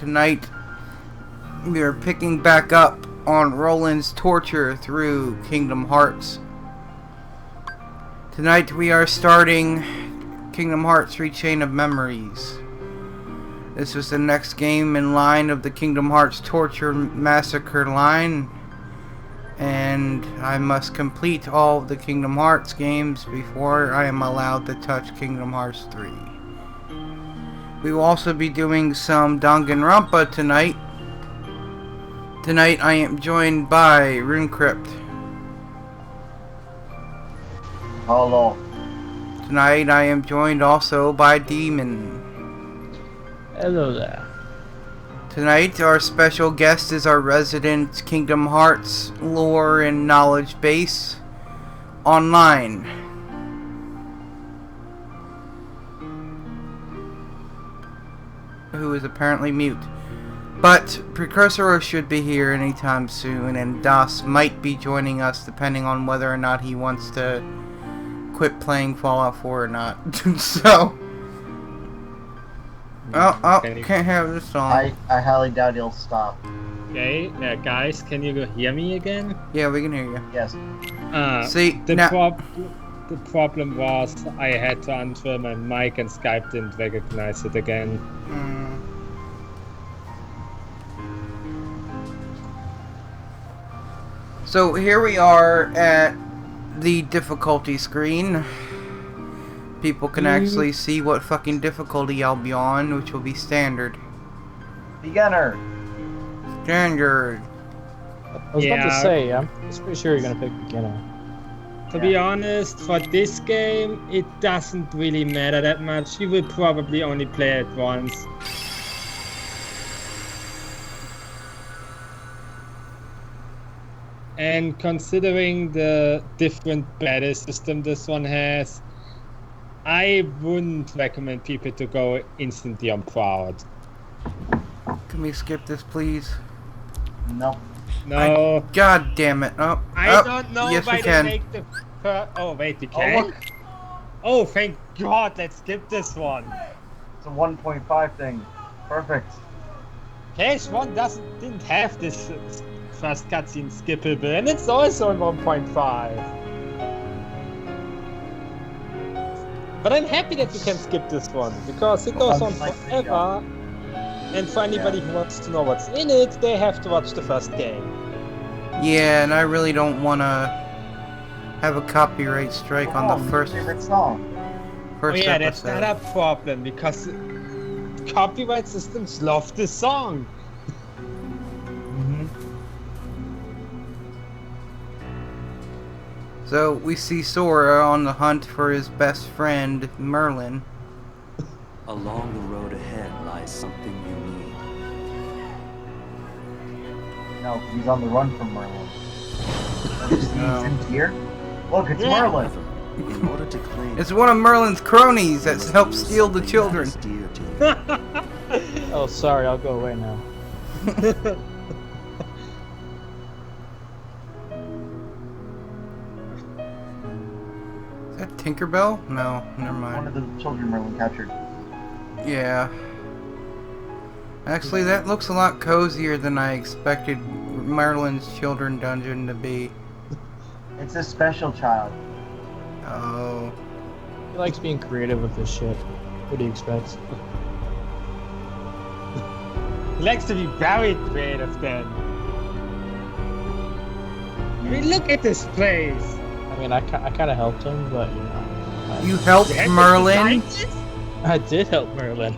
tonight we are picking back up on Roland's torture through Kingdom Hearts. Tonight we are starting Kingdom Hearts 3 Chain of Memories. This was the next game in line of the Kingdom Hearts Torture Massacre line, and I must complete all of the Kingdom Hearts games before I am allowed to touch Kingdom Hearts 3. We will also be doing some Danganrompa tonight. Tonight I am joined by Runecrypt. Hello. Tonight I am joined also by Demon. Hello there. Tonight our special guest is our resident Kingdom Hearts lore and knowledge base online. Who is apparently mute. But Pricusara should be here anytime soon, and Das might be joining us depending on whether or not he wants to quit playing Fallout 4 or not. So, can't have this song. I highly doubt he'll stop. Okay, guys, can you hear me again? Yeah, we can hear you. Yes. See, the problem was I had to unfurl my mic and Skype didn't recognize it again. So here we are at the difficulty screen. People can actually see what fucking difficulty I'll be on, which will be standard. Beginner. Standard. I was about to say, I'm pretty sure you're gonna pick beginner. To be honest, for this game, it doesn't really matter that much. You will probably only play it once. And considering the different battle system this one has, I wouldn't recommend people to go instantly on proud. Can we skip this, please? Nope. No. God damn it. Oh, I don't know yes, why we they can. make the... Oh, wait, we Oh, can? look. Oh, thank God, let's skip this one. It's a 1.5 thing. Perfect. KS1 didn't have this first cutscene skippable, and it's also in 1.5. But I'm happy that you can skip this one, because it goes on forever, and for anybody who wants to know what's in it, they have to watch the first game. Yeah, and I really don't want to have a copyright strike on the first song. Oh yeah, episode. that's not a problem, because copyright systems love this song. So we see Sora on the hunt for his best friend, Merlin. Along the road ahead lies something you need. No, he's on the run from Merlin. He's in here. Look, it's Merlin. In order to claim It's one of Merlin's cronies that's helped steal the children. dear to you. Oh, sorry, I'll go away now. Is that Tinkerbell? No, never One mind. of the children Merlin captured. Yeah. Actually, that looks a lot cozier than I expected Merlin's children dungeon to be. It's a special child. Oh. He likes being creative with this shit. What do you expect? He likes to be very creative then. I mean, look at this place! I mean, I kind of helped him, but you know. You helped You had to Merlin? design this? I did help Merlin.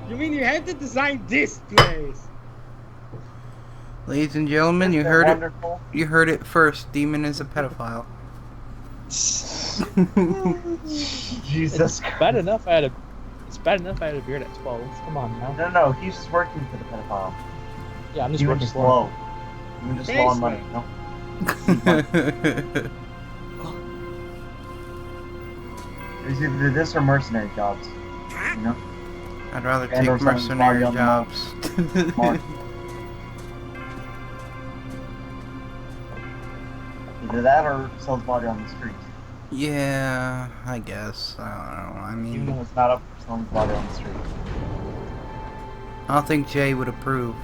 You mean you had to design this place? Ladies and gentlemen, you Isn't heard that it. wonderful? You heard it first. Demon is a pedophile. Jesus It's bad enough I had a. It's bad enough I had a beard at 12. Come on now. No, he's just working for the pedophile. Yeah, I'm just You were working just for low. him. You were just low on money, no? It's either this or mercenary jobs. You know? I'd rather And or take something body mercenary on the jobs. Mark. Either that or sells body on the street. Yeah, I guess. I don't know. I Even mean, though it's not up for selling body on the street. I don't think Jay would approve.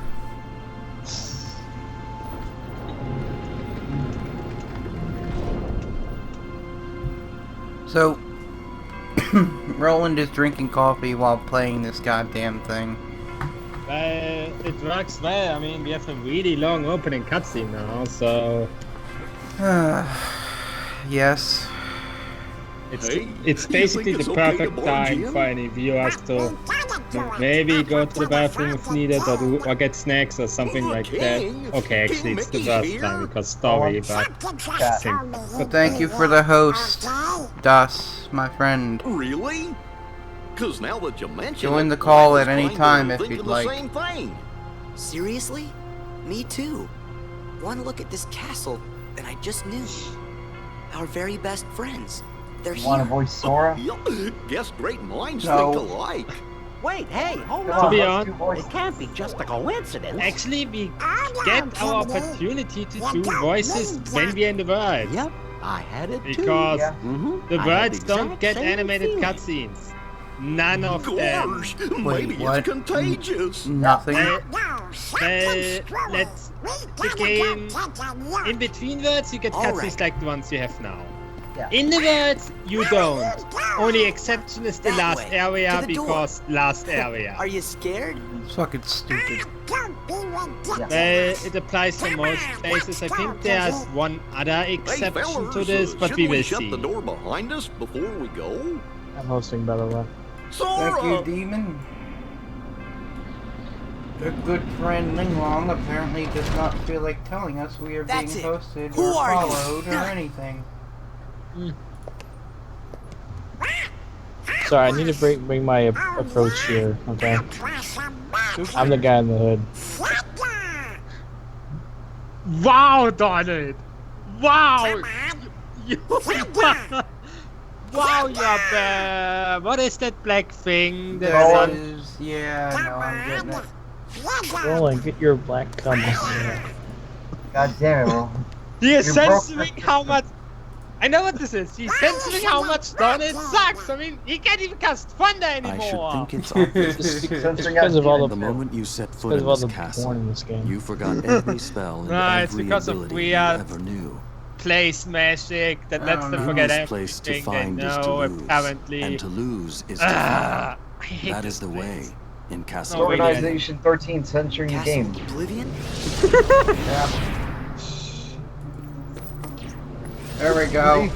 So, Roland is drinking coffee while playing this goddamn thing. It works well. I mean, we have a really long opening cutscene now, so... Yes. It's basically the perfect time for any viewers to maybe go to the bathroom if needed, or get snacks or something like that. Okay, actually, it's the worst time because story, but... So thank you for the host, Das, my friend. Really? Because now that you mention Join it, the call I at was any trying time to if think you'd of the like. Same thing. Seriously? Me too. One look at this castle, and I just knew. Our very best friends. They're You want to here. voice Sora? Guess great minds No. think alike. Wait, hey, hold Come To on. be let's honest, do voice. It can't be just a coincidence. actually, we get our opportunity to do voices when we're in the world. Yep, I had it too. Because Yeah. the I had words the don't exact get same animated feeling. cutscenes. None of them. Gosh, maybe what? it's contagious. Nothing. Let's begin. In between words, you get All cutscenes right. like the ones you have now. Yeah. In the words, you don't. Only exception is the That last way, area to the door. because last area. Are you scared? It's fucking stupid. Well, it applies to most places. I think there's one other Hey, exception fellas, to this, but shouldn't we will shut see. the door behind us before we go? I'm hosting, by the way. Sora! Thank you, Demon. A good friend Linglong apparently does not feel like telling us we are That's being it. hosted Who or are you? followed or anything. Sorry, I need to bring my approach here, okay? I'm the guy in the hood. Wow, Donald! Wow! Wow, you're bad! What is that black thing? There That's it is. Yeah, no, I'm getting it. Roland, get your black cum. God damn it, bro. He is You broke censoring the- how much. I know what this is. He's censoring how much Donald sucks. I mean, he can't even cast thunder I should anymore. think it's obvious. It's Censoring because of all The the moment you set foot because in of all this the castle, porn in this game. you forgot every spell and Nah, it's every because of ability weird you ever knew. Place magic that lets them no. forget Whose place to everything they find is to know, lose, apparently. and to lose is to Ah, I find. hate That this is the place. way in Castle No, wait, Organization 13 censoring the Castle game. Oblivion? Yeah. There we go.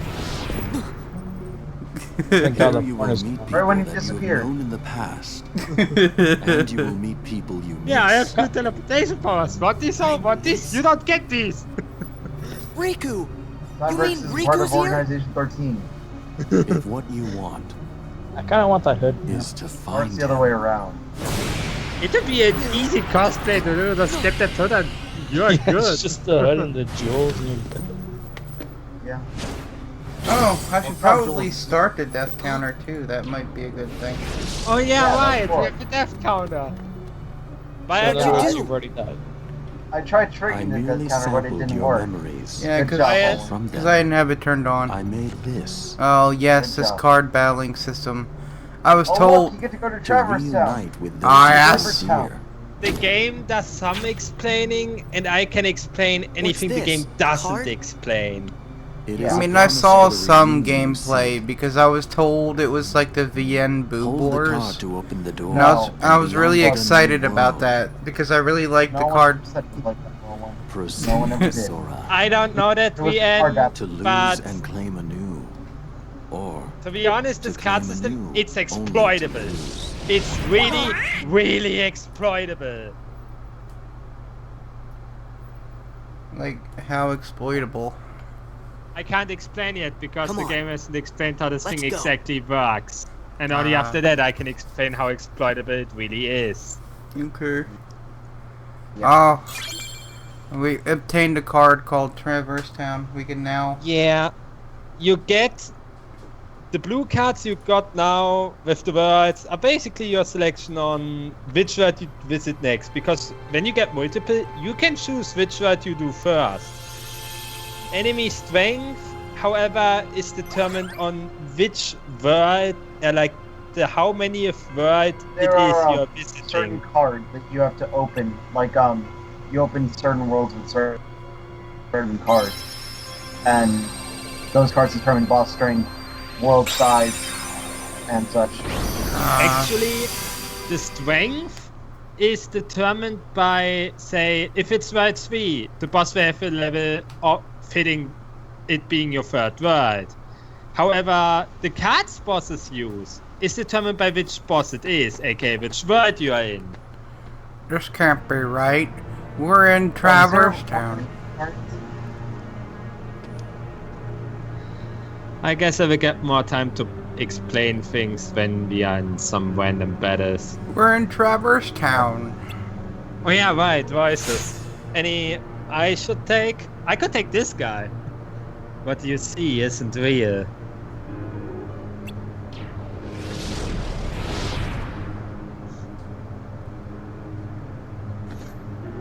Thank God Here the you porn will is meet Right people when he that you have disappeared. known in the past, and you will meet people you miss. Yeah, I have good teleportation powers. What this? Oh, what this? You don't get these. Riku! Time You versus mean part of Riku's here? Organization 13. If what you want I kind of want that hood. is to Or it's find the other him, way around. It would be an easy cosplay to do. Just get that hood and you're good. It's just the hood and the jewels and Yeah. Oh, I should probably start the death counter too. That might be a good thing. Oh yeah, Yeah, right. that's We cool. have the death counter. But so What'd you otherwise do? you've already died. I tried I triggering the merely death counter, but it sampled didn't your work. memories. Yeah, Good because job, I Owen. From them, didn't have it turned on. I made this Oh yes, Good this job. card battling system. I was Oh, told. look, you get to go to to Traverse Town. reunite with those Ah, who yes. were Town. here. the game does some explaining, and I can explain anything the this? game doesn't Card? explain. It Yeah. is I a mean, I promise saw of the some reunion you gameplay seek. because I was told it was like the VN Boo Hold the card Wars. to open the door. And I was, No. I was And really beyond the excited new about world. that because I really liked No the one card. said it like that, Roland. Proceed, No one ever did. Sora, I don't know that It was hard VN, that- to lose but and claim anew, or to be honest, this to card claim system, anew, it's only to exploitable. lose. It's really, really exploitable. Like, how exploitable. I can't explain yet because Come the on. game hasn't explained how this Let's thing go. exactly works. And only Ah. after that I can explain how exploitable it really is. Okay. Oh. We obtained a card called Traverse Town. We can now. Yeah. You get the blue cards you got now with the words are basically your selection on which word you visit next. Because when you get multiple, you can choose which word you do first. Enemy strength, however, is determined on which word, like how many of world it There is are you're certain visiting. cards that you have to open. Like you open certain worlds with certain cards, and those cards determine boss strength, world size, and such. Actually, the strength is determined by, say, if it's world 3, the boss will have a level fitting it being your third world. However, the cards bosses use is determined by which boss it is, aka which world you are in. This can't be right. We're in Traverse Town. I guess I will get more time to explain things when we are in some random battles. We're in Traverse Town. Oh yeah, right, voices. Any I should take? I could take this guy. What you see isn't real.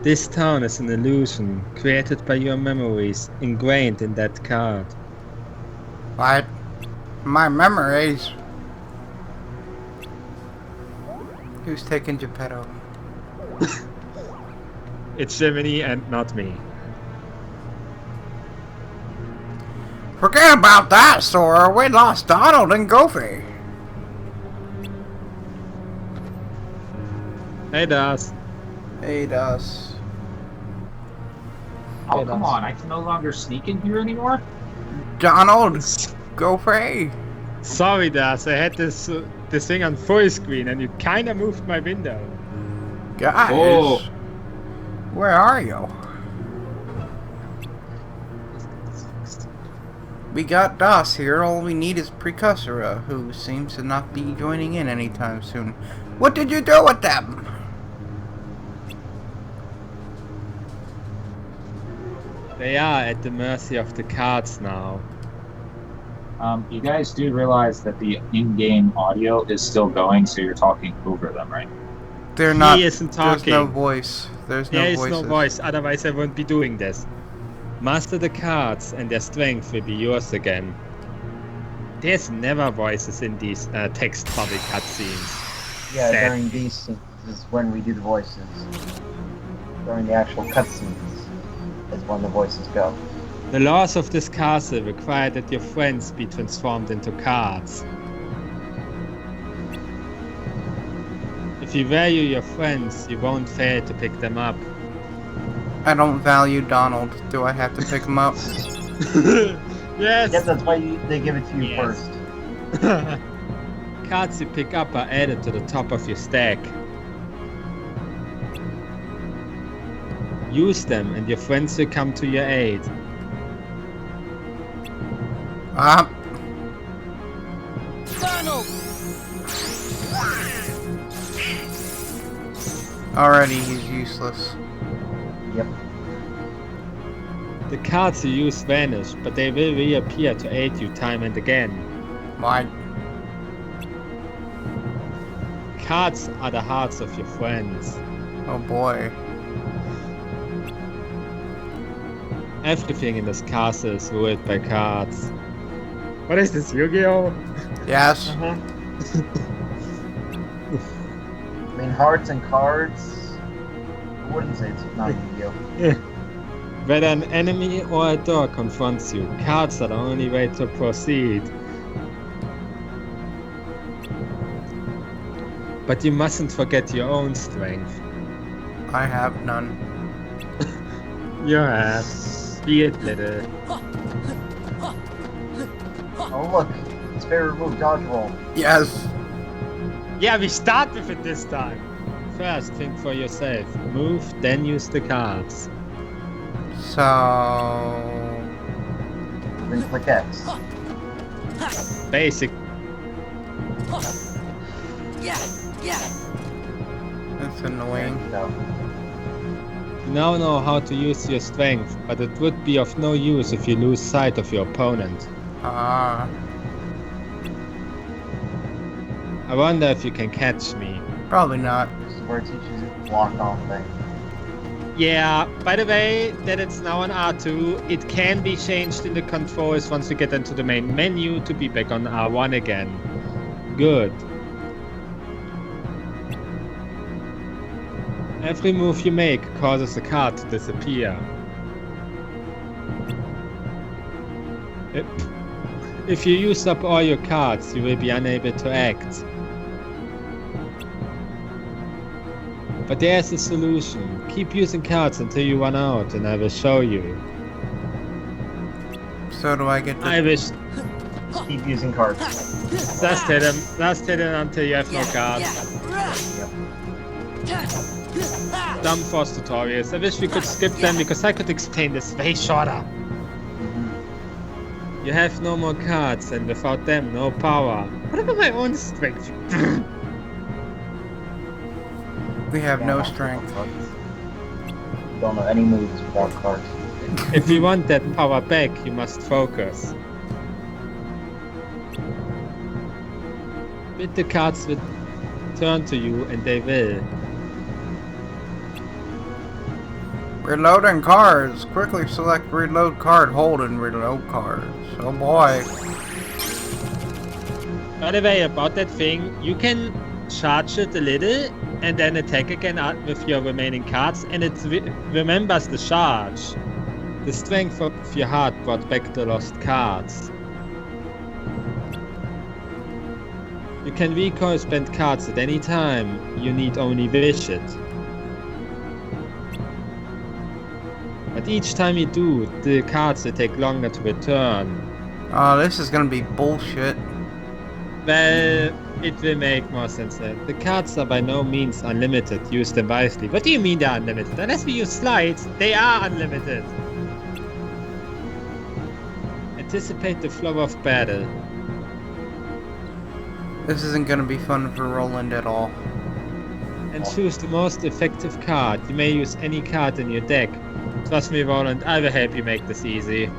This town is an illusion created by your memories ingrained in that card. What? My memories. Who's taking Geppetto? It's Jiminy and not me. Forget about that, Sora. We lost Donald and Goofy. Hey, Das. Hey, Das. Oh, come on. I can no longer sneak in here anymore? Donald, Goofy. Sorry, Das. I had this thing on full screen and you kind of moved my window. Guys, Oh. where are you? We got Das here. All we need is Pricusara, who seems to not be joining in anytime soon. What did you do with them? They are at the mercy of the cards now. You guys do realize that the in-game audio is still going, so you're talking over them, right? They're not. He isn't There's no talking. voice. There's no There is voices. no voice, otherwise I wouldn't be doing this. Master the cards and their strength will be yours again. There's never voices in these text-bubble cutscenes. Yeah, Sad. during these is when we do the voices. During the actual cutscenes is when the voices go. The laws of this castle require that your friends be transformed into cards. If you value your friends, you won't fail to pick them up. I don't value Donald. Do I have to pick him up? Yes! Yes, that's why they give it to you Yes. first. Cards you pick up are added to the top of your stack. Use them and your friends will come to your aid. Already he's useless. Yep. The cards you use vanish, but they will reappear to aid you time and again. Why? Cards are the hearts of your friends. Oh boy. Everything in this castle is ruled by cards. What is this, Yu-Gi-Oh? Yes. I mean, hearts and cards. I wouldn't say it's not Yu-Gi-Oh. Whether an enemy or a door confronts you, cards are the only way to proceed. But you mustn't forget your own strength. I have none. You have. Be it little. Oh look, his favorite move, dodge roll. Yes. Yeah, we start with it this time. First, think for yourself. Move, then use the cards. So. Then click X. Basic. That's annoying. No. You now know how to use your strength, but it would be of no use if you lose sight of your opponent. Ah. I wonder if you can catch me. Probably not. This is where it teaches you the block off thing. Yeah, by the way, that it's now on R2, it can be changed in the controls once you get into the main menu to be back on R1 again. Good. Every move you make causes a card to disappear. If you use up all your cards, you will be unable to act. But there's a solution. Keep using cards until you run out, and I will show you. So do I get to... I wish... Keep using cards. Just hit him. Just hit him until you have no cards. Dumb force tutorials. I wish we could skip them because I could explain this way shorter. You have no more cards, and without them, no power. What about my own strength? We have no strength. Don't know any moves without cards. If you want that power back, you must focus. Bid the cards will turn to you, and they will. Reloading cards. Quickly select reload card, hold and reload cards. Oh boy. By the way, about that thing, you can charge it a little and then attack again with your remaining cards, and it remembers the charge. The strength of your heart brought back the lost cards. You can recall spent cards at any time. You need only wish it. But each time you do, the cards will take longer to return. Oh, this is gonna be bullshit. Well, it will make more sense then. The cards are by no means unlimited. Use them wisely. What do you mean they're unlimited? Unless we use slides, they are unlimited. Anticipate the flow of battle. This isn't gonna be fun for Roland at all. And choose the most effective card. You may use any card in your deck. Trust me, Roland, I will help you make this easy.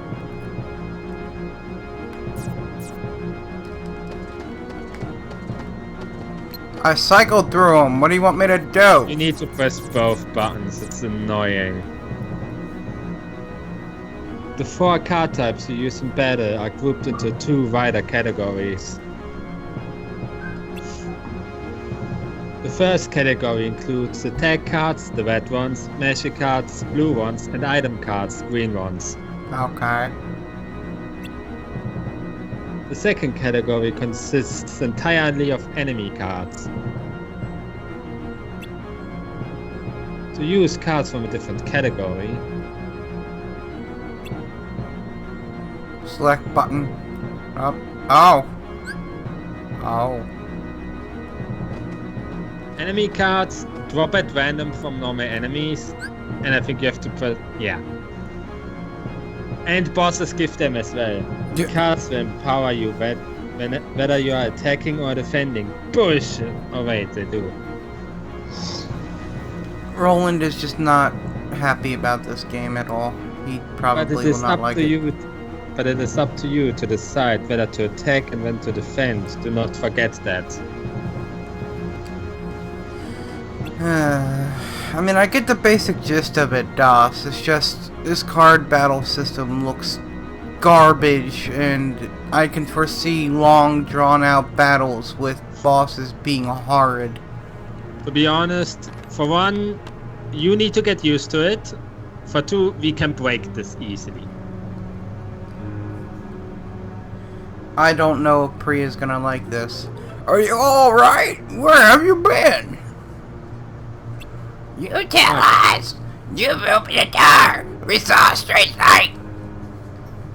I cycled through them. What do you want me to do? You need to press both buttons. It's annoying. The 4 card types you use in battle are grouped into 2 wider categories. The first category includes attack cards, the red ones, magic cards, blue ones, and item cards, green ones. Okay. The second category consists entirely of enemy cards. To use cards from a different category, Select button. Up. Oh. Oh. enemy cards drop at random from normal enemies, and I think you have to put, yeah. And bosses give them as well. Yeah. Cards will empower you whether you are attacking or defending. Bullshit. Oh wait, they do. Roland is just not happy about this game at all. He probably will not like it. But it is up to you to decide whether to attack and when to defend. Do not forget that. I mean, I get the basic gist of it, DOS. It's just, this card battle system looks garbage, and I can foresee long, drawn-out battles with bosses being horrid. To be honest, for one, you need to get used to it. For two, we can break this easily. I don't know if Priya's gonna like this. Are you alright? Where have you been? You tell us! You've opened the door! We saw a strange light!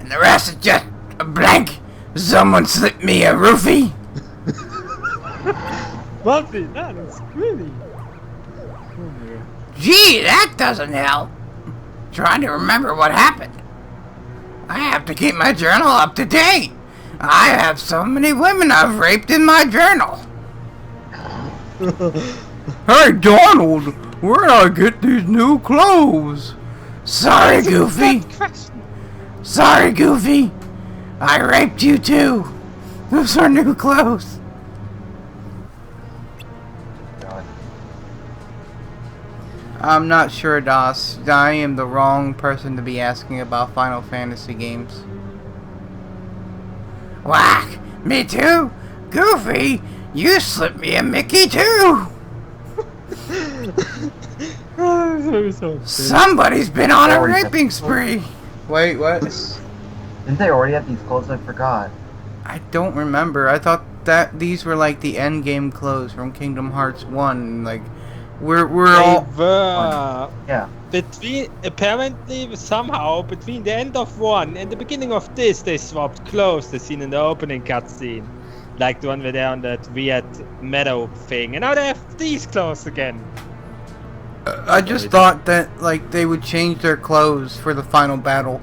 And the rest is just a blank! Someone slipped me a roofie! Buffy, that is really... Gee, that doesn't help! Trying to remember what happened. I have to keep my journal up to date! I have so many women I've raped in my journal! Hey, Donald! Where'd I get these new clothes? Sorry, Goofy! Sorry, Goofy! I raped you too! Those are new clothes! I'm not sure, DOS. I am the wrong person to be asking about Final Fantasy games. Whack! Me too? Goofy! You slipped me a Mickey too! Somebody's been on a raping spree. Wait, what? Didn't they already have these clothes? I forgot. I don't remember. I thought that these were like the end game clothes from Kingdom Hearts 1. Like, we're all. Yeah. Apparently somehow between the end of 1 and the beginning of this, they swapped clothes. The scene in the opening cutscene, like the one where they're on that weird meadow thing, and now they have these clothes again. I just thought that like they would change their clothes for the final battle.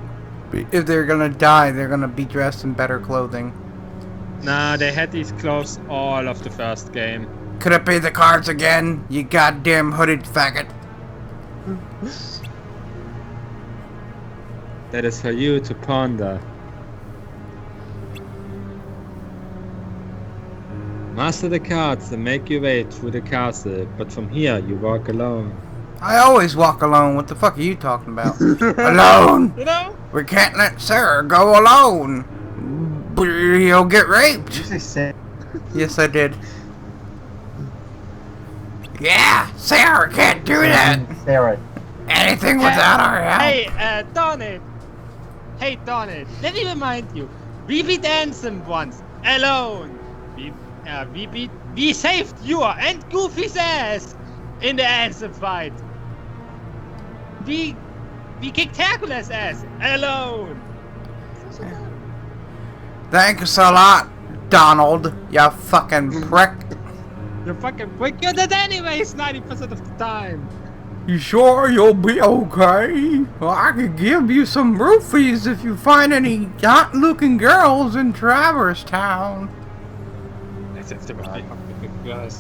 If they're gonna die, they're gonna be dressed in better clothing. Nah, they had these clothes all of the first game. Could it be the cards again? You goddamn hooded faggot. That is for you to ponder. Master the cards and make your way through the castle, but from here you walk alone. I always walk alone. What the fuck are you talking about? Alone? You know? We can't let Sarah go alone. He'll get raped. Did you say Sarah? Yes, I did. Yeah, Sarah can't do that. Sarah. Anything without our help. Hey, Donald. Hey, Donald. Let me remind you. We beat Ansem once, alone. We saved you and Goofy's ass in the Ansem fight. We kicked Hercules' ass, alone. Thanks a lot, Donald. You fucking prick. You fucking prick. You're dead anyways 90% of the time. You sure you'll be okay? Well, I could give you some roofies if you find any hot-looking girls in Traverse Town. That's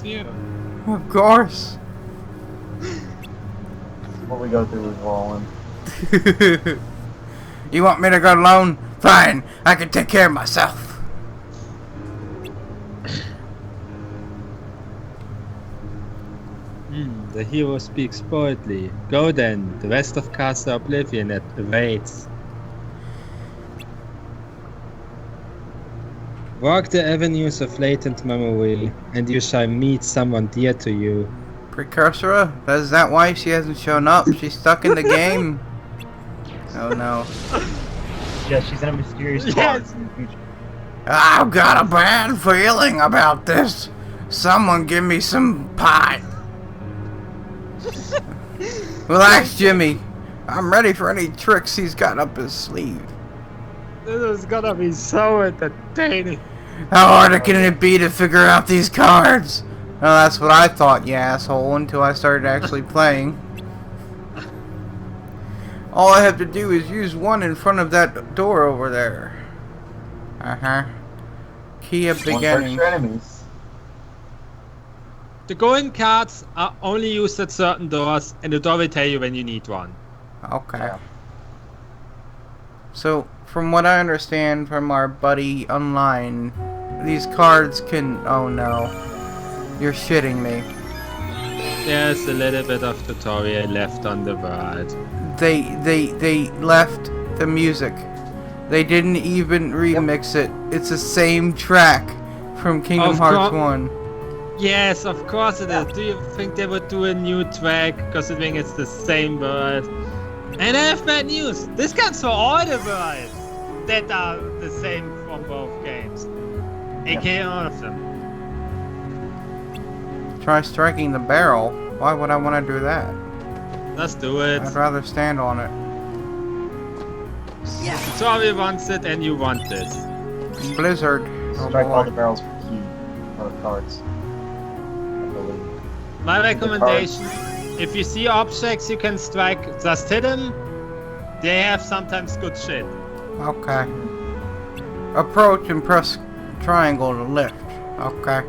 yeah. Of course. What we go through with Roland. You want me to go alone? Fine, I can take care of myself. The hero speaks boldly. Go then, the rest of Castle Oblivion awaits. Walk the avenues of latent memory, and you shall meet someone dear to you. Pricusara? Is that why she hasn't shown up? She's stuck in the game. Oh no. Yeah, she's in a mysterious cards in the future. I've got a bad feeling about this. Someone give me some pie. Relax, Jimmy. I'm ready for any tricks he's got up his sleeve. This is gonna be so entertaining. How hard can it be to figure out these cards? Oh, that's what I thought, you asshole, until I started actually playing. All I have to do is use one in front of that door over there. Uh-huh. Key of beginning. Enemies. The golden cards are only used at certain doors, and the door will tell you when you need one. Okay. Yeah. So, from what I understand from our buddy online, these cards can... Oh no. You're shitting me. There's a little bit of tutorial left on the world. They left the music. They didn't even remix it. It's the same track from Kingdom Hearts 1. Yes, of course it is. Do you think they would do a new track? Because I think it's the same world. And I have bad news. This comes for all the worlds that are the same from both games. AKA all of them. Try striking the barrel. Why would I want to do that? Let's do it. I'd rather stand on it. Yeah. Tutorial wants it and you want this. Blizzard. Strike all the barrels for key or cards. I believe. My recommendation, if you see objects you can strike, just hit them. They have sometimes good shit. Okay. Approach and press triangle to lift. Okay.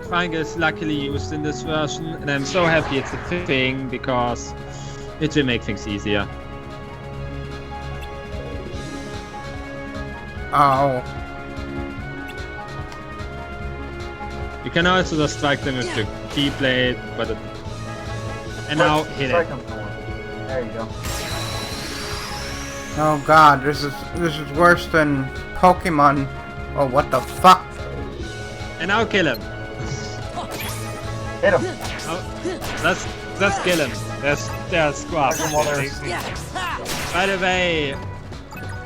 Triangle is luckily used in this version, and I'm so happy it's a thing because it will make things easier. Oh. You can also just strike them with the keyblade, but it... And now hit it. There you go. Oh god, this is worse than Pokemon. Oh, what the fuck? And now kill him. Hit him. Oh, Just kill him. They're squads. By the way,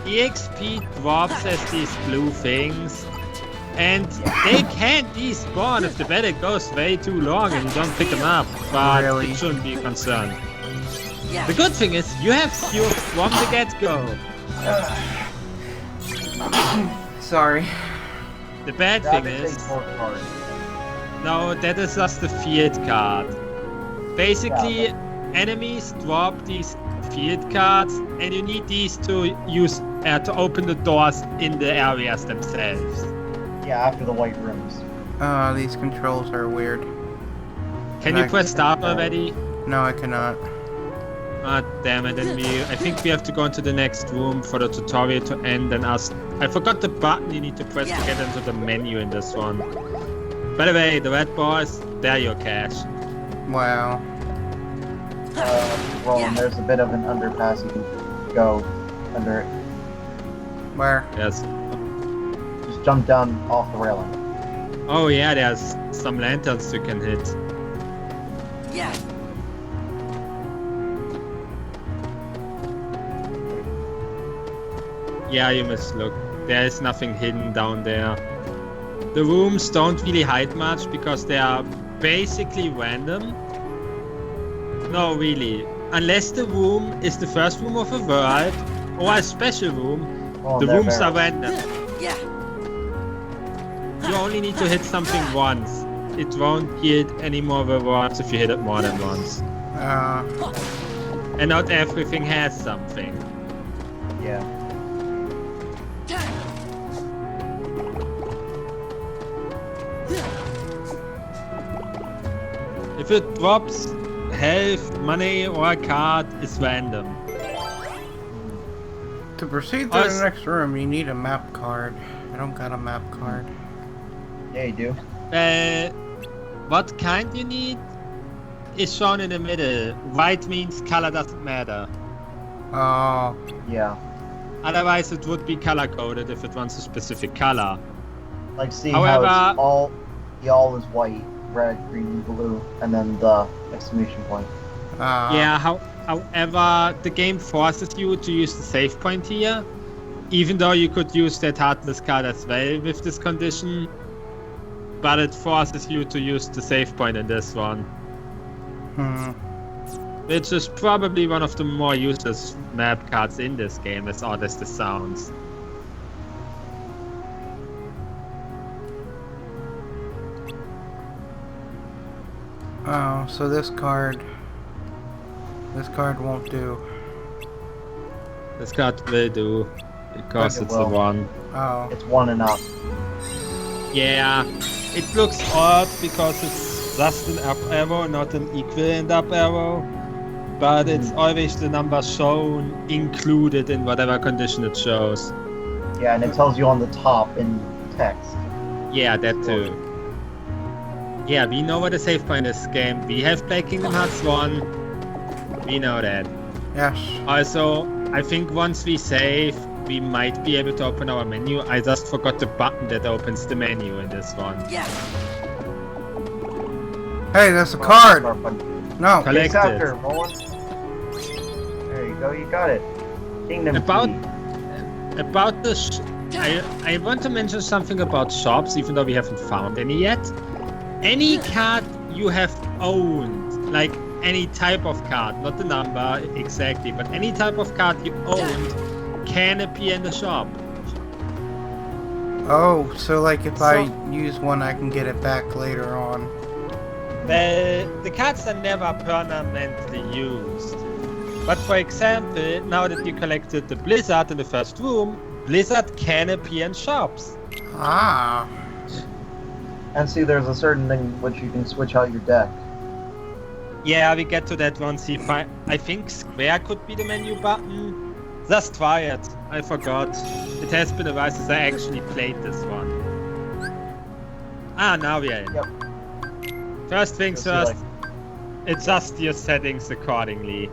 EXP drops as these blue things, and they can despawn if the battle goes way too long and you don't pick them up, but it shouldn't be a concern. The good thing is, you have cure from the get-go. Sorry. The bad thing is... No, that is just the field card. Basically, enemies drop these field cards, and you need these to use to open the doors in the areas themselves. Yeah, after the white rooms. These controls are weird. Can you press start already? No, I cannot. Ah, damn it, and I think we have to go into the next room for the tutorial to end and ask... I forgot the button you need to press to get into the menu in this one. By the way, the red bars, they're your cash. Wow. Roland, there's a bit of an underpass you can go under it. Where? Yes. Just jump down off the railing. Oh yeah, there's some lanterns you can hit. Yeah. Yeah, you must look. There is nothing hidden down there. The rooms don't really hide much because they are basically random. No, really. Unless the room is the first room of a world or a special room, the rooms are random. Yeah. You only need to hit something once. It won't yield any more rewards if you hit it more than once. And not everything has something. Yeah. If it drops health, money, or a card, it's random. To proceed to the next room, you need a map card. I don't got a map card. Yeah, you do. What kind you need is shown in the middle. White means color doesn't matter. Oh. Yeah. Otherwise, it would be color coded if it wants a specific color. Like, see However, how it's all is white, red, green, blue, and then the exclamation point. Yeah, however, the game forces you to use the save point here, even though you could use that heartless card as well with this condition, but it forces you to use the save point in this one. Which is probably one of the more useless map cards in this game, as odd as this sounds. Oh, so this card won't do. This card will do, because it's a 1. Oh. It's 1 enough. Yeah, it looks odd because it's just an up arrow, not an equivalent up arrow. But it's always the number shown included in whatever condition it shows. Yeah, and it tells you on the top in text. Yeah, that too. Yeah, we know what the save point is, game. We have played Kingdom Hearts 1. We know that. Yes. Also, I think once we save, we might be able to open our menu. I just forgot the button that opens the menu in this one. Yeah. Hey, that's a card! No. Collect it. There you go, you got it. Kingdom About key. I want to mention something about shops, even though we haven't found any yet. Any card you have owned, like any type of card, not the number exactly, but any type of card you owned can appear in the shop. Oh, so like if I use one, I can get it back later on. Well, the cards are never permanently used. But for example, now that you collected the Blizzard in the first room, Blizzard can appear in shops. Ah. And see, there's a certain thing which you can switch out your deck. Yeah, we get to that once you find... I think square could be the menu button. Just try it. I forgot. It has been a while since I actually played this one. Ah, now we are in. Yep. First things first, adjust your settings accordingly.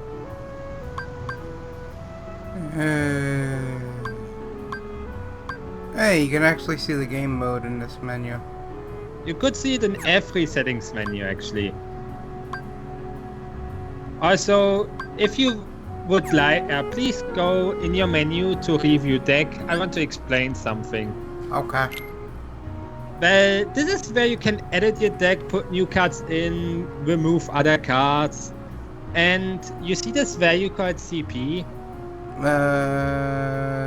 Hey, you can actually see the game mode in this menu. You could see it in every settings menu, actually. Also, if you would like, please go in your menu to review deck. I want to explain something. Okay. Well, this is where you can edit your deck, put new cards in, remove other cards. And you see this value called CP?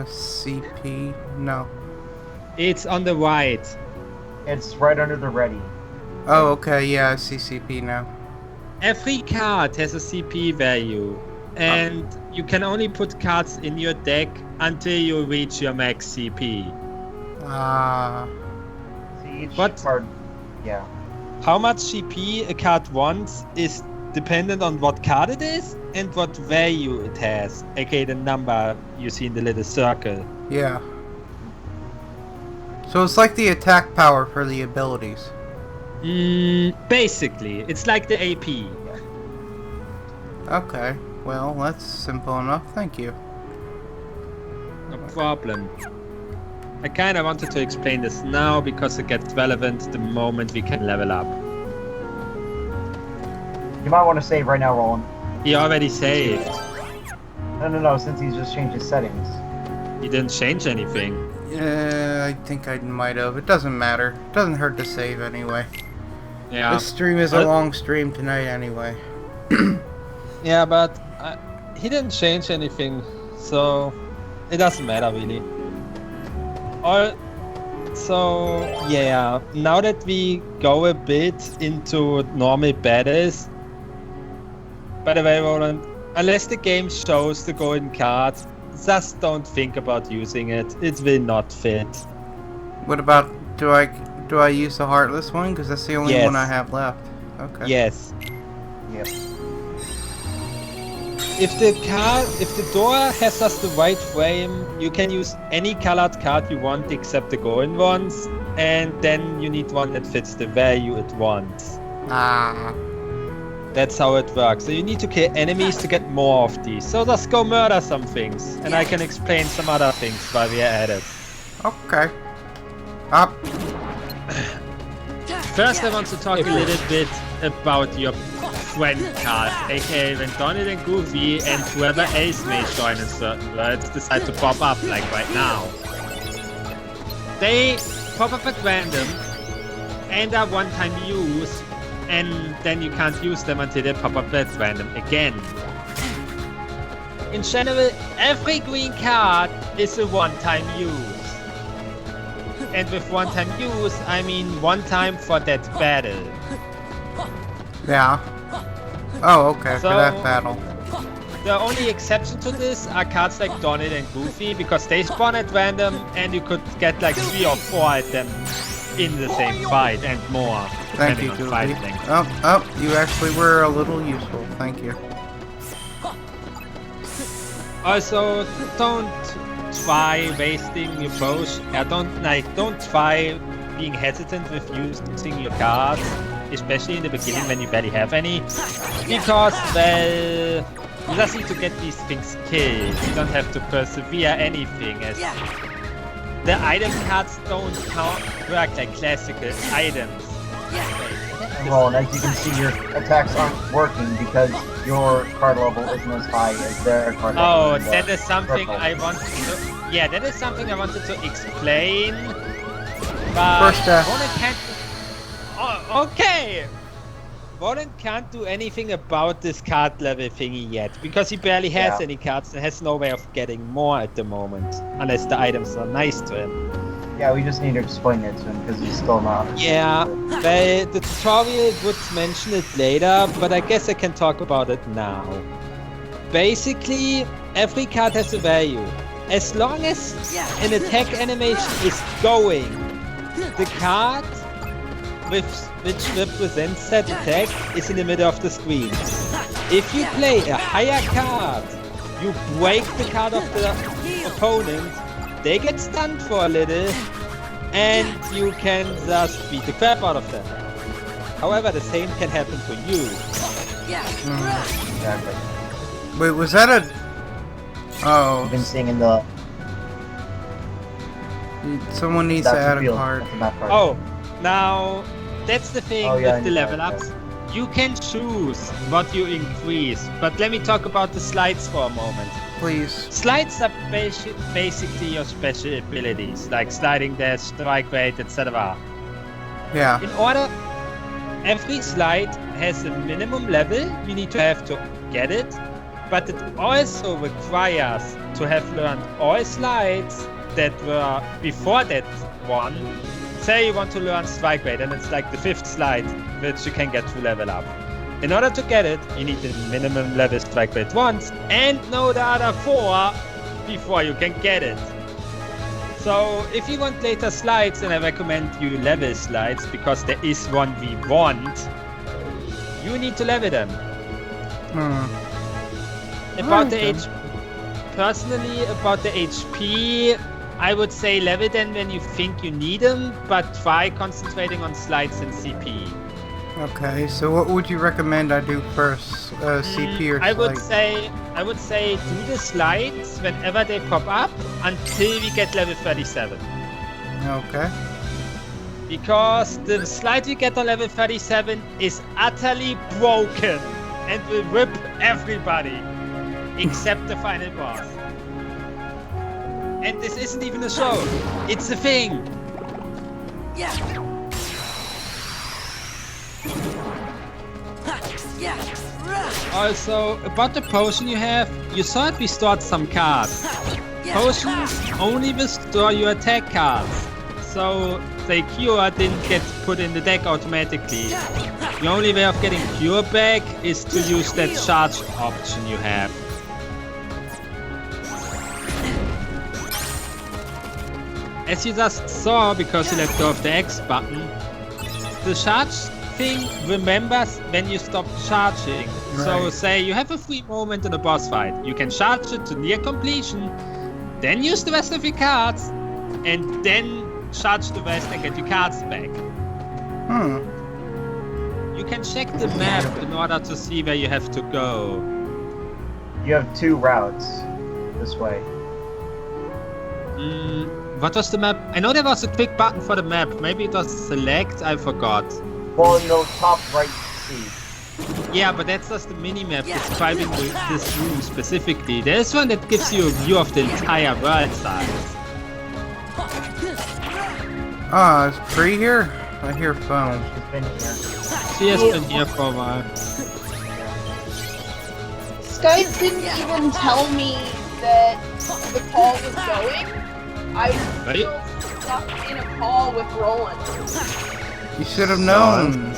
CP? No. It's on the right. It's right under the ready. Oh, okay, yeah, I see CP now. Every card has a CP value. And you can only put cards in your deck until you reach your max CP. See, each But- card, yeah. How much CP a card wants is dependent on what card it is and what value it has, aka the number you see in the little circle. Yeah. So it's like the attack power for the abilities. Basically, it's like the AP. Okay, well, that's simple enough, thank you. No problem. I kinda wanted to explain this now because it gets relevant the moment we can level up. You might want to save right now, Roland. He already saved. No, since he's just changed his settings. He didn't change anything. Yeah, I think I might have. It doesn't matter. It doesn't hurt to save anyway. Yeah. This stream is a long stream tonight anyway. Yeah, but he didn't change anything, so it doesn't matter really. So yeah, now that we go a bit into normal battles. By the way, Roland, unless the game shows the golden card, just don't think about using it. It will not fit. What about, do I use the heartless one? Because that's the only Yes. one I have left. Okay. Yes. Yep. If the door has just the white frame, you can use any colored card you want except the golden ones, and then you need one that fits the value it wants. That's how it works. So you need to kill enemies to get more of these. So just go murder some things, and I can explain some other things while we are at it. Okay. Up. First, I want to talk a little bit about your friend card, aka when Donald and Goofy and whoever else may join in certain worlds decide to pop up, like right now. They pop up at random and are one-time use, and then you can't use them until they pop up at random again. In general, every green card is a one-time use. And with one-time use, I mean one time for that battle. Yeah. Oh, okay, So- for that battle. The only exception to this are cards like Donald and Goofy, because they spawn at random and you could get like 3 or 4 at them in the same fight and more, Thank depending you, on Goofy. fight length. Oh, you actually were a little useful. Thank you. Also, don't try wasting your bows. Don't try being hesitant with using your cards, especially in the beginning when you barely have any, because well, you just need to get these things killed. You don't have to persevere anything, as the item cards don't work like classical items. Roland, as you can see, your attacks aren't working because your card level isn't as high as their card level. Oh, in the that is something purple. I wanted to. Yeah, that is something I wanted to explain. But First, Roland can't. Oh, okay. Roland can't do anything about this card level thingy yet because he barely has Yeah. any cards and has no way of getting more at the moment, unless the items are nice to him. Yeah, we just need to explain it to him because he's still not. Yeah, well, the tutorial would mention it later, but I guess I can talk about it now. Basically, every card has a value. As long as an attack animation is going, the card which represents that attack is in the middle of the screen. If you play a higher card, you break the card of the opponent, they get stunned for a little, and you can just beat the crap out of them. However, the same can happen to you. Exactly. Wait, was that a... Oh, You've been seeing in the. someone needs That's to the add a field. card. That's the map card. Oh, now that's the thing Oh, yeah, with the I know level that, ups. You can choose what you increase, but let me talk about the slides for a moment. Please. Slides are basically your special abilities, like sliding dash, strike rate, etc. Yeah. In order, every slide has a minimum level you need to have to get it, but it also requires to have learned all slides that were before that one. Say you want to learn strike rate, and it's like the 5th slide which you can get to level up. In order to get it, you need the minimum level strike rate once, and know the other 4 before you can get it. So if you want later slides, then I recommend you level slides, because there is one we want. You need to level them. About the personally, about the HP, I would say level them when you think you need them, but try concentrating on slides and CP. Okay, so what would you recommend I do first? CP or I slide? would say do the slides whenever they pop up until we get level 37. Okay. Because the slide we get on level 37 is utterly broken and will rip everybody except the final boss. And this isn't even a show, it's a thing. Also, about the potion you have, you saw it restored some cards. Potions only restore your attack cards, so the cure didn't get put in the deck automatically. The only way of getting cure back is to use that charge option you have. As you just saw, because you let go of the X button, the charge thing remembers when you stop charging. Right. So say you have a free moment in a boss fight, you can charge it to near completion, then use the rest of your cards, and then charge the rest and get your cards back. You can check the map in order to see where you have to go. You have 2 routes this way. What was the map? I know there was a quick button for the map. Maybe it was select, I forgot. Well, in the top right C. Yeah, but that's just the mini-map describing this room specifically. There's one that gives you a view of the entire world size. Ah, it's free here? I hear phone. She's been here. She has been here for a while. Skype didn't even tell me that the call was going. I was still stuck in a call with Roland. You should have known.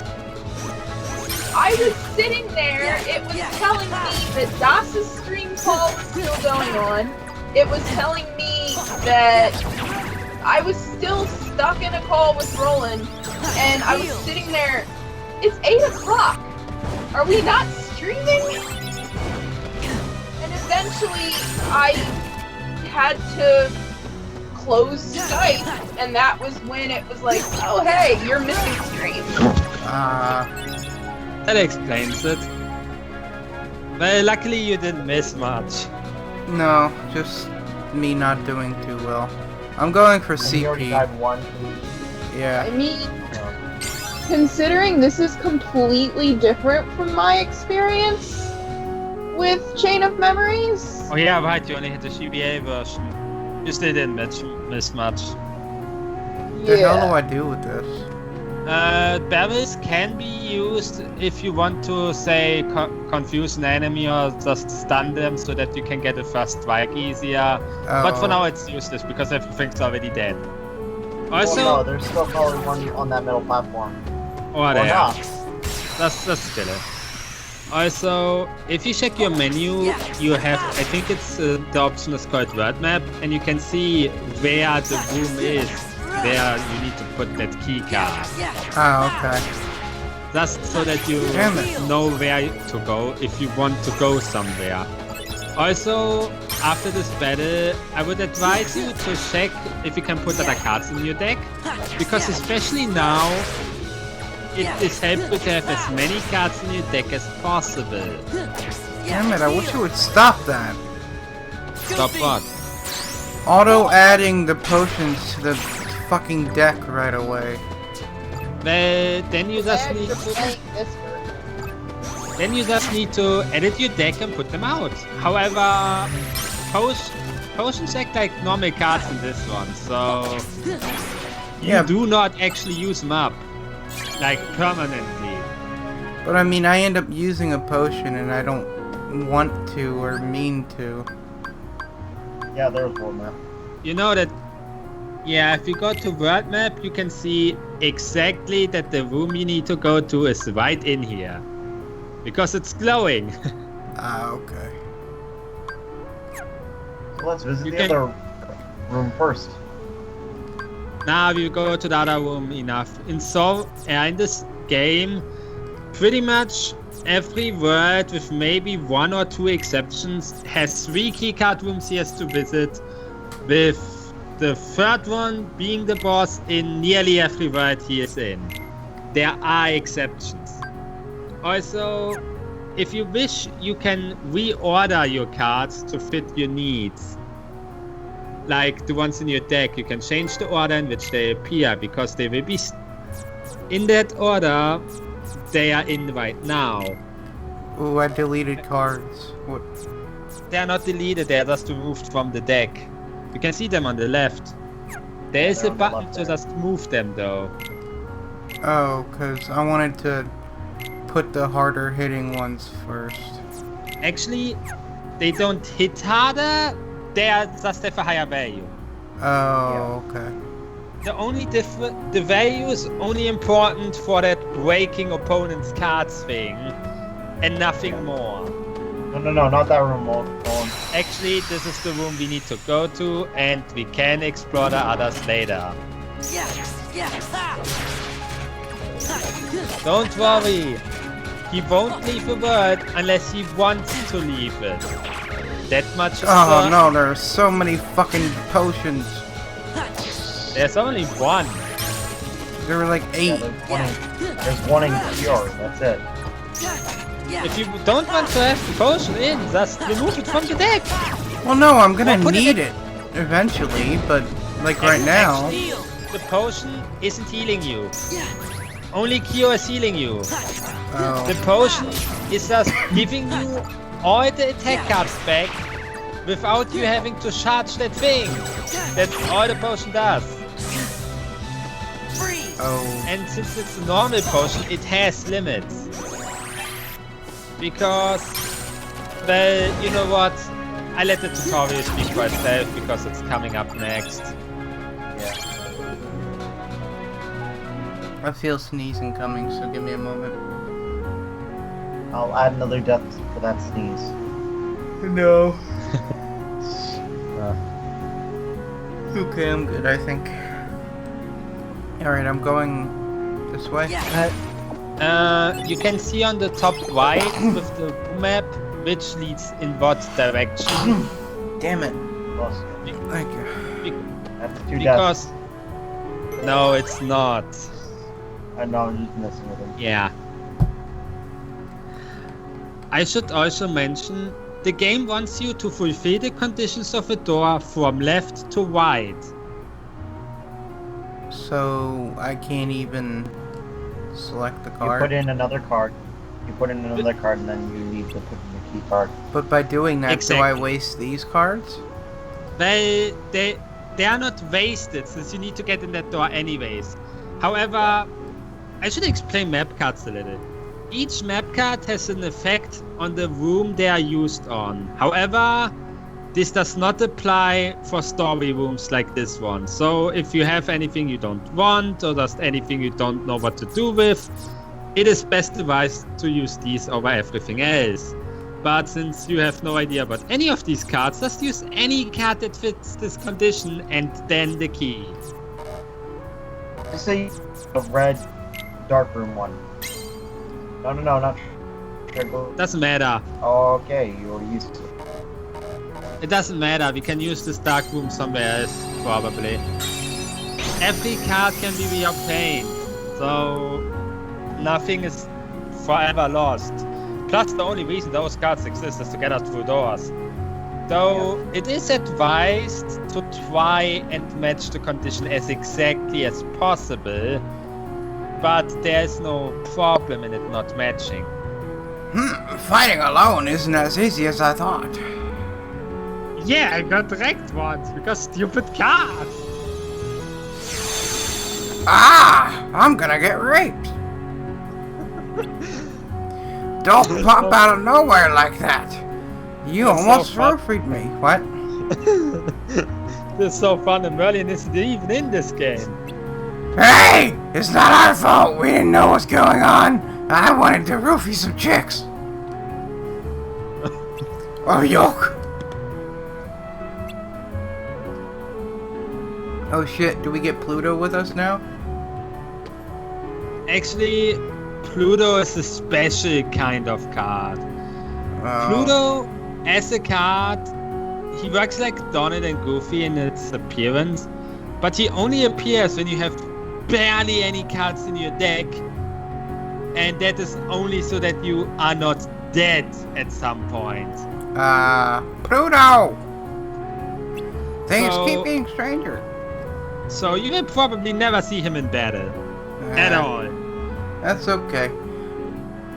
I was sitting there, it was telling me that Das's stream call was still going on. It was telling me that I was still stuck in a call with Roland, and I was sitting there, it's 8 o'clock. Are we not streaming? And eventually I had to close Skype, and that was when it was like, oh hey, you're missing stream. That explains it. Well, luckily you didn't miss much. No, just me not doing too well. I'm going for CP. You already died 1. Yeah. I mean, considering this is completely different from my experience with Chain of Memories. Oh yeah, right, you only had the GBA version. You still didn't miss much. What the hell do I do with this? Barrels can be used if you want to, say, confuse an enemy or just stun them so that you can get a first strike easier. But for now it's useless because everything's already dead. Also, well, no, there's still probably one on that middle platform. Or there. Not. That's still it. Also, if you check your menu, you have, I think it's the option is called World Map, and you can see where the room is, where you need to put that key card. Oh, okay. Just so that you know where to go if you want to go somewhere. Also, after this battle, I would advise you to check if you can put other cards in your deck, because especially now, it is helpful to have as many cards in your deck as possible. Damn it, I wish you would stop that. Stop what? Auto-adding the potions to the fucking deck right away. Well, then you just need to... then you just need to edit your deck and put them out. However, potions act like normal cards in this one, so you do not actually use them up, like permanently. But I mean, I end up using a potion and I don't want to or mean to. Yeah, there's one map. You know that, yeah, if you go to world map, you can see exactly that the room you need to go to is right in here. Because it's glowing. Okay. So let's visit the other room first. Now we go to the other room enough. In this game, pretty much every world, with maybe 1 or 2 exceptions, has 3 keycard rooms he has to visit, with the third one being the boss in nearly every world he is in. There are exceptions. Also, if you wish, you can reorder your cards to fit your needs. Like the ones in your deck, you can change the order in which they appear, because they will be in that order they are in right now. Ooh, I deleted cards. What? They are not deleted, they are just removed from the deck. You can see them on the left. There is a button to just move them though. Oh, because I wanted to put the harder hitting ones first. Actually, they don't hit harder, they are just have a higher value. Oh, okay. The value is only important for that breaking opponent's cards thing, and nothing more. No, not that room, Roland. Actually, this is the room we need to go to, and we can explore the others later. Don't worry, he won't leave a world unless he wants to leave it. That much is Oh no, there are so many fucking potions. There's only one. There were like 8. There's one in cure, that's it. If you don't want to have the potion in, just remove it from the deck. Well, no, I'm gonna need it eventually, but like right now. Actually, the potion isn't healing you. Only cure is healing you. Oh. The potion is just giving you all the attack cards back without you having to charge that thing. That's all the potion does. Oh. And since it's a normal potion, it has limits. Because, well, you know what? I let the tutorial speak for itself because it's coming up next. Yeah. I feel sneezing coming, so give me a moment. I'll add another death for that sneeze. No. Okay, I'm good, I think. Alright, I'm going this way. You can see on the top right with the map which leads in what direction. Damn it. Thank you. Because... No, it's not. I know, I'm just messing with him. Yeah. I should also mention, the game wants you to fulfill the conditions of a door from left to right. So, I can't even select the card? You put in another card. And then you need to put in the key card. But by doing that, Exactly. do I waste these cards? They are not wasted, since you need to get in that door anyways. However, I should explain map cards a little. Each map card has an effect on the room they are used on. However, this does not apply for story rooms like this one. So if you have anything you don't want, or just anything you don't know what to do with, it is best advised to use these over everything else. But since you have no idea about any of these cards, just use any card that fits this condition and then the key. Just say a red dark room one. No, not. Doesn't matter. Okay, you already used it. It doesn't matter, we can use this dark room somewhere else, probably. Every card can be reobtained, so nothing is forever lost. Plus, the only reason those cards exist is to get us through doors. Though it is advised to try and match the condition as exactly as possible, but there's no problem in it not matching. Fighting alone isn't as easy as I thought. Yeah, I got wrecked once because stupid cars. Ah! I'm gonna get raped! Don't pop out of nowhere like that! You That's almost so fun. roofied me. What? This is so fun and Merlin isn't even in this game. Hey! It's not our fault! We didn't know what's going on! I wanted to roofie some chicks! Oh, yoke! Oh shit, do we get Pluto with us now? Actually, Pluto is a special kind of card. Pluto, as a card, he works like Donald and Goofy in its appearance, but he only appears when you have barely any cards in your deck, and that is only so that you are not dead at some point. Pluto! Things So- keep being stranger. So you will probably never see him in battle. At all. That's okay.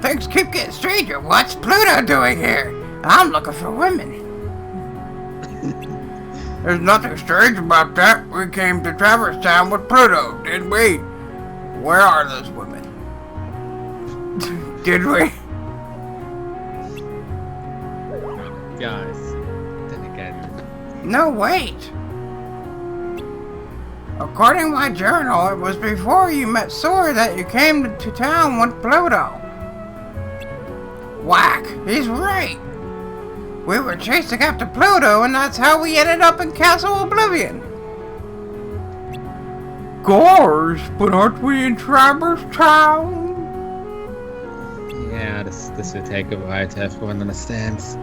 Things keep getting stranger. What's Pluto doing here? I'm looking for women. There's nothing strange about that. We came to Traverse Town with Pluto, didn't we? Where are those women? Did we? Guys, then again. No, wait. According to my journal, it was before you met Sora that you came to town with Pluto. Whack! He's right. We were chasing after Pluto, and that's how we ended up in Castle Oblivion. Gosh, but aren't we in Traverse Town? Yeah, this will take a while to everyone understands.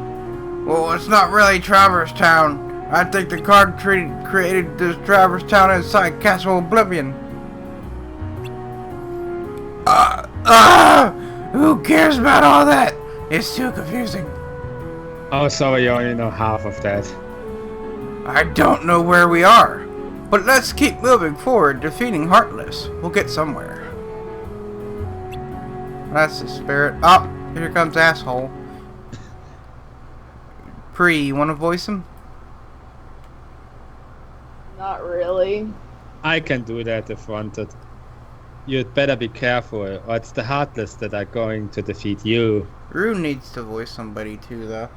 Well, it's not really Traverse Town. I think the card created this Traverse Town inside Castle Oblivion. Who cares about all that? It's too confusing. Oh, sorry, you only know half of that. I don't know where we are. But let's keep moving forward, defeating Heartless. We'll get somewhere. That's the spirit. Oh, here comes asshole. Pre, you wanna voice him? Not really. I can do that if wanted. You'd better be careful, or it's the Heartless that are going to defeat you. Rune needs to voice somebody too, though.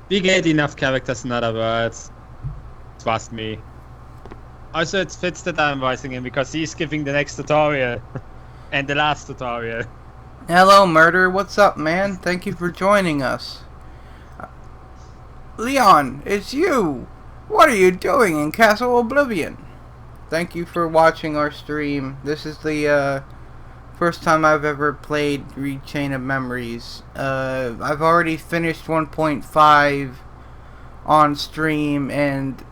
We get enough characters in other words. Trust me. Also, it fits that I'm voicing him because he's giving the next tutorial. And the last tutorial. Hello, Murder. What's up, man? Thank you for joining us. Leon, it's you! What are you doing in Castle Oblivion? Thank you for watching our stream. This is the first time I've ever played Chain of Memories. I've already finished 1.5 on stream, and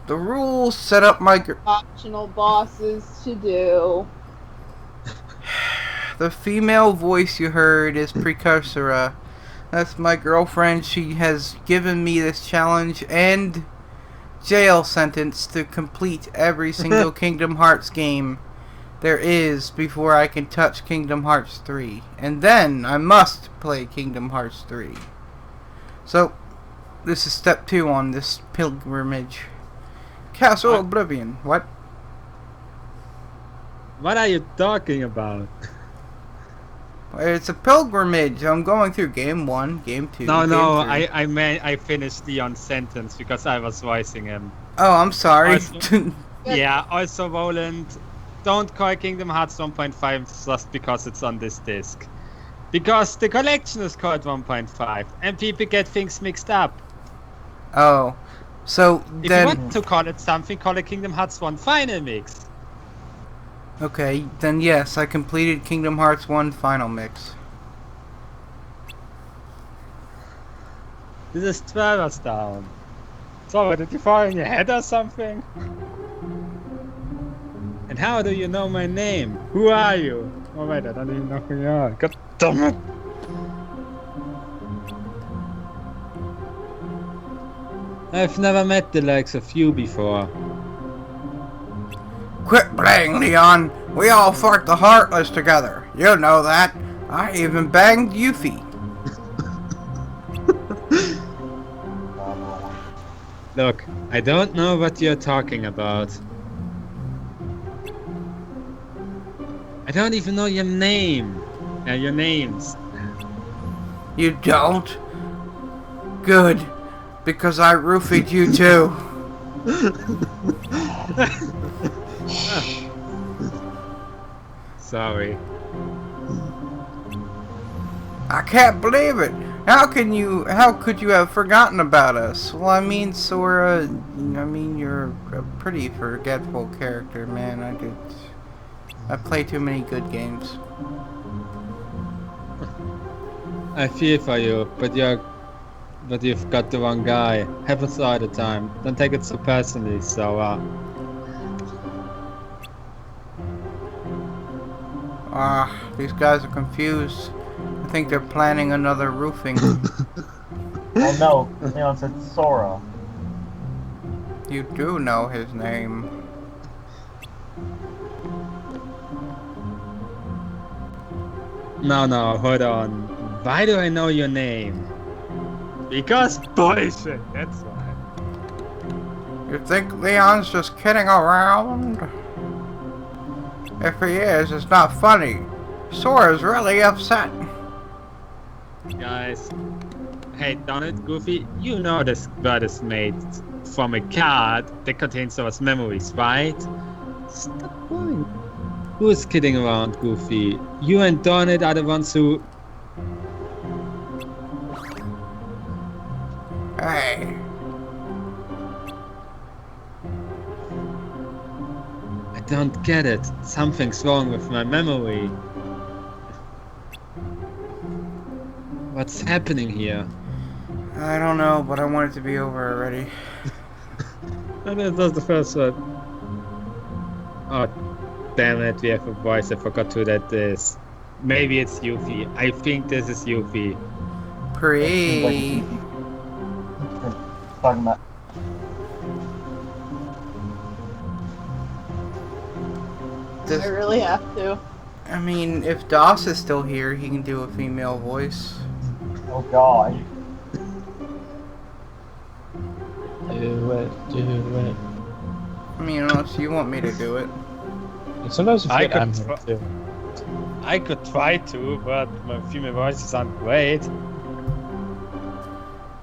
the rules set up my... Optional bosses to do. The female voice you heard is Pricusara. That's my girlfriend. She has given me this challenge and jail sentence to complete every single Kingdom Hearts game there is before I can touch Kingdom Hearts 3. And then I must play Kingdom Hearts 3. So, this is step 2 on this pilgrimage. Castle Oblivion. What? What are you talking about? It's a pilgrimage. I'm going through game 1, game 2. No, game no, 3. I meant I finished Leon's sentence because I was voicing him. Oh, I'm sorry. Also, yeah, also Roland, don't call Kingdom Hearts 1.5 just because it's on this disc. Because the collection is called 1.5 and people get things mixed up. Oh, so If then... you want to call it something, call it Kingdom Hearts 1 Final Mix. Okay, then yes, I completed Kingdom Hearts 1 Final Mix. This is Traverse Town. So, did you fall in your head or something? And how do you know my name? Who are you? Oh wait, I don't even know who you are. God damn it! I've never met the likes of you before. Quit playing, Leon. We all fought the Heartless together. You know that. I even banged Yuffie. Look, I don't know what you're talking about. I don't even know your name. Your names. You don't? Good. Because I roofied you too. Sorry. I can't believe it. How could you have forgotten about us? Well, I mean, Sora, you're a pretty forgetful character, man. I play too many good games. I feel for you, but you've got the wrong guy. Have a thought at a time. Don't take it so personally, Sora. These guys are confused. I think they're planning another roofing. Well, no, Leon said Sora. You do know his name. No, hold on. Why do I know your name? Because bullshit, that's why. You think Leon's just kidding around? If he is, it's not funny. Sora's really upset. Guys. Hey, Donald, Goofy, you know this bird is made from a card that contains Sora's memories, right? Stop worrying. Who's kidding around, Goofy? You and Donald are the ones who... Hey. I don't get it. Something's wrong with my memory. What's happening here? I don't know, but I want it to be over already. And that was the first one. Oh, damn it, we have a voice. I forgot who that is. Maybe it's Yuffie. I think this is Yuffie. Pretty. Talking about. I really have to. I mean, if Doss is still here, he can do a female voice. Oh God. Do it. I mean, unless you want me to do it. And sometimes I forget I'm here too. I could try to, but my female voices aren't great.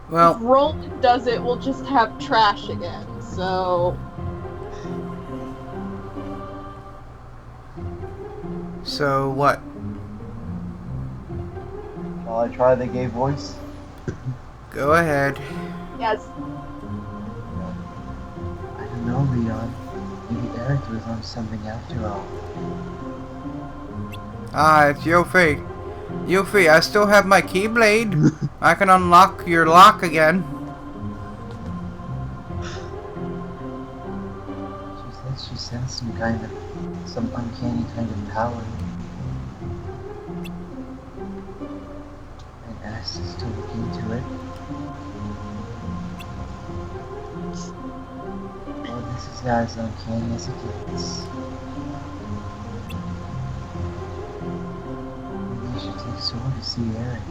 Well, if Roland does it, we'll just have trash again, so... So what? Shall I try the gay voice? Go ahead. Yes. I don't know, Leon. Maybe Eric was on something after all. It's Yuffie. Yuffie, I still have my Keyblade. I can unlock your lock again. She says she sensed some uncanny kind of power. And asked us to look into it. Well, this is as uncanny as it gets. Maybe you should take Sora to see Eric.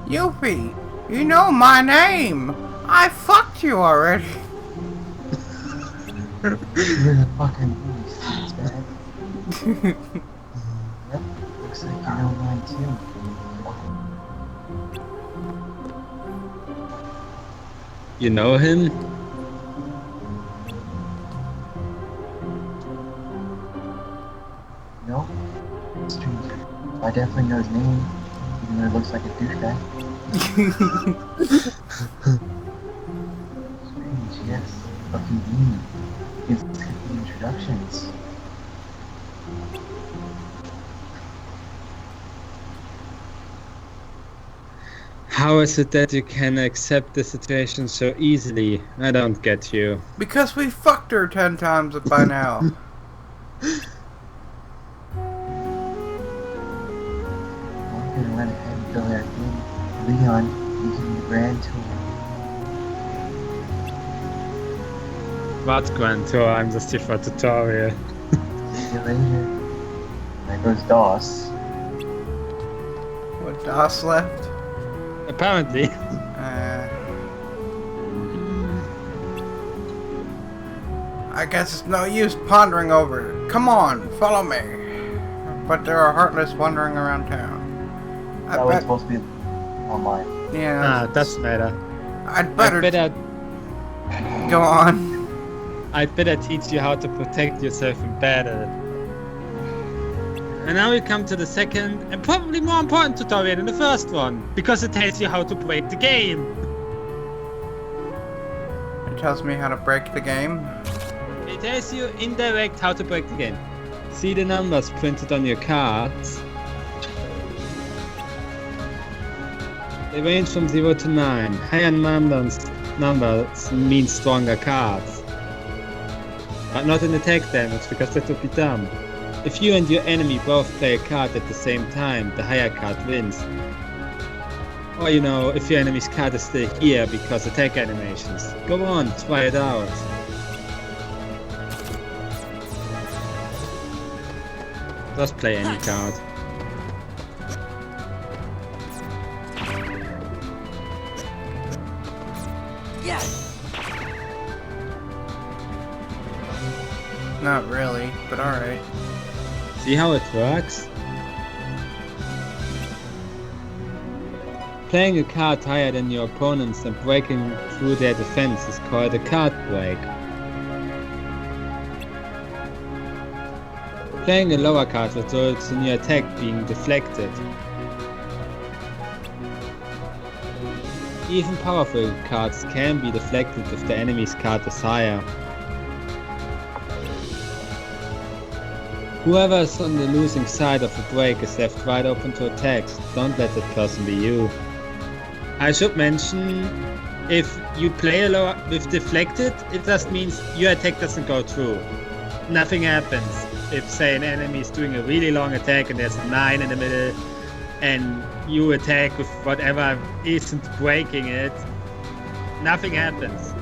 Yuffie, you know my name. I fucked you already. You're the fucking beast, bag. Yep, looks like you know mine too. You know him? No? Stranger. I definitely know his name, even though it looks like a douchebag. Strange, yes, but convenient. Gives us the introductions. How is it that you can accept the situation so easily? I don't get you. Because we fucked her 10 times by now. I'm gonna run ahead and fill Eric in. Leon, you give me the grand tour. What Grand Tour? I'm just here for a tutorial. See you later. There goes DOS. What, DOS left? Apparently. I guess it's no use pondering over it. Come on, follow me. But there are Heartless wandering around town. That was supposed to be online. Yeah. Doesn't matter. I'd better go on. I'd better teach you how to protect yourself in battle. And now we come to the second and probably more important tutorial than the first one, because it tells you how to break the game. It tells me how to break the game. It tells you indirect how to break the game. See the numbers printed on your cards. They range from 0 to 9. Higher numbers mean stronger cards. But not in attack damage, because that would be dumb. If you and your enemy both play a card at the same time, the higher card wins. Or if your enemy's card is still here because attack animations. Go on, try it out. Just play any card. Not really, but alright. See how it works? Playing a card higher than your opponents and breaking through their defense is called a card break. Playing a lower card results in your attack being deflected. Even powerful cards can be deflected if the enemy's card is higher. Whoever is on the losing side of a break is left wide open to attacks. Don't let that person be you. I should mention, if you play a lower with deflected, it just means your attack doesn't go through. Nothing happens. If, say, an enemy is doing a really long attack and there's a 9 in the middle, and you attack with whatever isn't breaking it, nothing happens.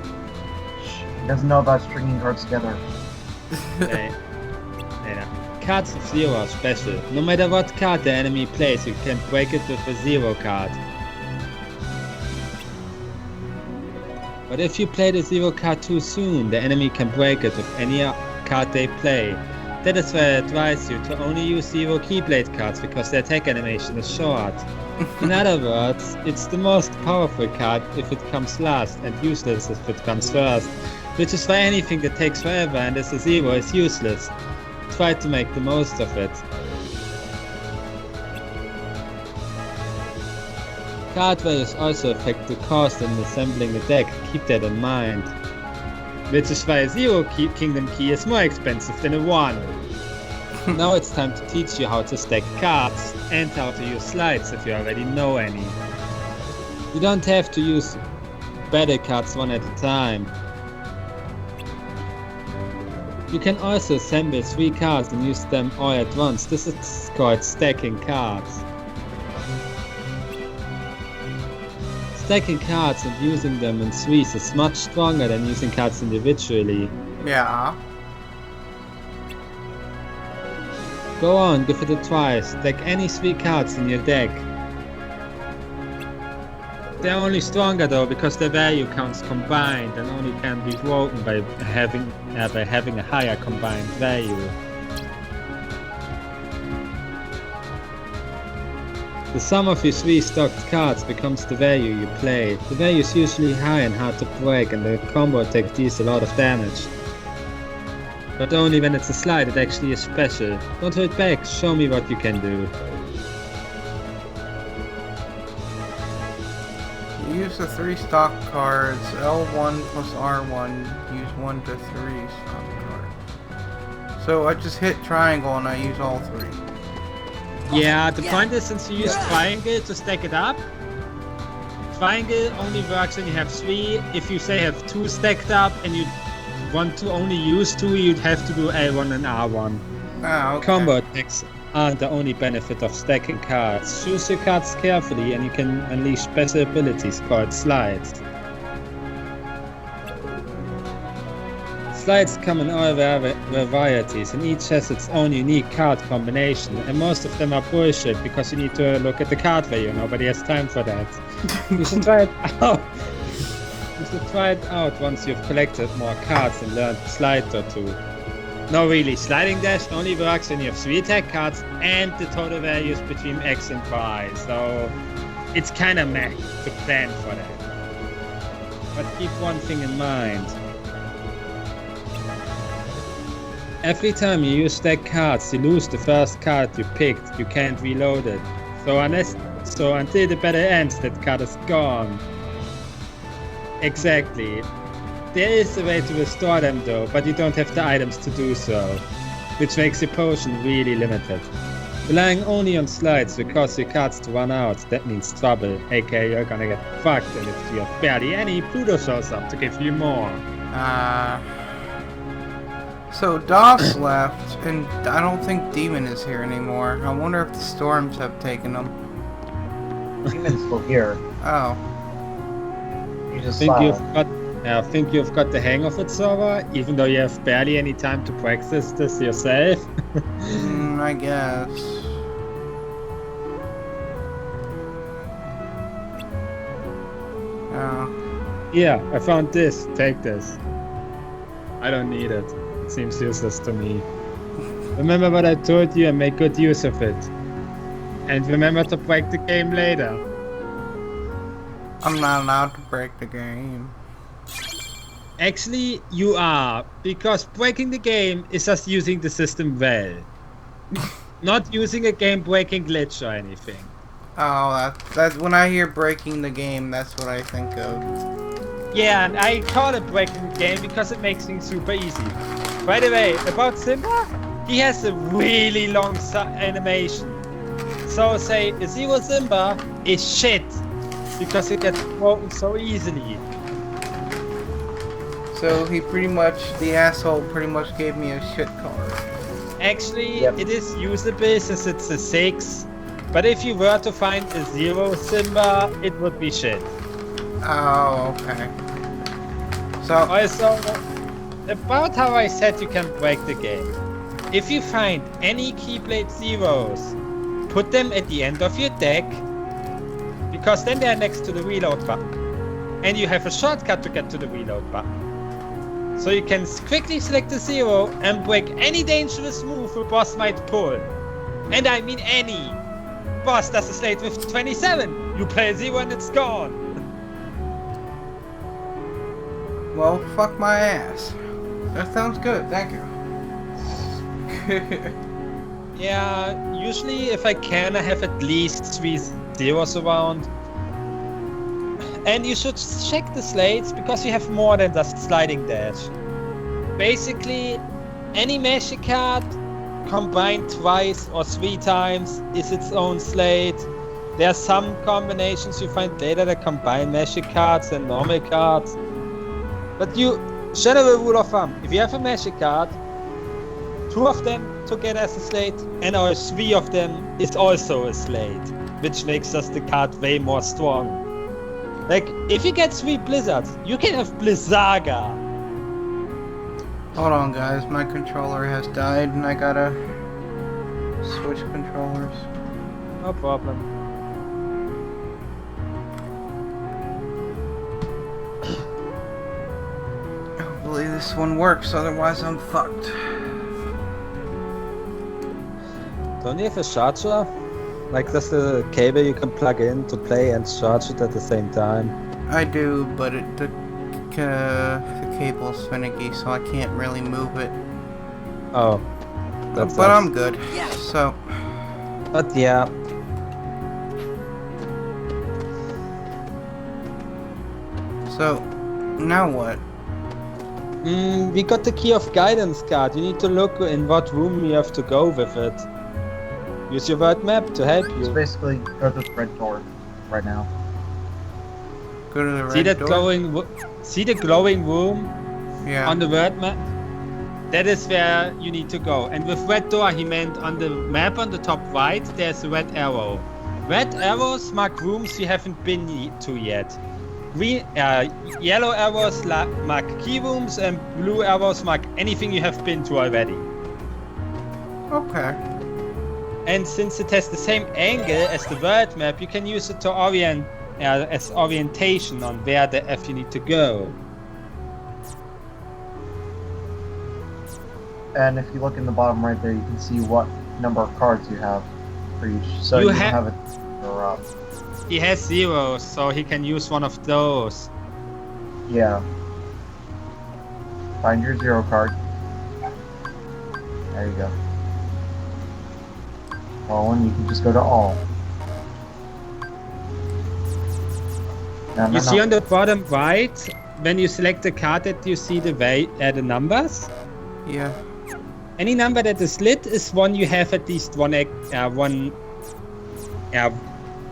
He doesn't know about stringing cards together. Okay. Cards of 0 are special. No matter what card the enemy plays, you can break it with a 0 card. But if you play the 0 card too soon, the enemy can break it with any card they play. That is why I advise you to only use 0 Keyblade cards, because the attack animation is short. In other words, it's the most powerful card if it comes last, and useless if it comes first. Which is why anything that takes forever and is a 0 is useless. Try to make the most of it. Card values also affect the cost in assembling a deck, keep that in mind. Which is why a 0 Kingdom Key is more expensive than a 1. Now it's time to teach you how to stack cards, and how to use slides if you already know any. You don't have to use battle cards one at a time. You can also assemble 3 cards and use them all at once. This is called stacking cards. Stacking cards and using them in threes is much stronger than using cards individually. Yeah. Go on, give it a try. Stack any 3 cards in your deck. They're only stronger though, because their value counts combined and only can be broken by having a higher combined value. The sum of your 3 stocked cards becomes the value you play. The value is usually high and hard to break, and the combo attack deals a lot of damage. But only when it's a slide it actually is special. Don't hold back, show me what you can do. Use the 3 stock cards, L1 plus R1, use 1 to 3 stock cards. So I just hit triangle and I use all 3. Yeah, the point is, since you use triangle to stack it up, triangle only works when you have 3. If you say have 2 stacked up and you want to only use 2, you'd have to do L1 and R1. Ah, okay. Combo attacks are the only benefit of stacking cards. Choose your cards carefully and you can unleash special abilities called slides. slides come in all varieties, and each has its own unique card combination, and most of them are bullshit because you need to look at the card value. Nobody has time for that. You should try it out. You should try it out once you've collected more cards and learned a slide or two. No, really, sliding dash only works when you have 3 attack cards and the total values between X and Y, so it's kinda meh to plan for that. But keep one thing in mind. Every time you use stack cards, you lose the first card you picked. You can't reload it. So until the battle ends, that card is gone. Exactly. There is a way to restore them though, but you don't have the items to do so, which makes your potion really limited. Relying only on slides will cause your cards to run out. That means trouble, aka you're gonna get fucked, and if you have barely any, Pluto shows up to give you more. So DOS left, and I don't think Demon is here anymore. I wonder if the storms have taken him. Demon's still here. Oh. You just I think you've got the hang of it, Sora, even though you have barely any time to practice this yourself. I guess. Oh. Yeah, I found this. Take this. I don't need it. It seems useless to me. Remember what I told you and make good use of it. And remember to break the game later. I'm not allowed to break the game. Actually, you are, because breaking the game is just using the system well. Not using a game-breaking glitch or anything. Oh, that's when I hear breaking the game, that's what I think of. Yeah, and I call it breaking the game because it makes things super easy. By the way, about Simba, he has a really long animation. So say, Zero Simba is shit, because it gets broken so easily. So he the asshole pretty much gave me a shit card. Actually, It is usable since it's a 6, but if you were to find a 0 Simba, it would be shit. Oh, okay. So also, about how I said you can break the game. If you find any Keyblade Zeros, put them at the end of your deck, because then they're next to the reload button. And you have a shortcut to get to the reload button. So you can quickly select a 0 and break any dangerous move a boss might pull. And I mean any. Boss does a slate with 27. You play a 0 and it's gone. Well, fuck my ass. That sounds good, thank you. Yeah, usually if I can, I have at least 3 zeros around. And you should check the slates, because you have more than just sliding dash. Basically, any magic card combined twice or 3 times is its own slate. There are some combinations you find later that combine magic cards and normal cards. But general rule of thumb, if you have a magic card, 2 of them together as a slate, and all 3 of them is also a slate, which makes just the card way more strong. Like, if you get 3 blizzards, you can have Blizzaga. Hold on, guys. My controller has died, and I gotta switch controllers. No problem. Hopefully this one works, otherwise I'm fucked. Don't you have a charger? Like, there's a cable you can plug in to play and charge it at the same time. I do, but the cable's finicky, so I can't really move it. Oh. But I'm good. So. But yeah. So, now what? We got the Key of Guidance card. You need to look in what room you have to go with it. Use your word map to help you. So basically, go to the red door right now. Go to the red See that door? See the glowing room? Yeah. On the word map? That is where you need to go. And with red door, he meant on the map on the top right, there's a red arrow. Red arrows mark rooms you haven't been to yet. yellow arrows mark key rooms and blue arrows mark anything you have been to already. Okay. And since it has the same angle as the world map, you can use it to orient as orientation on where the F you need to go. And if you look in the bottom right there, you can see what number of cards you have for each. So you have it up. He has 0, so he can use one of those. Yeah. Find your 0 card. There you go. Roland, you can just go to all. You see on the bottom right, when you select the card, that you see the numbers? Yeah. Any number that is lit is one you have at least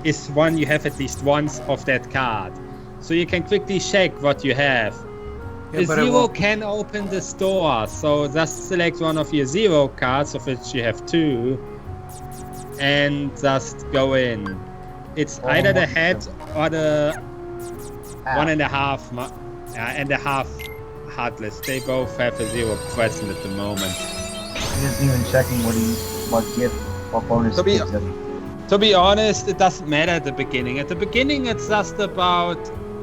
is one you have at least once of that card. So you can quickly check what you have. Yeah, a 0 can open the store, so just select one of your 0 cards, of which you have 2, and just go in. It's either the head or the 1.5 and a half heartless. They both have a 0 present at the moment. He isn't even checking what bonus gives him. To be honest, it doesn't matter at the beginning. At the beginning, it's just about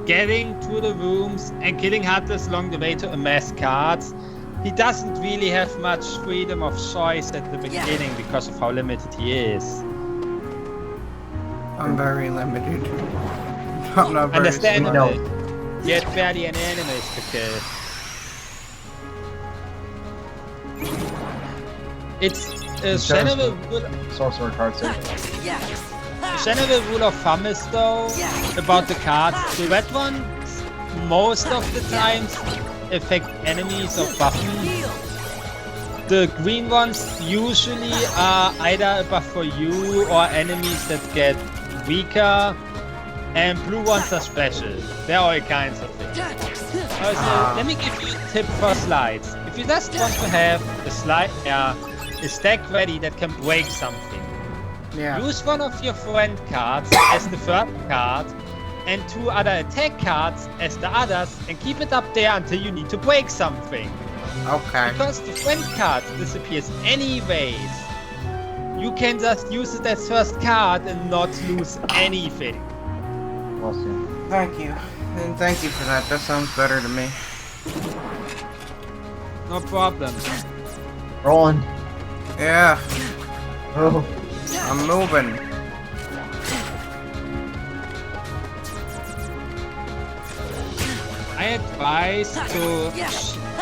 getting to the rooms and killing Heartless along the way to amass cards. He doesn't really have much freedom of choice at the beginning because of how limited he is. I'm very limited. I'm not very Understandable. Yet barely an enemies to kill. It's a general rule. Sorcerer card set. The general rule of thumb is though about the cards. The red ones most of the times affect enemies or buffs. The green ones usually are either a buff for you or enemies that get weaker. And blue ones are special. There are all kinds of things. Let me give you a tip for slides. If you just want to have a stack ready that can break something. Yeah. Use one of your friend cards as the first card and 2 other attack cards as the others and keep it up there until you need to break something. Okay. Because the friend card disappears anyways. You can just use it as first card and not lose anything. Awesome. Thank you. And thank you for that. That sounds better to me. No problem. Roland. Yeah. Oh. I'm moving. I advise to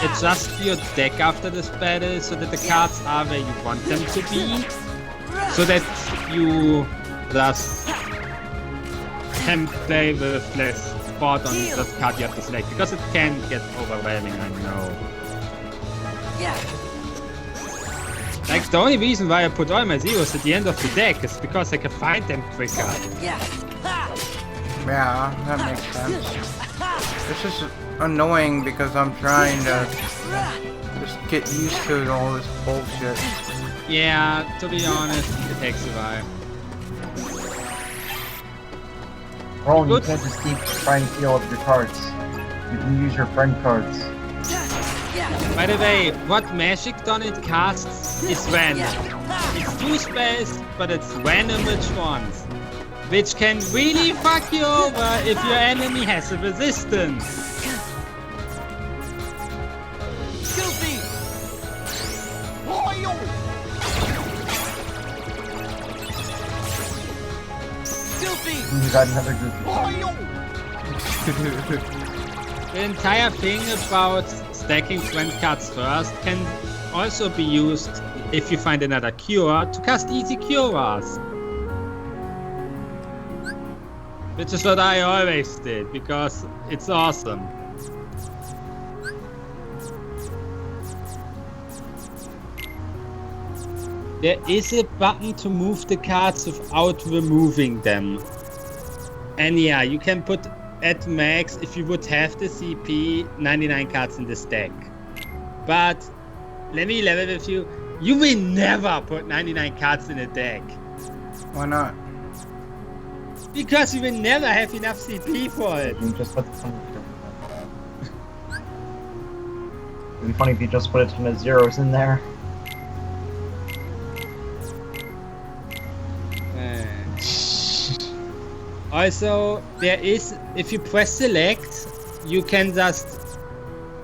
adjust your deck after this battle so that the cards are where you want them to be. So that you just can play with less thought on the card you have to select. Because it can get overwhelming, I know. Like, the only reason why I put all my 0s at the end of the deck is because I can find them quicker. Yeah, that makes sense. This is annoying because I'm trying to just get used to all this bullshit. Yeah, to be honest, it takes a while. Roland, you can't just keep trying to heal up your cards. You can use your friend cards. By the way, what magic done it casts is random. It's 2 spells, but it's random which ones. Which can really fuck you over if your enemy has a resistance. You got another group. The entire thing about stacking friend cards first can also be used if you find another cure to cast easy cures. Which is what I always did because it's awesome. There is a button to move the cards without removing them. And yeah, you can put at max, if you would have the CP, 99 cards in this deck. But let me level with you, you will never put 99 cards in a deck. Why not? Because you will never have enough CP for it. You just put some. It'd be funny if you just put a ton of zeros in there. Also, there is, if you press select, you can just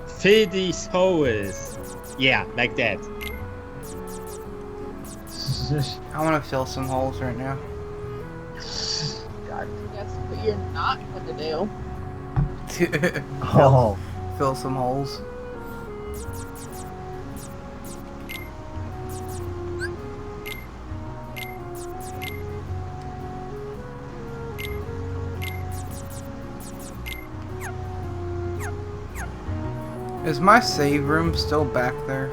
fill these holes. Yeah, like that. I want to fill some holes right now. God, that's what you're not gonna do. Fill some holes. Is my save room still back there?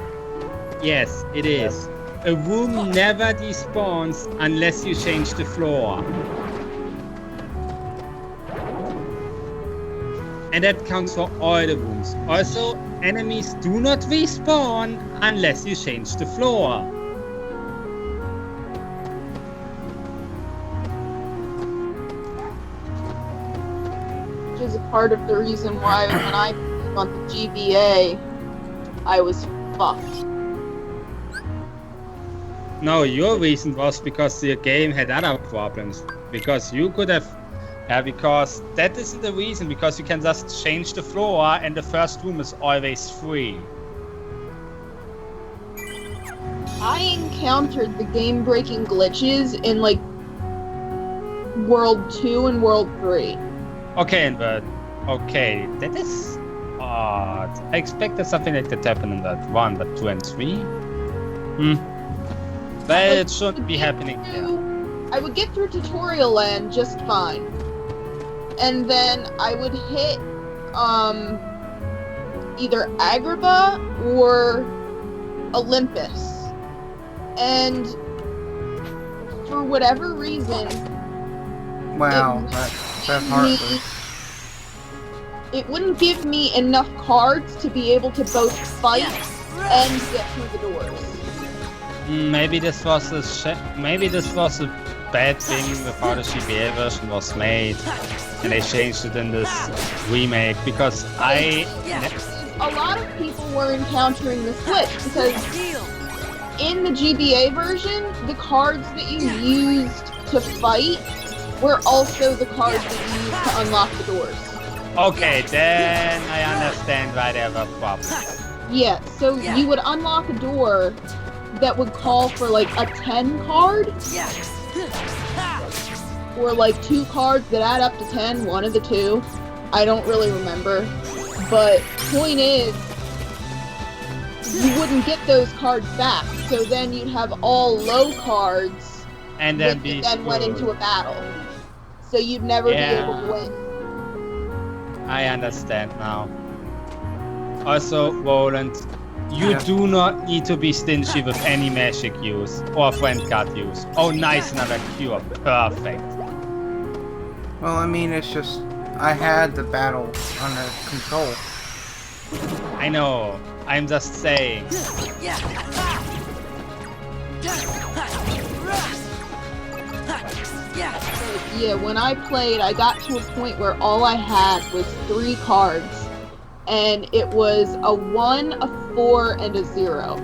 Yes, it is. A room never despawns unless you change the floor. And that counts for all the rooms. Also, enemies do not respawn unless you change the floor. Which is a part of the reason why when I on the GBA, I was fucked. No, your reason was because the game had other problems. Because you could have... Yeah, because that isn't the reason, because you can just change the floor and the first room is always free. I encountered the game-breaking glitches in, like, World 2 and World 3. Okay, but... Okay, that is... odd. I expected something like that to happen in that 1, but 2 and 3? But it shouldn't be happening here. I would get through tutorial land just fine. And then I would hit, either Agrabah or Olympus. And for whatever reason... Wow, that's heartless. It wouldn't give me enough cards to be able to both fight and get through the doors. Maybe this was a bad thing with how the GBA version was made, and they changed it in this remake. Because a lot of people were encountering this glitch because in the GBA version, the cards that you used to fight were also the cards that you used to unlock the doors. Okay, then I understand why there were problems. Yeah, so you would unlock a door that would call for like a 10 card. Or like 2 cards that add up to 10, one of the two. I don't really remember. But point is, you wouldn't get those cards back. So then you'd have all low cards and then went into a battle. So you'd never be able to win. I understand now. Also, Roland, you do not need to be stingy with any magic use or friend card use. Oh, nice, another cure. Perfect. Well, I mean, it's just... I had the battle under control. I know. I'm just saying. Yeah, when I played, I got to a point where all I had was 3 cards. And it was a 1, a 4, and a 0.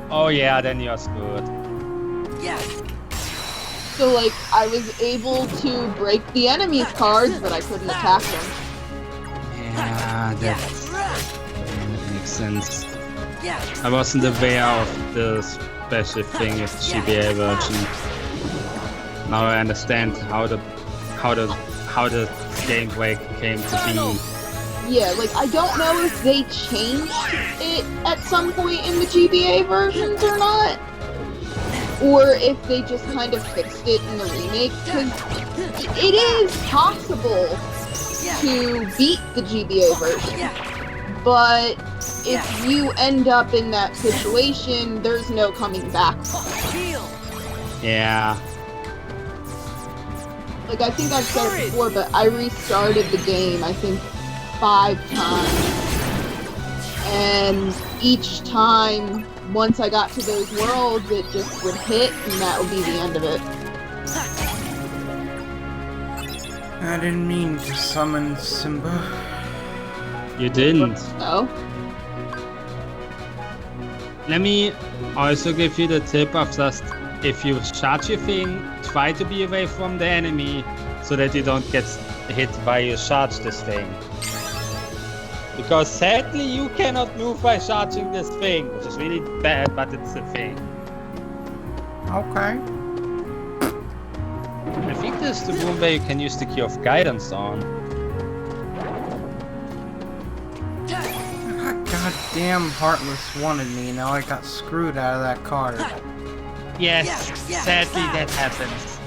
Oh yeah, then you're screwed. So, like, I was able to break the enemy's cards, but I couldn't attack them. Yeah, that makes sense. I wasn't aware of the special thing with the GBA version. Now I understand how the gameplay came to be. Yeah, like, I don't know if they changed it at some point in the GBA versions or not. Or if they just kind of fixed it in the remake, because it is possible to beat the GBA version. But if you end up in that situation, there's no coming back from it. Yeah. Like, I think I've said it before, but I restarted the game, I think, 5 times. And each time, once I got to those worlds, it just would hit, and that would be the end of it. I didn't mean to summon Simba. You didn't. Oh. Let me also give you the tip of just, if you charge your thing, try to be away from the enemy so that you don't get hit while you charge this thing. Because sadly you cannot move by charging this thing, which is really bad, but it's a thing. Okay. I think this is the room where you can use the key of guidance on. Goddamn Heartless wanted me, now I got screwed out of that card. Yes, sadly that happens.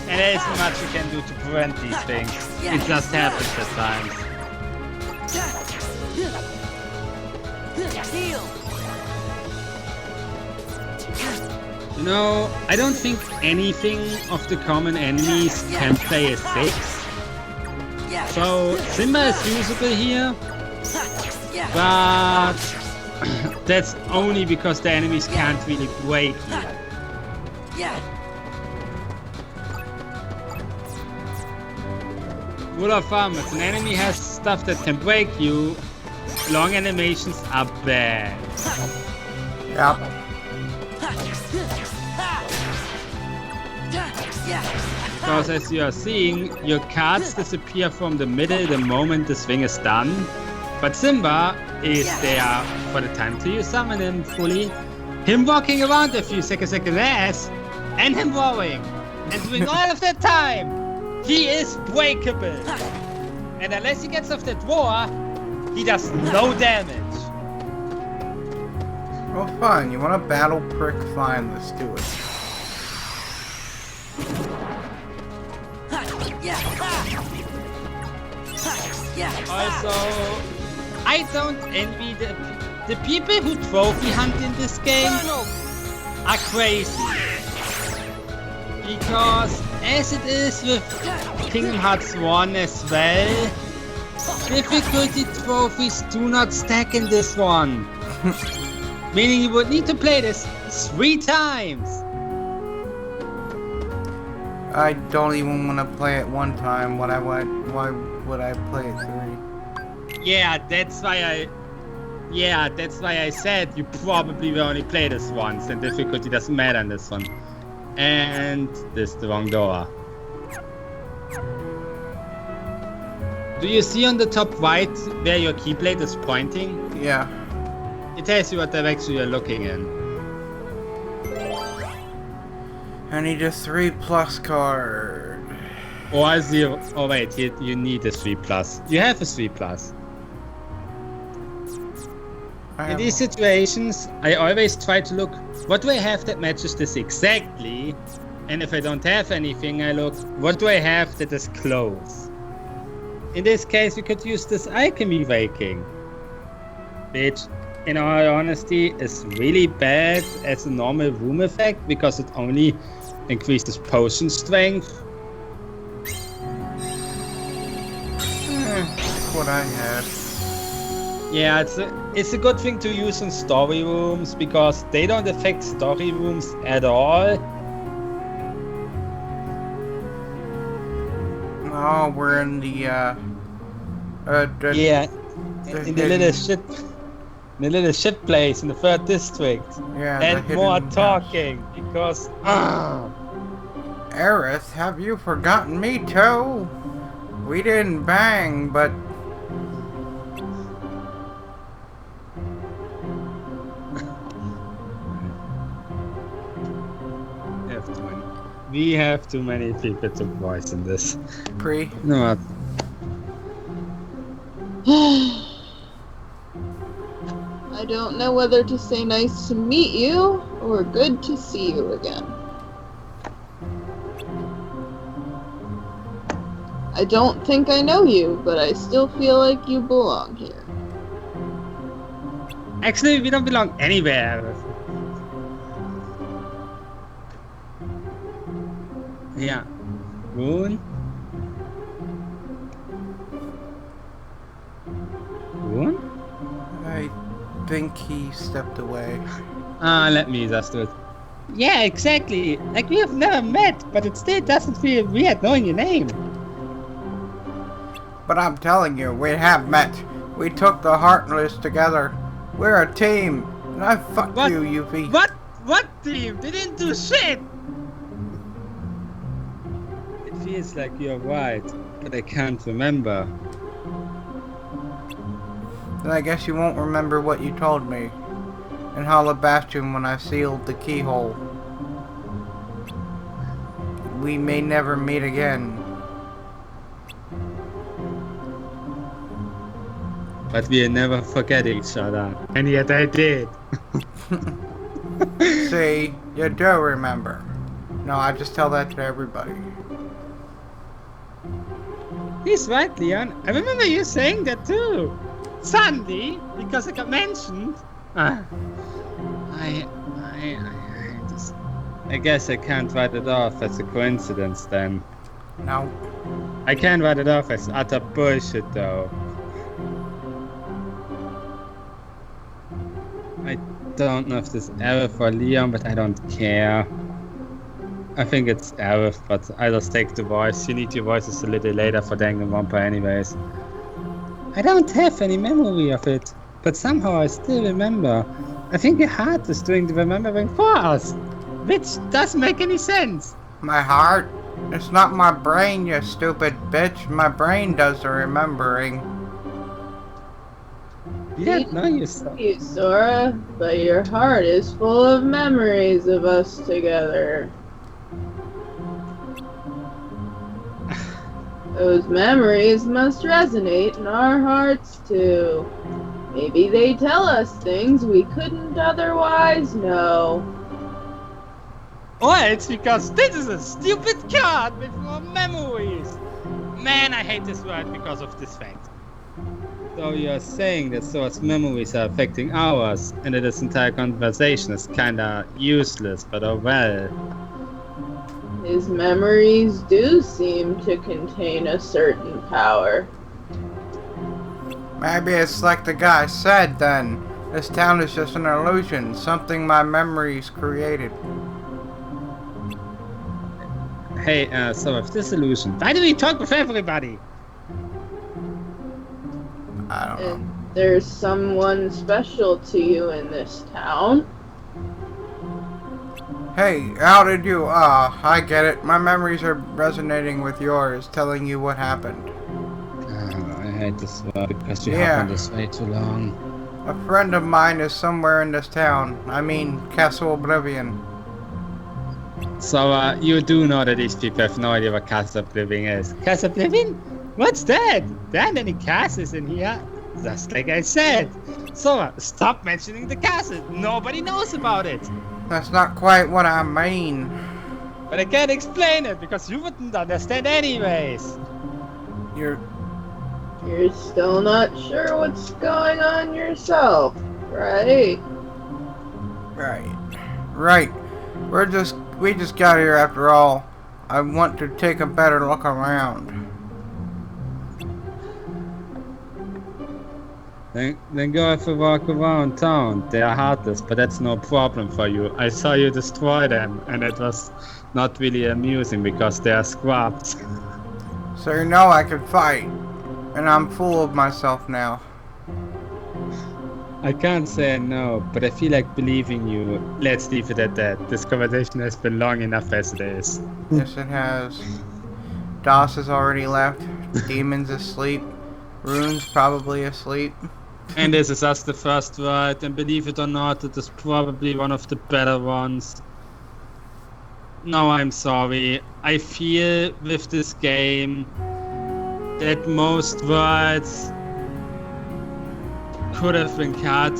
And there isn't much you can do to prevent these things. It just happens at times. You know, I don't think anything of the common enemies can play a 6. So Simba is usable here, but that's only because the enemies can't really break here. Rule of thumb, if an enemy has stuff that can break you, long animations are bad. Yep. Because as you are seeing, your cards disappear from the middle the moment the swing is done. But Simba is there for the time till you summon him fully. Him walking around a few seconds like an ass, and him roaring. And during all of that time, he is breakable. And unless he gets off that roar, he does no damage. Well, fine. You want a battle prick? Fine, let's do it. Also, I don't envy the people who trophy hunt in this game are crazy. Because as it is with Kingdom Hearts 1 as well, difficulty trophies do not stack in this one. Meaning you would need to play this 3 times. I don't even want to play it 1 time. Why would I play it 3? Yeah, that's why I said you probably will only play this once, and difficulty doesn't matter in this one. And this is the wrong door. Do you see on the top right where your keyblade is pointing? Yeah. It tells you what direction you're looking in. I need a 3+ card. Or a 0. Oh wait, you need a 3+. You have a 3+. In these situations, I always try to look, what do I have that matches this exactly? And if I don't have anything, I look, what do I have that is close? In this case, we could use this alchemy waking, which, in all honesty, is really bad as a normal room effect because it only increases potion strength. That's what I had. Yeah, it's a good thing to use in story rooms because they don't affect story rooms at all. Oh, we're in the the little shit place in the 3rd district. Yeah, and more talking because. Aerith, have you forgotten me too? We didn't bang, but. We have too many people to voice in this. Pre. No. I don't know whether to say nice to meet you or good to see you again. I don't think I know you, but I still feel like you belong here. Actually, we don't belong anywhere. Yeah. Rune? Rune? I think he stepped away. Let me just do it. Yeah, exactly. Like we have never met, but it still doesn't feel weird knowing your name. But I'm telling you, we have met. We took the Heartless together. We're a team. And I fuck you, Yuffie. What team? They didn't do shit! It feels like you're right, but I can't remember. Then I guess you won't remember what you told me. In Hollow Bastion when I sealed the keyhole. We may never meet again. But we'll never forget each other. And yet I did. See, you do remember. No, I just tell that to everybody. He's right, Leon. I remember you saying that too. Suddenly, because I got mentioned. I guess I can't write it off as a coincidence then. No. I can't write it off as utter bullshit though. I don't know if this is Aerith or Leon, but I don't care. I think it's Aerith, but I'll just take the voice. You need your voices a little later for Danganrompa anyways. I don't have any memory of it, but somehow I still remember. I think your heart is doing the remembering for us, which doesn't make any sense. My heart? It's not my brain, you stupid bitch. My brain does the remembering. You don't know yourself. You, Sora, but your heart is full of memories of us together. Those memories must resonate in our hearts too. Maybe they tell us things we couldn't otherwise know. Or it's because this is a stupid card with more memories. Man, I hate this word because of this fact. So you're saying that Sora's memories are affecting ours, and that this entire conversation is kinda useless, but oh well. His memories do seem to contain a certain power. Maybe it's like the guy said then. This town is just an illusion, something my memories created. Hey, so if this illusion, why do we talk with everybody? I don't know. There's someone special to you in this town. Hey, how did you, I get it. My memories are resonating with yours, telling you what happened. I hate this word because you have been this way too long. A friend of mine is somewhere in this town. I mean, Castle Oblivion. So, you do know that these people have no idea what Castle Oblivion is. Castle Oblivion? What's that? There aren't any castles in here. Just like I said. So, stop mentioning the castle. Nobody knows about it. That's not quite what I mean. But I can't explain it because you wouldn't understand anyways. You're still not sure what's going on yourself, right? Right. We just got here after all. I want to take a better look around. Then go for a walk around town. They are heartless, but that's no problem for you. I saw you destroy them, and it was not really amusing because they are scrubs. So you know I can fight, and I'm full of myself now. I can't say no, but I feel like believing you. Let's leave it at that. This conversation has been long enough as it is. Yes, it has. Das has already left. Demon's asleep. Rune's probably asleep. And this is just the first ride, and believe it or not, it is probably one of the better ones. No, I'm sorry. I feel with this game that most rides could have been cut.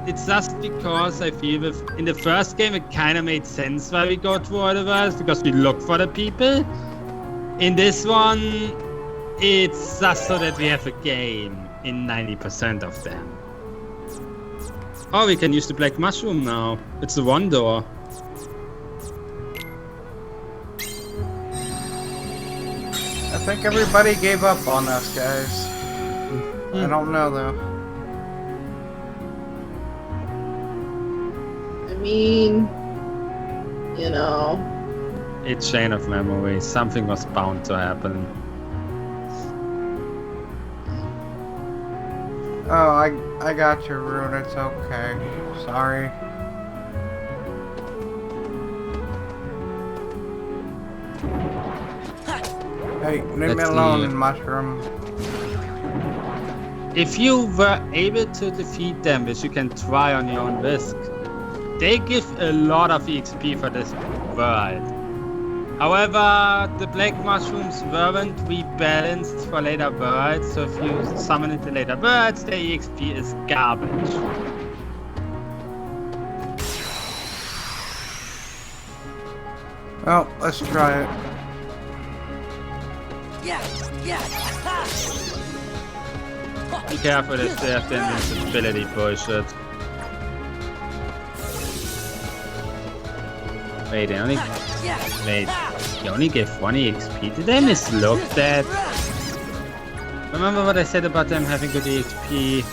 It's just because I feel in the first game it kind of made sense why we go through all the rides, because we look for the people. In this one, it's just so that we have a game in 90% of them. Oh, we can use the black mushroom now. It's the one door. I think everybody gave up on us, guys. I don't know though. mean, you know. It's chain of memory. Something was bound to happen. Oh, I got your Rune. It's okay. Sorry. Hey, leave me alone, Mushroom. If you were able to defeat them, which you can try on your own risk, they give a lot of EXP for this world. However, the black mushrooms weren't rebalanced for later worlds, so if you summon it in later worlds, the EXP is garbage. Well, let's try it. Be careful, they still have the invincibility bullshit. Wait, they only... Wait, they only gave 1 EXP? Did I mislook that? Remember what I said about them having good EXP?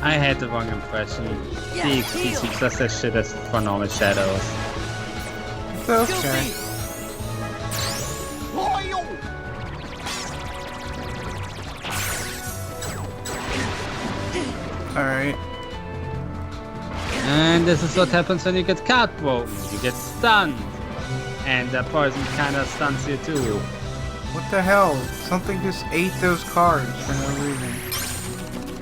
I had the wrong impression. The EXP seems just as shit as for normal shadows. It's okay. Alright. And this is what happens when you get card broken. You get stunned. And the poison kinda stuns you too. What the hell? Something just ate those cards for no reason.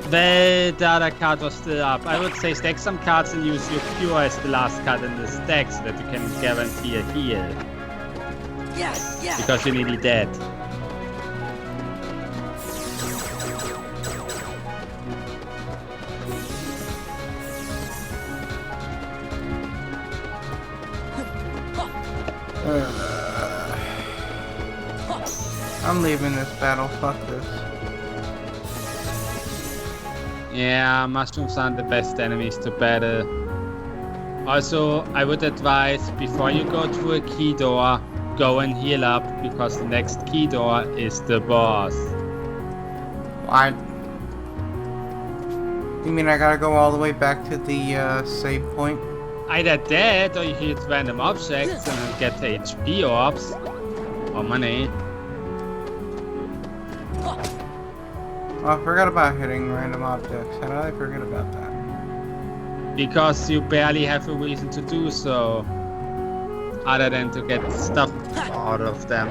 Well, the other card was still up. I would say stack some cards and use your cure as the last card in the stack so that you can guarantee a heal. Because you're nearly dead. I'm leaving this battle, fuck this. Yeah, mushrooms aren't the best enemies to battle. Also, I would advise, before you go through a key door, go and heal up, because the next key door is the boss. What? You mean I gotta go all the way back to the save point? Either that, or you hit random objects and get HP orbs. Or money. Oh, I forgot about hitting random objects. How did I forget about that? Because you barely have a reason to do so. Other than to get stuff out of them.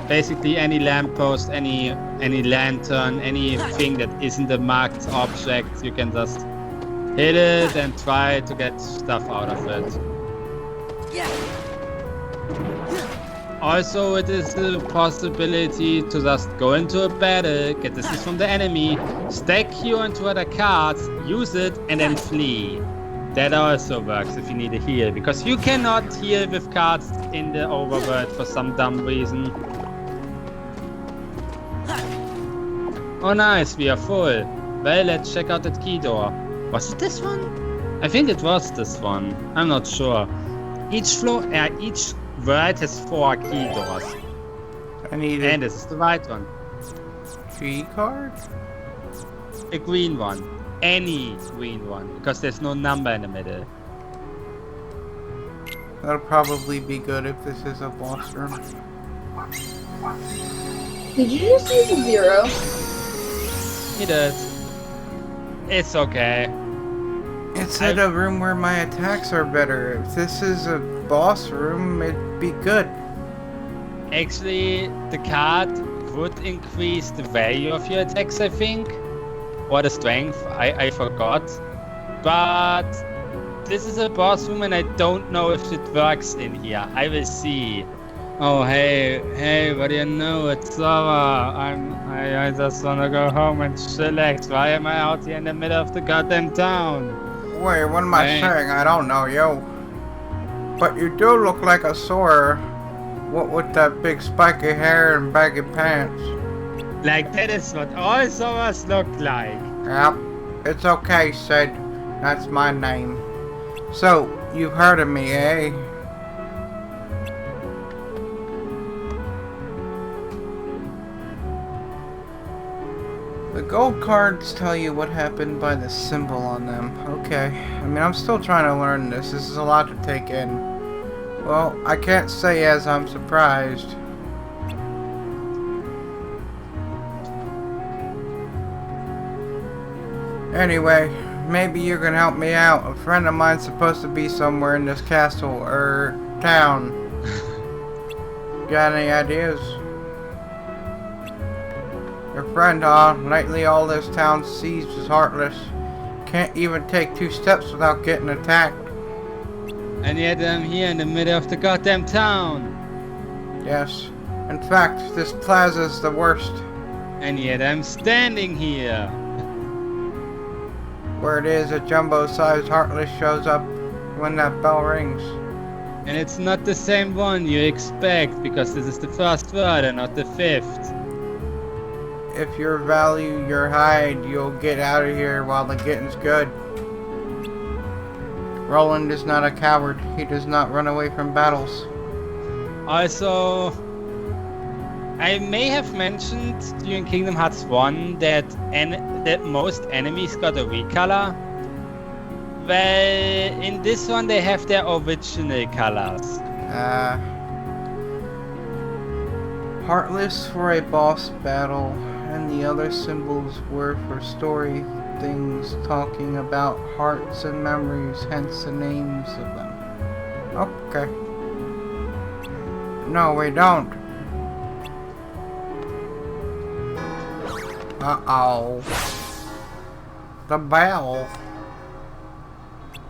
Basically any lamppost, any lantern, anything that isn't a marked object, you can just hit it and try to get stuff out of it. Also, it is a possibility to just go into a battle, get distance from the enemy, stack you into other cards, use it, and then flee. That also works if you need a heal, because you cannot heal with cards in the overworld for some dumb reason. Oh nice, we are full. Well, let's check out that key door. Was it this one? I think it was this one. I'm not sure. Each world has 4 key doors. And this is the right one. Key card? A green one. Any green one, because there's no number in the middle. That'll probably be good if this is a boss room. Did you just use a 0? He does. It's okay. It's in a room where my attacks are better. If this is a boss room, it'd be good. Actually, the card would increase the value of your attacks, I think. Or the strength, I forgot. But this is a boss room and I don't know if it works in here. I will see. Oh hey, what do you know? It's Zara. I just wanna go home and chillax. Why am I out here in the middle of the goddamn town? Wait, what am I saying? I don't know, yo. But you do look like a Sora. What with that big spiky hair and baggy pants? Like that is what all Zoras look like. Yep. It's okay, Sid. That's my name. So, you've heard of me, eh? The gold cards tell you what happened by the symbol on them. Okay. I mean, I'm still trying to learn this. This is a lot to take in. Well, I can't say as I'm surprised. Anyway, maybe you can help me out. A friend of mine's supposed to be somewhere in this castle, or town. Got any ideas? Your friend, huh? Lately all this town sees is heartless. Can't even take 2 steps without getting attacked. And yet I'm here in the middle of the goddamn town. Yes. In fact, this plaza's the worst. And yet I'm standing here. Where it is, a jumbo-sized heartless shows up when that bell rings. And it's not the same one you expect, because this is the first word and not the 5th. If you value your hide, you'll get out of here while the getting's good. Roland is not a coward. He does not run away from battles. Also, I may have mentioned during Kingdom Hearts 1 that most enemies got a recolor. Well, in this one they have their original colors. Heartless for a boss battle, and the other symbols were for story things talking about hearts and memories, hence the names of them. Okay. No, we don't. Uh-oh. The bell.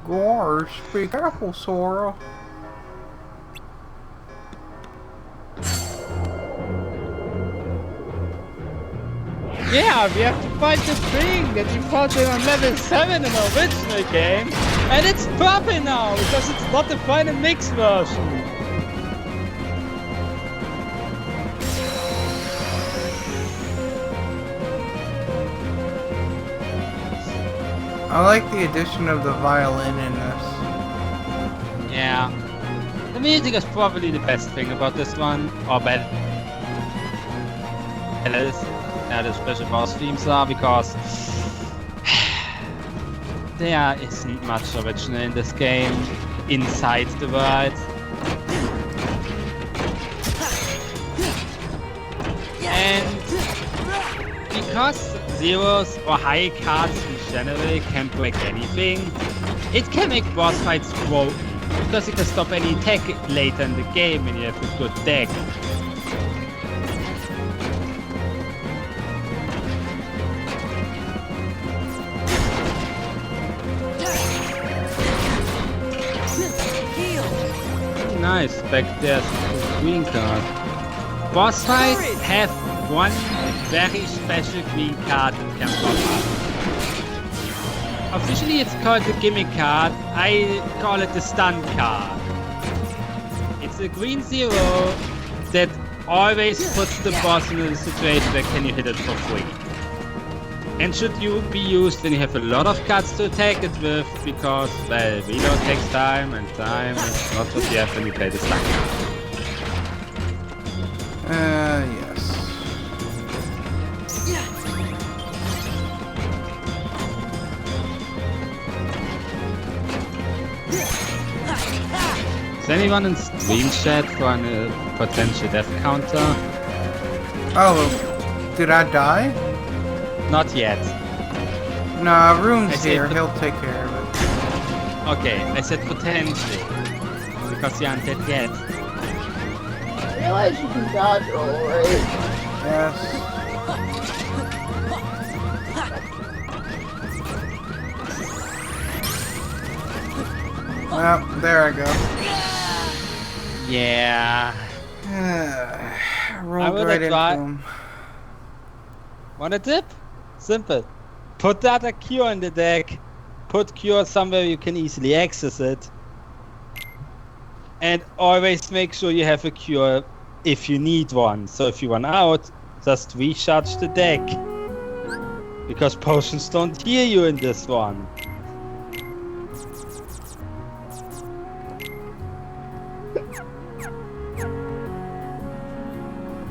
Gosh, be careful, Sora. Yeah, we have to fight the thing that you fought in on level 7 in the original game. And it's proper now, because it's not the final mix version. I like the addition of the violin in this. Yeah. The music is probably the best thing about this one. Or better. The special boss themes are, because there isn't much original in this game inside the world. And because zeros or high cards in general can break anything, it can make boss fights broken, because it can stop any attack later in the game when you have a good deck. Nice, back there's the green card. Boss fights have one very special green card that can pop up. Officially it's called the gimmick card, I call it the stun card. It's a green zero that always puts the boss in a situation where can you hit it for free. And should you be used when you have a lot of cards to attack it with, because, well, reload takes time, and time is not what you have when you play the stun card. Yes. Is anyone in stream chat for a potential death counter? Oh, did I die? Not yet. Nah, Rune's here. He'll take care of it. Okay, I said potentially. Because you aren't dead yet. I realize you can dodge roll, right? Yes. Well, there I go. Yeah. Rolled right into him. Want a tip? Simple. Put that a cure in the deck. Put cure somewhere you can easily access it. And always make sure you have a cure if you need one. So if you run out, just recharge the deck. Because potions don't heal you in this one.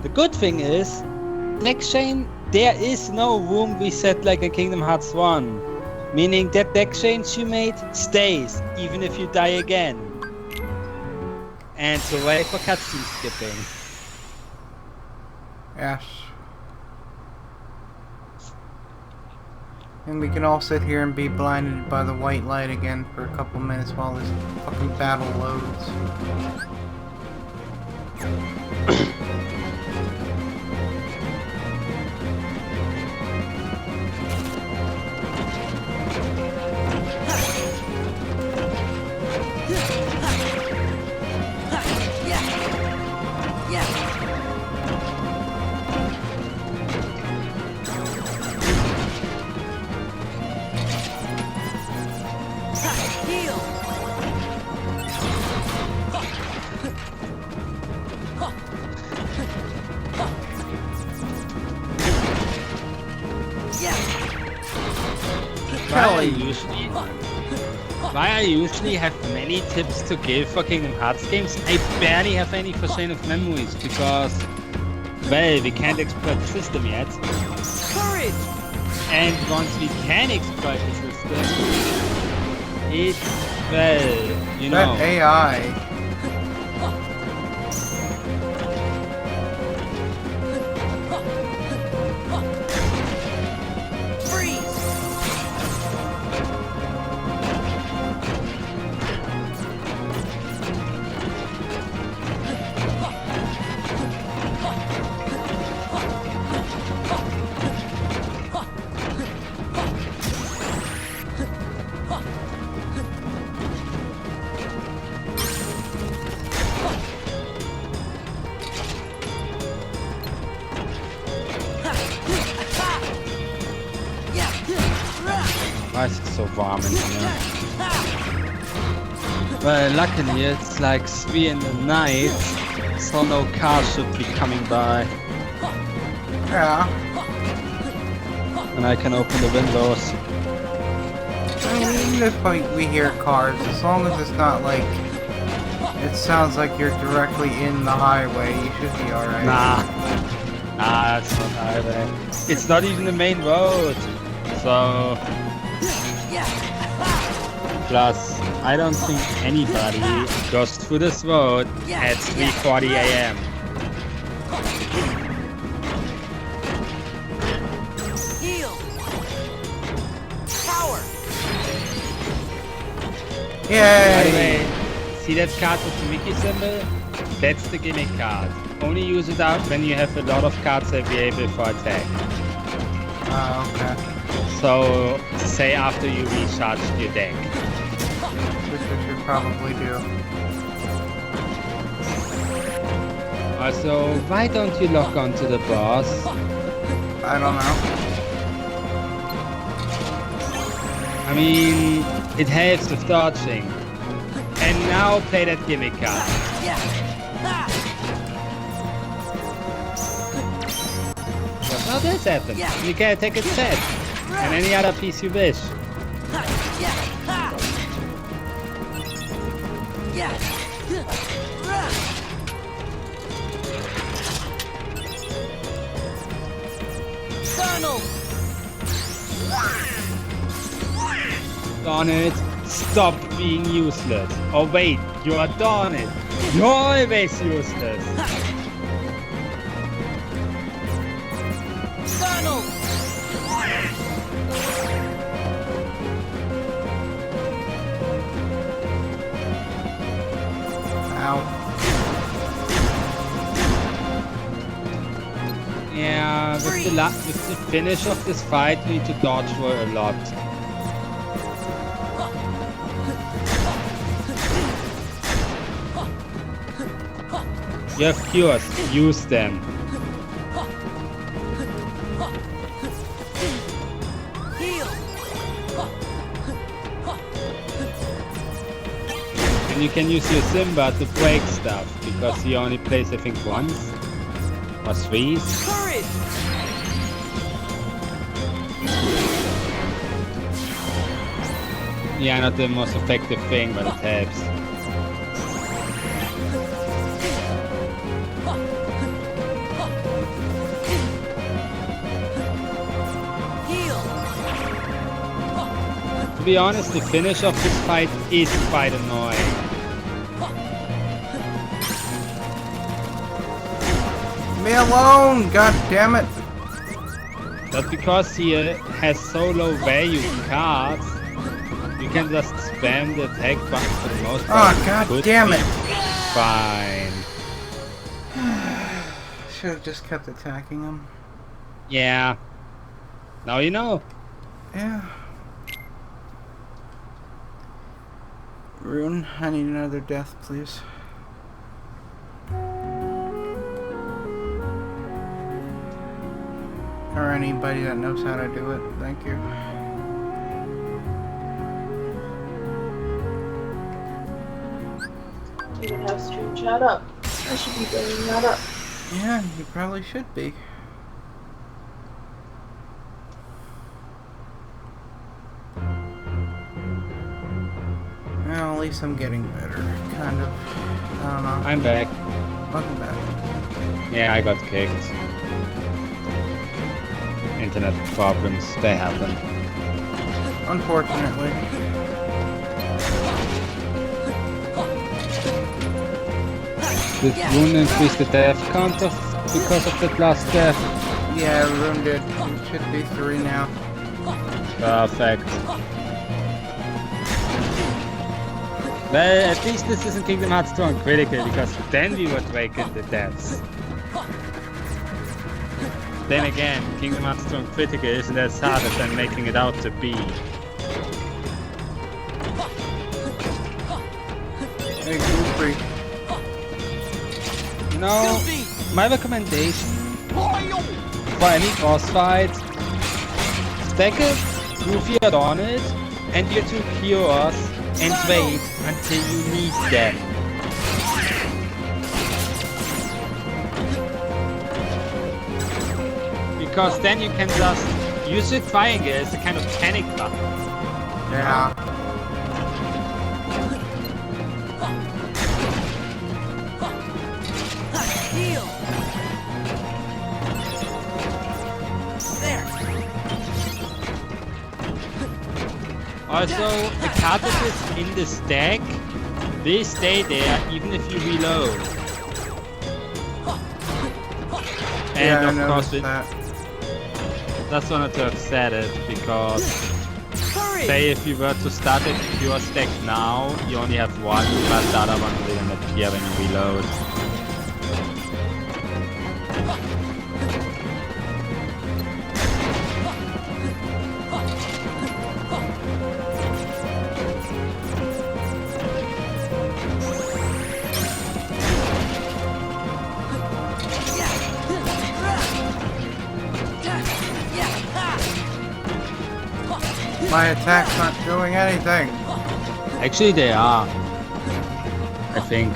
The good thing is, next chain there is no room reset like in Kingdom Hearts 1. Meaning that deck change you made stays, even if you die again. And hooray for cutscene skipping. Yes. And we can all sit here and be blinded by the white light again for a couple minutes while this fucking battle loads. Why I usually have many tips to give for Kingdom Hearts games, I barely have any for Chain of Memories because, well, we can't exploit the system yet. Courage! And once we can exploit the system, it's, well, you know. That AI. Why is it so warm in here? Well, luckily it's like 3 in the night, so no car should be coming by. Yeah. And I can open the windows. I mean, even if we hear cars, as long as it's not like... It sounds like you're directly in the highway, you should be alright. Nah, it's not highway. It's not even the main road. So... Plus, I don't think anybody goes through this road at 3:40 a.m. Heal. Power. Yay! By the way, see that card with the Mickey symbol? That's the gimmick card. Only use it out when you have a lot of cards available for attack. Oh, okay. So, say after you recharged your deck. Which I should probably do. Also, why don't you lock onto the boss? I don't know. I mean, it helps with dodging. And now play that gimmick card. Well, this happens. You can attack its head. And any other piece you wish. Darn it, stop being useless. Oh wait, you are darn it. You're always useless. Yeah, with the finish of this fight, we need to dodge for a lot. You have cures, use them. And you can use your Simba to break stuff, because he only plays I think once. Or 3. Yeah, not the most effective thing, but it helps. be honest, the finish of this fight is quite annoying. Me alone! God damn it! But because he has so low value cards, you can just spam the attack button for the most part. Oh, god damn it! Fine. Should have just kept attacking him. Yeah. Now you know. Yeah. Rune, I need another death, please. Or anybody that knows how to do it. Thank you. You would have stream chat up. I should be bringing that up. Yeah, you probably should be. Well, at least I'm getting better. Kind of. I don't know. I'm back. Welcome back. Yeah, I got kicked. Internet problems, they happen. Unfortunately. Did Rune increase the death count because of that last death? Yeah, Rune did. It should be 3 now. Perfect. Well, at least this isn't Kingdom Hearts 2 on critical, because then we would rake in the deaths. Then again, Kingdom Hearts 2 on critical isn't as hard as I'm making it out to be. Hey, Goofy. You know, my recommendation for any boss fight, stack it, Goofy on it, and your 2 cures, and wait until you need them. Because then you can just use your triangle as a kind of panic button. Yeah. Also, the cartridges in the stack, they stay there even if you reload. And Yeah, of I course, noticed that. Just wanted to have said it because, say if you were to start a pure stack now, you only have one, but the other one will appear when you reload. My attack's not doing anything. Actually, they are. I think.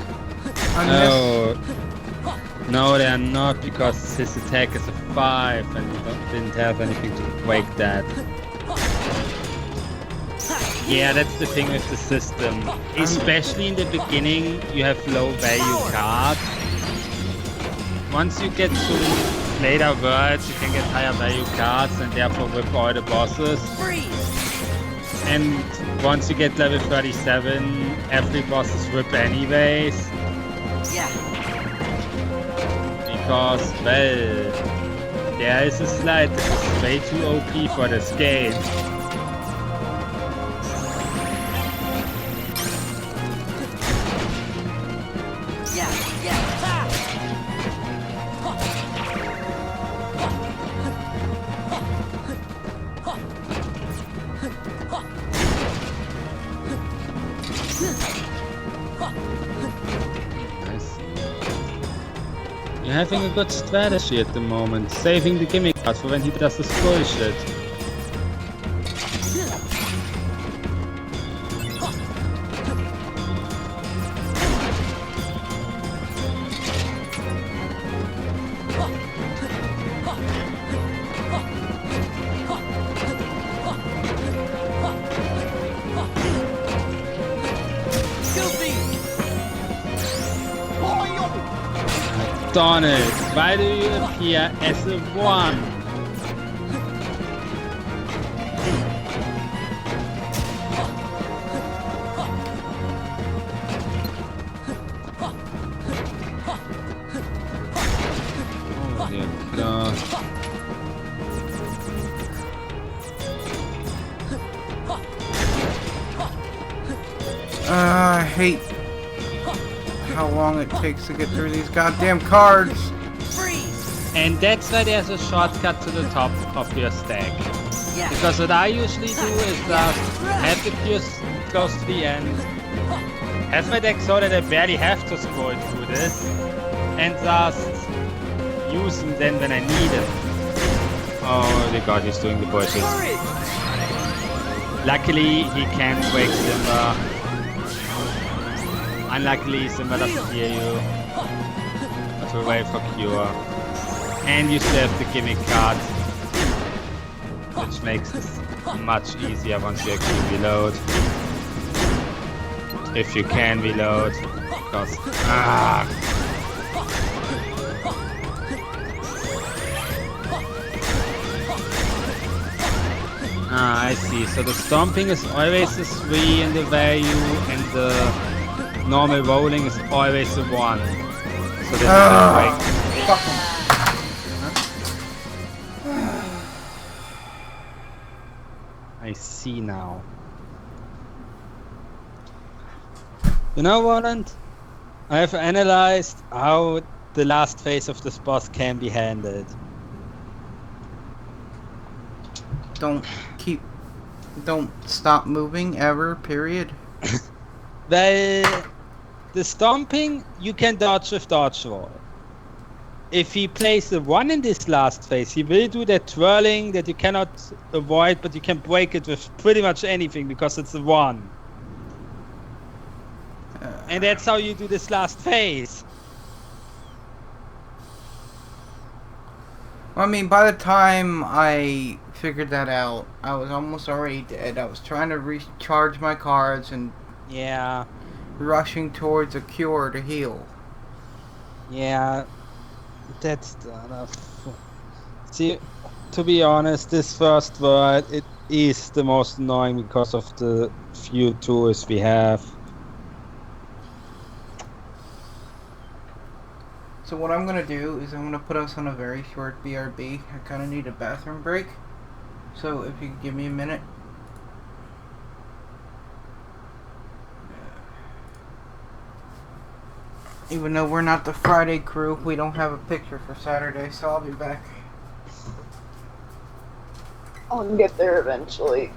No, they are not, because his attack is a 5 and you didn't have anything to break that. Yeah, that's the thing with the system. Especially in the beginning, you have low value cards. Once you get to later worlds, you can get higher value cards and therefore whip all the bosses. And once you get level 37, every boss is whip anyways. Because, well, there is a slide that is way too OP for this game. You're having a good strategy at the moment, saving the gimmick card for when he does this bullshit. Donald, why do you appear as a 1? hate how long it takes to get through these goddamn cards. And that's why there's a shortcut to the top of your stack. Because what I usually do is just have the queues close to the end, have my deck so that I barely have to scroll through this, and just use them then when I need them. Oh the god, he's doing the bushes. Luckily, he can break Simba. Unluckily, Simba doesn't hear you. But we'll wait for Cure. And you still have the gimmick card, which makes this much easier once you actually reload. If you can reload, because I see. So the stomping is always a 3 in the value, and the normal rolling is always a 1. So that's I see now. You know, Roland, I have analyzed how the last phase of this boss can be handled. Don't stop moving ever, period. Well, the stomping you can dodge with dodge roll. If he plays the 1 in this last phase, he will do that twirling that you cannot avoid, but you can break it with pretty much anything because it's a 1. And that's how you do this last phase. I mean, by the time I figured that out, I was almost already dead. I was trying to recharge my cards and rushing towards a cure to heal. Yeah, that's see, to be honest, this first world, it is the most annoying because of the few tools we have. So what I'm gonna do is I'm gonna put us on a very short BRB. I kinda need a bathroom break. So if you could give me a minute. Even though we're not the Friday crew, we don't have a picture for Saturday, so I'll be back. I'll get there eventually.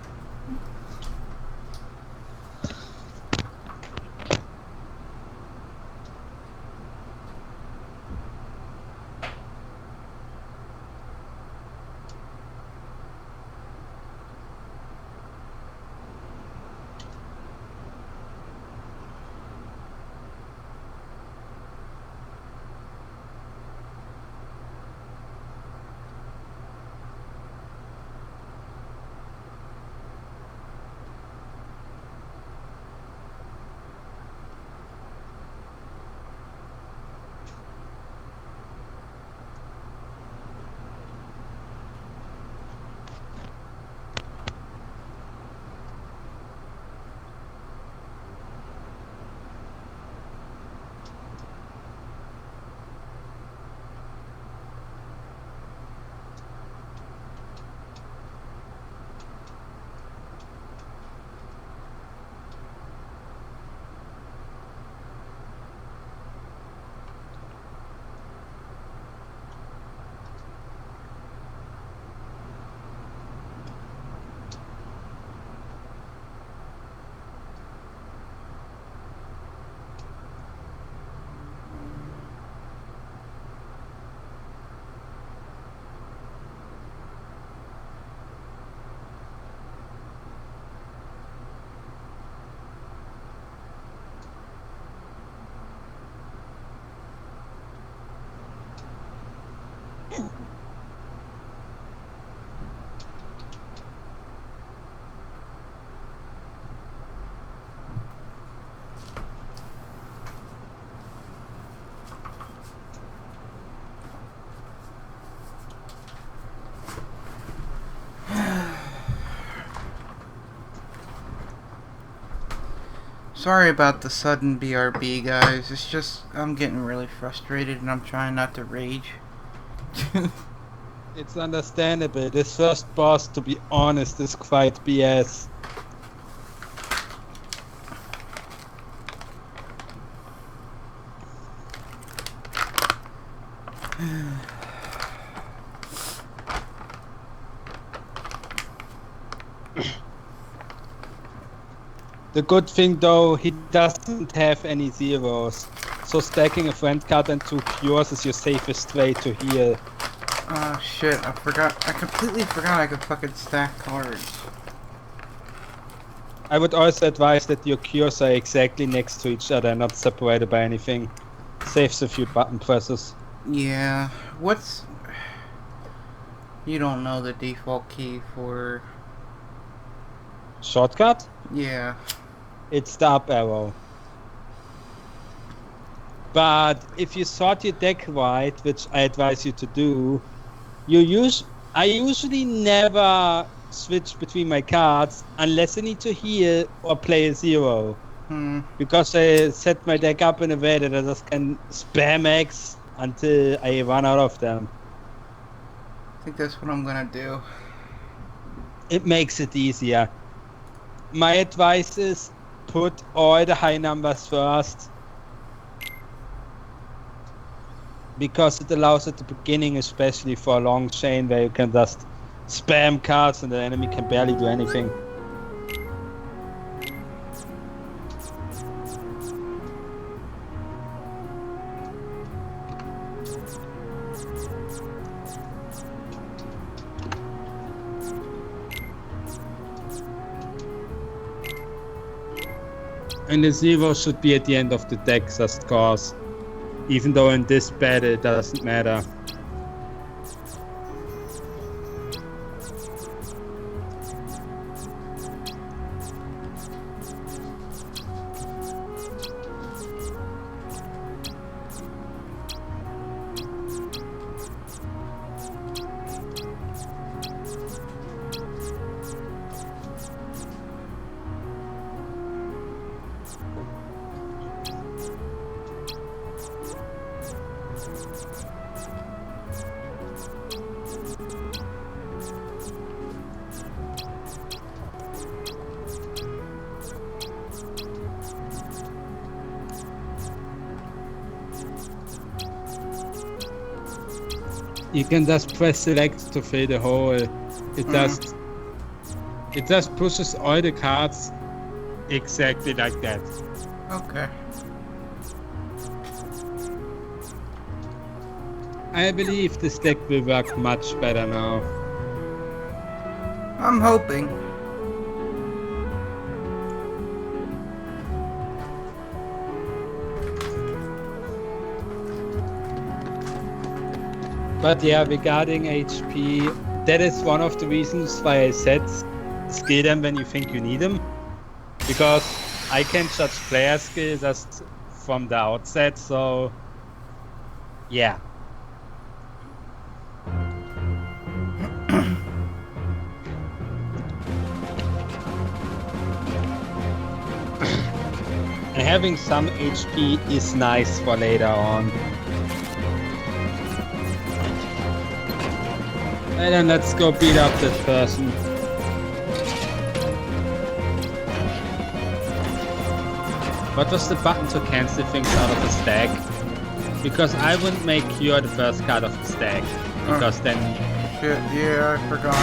Sorry about the sudden BRB, guys. It's just, I'm getting really frustrated and I'm trying not to rage. It's understandable. This first boss, to be honest, is quite BS. The good thing though, he doesn't have any zeros. So stacking a friend card and 2 cures is your safest way to heal. Oh shit, I completely forgot I could fucking stack cards. I would also advise that your cures are exactly next to each other, not separated by anything. Saves a few button presses. Yeah, you don't know the default key for... Shortcut? Yeah. It's the up arrow. But if you sort your deck right, which I advise you to do, I usually never switch between my cards unless I need to heal or play a zero. Because I set my deck up in a way that I just can spam X until I run out of them. I think that's what I'm gonna do. It makes it easier. My advice is put all the high numbers first, because it allows at the beginning, especially for a long chain where you can just spam cards and the enemy can barely do anything. And the zero should be at the end of the deck, just cause. Even though in this battle it doesn't matter. You can just press select to fill the hole. It just pushes all the cards exactly like that. Okay. I believe this deck will work much better now. I'm hoping. But yeah, regarding HP, that is one of the reasons why I said skill them when you think you need them. Because I can judge player skill just from the outset, so yeah. And having some HP is nice for later on. And then let's go beat up this person. What was the button to cancel things out of the stack? Because I wouldn't make cure the first card of the stack. Because then... Shit, yeah, I forgot.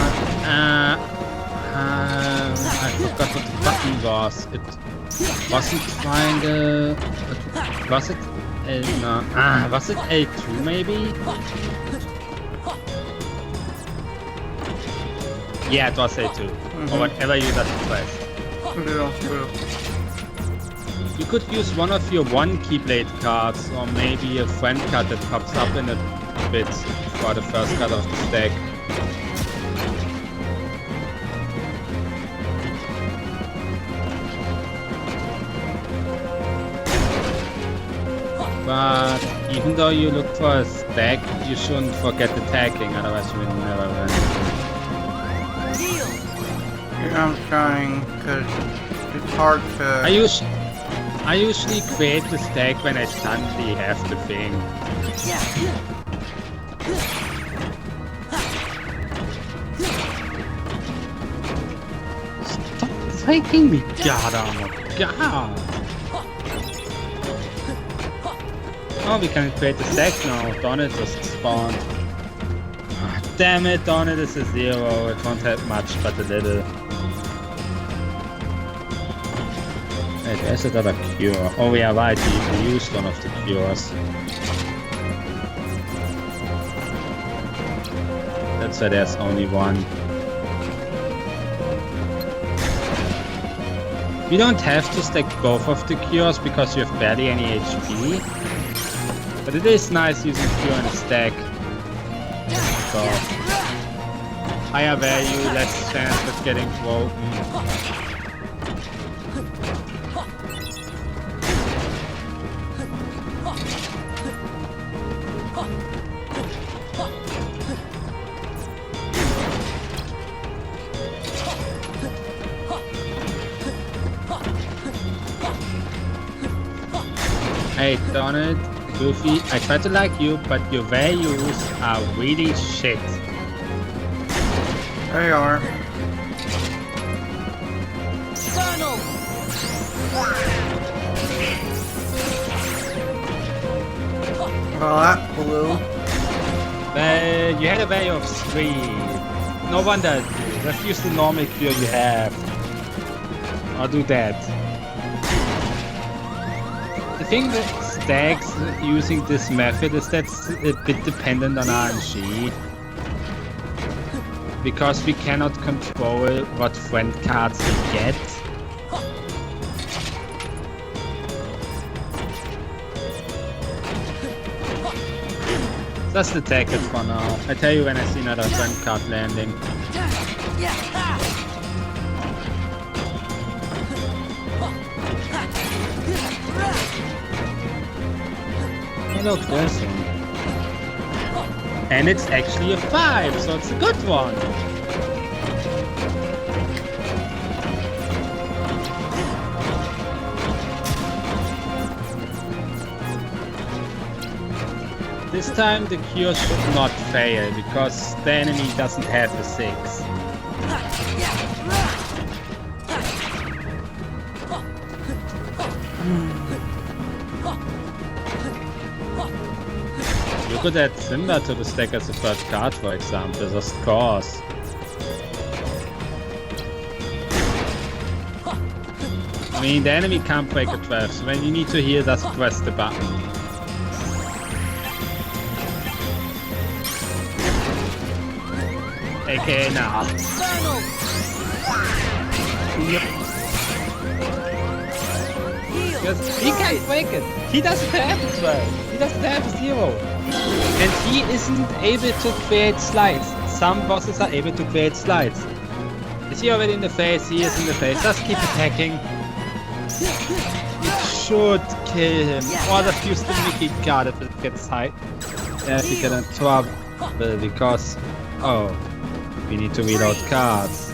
I forgot what the button was. It wasn't trying to... Was it... no. Was it A2 maybe? Yeah, it was A2. Or whatever you just pressed. You could use one of your 1 Keyblade cards, or maybe a friend card that pops up in a bit for the first card of the stack. But even though you look for a stack, you shouldn't forget attacking, otherwise you will never win. Yeah, I'm trying, because it's hard to... I usually create the stack when I suddenly have the thing. Stop taking me, god armor. God! Oh, we can create a stack now. Donut just spawned. Damn it, Donut is a 0. It won't help much, but a little. Wait, there's another cure. Oh yeah, right, we used one of the cures. That's why there's only one. You don't have to stack both of the cures because you have barely any HP. But it is nice using cure in a stack. So, higher value, less chance of getting broken. Hey, Donald, Goofy, I try to like you, but your values are really shit. They are. Well, that blew. You had a value of 3. No wonder. Let's use the normal cure you have. I'll do that. The thing with stacks using this method is that's a bit dependent on RNG. Because we cannot control what friend cards we get. Just attack it for now. I tell you when I see another friend card landing. Hello, person. And it's actually a 5, so it's a good one. This time the cure should not fail, because the enemy doesn't have a 6. You could add Simba to the stack as a first card, for example, just cause. I mean, the enemy can't break a 12, so when you need to heal, just press the button. AKA now. Yep. Because he can't break it. He doesn't have a 12. He doesn't have a 0. And he isn't able to create slides. Some bosses are able to create slides. Is he already in the face? He is in the face. Just keep attacking. It should kill him. Or just use the Mickey card if it gets high. If we get in trouble because... Oh. We need to reload cards.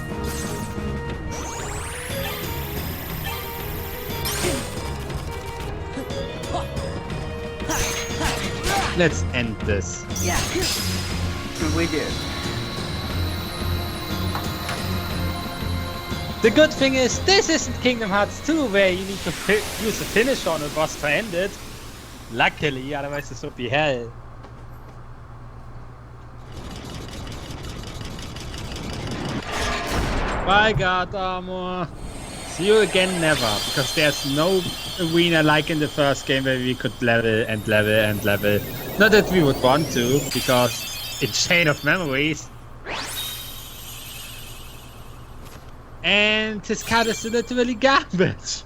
Let's end this. Yeah. We did. The good thing is, this isn't Kingdom Hearts 2 where you need to use a finish on a boss to end it. Luckily, otherwise this would be hell. Bye, God Armor. See you again, never, because there's no arena like in the first game where we could level and level and level. Not that we would want to, because it's Chain of Memories. And his card is literally garbage.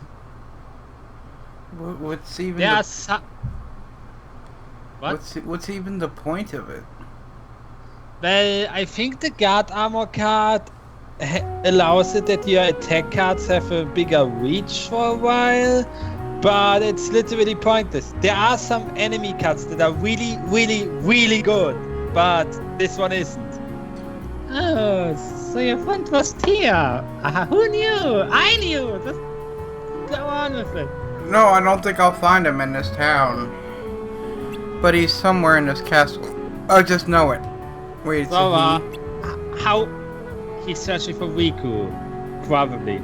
What's even? What's even the point of it? Well, I think the guard armor card allows it that your attack cards have a bigger reach for a while, but it's literally pointless. There are some enemy cards that are really, really, really good, but this one isn't. Oh, so your friend was here. Who knew? I knew. Just go on with it. No, I don't think I'll find him in this town. But he's somewhere in this castle. I just know it. Wait, so how? He's searching for Riku. Probably.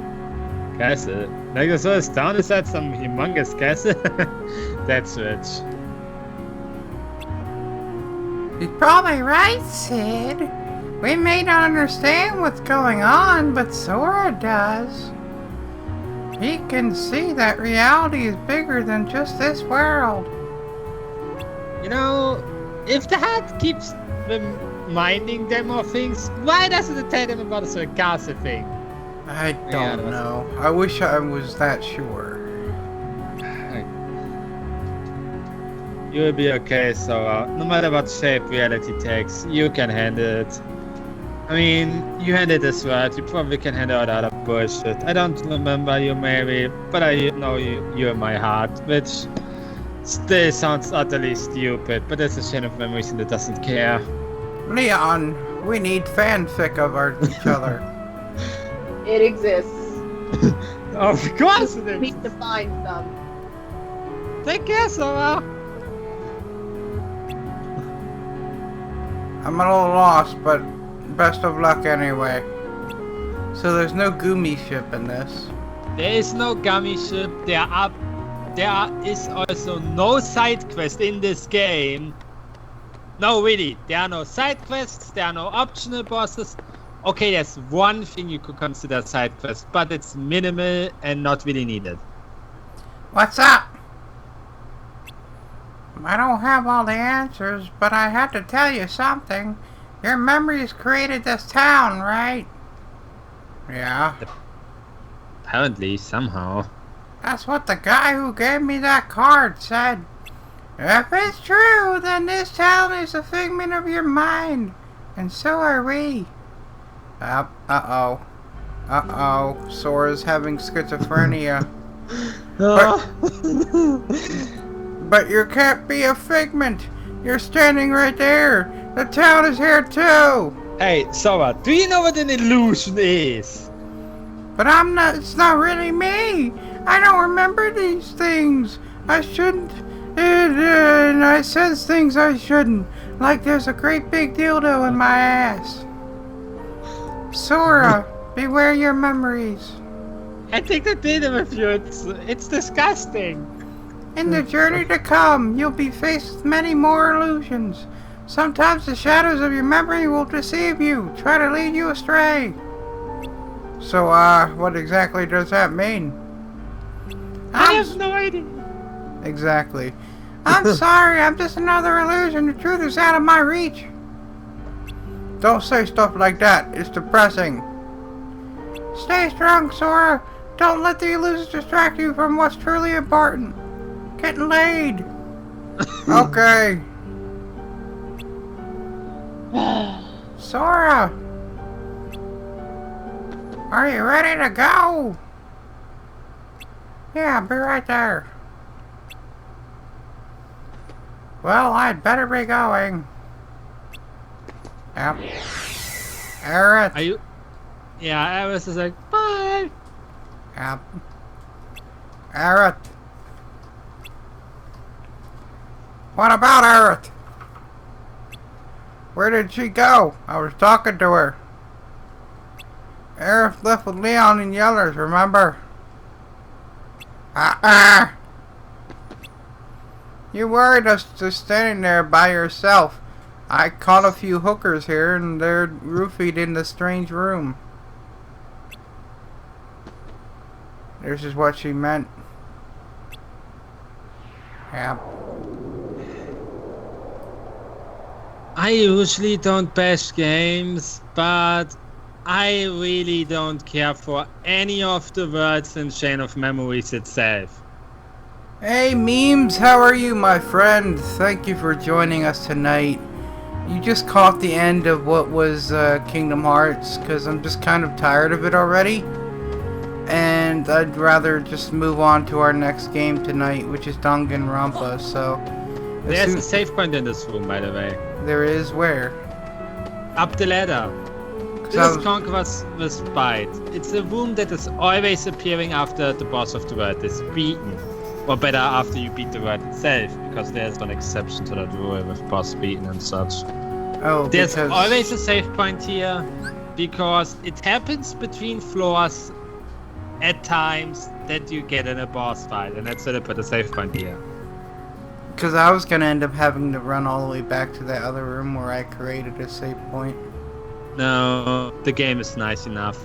Castle. Like, so his town is at some humongous castle? That's rich. You're probably right, Sid. We may not understand what's going on, but Sora does. He can see that reality is bigger than just this world. You know, if the hat keeps reminding them of things, why doesn't it tell them about the sarcastic thing? I don't know. I wish I was that sure. You'll be okay, Sora. No matter what shape reality takes, you can handle it. I mean, you handled this right, you probably can handle all the other bullshit. I don't remember you maybe, but I know you're in my heart, which still sounds utterly stupid, but it's a chain of memories that doesn't care. Leon, we need fanfic of each other. It exists. Of course it We is! need to find some. Take care, Sora! I'm a little lost, but best of luck anyway. So there's no Gumi ship in this. There is no gummy ship, there is also no side quest in this game. No, really, there are no side quests, there are no optional bosses. Okay, there's one thing you could consider side quest, but it's minimal and not really needed. What's up? I don't have all the answers, but I have to tell you something. Your memories created this town, right? Yeah. Apparently, somehow. That's what the guy who gave me that card said. If it's true, then this town is a figment of your mind. And so are we. Uh-oh. Uh-oh. Sora's having schizophrenia. But you can't be a figment. You're standing right there. The town is here too. Hey, Sora, do you know what an illusion is? But it's not really me. I don't remember these things. I shouldn't. And I says things I shouldn't. Like there's a great big dildo in my ass. Sora, beware your memories. I take the data with you. It's disgusting. In the journey to come, you'll be faced with many more illusions. Sometimes the shadows of your memory will deceive you, try to lead you astray. So, what exactly does that mean? I have no idea. Exactly. I'm sorry, I'm just another illusion. The truth is out of my reach. Don't say stuff like that. It's depressing. Stay strong, Sora. Don't let the illusions distract you from what's truly important. Getting laid. Okay. Sora. Are you ready to go? Yeah, I'll be right there. Well, I'd better be going. Yep. Aerith. Are you? Yeah, Aerith is like, bye. Yep. Aerith. What about Aerith? Where did she go? I was talking to her. Aerith left with Leon and Yellers, remember? You worried us just standing there by yourself. I caught a few hookers here and they're roofied in the strange room. This is what she meant. Yep. I usually don't bash games, but I really don't care for any of the words in Chain of Memories itself. Hey Memes, how are you, my friend? Thank you for joining us tonight. You just caught the end of what was Kingdom Hearts, because I'm just kind of tired of it already. And I'd rather just move on to our next game tonight, which is Danganrompa, so... There's a save point in this room, by the way. There is where? Up the ladder. This is Conqueror's Respite. It's a room that is always appearing after the boss of the world is beaten. Or better, after you beat the world itself, because there's an exception to that rule with boss beaten and such. Oh, there's always a save point here, because it happens between floors at times that you get in a boss fight, and that's why they put a save point here. Because I was going to end up having to run all the way back to that other room where I created a save point. No, the game is nice enough.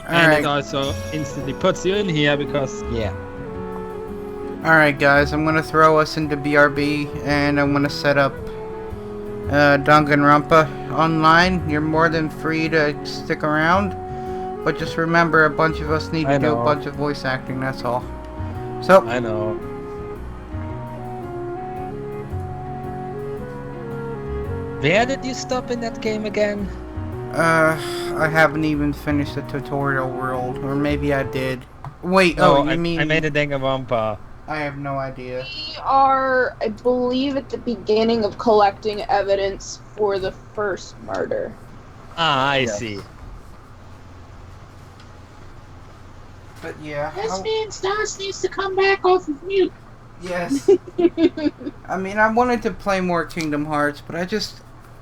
And Alright. it also instantly puts you in here because, yeah. Alright guys, I'm going to throw us into BRB and I'm going to set up Danganrompa online. You're more than free to stick around. But just remember, a bunch of us need to do a bunch of voice acting, that's all. So, I know. Where did you stop in that game again? I haven't even finished the tutorial world, or maybe I did. Wait, I made a Danganrompa. I have no idea. We are, I believe, at the beginning of collecting evidence for the first murder. Ah, I see. But yeah. This means Das needs to come back off of mute. Yes. I mean, I wanted to play more Kingdom Hearts, but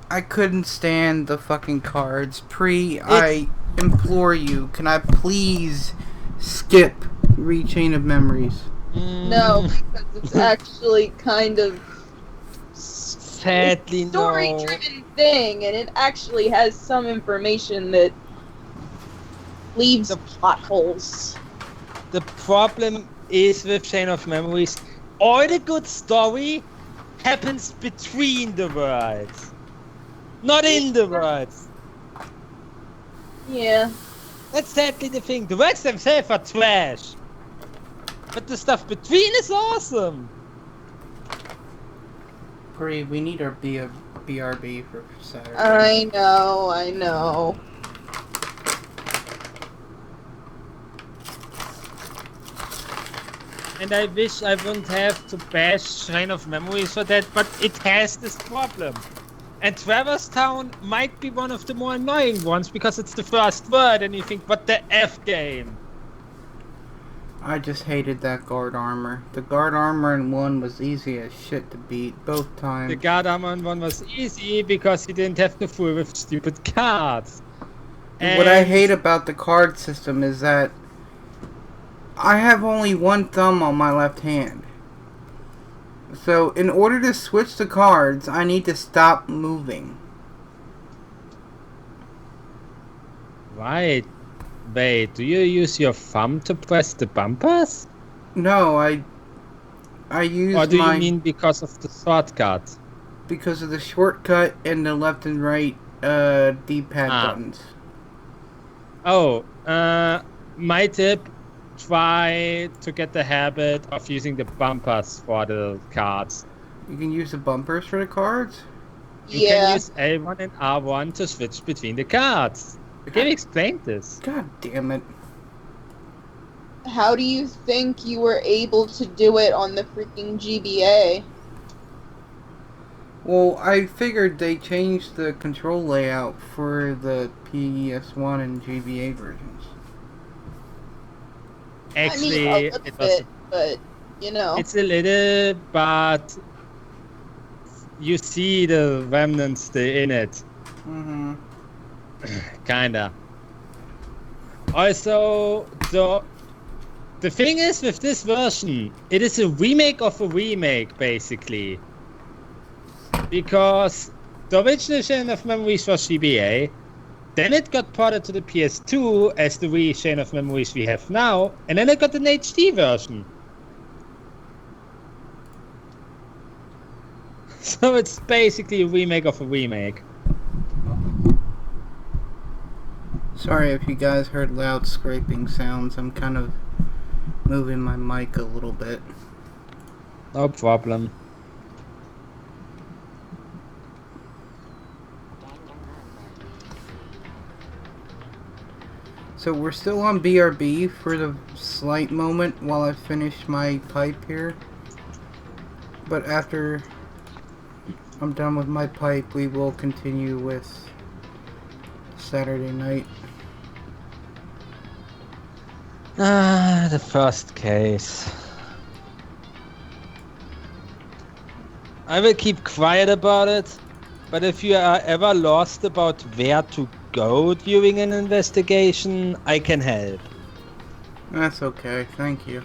I couldn't stand the fucking cards. I implore you, can I please skip Rechain of Memories? No, because it's actually kind of sadly story-driven thing, and it actually has some information that leaves plot holes. The problem is with Chain of Memories, all the good story happens between the worlds, not in the worlds. Yeah. That's sadly the thing. The worlds themselves are trash. But the stuff between is awesome. Bree, we need our BRB for Saturday. I know. And I wish I wouldn't have to bash Chain of Memories for that, but it has this problem. And Traverse Town might be one of the more annoying ones because it's the first word and you think, what the F game? I just hated that guard armor. The guard armor in 1 was easy as shit to beat, both times. The guard armor in 1 was easy because you didn't have to fool with stupid cards. And what I hate about the card system is that I have only one thumb on my left hand. So in order to switch the cards, I need to stop moving. Right. Wait, do you use your thumb to press the bumpers? No, I use Or do you mean because of the shortcut? Because of the shortcut and the left and right D-pad buttons. Oh, my tip, try to get the habit of using the bumpers for the cards. You can use the bumpers for the cards? You can use L1 and R1 to switch between the cards. The game explained this. God damn it. How do you think you were able to do it on the freaking GBA? Well, I figured they changed the control layout for the PS1 and GBA versions. Actually, I mean, a little bit, but, you know. It's a little, but you see the remnants still in it. Mm-hmm. Kinda. Also, the thing is with this version, it is a remake of a remake, basically. Because the original Chain of Memories was GBA, then it got ported to the PS2 as the Chain of Memories we have now, and then it got an HD version. So it's basically a remake of a remake. Sorry if you guys heard loud scraping sounds. I'm kind of moving my mic a little bit. No problem. So we're still on BRB for the slight moment while I finish my pipe here. But after I'm done with my pipe, we will continue with Saturday night. Ah, the first case. I will keep quiet about it, but if you are ever lost about where to go during an investigation, I can help. That's okay, thank you.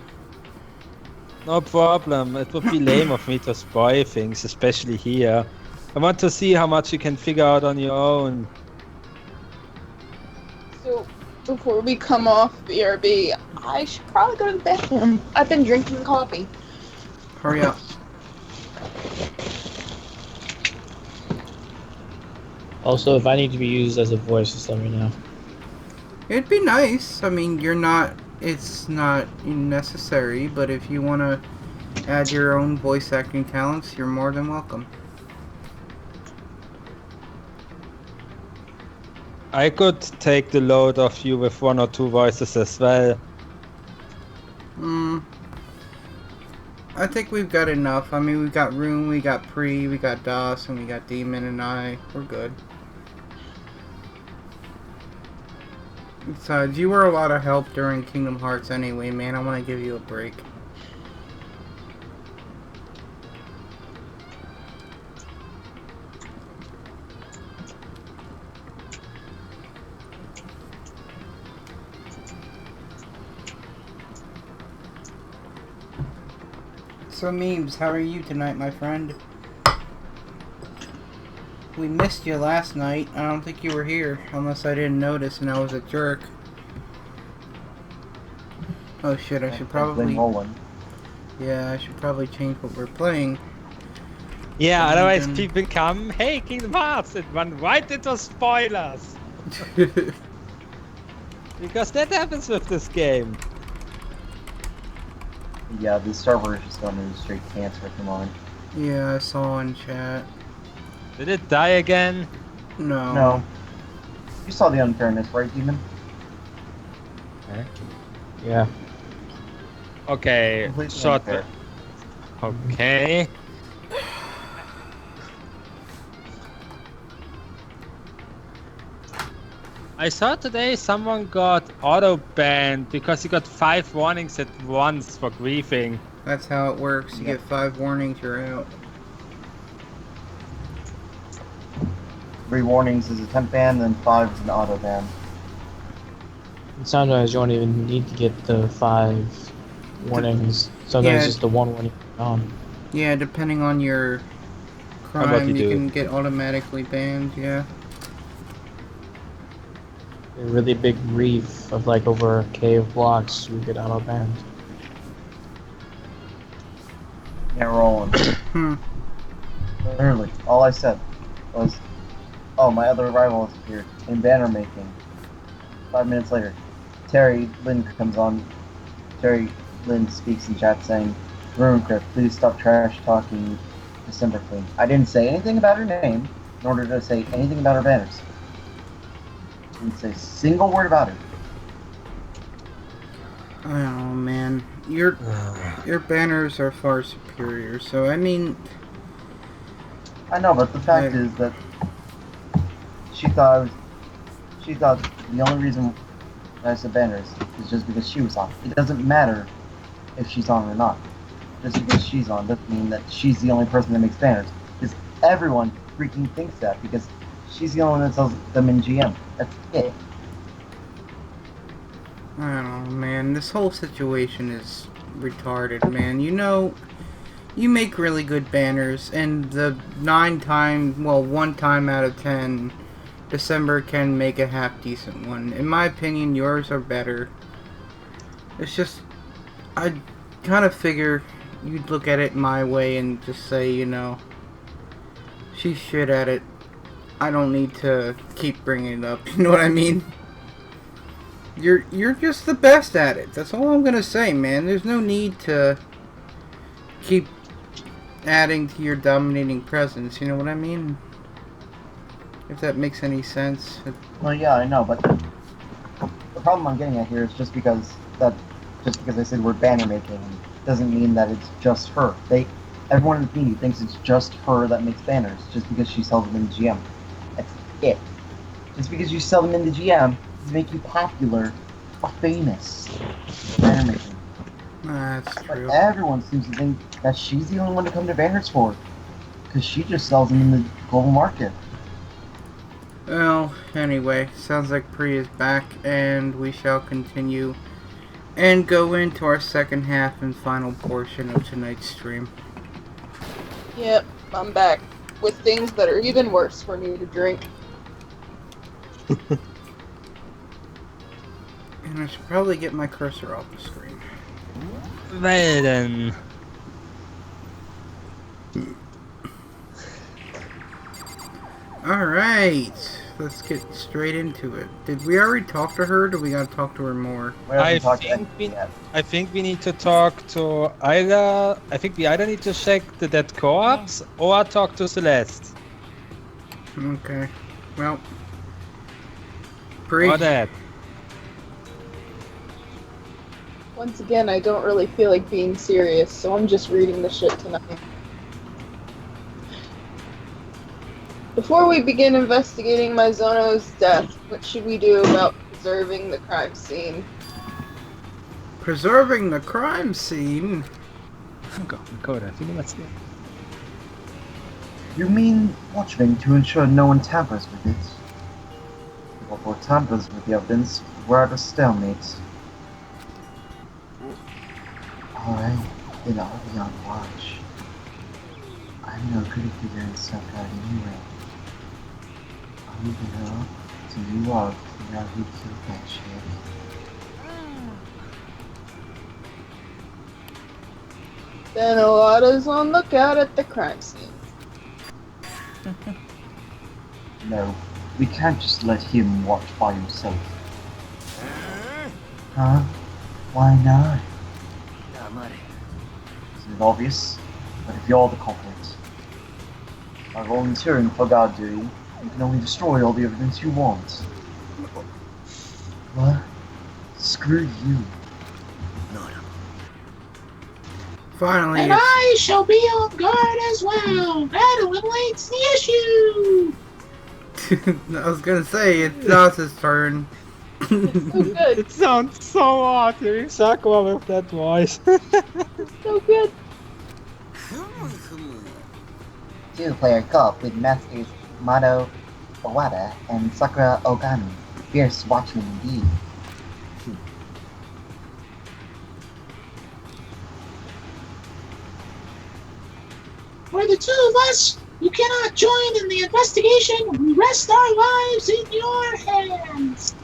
No problem. It would be lame of me to spoil things, especially here. I want to see how much you can figure out on your own. So, before we come off BRB, I should probably go to the bathroom. I've been drinking coffee. Hurry up. Also, if I need to be used as a voice, just let me know. It'd be nice. I mean, it's not necessary, but if you want to add your own voice acting talents, you're more than welcome. I could take the load off you with 1 or 2 voices as well. I think we've got enough. I mean, we got Rune, we got Pre, we got Das, and we got Demon and I. We're good. Besides, you were a lot of help during Kingdom Hearts anyway, man. I want to give you a break. So, Memes, how are you tonight, my friend? We missed you last night. I don't think you were here, unless I didn't notice and I was a jerk. Oh shit, I should probably... Roland. Yeah, I should probably change what we're playing. Yeah, otherwise people come, hey, Kingdom Hearts, and run right into spoilers. Because that happens with this game. Yeah, the server is just going into straight cancer at the moment. Yeah, I saw in chat. Did it die again? No. No. You saw the unfairness, right, Demon? Yeah. Okay, Completely short. unfair. Okay. I saw today someone got auto-banned because he got 5 warnings at once for griefing. That's how it works. You get 5 warnings, you're out. 3 warnings is a temp ban, then 5 is an auto ban. Sometimes you don't even need to get the 5 warnings. Sometimes just the 1 warning on. Yeah, depending on your crime, you can get automatically banned, yeah. A really big reef of like over a K of blocks, you get auto banned. Yeah, Roland. Literally, all I said was, oh, my other rival has appeared in banner making. 5 minutes later, Terry Lynn comes on. Terry Lynn speaks in chat saying, Runecrypt, please stop trash talking December Queen. I didn't say anything about her name, in order to say anything about her banners. Didn't say a single word about it. Oh man, your banners are far superior. So I mean, I know, but the fact is that she thought the only reason I said banners is just because she was on. It doesn't matter if she's on or not. Just because she's on doesn't mean that she's the only person that makes banners. Because everyone freaking thinks that because she's the only one that sells them in GM. That's it. I don't know, man. This whole situation is retarded, man. You know, you make really good banners, and the 1 time out of 10, December can make a half-decent one. In my opinion, yours are better. It's just, I kind of figure you'd look at it my way and just say, you know, she's shit at it. I don't need to keep bringing it up. You know what I mean? You're just the best at it. That's all I'm gonna say, man. There's no need to keep adding to your dominating presence. You know what I mean? If that makes any sense. Well, yeah, I know, but the problem I'm getting at here is just because I said we're banner making doesn't mean that it's just her. Everyone in the community thinks it's just her that makes banners, just because she sells them in the GM. That's it. Just because you sell them in the GM doesn't make you popular or famous. Banner making. That's true. But everyone seems to think that she's the only one to come to banners for, because she just sells them in the global market. Well, anyway, sounds like Pri is back, and we shall continue. and go into our second half and final portion of tonight's stream. Yep, I'm back with things that are even worse for me to drink. And I should probably get my cursor off the screen. Well then. Alright, let's get straight into it. Did we already talk to her, or do we gotta talk to her more? I think we need to talk to either... I think we either need to check the dead co-ops or talk to Celeste. Okay, well... Or that. Once again, I don't really feel like being serious, so I'm just reading the shit tonight. Before we begin investigating Mizono's death, what should we do about preserving the crime scene? Preserving the crime scene? You mean watching to ensure no one tampers with it? Or tampers with the evidence, we're at a stalemate. Alright, then I'll be on watch. I'm no good at figuring stuff out anyway. I'll leave it up to you all to figure out who killed that shit. Then Alada's on lookout at the crime scene. No, we can't just let him watch by himself. Huh? Why not? Isn't it obvious? But if you're the culprit, by volunteering for guard duty, you can only destroy all the evidence you want. What? Screw you. Finally, And I shall be on guard as well. That eliminates the issue. I was gonna say, it's Daws's turn. So good. It sounds so odd hearing Sakura with that voice. So good. Two-player co-op with Masters Mato Owada and Sakura Ogami. Fierce watchman indeed. For the two of us who cannot join in the investigation, we rest our lives in your hands.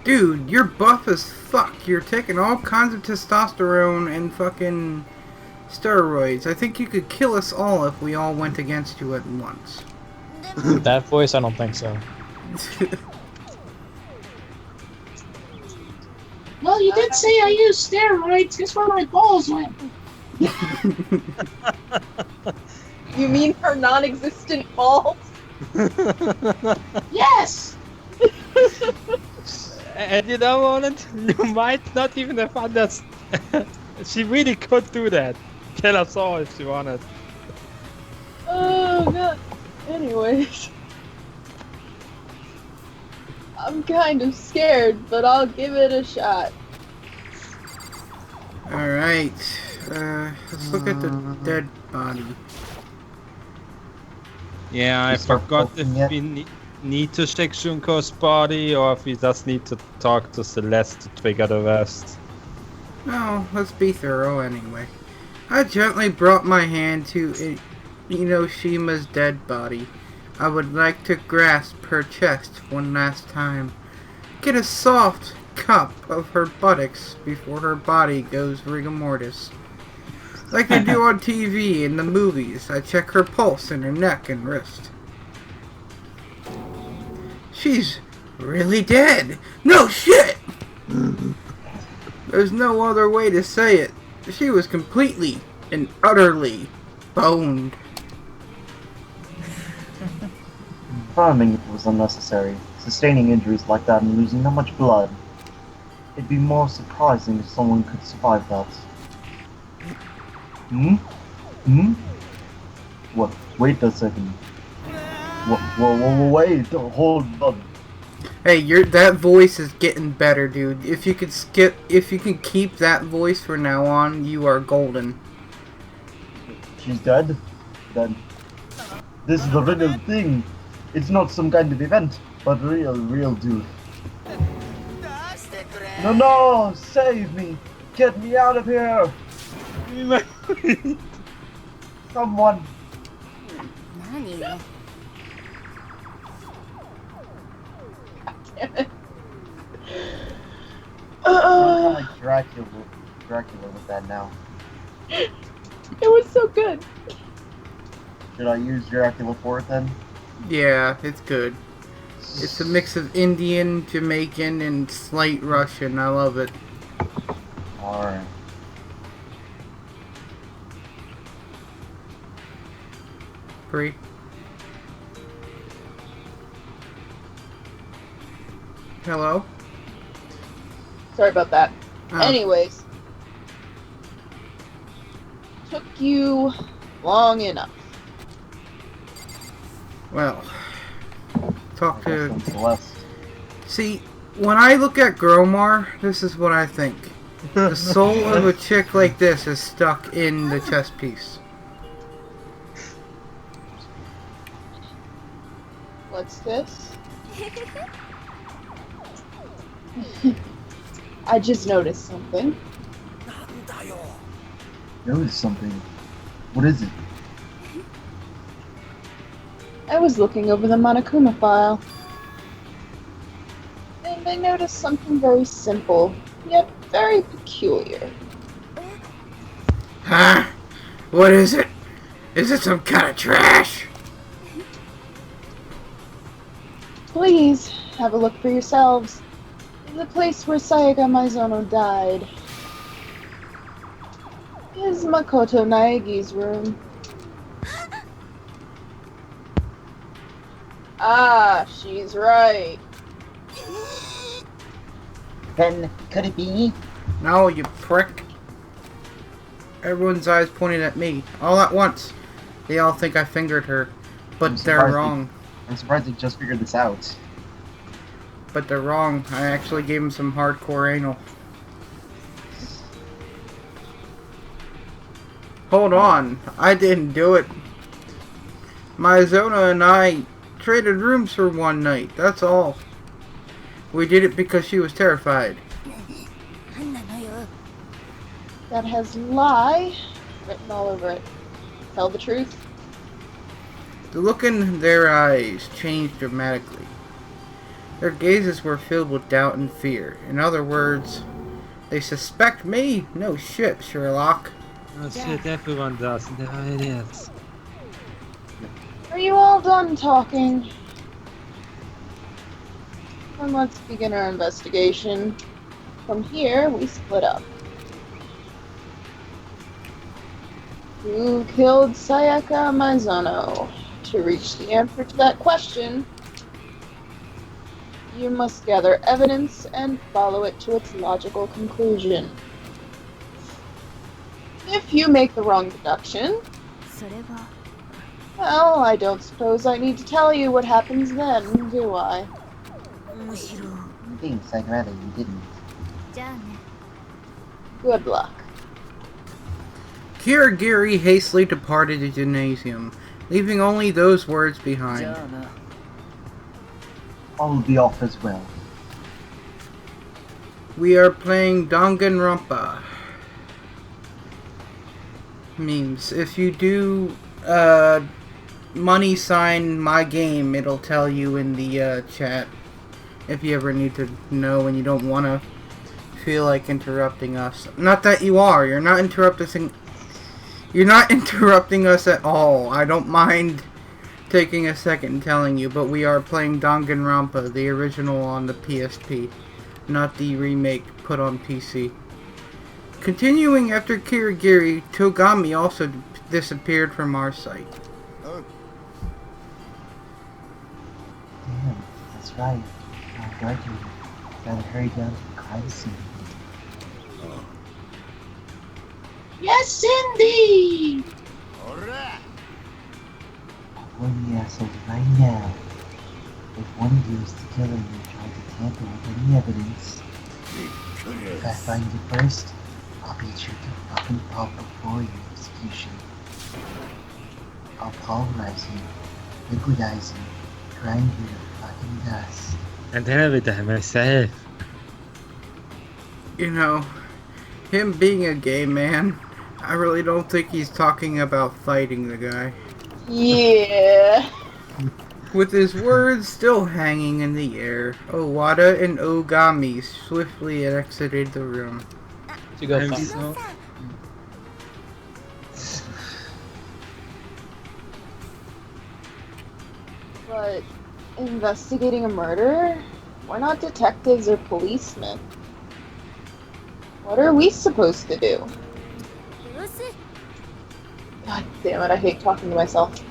Dude, you're buff as fuck. You're taking all kinds of testosterone and fucking steroids. I think you could kill us all if we all went against you at once. That voice, I don't think so. Well, you did say I used steroids. Guess where my balls went? You mean her non-existent balls? Yes! And you know, Roland, you might not even have understood. She really could do that. Kill us all if she wanted. Oh god. Anyways. I'm kind of scared, but I'll give it a shot. Alright. Let's look at the dead body. Yeah, I forgot if we need to check Shunko's body or if we just need to talk to Celeste to trigger the rest. No, let's be thorough anyway. I gently brought my hand to Inoshima's dead body. I would like to grasp her chest one last time. Get a soft cup of her buttocks before her body goes rigor mortis. Like they do on TV in the movies, I check her pulse in her neck and wrist. She's really dead. No shit! There's no other way to say it. She was completely and utterly boned. Farming was unnecessary. Sustaining injuries like that and losing that much blood. It'd be more surprising if someone could survive that. What? Wait a second. Wait, hold on. Hey, that voice is getting better, dude. If you can keep that voice from now on, you are golden. She's dead? Then this is the real thing. It's not some kind of event, but real dude. No, no! Save me! Get me out of here! Someone! I'm like Dracula with that now. It was so good. Should I use Dracula for it then? Yeah, it's good. It's a mix of Indian, Jamaican, and slight Russian. I love it. Alright. Free. Hello? Sorry about that. Oh. Anyways. Took you long enough. Well, talk to... Celeste. See, when I look at Gromar, this is what I think. The soul of a chick like this is stuck in the chess piece. What's this? I just noticed something. Notice something. What is it? I was looking over the Monokuma file. And I noticed something very simple, yet very peculiar. Huh? What is it? Is it some kind of trash? Please, have a look for yourselves. The place where Sayaka Maizono died is Makoto Naegi's room. Ah, she's right. Then, could it be? No, you prick. Everyone's eyes pointed at me, all at once. They all think I fingered her, but they're wrong. I'm surprised they just figured this out. But they're wrong. I actually gave him some hardcore anal. Hold on. I didn't do it. Maizono and I traded rooms for one night. That's all. We did it because she was terrified. That has lie written all over it. Tell the truth. The look in their eyes changed dramatically. Their gazes were filled with doubt and fear. In other words, they suspect me? No shit, Sherlock. Oh shit, everyone does. There it is. Are you all done talking? Then let's begin our investigation. From here, we split up. Who killed Sayaka Maizono? To reach the answer to that question, you must gather evidence and follow it to its logical conclusion. If you make the wrong deduction, well, I don't suppose I need to tell you what happens then, do I? Thanks, I'd rather you didn't. Good luck. Kirigiri hastily departed the gymnasium, leaving only those words behind. I'll be off as well. We are playing Danganrompa. Memes. If you do money sign my game, it'll tell you in the chat. If you ever need to know and you don't want to feel like interrupting us. Not that you are. You're not interrupting. You're not interrupting us at all. I don't mind taking a second and telling you, but we are playing Danganronpa, the original on the PSP, not the remake put on PC. Continuing after Kirigiri, Togami also disappeared from our site. Damn, that's right. I'll graduate. Gotta hurry down to the crime scene. Yes, indeed! I'll warn the assholes right now. If one of you is the killer and you try to tamper with any evidence, if I find you first, I'll beat you to fucking pulp before your execution. I'll pulverize you, liquidize you, grind you to fucking dust. And then I will die myself. You know, him being a gay man, I really don't think he's talking about fighting the guy. Yeah. With his words still hanging in the air, Owada and Ogami swiftly exited the room. To go I'm find. so... But investigating a murder? We're not detectives or policemen. What are we supposed to do? God damn it, I hate talking to myself.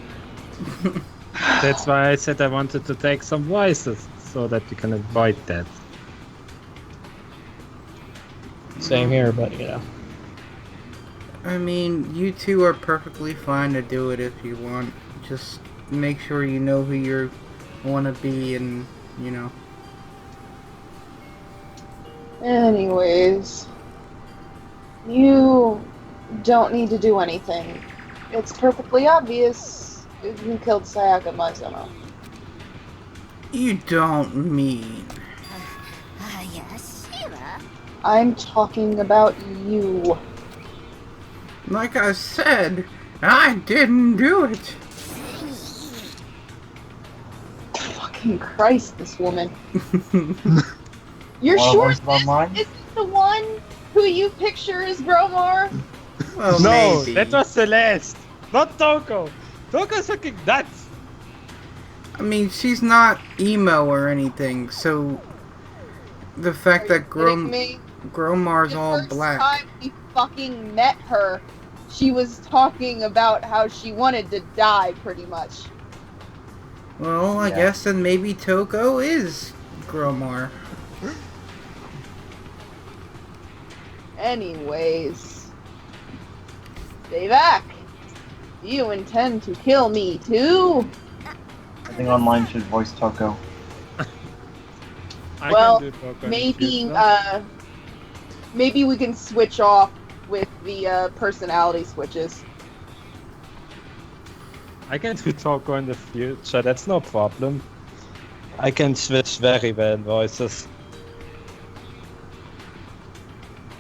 That's why I said I wanted to take some voices, so that we can avoid that. Same here, but you know. I mean, you two are perfectly fine to do it if you want. Just make sure you know who you want to be and, you know. Anyways, you don't need to do anything. It's perfectly obvious who killed Sayaka Mizuno. You don't mean... I'm talking about you. Like I said, I didn't do it. Fucking Christ, this woman. You're Well, sure voice this online? isn't the one who you picture as Bromar? Well, No, maybe. that was Celeste, not Toko. Toko's fucking nuts. I mean, she's not emo or anything, so... The fact Are you that kidding me? Gromar's The all first black. time we fucking met her, she was talking about how she wanted to die, pretty much. Well, I Yeah. guess then maybe Toko is Gromar. Anyways, stay back. Do you intend to kill me too? I think online should voice Toko. I Well, can do Toko in maybe future. maybe we can switch off with the personality switches. I can do Toko in the future, that's no problem. I can switch very well voices.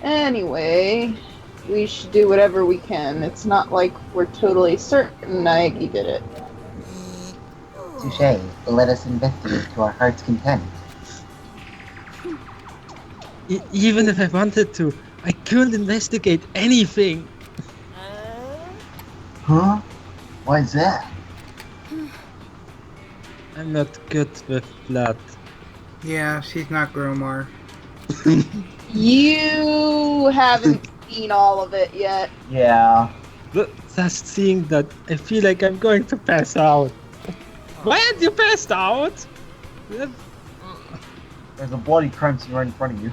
Anyway, we should do whatever we can. It's not like we're totally certain Naegi did it. Touche. Let us investigate to our heart's content. Even if I wanted to, I couldn't investigate anything. Huh? Why is that? I'm not good with blood. Yeah, she's not Gromar. You haven't seen all of it yet. Yeah. Just seeing that, I feel like I'm going to pass out. Why aren't you passed out? There's a bloody crime scene right in front of you.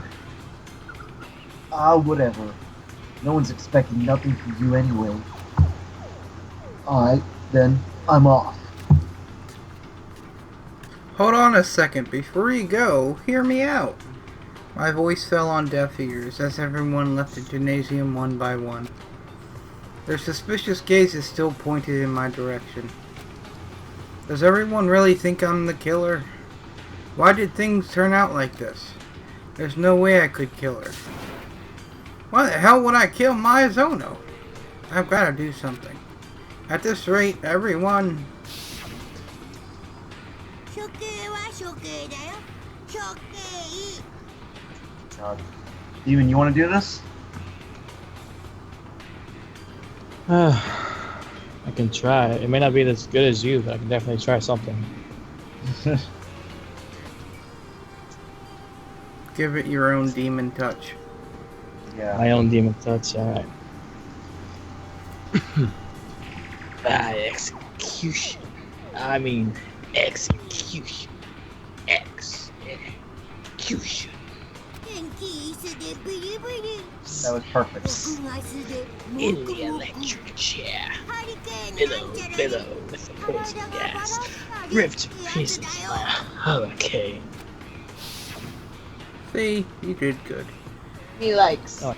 Whatever. No one's expecting nothing from you anyway. Alright, then, I'm off. Hold on a second. Before you go, hear me out. My voice fell on deaf ears as everyone left the gymnasium one by one. Their suspicious gazes still pointed in my direction. Does everyone really think I'm the killer? Why did things turn out like this? There's no way I could kill her. Why the hell would I kill Mizuno? I've got to do something. At this rate, everyone... Steven, you want to do this? I can try. It may not be as good as you, but I can definitely try something. Give it your own demon touch. Yeah. My own demon touch, alright. Execution. I mean, execution. Execution. That was perfect. In the electric chair. Billow with the poison gas. Ripped to pieces by a hurricane. See, you did good. He likes. Oh.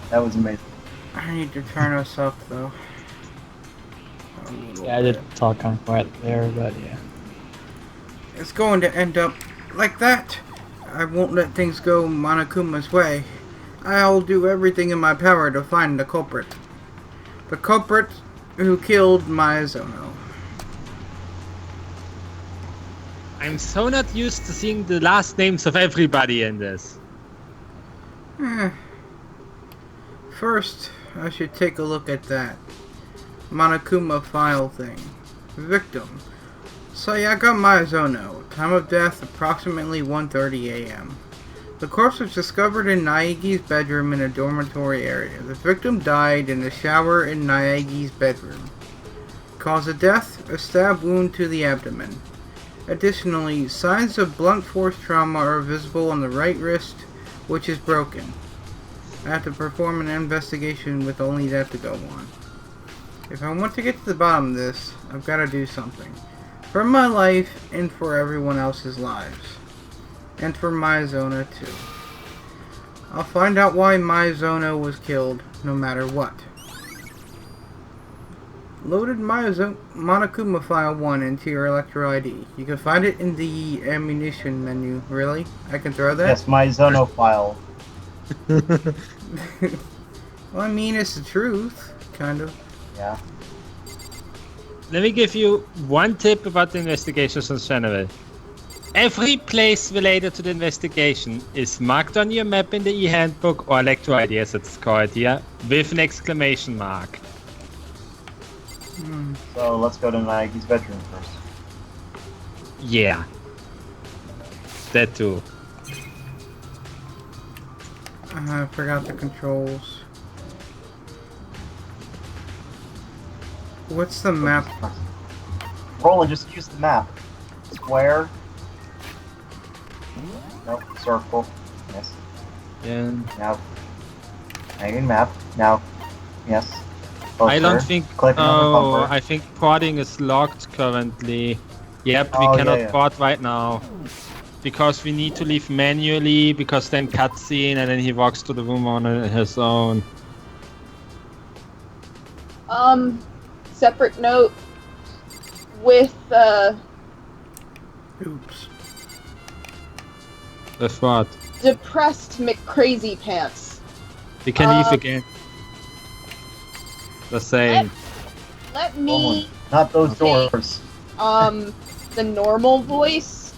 That was amazing. I need to turn us up though. Yeah, I did talk kind of quiet there, but yeah. It's going to end up like that. I won't let things go Monokuma's way. I'll do everything in my power to find the culprit. The culprit who killed Maizono. I'm so not used to seeing the last names of everybody in this. First, I should take a look at that Monokuma file thing. Victim: Sayaka Maizono. Time of death approximately 1:30 a.m. The corpse was discovered in Naegi's bedroom in a dormitory area. The victim died in the shower in Naegi's bedroom. Cause of death: a stab wound to the abdomen. Additionally, signs of blunt force trauma are visible on the right wrist, which is broken. I have to perform an investigation with only that to go on. If I want to get to the bottom of this, I've got to do something. For my life, and for everyone else's lives. And for Maizono too. I'll find out why Maizono was killed, no matter what. Loaded Monokuma File 1 into your Electro ID. You can find it in the ammunition menu. Really? I can throw that? Yes, Maizono file. Well, I mean, it's the truth. Kind of. Yeah. Let me give you one tip about the investigations on Xenoverse. Every place related to the investigation is marked on your map in the e-handbook, or Electro ID as it's called here, with an exclamation mark. So let's go to Naegi's bedroom first. Yeah. That too. I forgot the controls. What's the map? Roland, just use the map. Square. Nope, circle. Yes. And Now. Hanging map. Now. Yes. Closer. I don't think. Clicking on the Oh, bumper. I think porting is locked currently. Yep, Oh, we cannot yeah. port right now. Because we need to leave manually, because then cutscene and then he walks to the room on his own. Separate note with, Oops. With what? Depressed McCrazy Pants. We can leave again. The same. Let me, Roland, not those Okay. doors. the normal voice.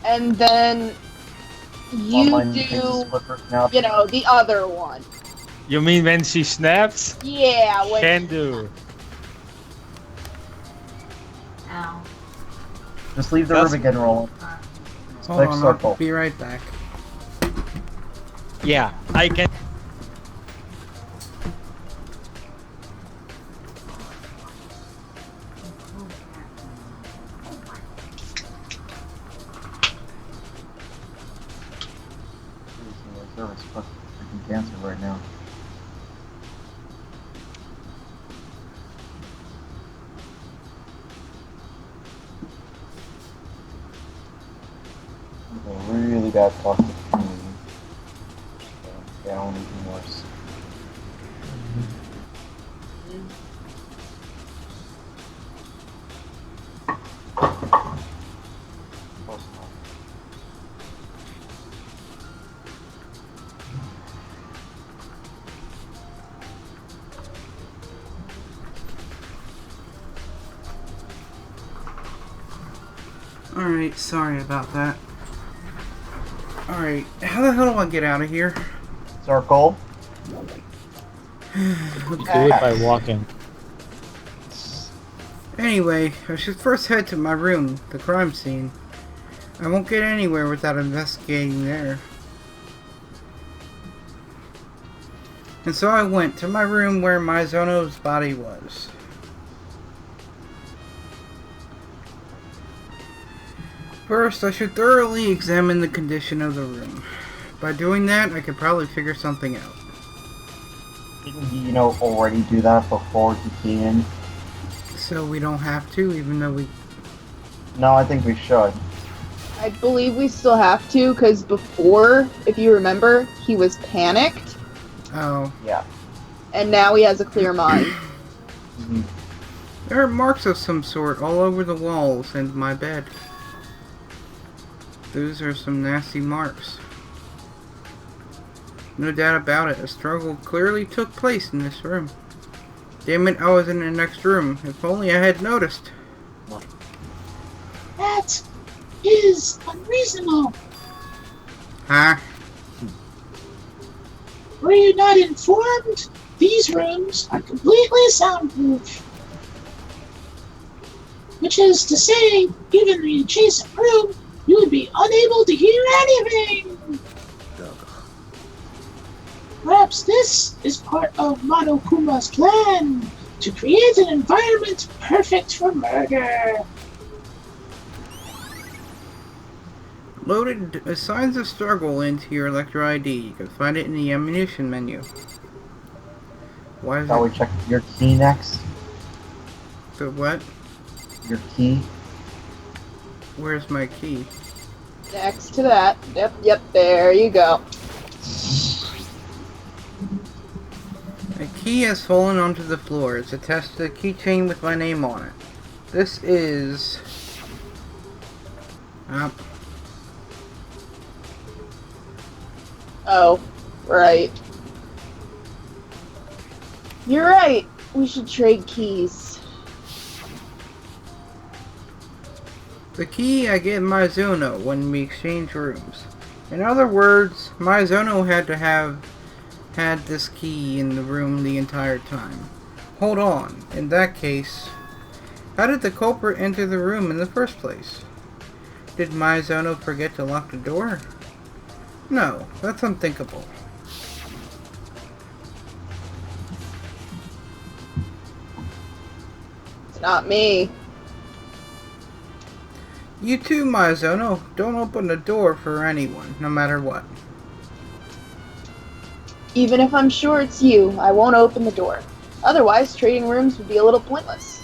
And then you Online takes a do, split personality. you know, the other one. You mean when she snaps? Yeah, when Can do. Ow. Just leave the That's- room again, Roland. Hold Click on, circle. I'll be right back. Yeah, I can. Server's fucking freaking cancer right now. A really bad toxic community. So, yeah, only even worse. Close enough. Alright, sorry about that. Alright, how the hell do I get out of here? Circle. Do it by walking. Anyway, I should first head to my room, the crime scene. I won't get anywhere without investigating there. And so I went to my room where Maizono's body was. First, I should thoroughly examine the condition of the room. By doing that, I could probably figure something out. Didn't he, already do that before he came in? So we don't have to, even though we... No, I think we should. I believe we still have to, because before, if you remember, he was panicked, Oh. Yeah. and now he has a clear mind. Mhm. There are marks of some sort all over the walls and my bed. Those are some nasty marks. No doubt about it, a struggle clearly took place in this room. Damn it, I was in the next room. If only I had noticed. That is unreasonable. Huh? Were you not informed? These rooms are completely soundproof. Which is to say, even in the adjacent room, you would be unable to hear anything. Perhaps this is part of Monokuma's plan to create an environment perfect for murder. Loaded assigns a struggle into your Electro ID. You can find it in the ammunition menu. Why is Shall we check your key next? The what? Your key? Where's my key? Next to that. Yep, there you go. A key has fallen onto the floor. It's attached to the keychain with my name on it. This is... Oh, right. You're right. We should trade keys. The key I get Mizuno when we exchange rooms. In other words, Mizuno had to have had this key in the room the entire time. Hold on. In that case, how did the culprit enter the room in the first place? Did Mizuno forget to lock the door? No, that's unthinkable. It's not me. You too, Mizuno. Don't open the door for anyone, no matter what. Even if I'm sure it's you, I won't open the door. Otherwise, trading rooms would be a little pointless.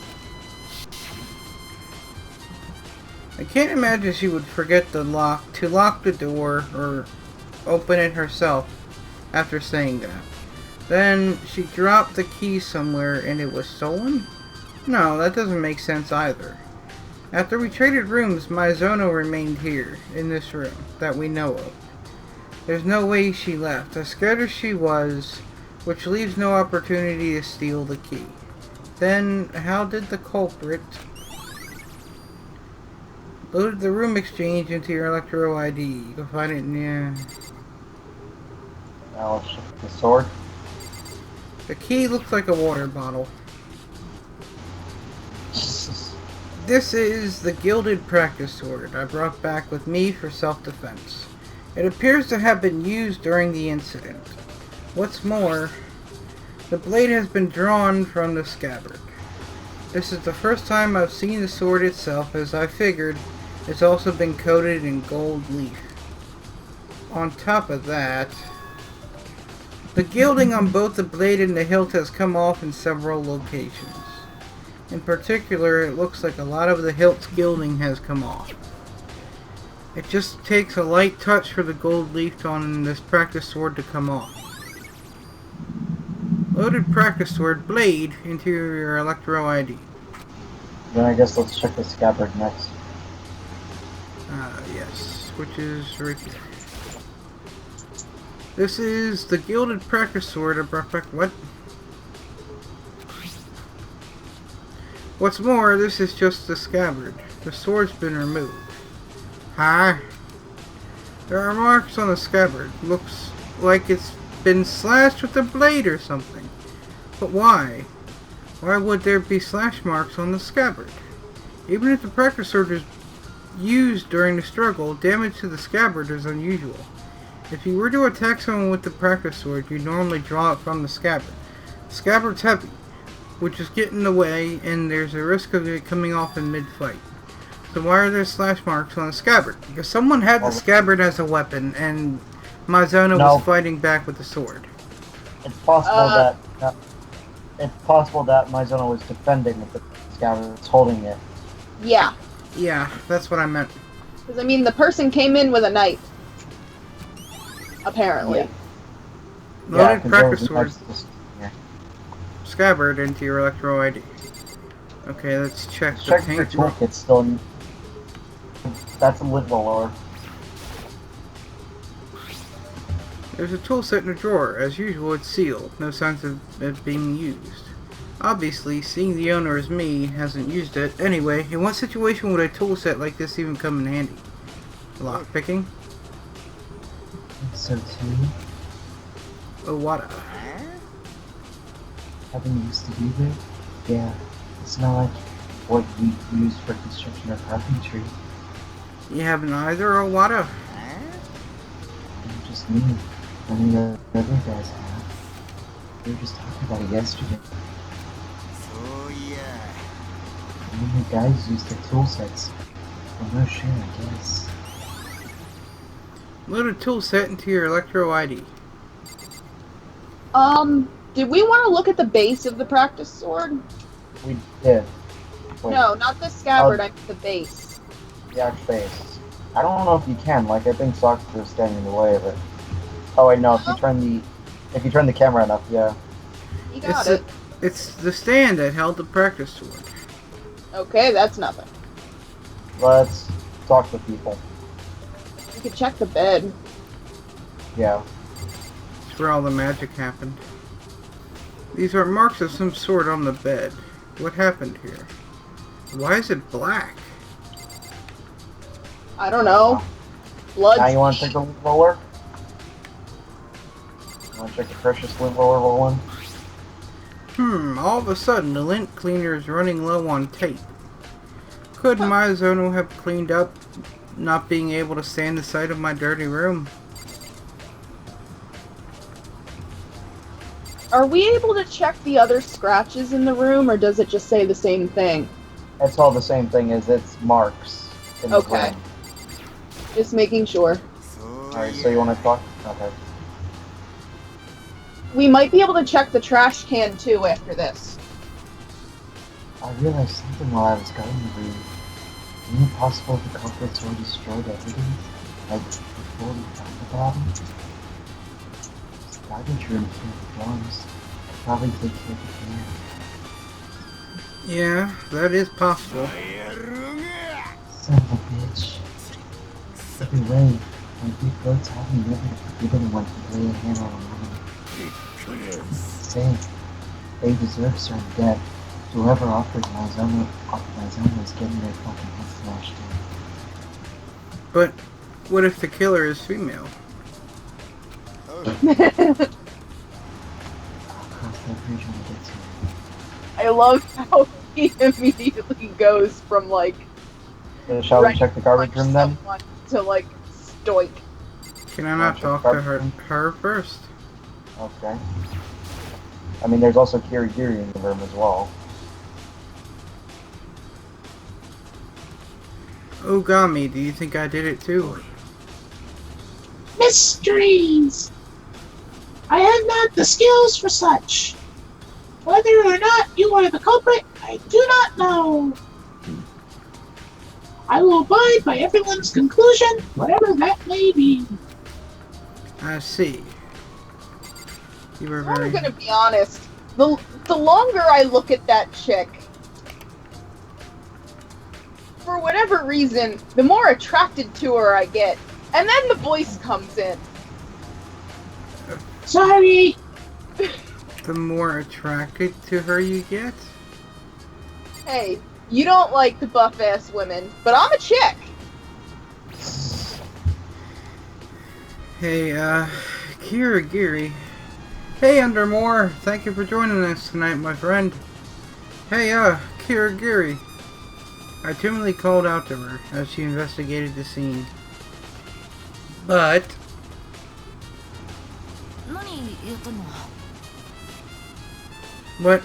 I can't imagine she would forget to lock the door or open it herself after saying that. Then she dropped the key somewhere and it was stolen? No, that doesn't make sense either. After we traded rooms, Mizuno remained here, in this room, that we know of. There's no way she left, as scared as she was, which leaves no opportunity to steal the key. Then, how did the culprit... Loaded the room exchange into your Electro ID. You can find it in the... Now let's shift the sword. The key looks like a water bottle. This is the gilded practice sword I brought back with me for self-defense. It appears to have been used during the incident. What's more, the blade has been drawn from the scabbard. This is the first time I've seen the sword itself, as I figured it's also been coated in gold leaf. On top of that, the gilding on both the blade and the hilt has come off in several locations. In particular, it looks like a lot of the hilt's gilding has come off. It just takes a light touch for the gold leaf on this practice sword to come off. Loaded practice sword blade into your Electro ID. Then I guess let's check the scabbard next. Yes, which is right here. This is the gilded practice sword I brought back. What? What's more, this is just the scabbard. The sword's been removed. Huh? There are marks on the scabbard. Looks like it's been slashed with a blade or something. But why? Why would there be slash marks on the scabbard? Even if the practice sword is used during the struggle, damage to the scabbard is unusual. If you were to attack someone with the practice sword, you'd normally draw it from the scabbard. The scabbard's heavy, which is getting in the way, and there's a risk of it coming off in mid-fight. So why are there slash marks on the scabbard? Because someone had the scabbard as a weapon, and Mizuno was fighting back with the sword. It's possible it's possible that Mizuno was defending with the scabbard was holding it. Yeah. Yeah, that's what I meant. Because, I mean, the person came in with a knife. Apparently. Yeah. Loaded practice sword. Scabbard into your Electro ID. Okay, let's check the Check paint. your toolkit still in... That's a little lower. There's a tool set in a drawer. As usual, it's sealed. No signs of it being used. Obviously, seeing the owner as me, hasn't used it. Anyway, in what situation would a tool set like this even come in handy? Lockpicking? So too. Owada. Having used to do that? Yeah. It's not like what we use for construction or carpentry. You haven't either, Owada? Not just me. I mean, the other guys have. We were just talking about it yesterday. Oh, yeah. I mean, the guys use their tool sets. Well, no shit, I guess. Load a tool set into your Electro ID. Did we want to look at the base of the practice sword? We did. Wait. No, not the scabbard, I mean the base. The actual base. I don't know if you can, like I think socks are standing in the way of it. Oh wait, no, if you turn the camera enough, yeah. You got it. It's the stand that held the practice sword. Okay, that's nothing. Let's talk to people. You could check the bed. Yeah. It's where all the magic happened. These are marks of some sort on the bed. What happened here? Why is it black? I don't know. Blood. Now you want to take a lint roller? You want to check the precious lint roller, Roland? All of a sudden the lint cleaner is running low on tape. Could Mizuno have cleaned up, not being able to stand the sight of my dirty room? Are we able to check the other scratches in the room, or does it just say the same thing? It's all the same thing as it's marks in the room. Just making sure. Alright, so you want to talk? Okay. We might be able to check the trash can too after this. I realized something while I was guarding the room. Isn't it possible the culprits were destroyed everything? Like, before we found the body? The garbage room here belongs. Could probably take care of it here. Yeah, that is possible. Son of a bitch. Either way, my big goat's having never to forgive anyone to lay a hand on a woman. Say, they deserve certain death. Whoever offered Mizuno is getting their fucking head smashed in. But what if the killer is female? I'll cross that bridge when we get to it. I love how he immediately goes from like. Shall we check the garbage room then? To like stoic. Can I not talk to her first? Okay. I mean, there's also Kirigiri in the room as well. Ogami, do you think I did it too? Mysteries! I have not the skills for such. Whether or not you are the culprit, I do not know. I will abide by everyone's conclusion, whatever that may be. I see. You were I'm very... gonna be honest. The longer I look at that chick, for whatever reason, the more attracted to her I get. And then the voice comes in. Sorry. The more attracted to her you get? Hey, you don't like the buff-ass women, but I'm a chick. Hey, Kirigiri. Hey, Undermore. Thank you for joining us tonight, my friend. Hey, Kirigiri. I timidly called out to her as she investigated the scene. But... What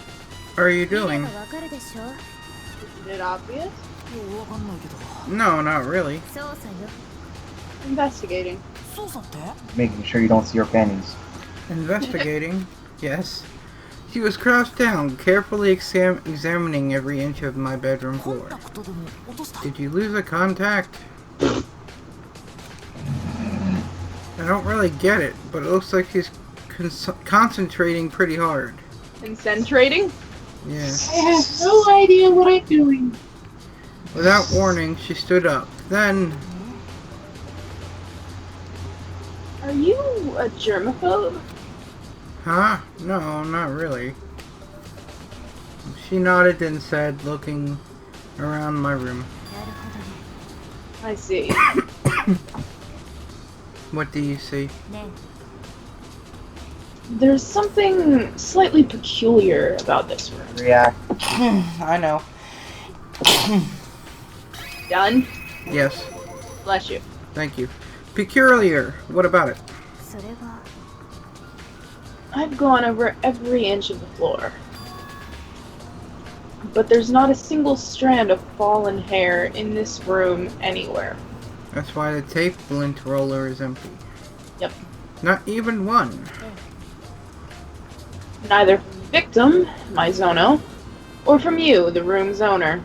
are you doing? Isn't it obvious? No, not really. Investigating. Making sure you don't see her panties. Investigating? Yes. She was crouched down, carefully examining every inch of my bedroom floor. Did you lose a contact? I don't really get it, but it looks like she's concentrating pretty hard. Concentrating? Yeah. I have no idea what I'm doing. Without warning, she stood up. Then... Are you a germaphobe? Huh? No, not really. She nodded and said, looking around my room. I see. What do you see? There's something slightly peculiar about this room. React. I know. Done? Yes. Bless you. Thank you. Peculiar. What about it? I've gone over every inch of the floor. But there's not a single strand of fallen hair in this room anywhere. That's why the tape lint roller is empty. Yep. Not even one. Neither from the victim, my Zono, or from you, the room's owner.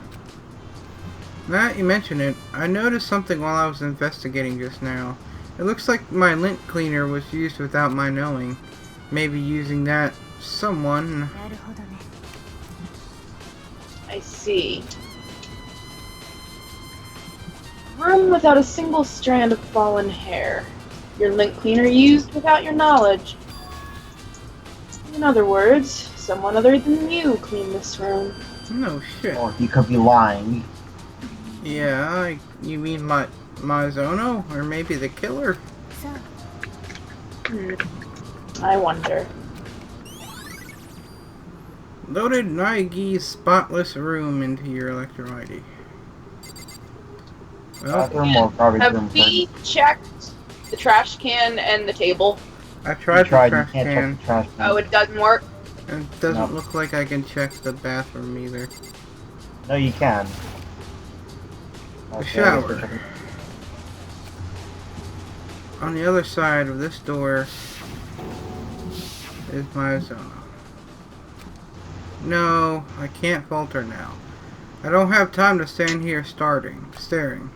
Now that you mention it, I noticed something while I was investigating just now. It looks like my lint cleaner was used without my knowing. Maybe using that someone... I see. Room without a single strand of fallen hair. Your lint cleaner used without your knowledge. In other words, someone other than you cleaned this room. No shit. Or he could be lying. Yeah, you mean my Zono? Or maybe the killer? I wonder. Loaded Naigi's spotless room into your electro ID. Well, Have we checked the trash can and the table? I tried the trash can. Oh, it doesn't work? It doesn't look like I can check the bathroom either. No, you can. The shower. On the other side of this door is my Zono. No, I can't falter now. I don't have time to stand here staring.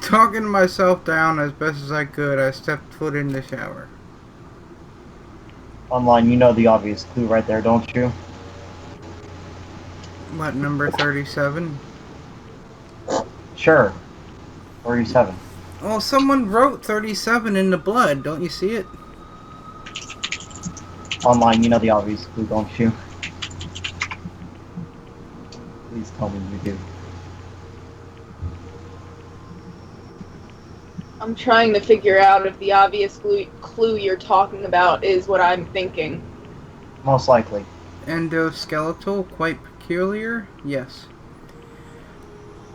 Talking myself down as best as I could, I stepped foot in the shower. Online, you know the obvious clue right there, don't you? What, number 37? Sure. 37. Well, someone wrote 37 in the blood, don't you see it? Online, you know the obvious clue, don't you? Please tell me you do. I'm trying to figure out if the obvious clue you're talking about is what I'm thinking. Most likely. Endoskeletal, quite peculiar? Yes.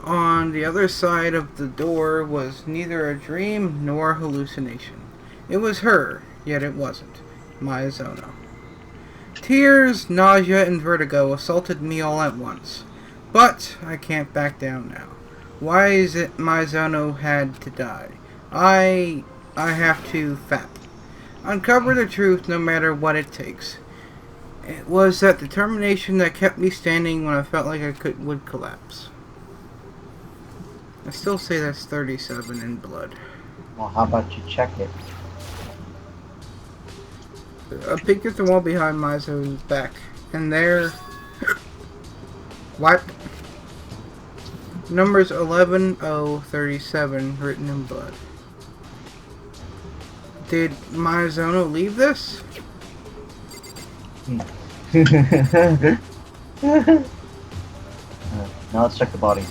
On the other side of the door was neither a dream nor a hallucination. It was her, yet it wasn't. My Zono. Tears, nausea, and vertigo assaulted me all at once. But I can't back down now. Why is it my Zono had to die? I have to uncover the truth no matter what it takes. It was that determination that kept me standing when I felt like I would collapse. I still say that's 37 in blood. Well, how about you check it? I peeked at the wall behind my Zono's back, and there... What? Numbers 11-0-37 written in blood. Did my Zono leave this? Now let's check the body.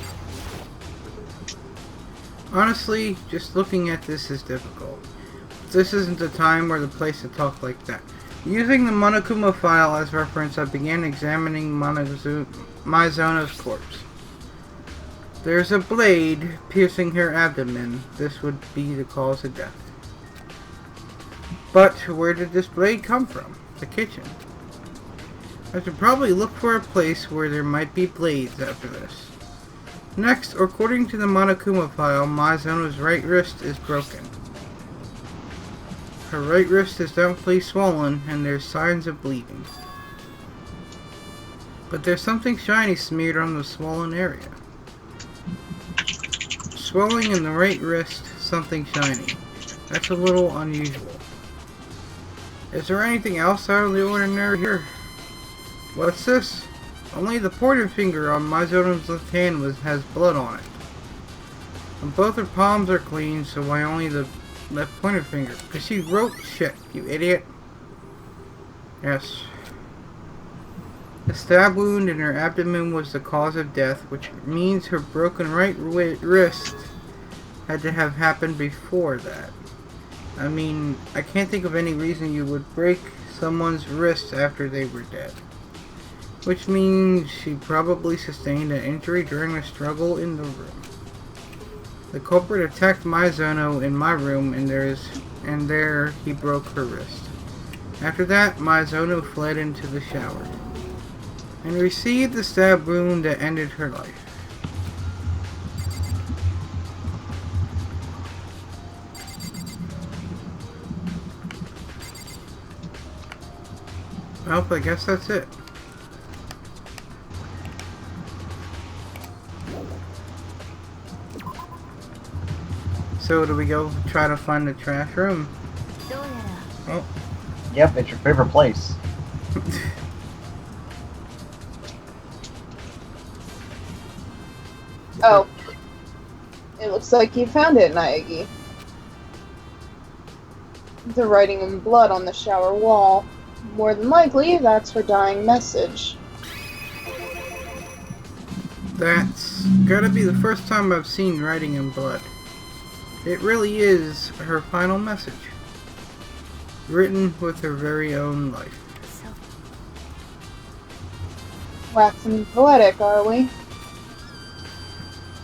Honestly, just looking at this is difficult. This isn't the time or the place to talk like that. Using the Monokuma file as reference, I began examining my Zono's corpse. There's a blade piercing her abdomen. This would be the cause of death. But where did this blade come from? The kitchen. I should probably look for a place where there might be blades after this. Next, according to the Monokuma file, my Zono's right wrist is broken. Her right wrist is definitely swollen and there's signs of bleeding. But there's something shiny smeared on the swollen area. Swelling in the right wrist, something shiny. That's a little unusual. Is there anything else out of the ordinary here? What's this? Only the pointer finger on my Zono's left hand has blood on it. And both her palms are clean, so why only the left pointer finger. Because she wrote shit, you idiot. Yes. The stab wound in her abdomen was the cause of death, which means her broken right wrist had to have happened before that. I mean, I can't think of any reason you would break someone's wrist after they were dead. Which means she probably sustained an injury during a struggle in the room. The culprit attacked Mizuno in my room, and there he broke her wrist. After that, Mizuno fled into the shower and received the stab wound that ended her life. Well, I guess that's it. So, do we go try to find the trash room? Oh. Yep, it's your favorite place. Oh. It looks like you found it, Naegi. The writing in blood on the shower wall. More than likely, that's her dying message. That's gotta be the first time I've seen writing in blood. It really is her final message. Written with her very own life. Waxing poetic, are we?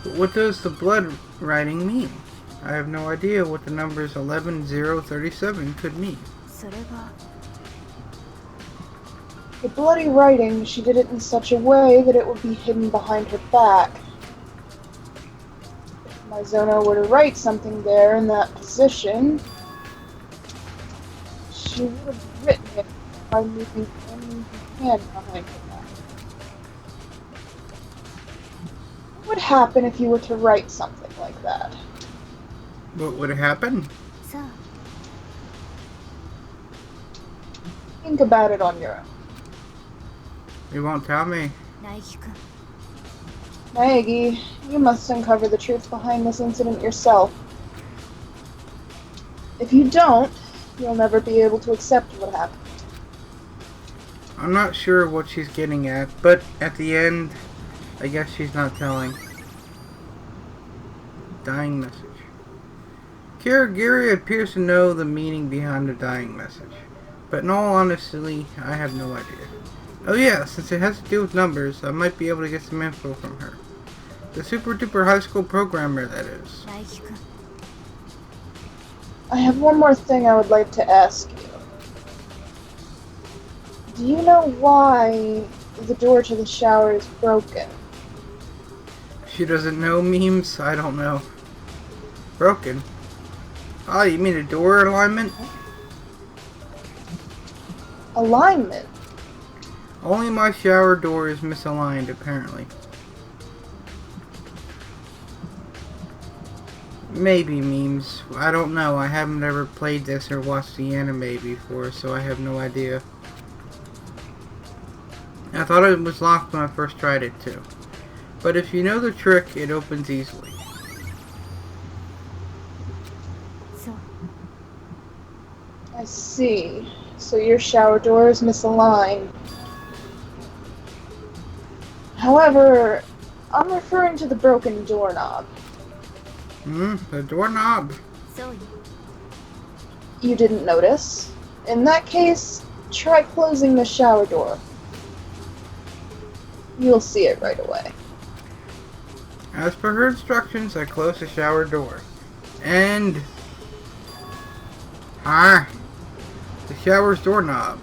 But what does the blood writing mean? I have no idea what the numbers 11037 could mean. The bloody writing, she did it in such a way that it would be hidden behind her back. If Mizuno were to write something there in that position, she would have written it by moving only her hand behind her back. What would happen if you were to write something like that? What would happen? Think about it on your own. You won't tell me. Naegi, you must uncover the truth behind this incident yourself. If you don't, you'll never be able to accept what happened. I'm not sure what she's getting at, but at the end, I guess she's not telling. Dying message. Kirigiri appears to know the meaning behind the dying message, but in all honesty, I have no idea. Oh yeah, since it has to do with numbers, I might be able to get some info from her. The super duper high school programmer, that is. I have one more thing I would like to ask you. Do you know why the door to the shower is broken? She doesn't know memes? I don't know. Broken? Oh, you mean a door alignment? Alignment? Only my shower door is misaligned, apparently. Maybe memes. I don't know. I haven't ever played this or watched the anime before, so I have no idea. I thought it was locked when I first tried it too. But if you know the trick, it opens easily. I see. So your shower door is misaligned. However, I'm referring to the broken doorknob. The doorknob. You didn't notice? In that case, try closing the shower door. You'll see it right away. As per her instructions, I close the shower door. And... the shower's doorknob.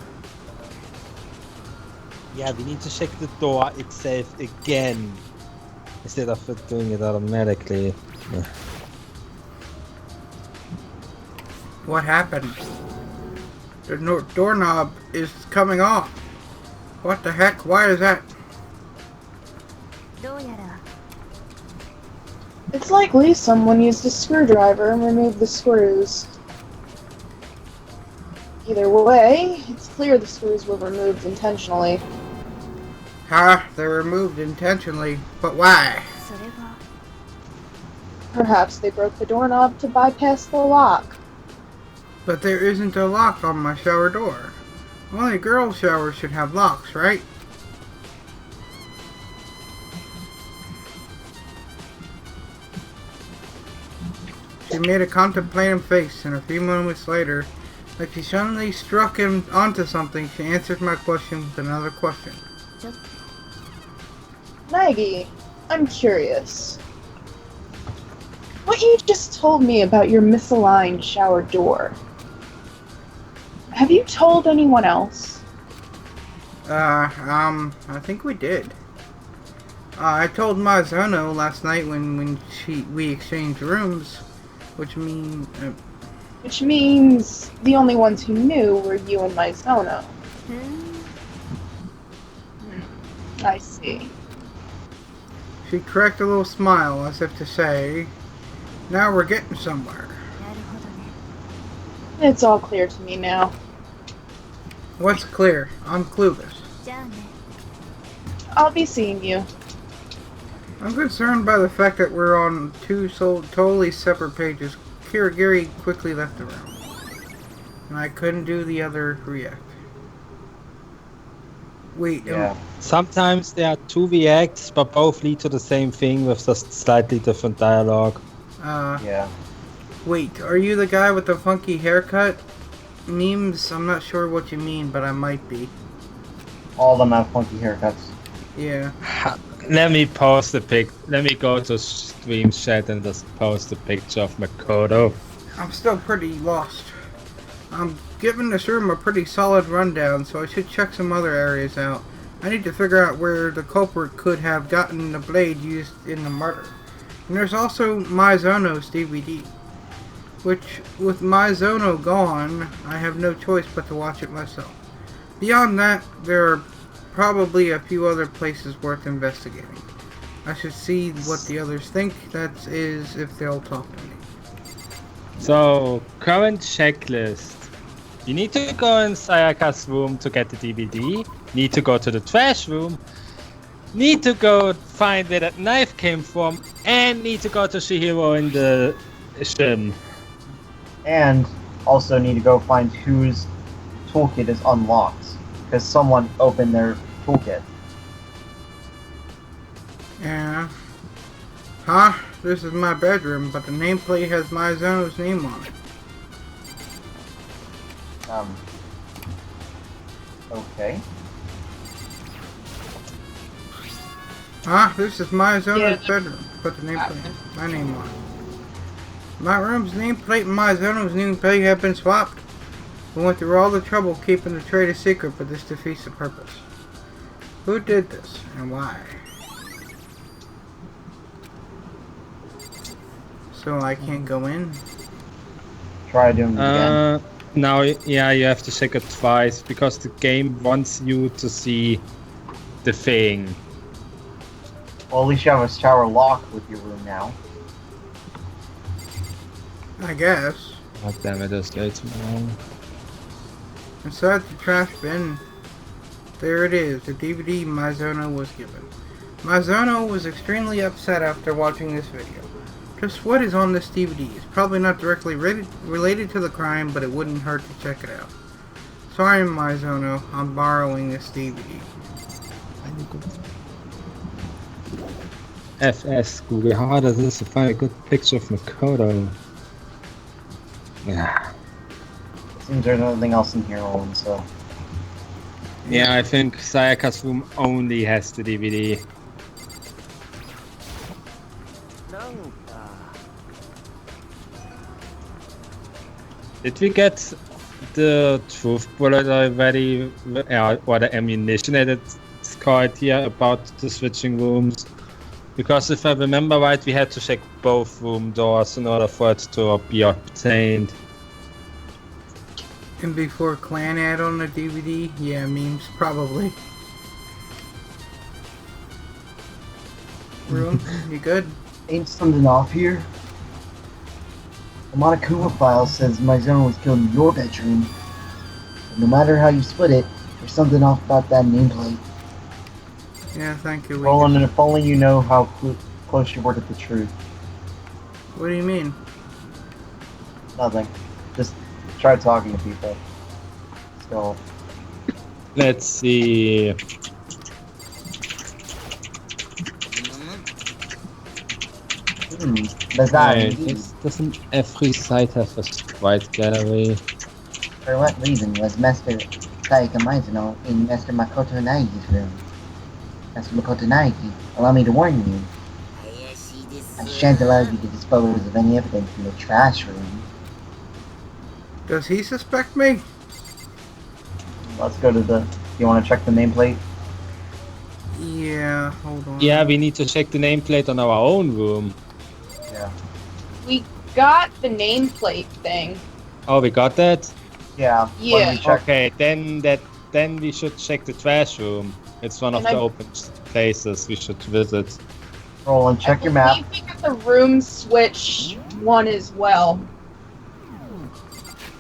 Yeah, we need to check the door itself again. Instead of doing it automatically. What happened? The doorknob is coming off. What the heck? Why is that? It's likely someone used a screwdriver and removed the screws. Either way, it's clear the screws were removed intentionally. They're removed intentionally, but why? Perhaps they broke the doorknob to bypass the lock. But there isn't a lock on my shower door. Only girls' showers should have locks, right? She made a contemplative face, and a few moments later, like she suddenly struck him onto something, she answered my question with another question. Maggie, I'm curious. What you just told me about your misaligned shower door, have you told anyone else? I think we did. I told Mizono last night when we exchanged rooms, which means the only ones who knew were you and Mizono. I see. She cracked a little smile as if to say, now we're getting somewhere. It's all clear to me now. What's clear? I'm clueless. I'll be seeing you. I'm concerned by the fact that we're on two totally separate pages. Kirigiri quickly left the room, and I couldn't do the other react. Wait, Yeah. Sometimes there are two reacts, but both lead to the same thing with just slightly different dialogue. Yeah. Wait, are you the guy with the funky haircut? Memes, I'm not sure what you mean, but I might be. All of them have funky haircuts. Yeah. Let me post the pic. Let me go to stream chat and just post a picture of Makoto. I'm still pretty lost. I'm giving this room a pretty solid rundown, so I should check some other areas out. I need to figure out where the culprit could have gotten the blade used in the murder. And there's also Mizono's DVD, which, with Mizono gone, I have no choice but to watch it myself. Beyond that, there are probably a few other places worth investigating. I should see what the others think, that is, if they'll talk to me. So, current checklist. You need to go in Sayaka's room to get the DVD. Need to go to the trash room. Need to go find where that knife came from. And need to go to Shihiro in the gym. And also need to go find whose toolkit is unlocked. Because someone opened their toolkit. Yeah. Huh? This is my bedroom, but the nameplate has Mizono's name on it. Okay. Huh? This is Mizono's bedroom, but the nameplate has my name on it. My room's nameplate and Mizono's nameplate have been swapped. We went through all the trouble keeping the trade a secret, but this defeats the purpose. Who did this, and why? So I can't go in? Try doing it again. Now, yeah, you have to check it twice, because the game wants you to see the thing. Well, at least you have a shower lock with your room now. I guess. God damn it, that's way too long. Inside the trash bin, there it is, the DVD Mizono was given. Mizono was extremely upset after watching this video. Just what is on this DVD is probably not directly related to the crime, but it wouldn't hurt to check it out. Sorry, Mizono, I'm borrowing this DVD. FS Google, how hard is this to find a good picture of Makoto? Yeah. Seems there's nothing else in here, Roland, so... Yeah, I think Sayaka's room only has the DVD. Did we get the truth bullet already? Or the ammunition that it's called here about the switching rooms? Because if I remember right, we had to check both room doors in order for it to be obtained. And before clan ad on the DVD? Yeah, memes, probably. Room, you good? Ain't something off here? The Monokuma file says Mizono was killed in your bedroom. And no matter how you split it, there's something off about that nameplate. Yeah, thank you. Roland, and if only you know how close you were to the truth. What do you mean? Nothing. Just try talking to people. So. Let's see. Does that Right, indeed? doesn't every site have a sprite gallery? For what reason was Master Taika Mizuno in Master Makoto Naigi's room? Master Makoto Naigi, allow me to warn you. I shan't allow you to dispose of any evidence in the trash room. Does he suspect me? Let's go to the. You want to check the nameplate? Yeah, hold on. Yeah, we need to check the nameplate on our own room. Yeah. We got the nameplate thing. Oh, we got that? Yeah. Yeah. Okay, then we should check the trash room. It's one of the open places we should visit. Roland, check your map. I believe we got the room switch one as well.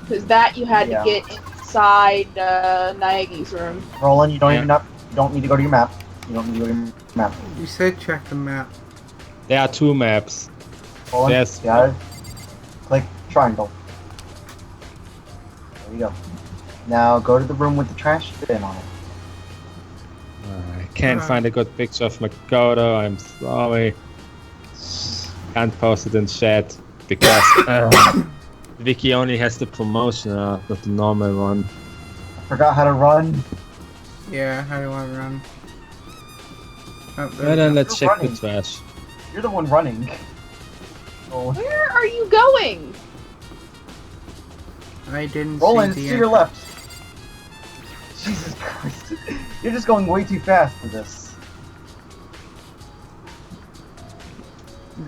Because that you had to get inside Naegi's room. Roland, you don't even have. You don't need to go to your map. You don't need to go to your map. You said check the map. There are 2 maps. Roland, Yes. got it. Click triangle. There you go. Now go to the room with the trash bin on it. I can't find a good picture of Makoto, I'm sorry. Can't post it in chat because Wiki only has the promotional, not the normal one. I forgot how to run. Yeah, how do I run? Oh, Well, then let's You're check running. the trash. You're the one running. Oh. Where are you going? I didn't Roland, see to the your left. Jesus Christ. You're just going way too fast for this.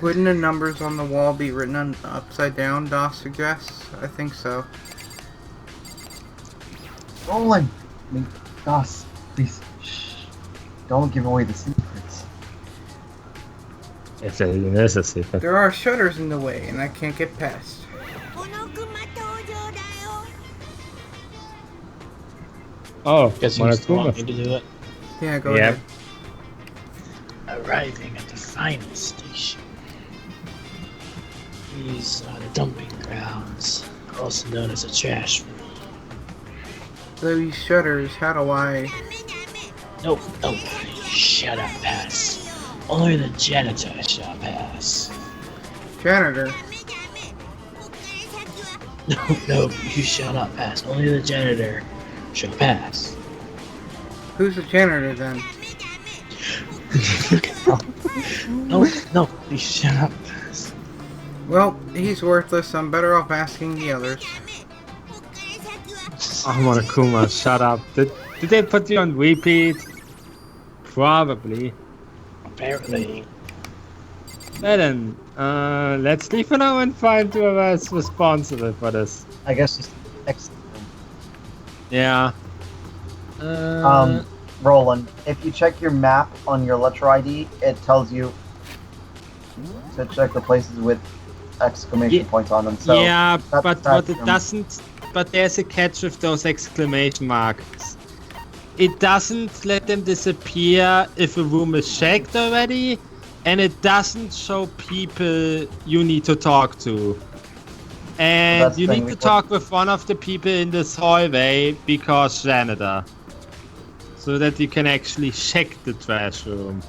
Wouldn't the numbers on the wall be written on upside down, DOS suggests? I think so. Roland! Goss, please. Shh. Don't give away the secrets. It's a secret. There are shutters in the way, and I can't get past. Oh, Guess you still want me to do it? Yeah, go ahead. Arriving at the final station. These are the dumping grounds, also known as a trash room. These shutters, how do I... Nope, shut up, pass. Only the janitor shall pass. Janitor? No, you shall not pass. Only the janitor shall pass. Who's the janitor then? No, you shall not pass. Well, he's worthless. I'm better off asking the others. Oh, Monokuma, shut up. Did they put you on repeat? Probably. Apparently. Well then, let's leave for now and find whoever's responsible for this. I guess just exit. Yeah. Roland, if you check your map on your Electro ID, it tells you to check the places with exclamation points on them. So yeah, but what it room. doesn't. But there's a catch with those exclamation marks. It doesn't let them disappear if a room is checked already, and it doesn't show people you need to talk to. And you need to talk with one of the people in this hallway because janitor. So that you can actually check the trash room.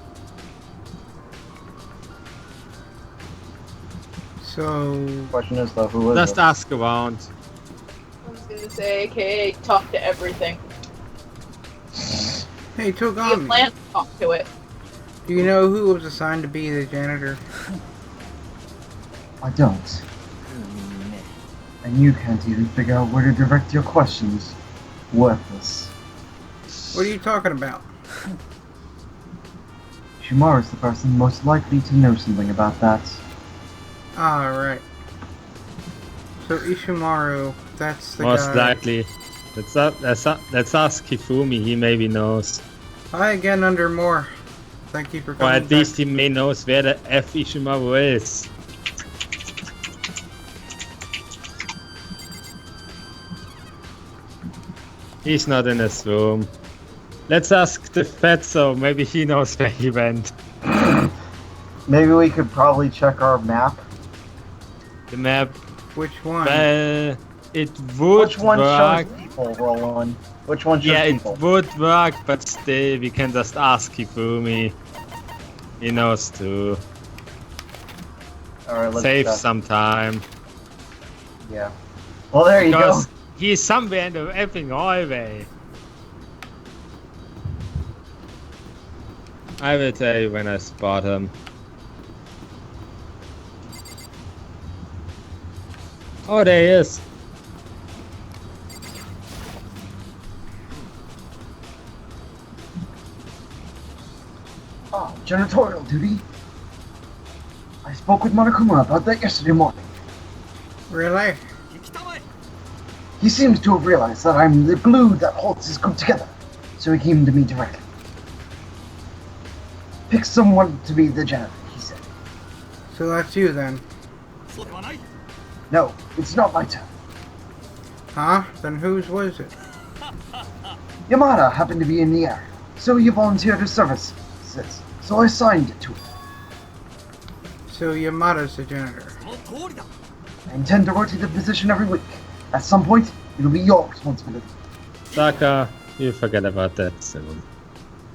So... Question is though, who is Just it? ask around. I was gonna say, aka talk to everything. Hey, You Togami, plan to talk to it. do you know who was assigned to be the janitor? I don't. And you can't even figure out where to direct your questions. Worthless. What are you talking about? Shumaru's the person most likely to know something about that. Ah, right. So Ishimaru, that's the Most guy. likely. Let's ask Kifumi, he maybe knows. Hi again, Under More. Thank you for Or coming at least back. he may knows where the F Ishimaru is. He's not in his room. Let's ask the Fatso, maybe he knows where he went. Maybe we could probably check our map. The map. Which one? Well, It would Which one work. shows people, Roland? Which one shows people? It would work, but still, we can just ask Hifumi. He knows too. Alright, let's Save check. some time. Yeah. Well, there you go. Because he's somewhere in the effing hallway. I will tell you when I spot him. Oh, there he is. Oh, janitorial duty. I spoke with Monokuma about that yesterday morning. Really? He seems to have realized that I'm the glue that holds his group together, so he came to me directly. Pick someone to be the janitor, he said. So that's you then. No, it's not my turn. Huh? Then whose was it? Yamada happened to be in the area, so he volunteered his services, so I signed it to him. So Yamada's the janitor. I intend to rotate the position every week. At some point, it'll be your responsibility. Saka, you forget about that soon.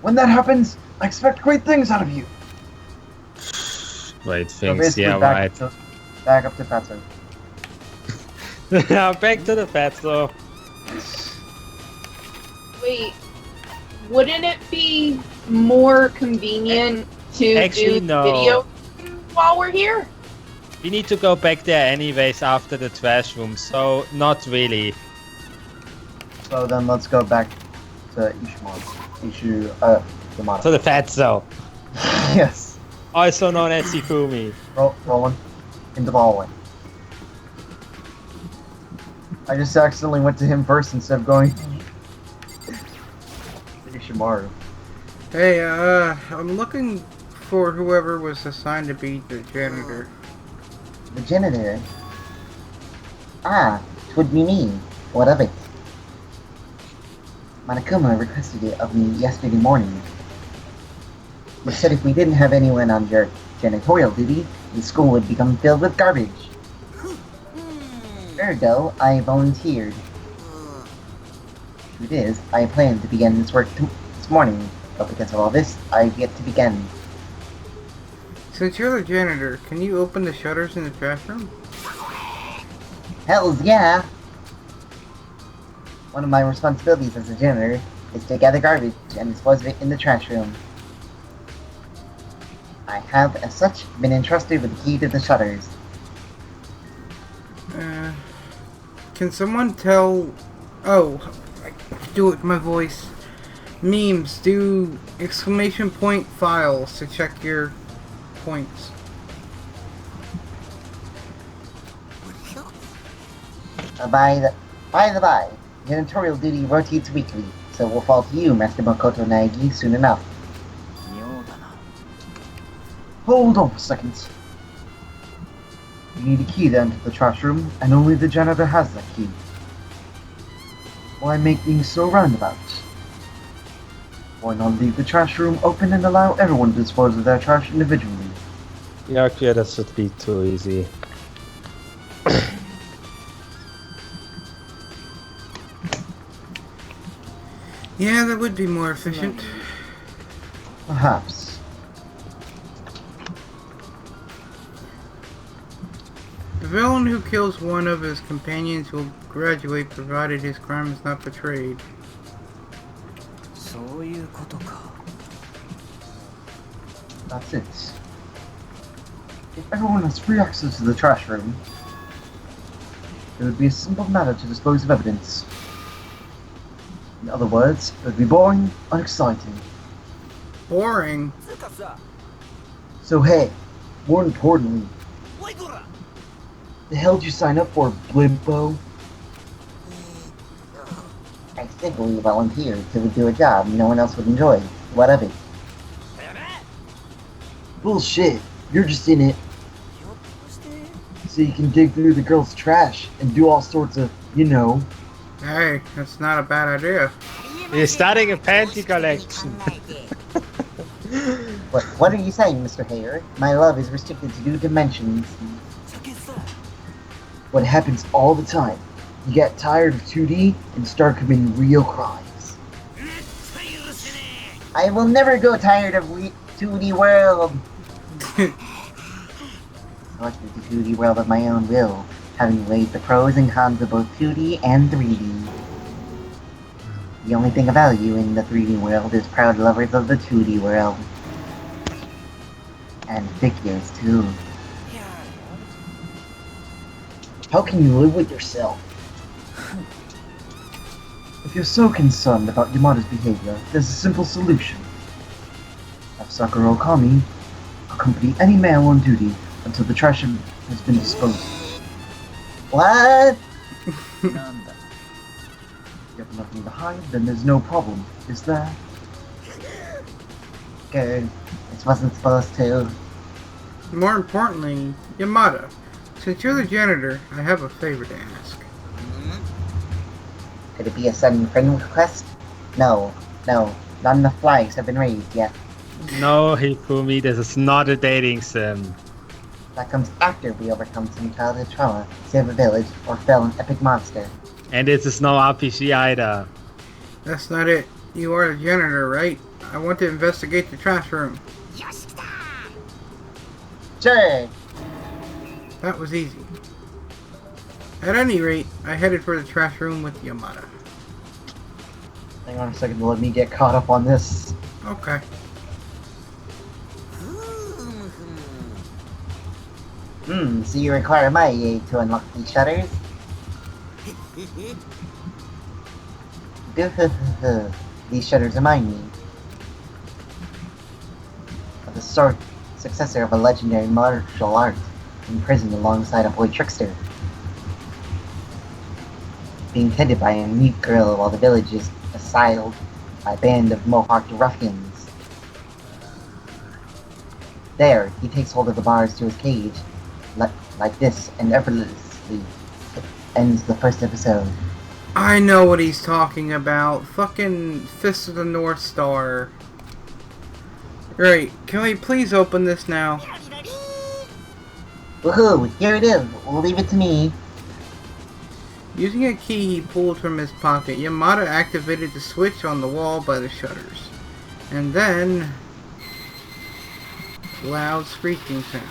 When that happens, I expect great things out of you. Great So things, basically yeah, back right. Back up to Fatso. Back to the Fatso. Wait, wouldn't it be more convenient to Actually, do no. video while we're here? We need to go back there anyways after the trash room, so not really. So then let's go back to Yamada. To the Fatso. Yes. Also known as Hifumi. Roland, into the hallway. I just accidentally went to him first instead of going to Ishimaru. Hey, I'm looking for whoever was assigned to be the janitor. The janitor? Ah, 'twould be me. What of it? Monokuma requested it of me yesterday morning. He said if we didn't have anyone on your janitorial duty, the school would become filled with garbage. Ergo, I volunteered. Truth is, I planned to begin this work this morning, but because of all this, I've yet to begin. Since you're the janitor, can you open the shutters in the trash room? Hells yeah! One of my responsibilities as a janitor is to gather garbage and dispose of it in the trash room. I have, as such, been entrusted with the key to the shutters. Can someone tell... Oh, I do it with my voice. Memes, do exclamation point files to check your points. By the by, janitorial duty rotates weekly, so will fall to you, Master Makoto Naegi, soon enough. Hold on a second. You need a key to enter the trash room, and only the janitor has that key. Why make things so roundabout? Why not leave the trash room open and allow everyone to dispose of their trash individually? Yeah, okay, that should be too easy. Yeah, that would be more efficient. Perhaps. The villain who kills one of his companions will graduate provided his crime is not betrayed. That's it. If everyone has free access to the trash room, it would be a simple matter to dispose of evidence. In other words, it would be boring, unexciting. Boring? So hey, more importantly, the hell did you sign up for, Blimpo? I simply volunteered to do a job no one else would enjoy. What of it? Bullshit, you're just in it so you can dig through the girl's trash and do all sorts of, you know. Hey, that's not a bad idea. You're starting a panty collection. What are you saying, Mr. Hare? My love is restricted to 2 dimensions. What happens all the time. You get tired of 2D and start committing real crimes. I will never go tired of 2D world. Selected the 2D world of my own will, having weighed the pros and cons of both 2D and 3D. The only thing of value in the 3D world is proud lovers of the 2D world. And figures, too. How can you live with yourself? If you're so concerned about Yamada's behavior, there's a simple solution. Have Sakura Okami accompany any male on duty until the trash has been disposed of. What? If you have nothing to hide, then there's no problem, is there? Good. This wasn't supposed to. More importantly, Yamada, since you're the janitor, I have a favor to ask. Could it be a sudden friend request? No, not enough flags have been raised yet. No, Hifumi, this is not a dating sim. That comes after we overcome some childhood trauma, save a village, or fell an epic monster. And this is no RPG either. That's not it. You are the janitor, right? I want to investigate the trash room. Sure! That was easy. At any rate, I headed for the trash room with Yamada. Hang on a second to let me get caught up on this. Okay. So you require my aid to unlock these shutters? These shutters remind me of the successor of a legendary martial art, imprisoned alongside a boy trickster, being tended by a mute girl while the village is assailed by a band of mohawked ruffians. There, he takes hold of the bars to his cage, like this, and effortlessly ends the first episode. I know what he's talking about. Fucking Fist of the North Star. Right, can we please open this now? Woohoo, here it is. Leave it to me. Using a key he pulled from his pocket, Yamada activated the switch on the wall by the shutters. And then... loud screeching sound.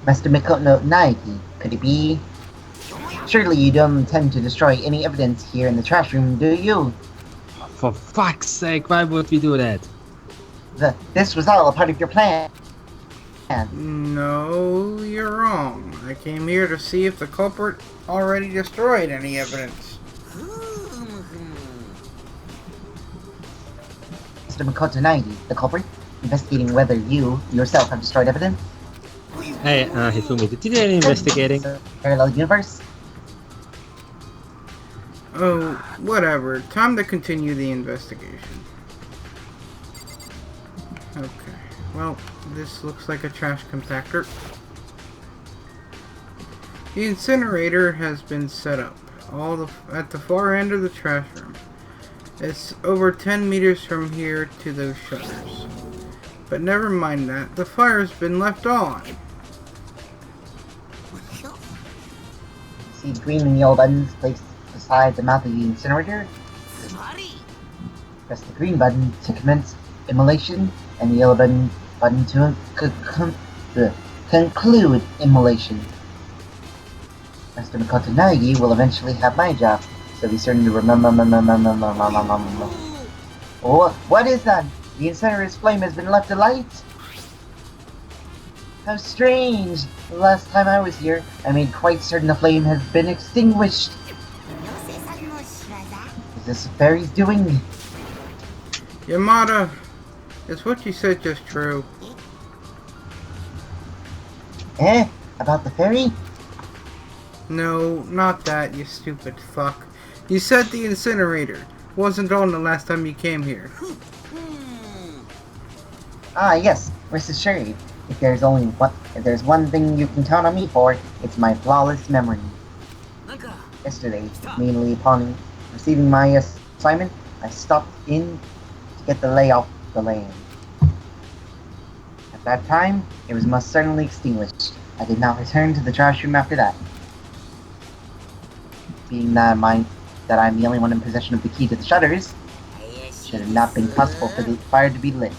Master Mikoto Naegi, could it be? Surely you don't intend to destroy any evidence here in the trash room, do you? For fuck's sake, why would we do that? This was all a part of your plan. No, you're wrong. I came here to see if the culprit already destroyed any evidence. Mr. Mikoto Naegi, the culprit, investigating whether you yourself have destroyed evidence? Hey, Hifumi, did you do any investigating? Parallel universe? Oh, whatever. Time to continue the investigation. Okay. Well, this looks like a trash compactor. The incinerator has been set up at the far end of the trash room. It's over 10 meters from here to those shutters. But never mind that, the fire's been left on. See green and yellow buttons placed beside the mouth of the incinerator? Press the green button to commence immolation, and the yellow button to conclude immolation. Master Mikoto Naegi will eventually have my job, so be certain to remember. What is that? The incinerator's flame has been left alight? How strange! The last time I was here, I made quite certain the flame has been extinguished. Is this the fairy's doing? Yamada, is what you said just true? About the fairy? No, not that, you stupid fuck. You said the incinerator wasn't on the last time you came here. Ah, yes, Mrs. Sherry. If there's one thing you can count on me for, it's my flawless memory. Yesterday, mainly upon receiving my assignment, I stopped in to get the lay off the land. At that time, it was most certainly extinguished. I did not return to the trash room after that. being that I'm the only one in possession of the key to the shutters, it should have not been possible for the fire to be lit.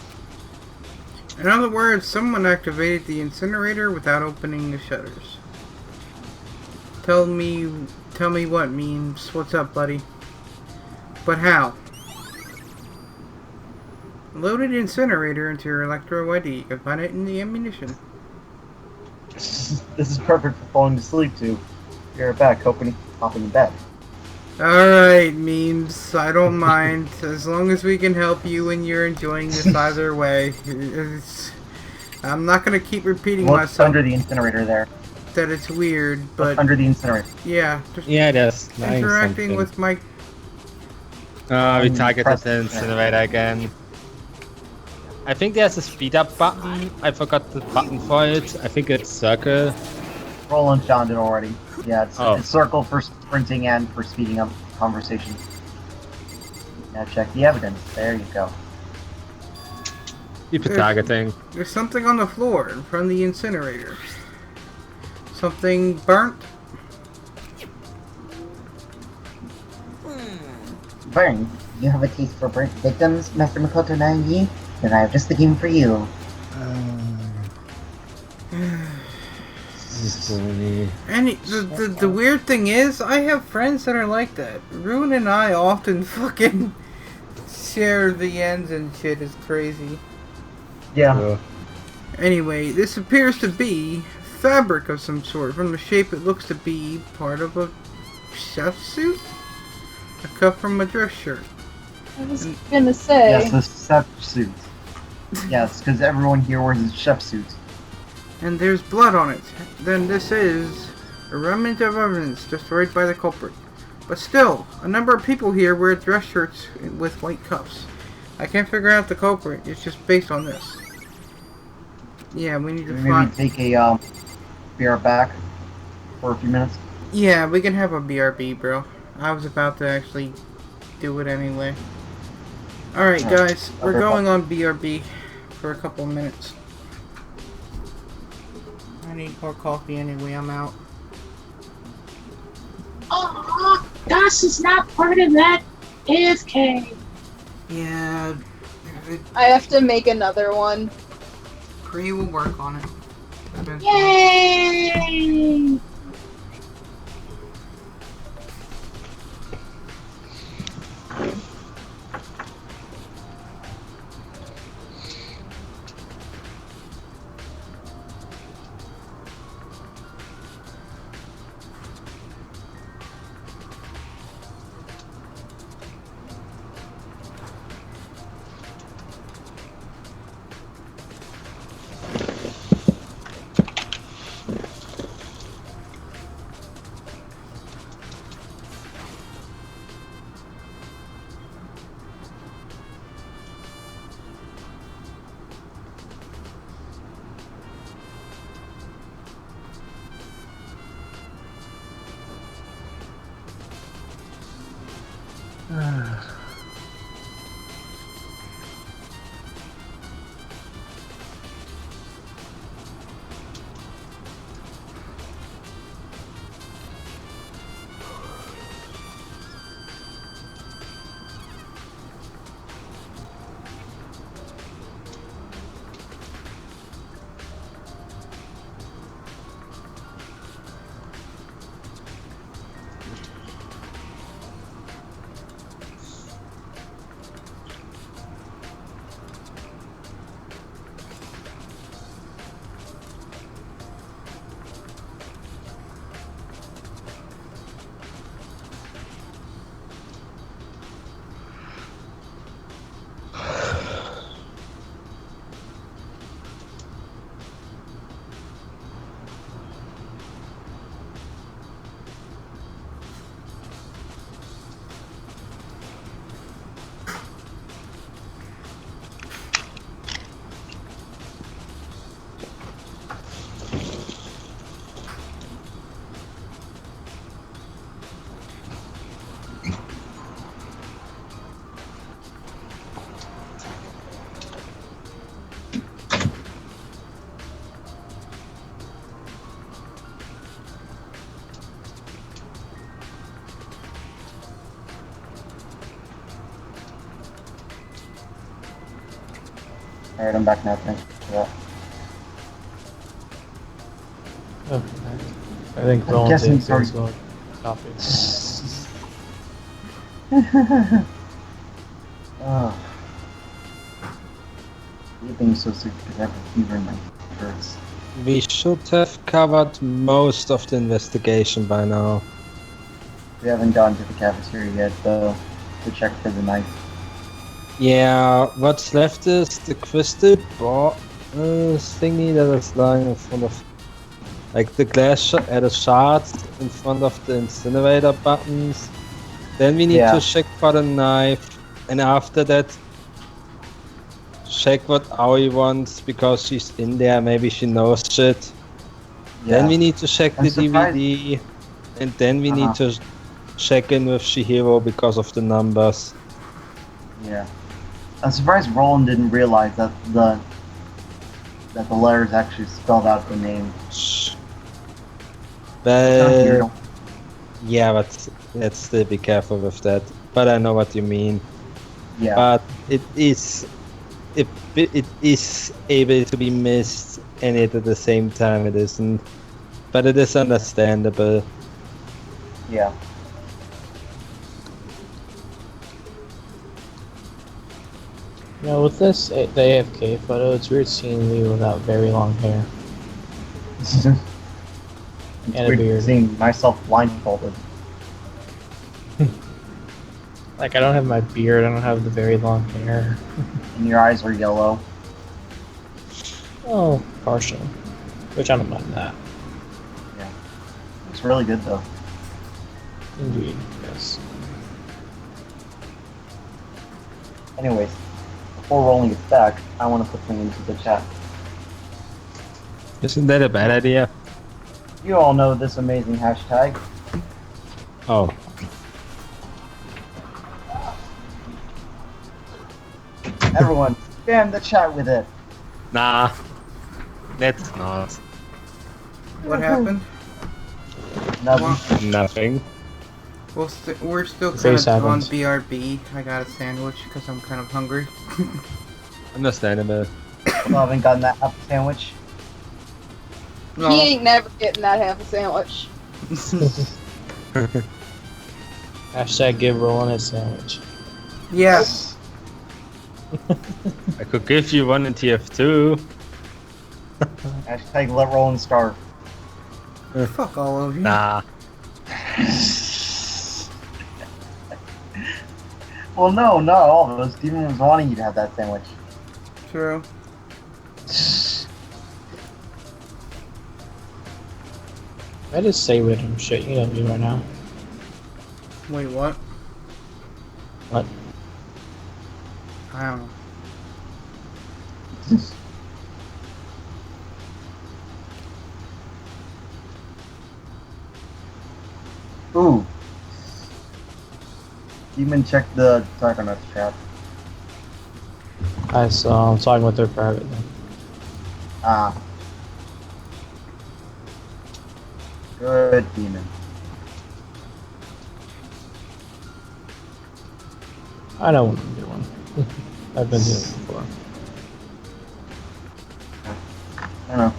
In other words, someone activated the incinerator without opening the shutters. Tell me what memes. What's up, buddy? But how? Loaded incinerator into your electro ID. You can find it in the ammunition. This is perfect for falling to sleep too. You're back, hopping in bed. Alright, memes. I don't mind. As long as we can help you and you're enjoying this either way. I'm not gonna keep repeating What's myself. under the incinerator there? That it's weird, but... What's under the incinerator? Yeah. Just there's interacting with my... we targeted the incinerator again. I think there's a speed up button. I forgot the button for it. I think it's circle. Roland found it already. Yeah, it's circle for sprinting and for speeding up conversation. Now check the evidence. There you go. Keep targeting. There's something on the floor in front of the incinerator. Something burnt? Burn. You have a taste for burnt victims, Master Makoto Naegi? Then I have just the game for you. And the weird thing is, I have friends that are like that. Rune and I often fucking share the ends and shit. Is crazy. Yeah. Anyway, this appears to be fabric of some sort. From the shape, it looks to be part of a chef suit? A cut from a dress shirt. I was gonna say. Yes, a chef suit. Yes, because everyone here wears a chef suit. And there's blood on it. Then this is a remnant of evidence destroyed by the culprit. But still, a number of people here wear dress shirts with white cuffs. I can't figure out the culprit. It's just based on this. Yeah, we need to maybe take a beer back for a few minutes. Yeah, we can have a BRB, bro. I was about to actually do it anyway. Alright, guys, we're going on BRB for a couple of minutes. I need more coffee anyway, I'm out. Oh, Das is not part of that AFK. Yeah. I have to make another one. Cree will work on it. Yay! Alright, I'm back now. Thanks for that. Okay. I think I'm Roland guessing did sorry. as well. Copy. Oh. You being so sick because I have a fever in my shirts. We should have covered most of the investigation by now. We haven't gone to the cafeteria yet, though, to check for the knife. Yeah, what's left is the crystal ball thingy that is lying in front of, like the glass the shards in front of the incinerator buttons. Then we need to check for the knife, and after that, check what Aoi wants because she's in there. Maybe she knows shit. Yeah. Then we need to check I'm the surprised- DVD, and then we need to check in with Shihiro because of the numbers. Yeah. I'm surprised Roland didn't realize that the letters actually spelled out the name. But yeah, but let's still be careful with that. But I know what you mean. Yeah. But it is able to be missed, and yet at the same time it isn't. But it is understandable. Yeah. You know, with this, the AFK photo, it's weird seeing me without very long hair. It's And a weird beard. seeing myself blindfolded. Like, I don't have my beard, I don't have the very long hair. And your eyes are yellow. Oh, partial. Which I don't mind that. Yeah. Looks really good, though. Indeed, yes. Anyways, before Roland gets back, I want to put something into the chat. Isn't that a bad idea? You all know this amazing hashtag. Oh. Everyone, spam the chat with it. Nah. Let's not. What happened? Nothing. Nothing. Well, we're still Very kind of on silent. BRB. I got a sandwich because I'm kind of hungry. Understandable. Still haven't gotten that apple sandwich. No. He ain't never getting that half a sandwich. Hashtag give Roland a sandwich. Yes. I could give you one in TF2. Hashtag let Roland starve. Fuck all of you. Nah. Well, no, not all of us. Steven was wanting you to have that sandwich. True. I just say random shit you don't do right now. Wait, what? What? I don't know. Ooh. Demon, check the Psychonauts chat. I saw. I'm talking with her privately. Ah. Good, Demon. I don't want to do one. I've been doing it before. I don't know.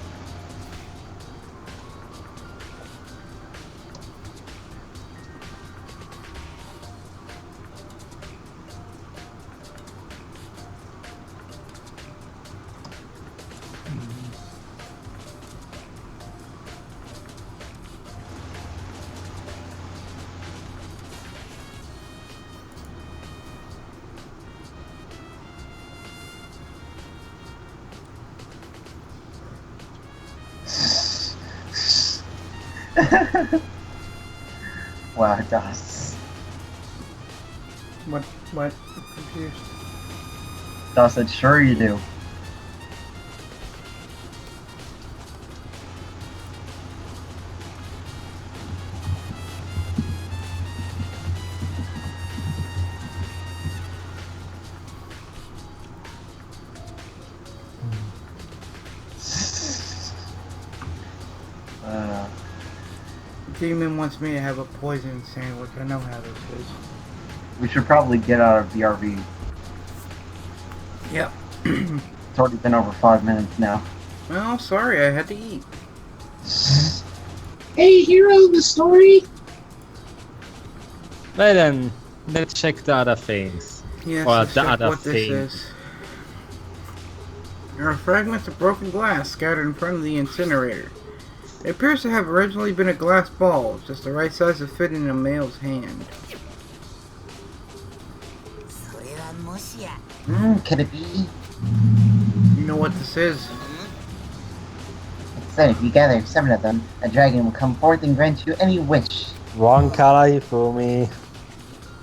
Wow, Das. What? I'm confused. Das said, sure you do. Demon wants me to have a poison sandwich. I know how this is. We should probably get out of BRB. Yep. It's already been over 5 minutes now. Well, sorry, I had to eat. Hey, hero of the story. Well then, let's check the other things. Yes, Or let's the check other what this thing. is. There are fragments of broken glass scattered in front of the incinerator. It appears to have originally been a glass ball, just the right size to fit in a male's hand. Could it be? You know what this is? It said if you gather 7 of them, a dragon will come forth and grant you any wish. Wrong color, you fool me.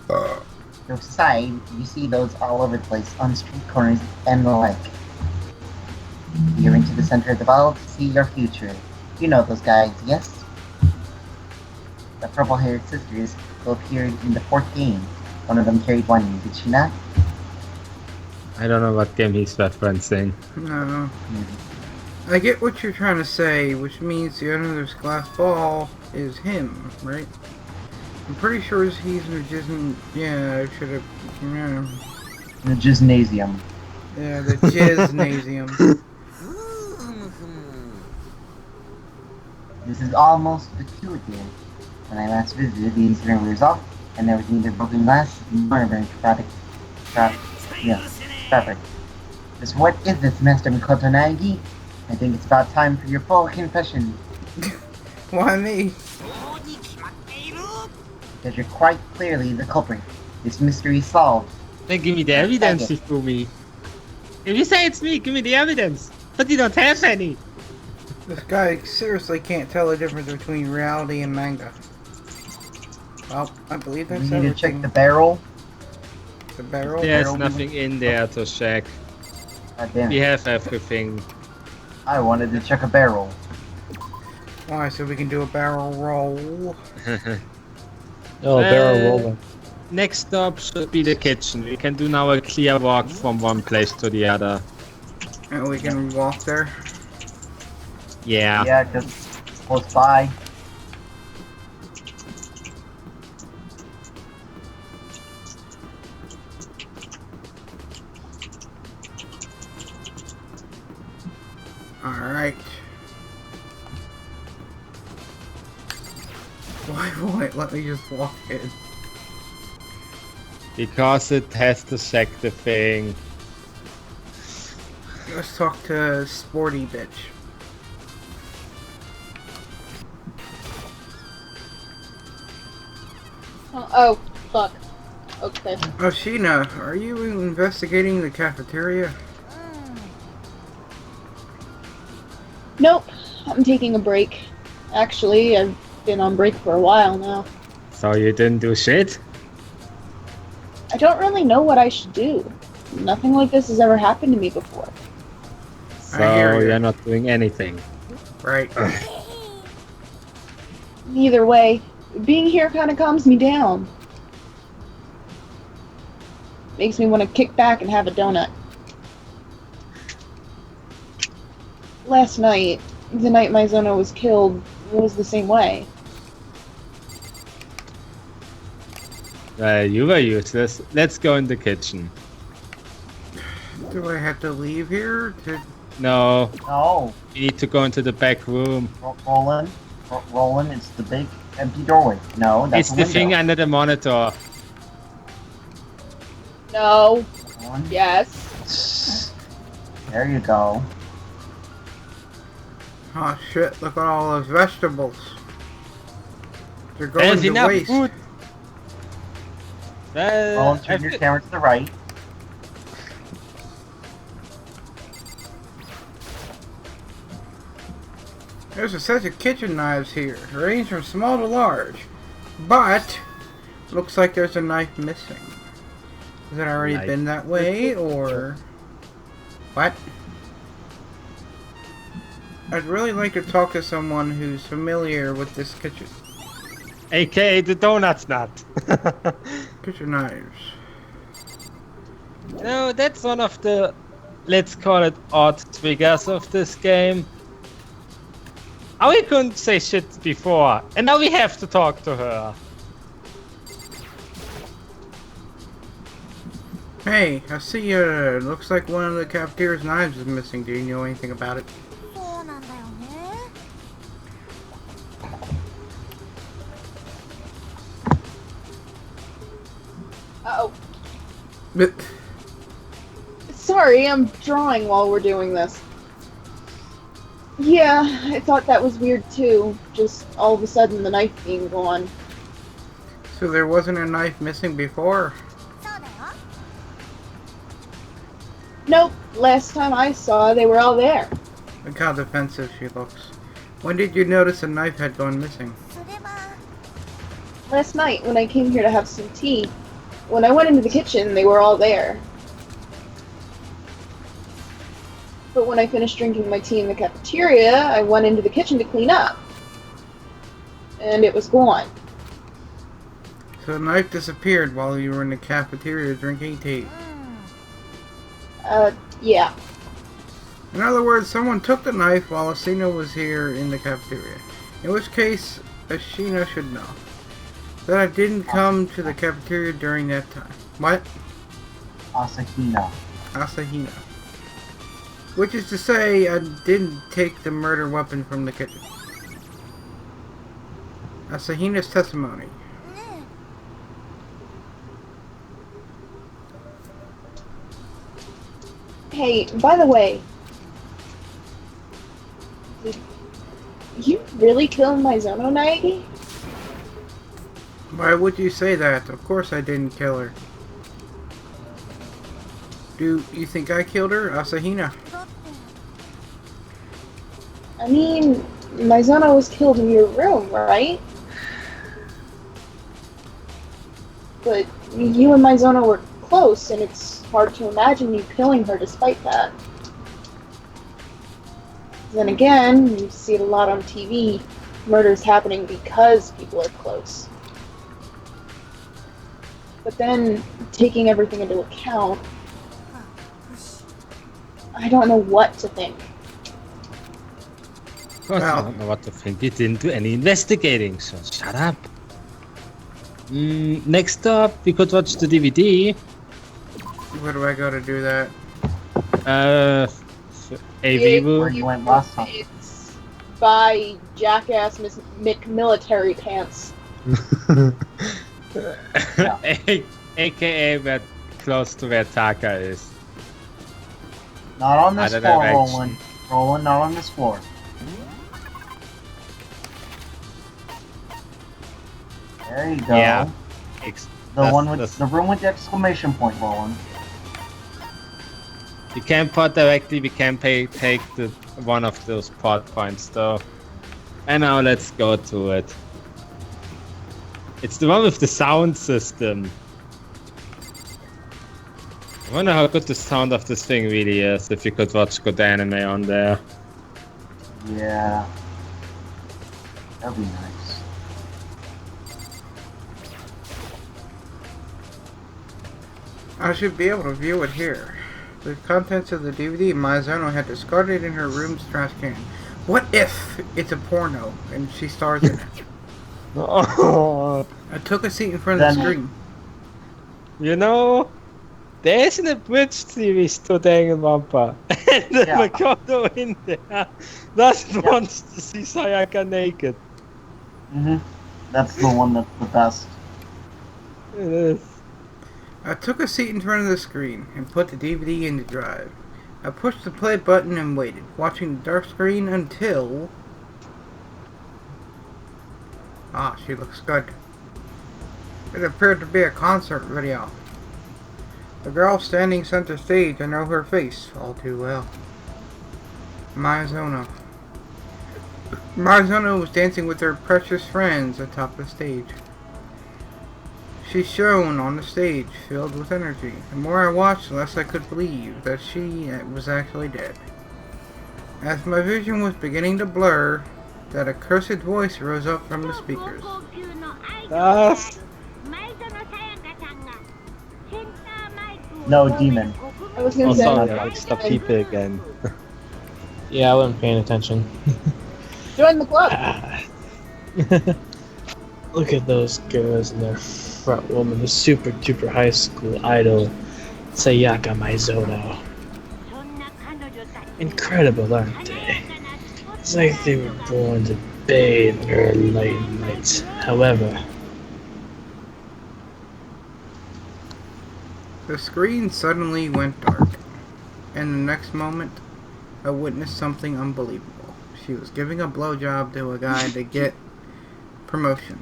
To the side, you see those all over the place, on street corners and the like. You're into the center of the ball to see your future. You know those guys, yes? The purple-haired sisters who appeared in the 4th game. One of them carried one, did she not? I don't know what game he's referencing. No. I get what you're trying to say, which means the owner of this glass ball is him, right? I'm pretty sure he's in the yeah, I should have... Yeah. The Gymnasium. Yeah, the Gymnasium. This is almost peculiar. When I last visited, the incident was off, and there was neither broken glass nor burnt fabric. Just what is this, Master Mikoto Nagi? I think it's about time for your full confession. Why me? Because you're quite clearly the culprit. This mystery is solved. Then give me the evidence, you fool me. If you say it's me, give me the evidence. But you don't have any. This guy seriously can't tell the difference between reality and manga. Well, I believe that's You need everything. to check the barrel. The barrel? There's barrel nothing in there to check. God damn We it. have everything. I wanted to check a barrel. Why, so we can do a barrel roll? Barrel rolling. Next stop should be the kitchen. We can do now a clear walk from one place to the other. And we can walk there? Yeah. Yeah, just close by. Alright. Why won't it let me just walk in? Because it has to check the thing. Let's talk to Sporty Bitch. Oh, fuck. Okay. Oh, Sheena, are you investigating the cafeteria? Nope. I'm taking a break. Actually, I've been on break for a while now. So you didn't do shit? I don't really know what I should do. Nothing like this has ever happened to me before. So you're not doing anything. Right. Either way, being here kind of calms me down. Makes me want to kick back and have a donut. Last night, the night my Zono was killed, it was the same way. You were useless. Let's go in the kitchen. Do I have to leave here? No. No. You need to go into the back room. Roland, it's the big empty doorway. No, that's It's the window. thing under the monitor. No. One. Yes. There you go. Oh shit, look at all those vegetables. They're going There's to enough waste. food. Roland, turn your camera to the right. There's a set of kitchen knives here, ranged from small to large. But, looks like there's a knife missing. Has it already Knife. been that way, or... What? I'd really like to talk to someone who's familiar with this kitchen. AKA the donut nut. Kitchen knives. No, that's one of the, let's call it, odd triggers of this game. How we couldn't say shit before, and now we have to talk to her. Hey, I see looks like one of the cafeteria's knives is missing. Do you know anything about it? Uh-oh. But Sorry, I'm drawing while we're doing this. Yeah, I thought that was weird too. Just all of a sudden the knife being gone. so there wasn't a knife missing before? Nope, last time I saw they were all there. Look how defensive she looks. When did you notice a knife had gone missing? Last night when I came here to have some tea. When I went into the kitchen, they were all there. But when I finished drinking my tea in the cafeteria, I went into the kitchen to clean up. And it was gone. So the knife disappeared while you were in the cafeteria drinking tea. Yeah. In other words, someone took the knife while Asina was here in the cafeteria. In which case, Asina should know that I didn't come to the cafeteria during that time. What? Asahina. Asahina. Which is to say, I didn't take the murder weapon from the kitchen. Asahina's testimony. Hey, by the way, did you really kill Maizono Naegi? Why would you say that? Of course I didn't kill her. Do you think I killed her, Asahina? I mean, Maizono was killed in your room, right? But you and Maizono were close, and it's hard to imagine you killing her despite that. Then again, you see it a lot on TV, murders happening because people are close. But then, taking everything into account, I don't know what to think. Of course, I don't know what to think. You didn't do any investigating, so shut up. Next up, we could watch the DVD. Where do I go to do that? It's by Jackass McMilitary Pants. AKA where close to where Taka is. Not on this Other floor, direction. Roland. Roland, not on this floor. There you go. Yeah. The room with the exclamation point, Roland. You can't pot directly, we can take the one of those pot points though. And now let's go to it. It's the one with the sound system. I wonder how good the sound of this thing really is, if you could watch good anime on there. Yeah. That'd be nice. I should be able to view it here. The contents of the DVD Maizono had discarded in her room's trash can. What if it's a porno and she stars in it? I took a seat in front of the screen. You know, there isn't a bridge series to Danganronpa. And the Makoto in there just wants to see Sayaka naked. That's the one that's the best. It is. I took a seat in front of the screen and put the DVD in the drive. I pushed the play button and waited, watching the dark screen until... Ah, she looks good. It appeared to be a concert video. The girl standing center stage, I know her face all too well. Maizono. Maizono was dancing with her precious friends atop the stage. She shone on the stage, filled with energy. The more I watched, the less I could believe that she was actually dead. As my vision was beginning to blur, that accursed voice rose up from the speakers. No, demon. I was gonna say. Sorry, I mixed up people again. Yeah, I wasn't paying attention. Join the club. Look at those girls in their front woman, the super duper high school idol. Sayaka Maizono. Incredible, aren't they? It's like they were born to bathe in her light and light. However, The screen suddenly went dark, and the next moment, I witnessed something unbelievable. She was giving a blowjob to a guy to get promotion.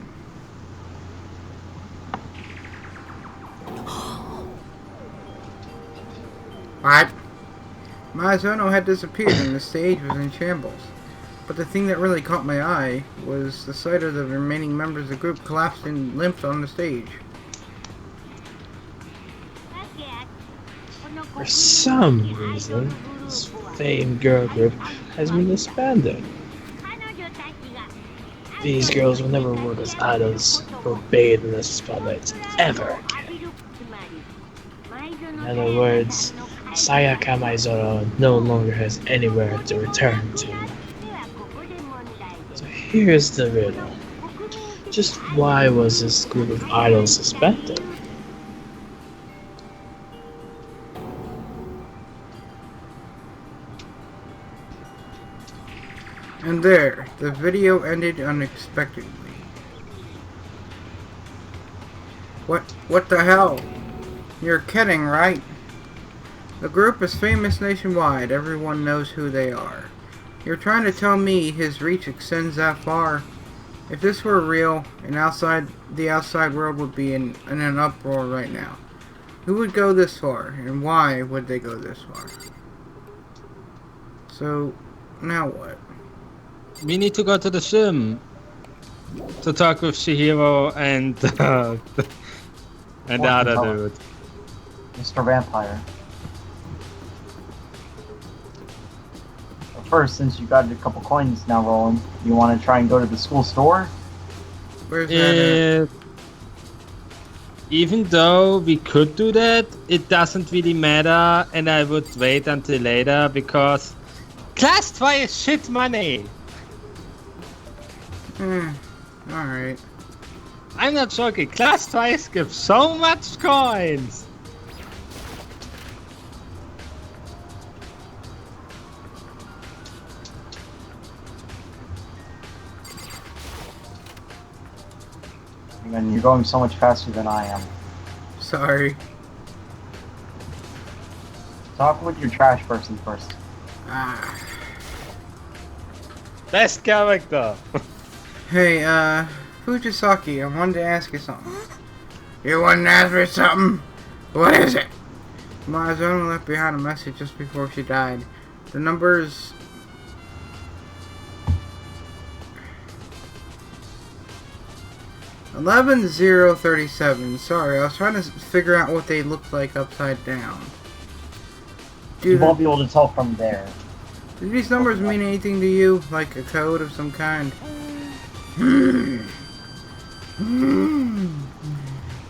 What? Maizono had disappeared and the stage was in shambles. But the thing that really caught my eye was the sight of the remaining members of the group collapsed and limped on the stage. for some reason, this famed girl group has been disbanded. These girls will never work as idols or bathe in the spotlight ever again. In other words, Sayaka Maizoro no longer has anywhere to return to. So here's the riddle. Just why was this group of idols suspended? And there, the video ended unexpectedly. What the hell? You're kidding, right? The group is famous nationwide. Everyone knows who they are. You're trying to tell me his reach extends that far? If this were real, the outside world would be in an uproar right now. Who would go this far, and why would they go this far? So, now what? We need to go to the sim to talk with Shihiro and the other dude. Mr. Vampire. But first, since you got a couple coins now, Roland, you want to try and go to the school store? Where's that at? Even though we could do that, it doesn't really matter, and I would wait until later because Class 2 is shit money. Alright. I'm not joking. Class 2 give so much coins. And you're going so much faster than I am. Sorry. Talk with your trash person first. Best character. Hey, Fujisaki, I wanted to ask you something. You wanted to ask me something? What is it? Maizono left behind a message just before she died. The numbers... $11,037. Sorry, I was trying to figure out what they looked like upside down. You won't be able to tell from there. Do these numbers mean anything to you? Like a code of some kind?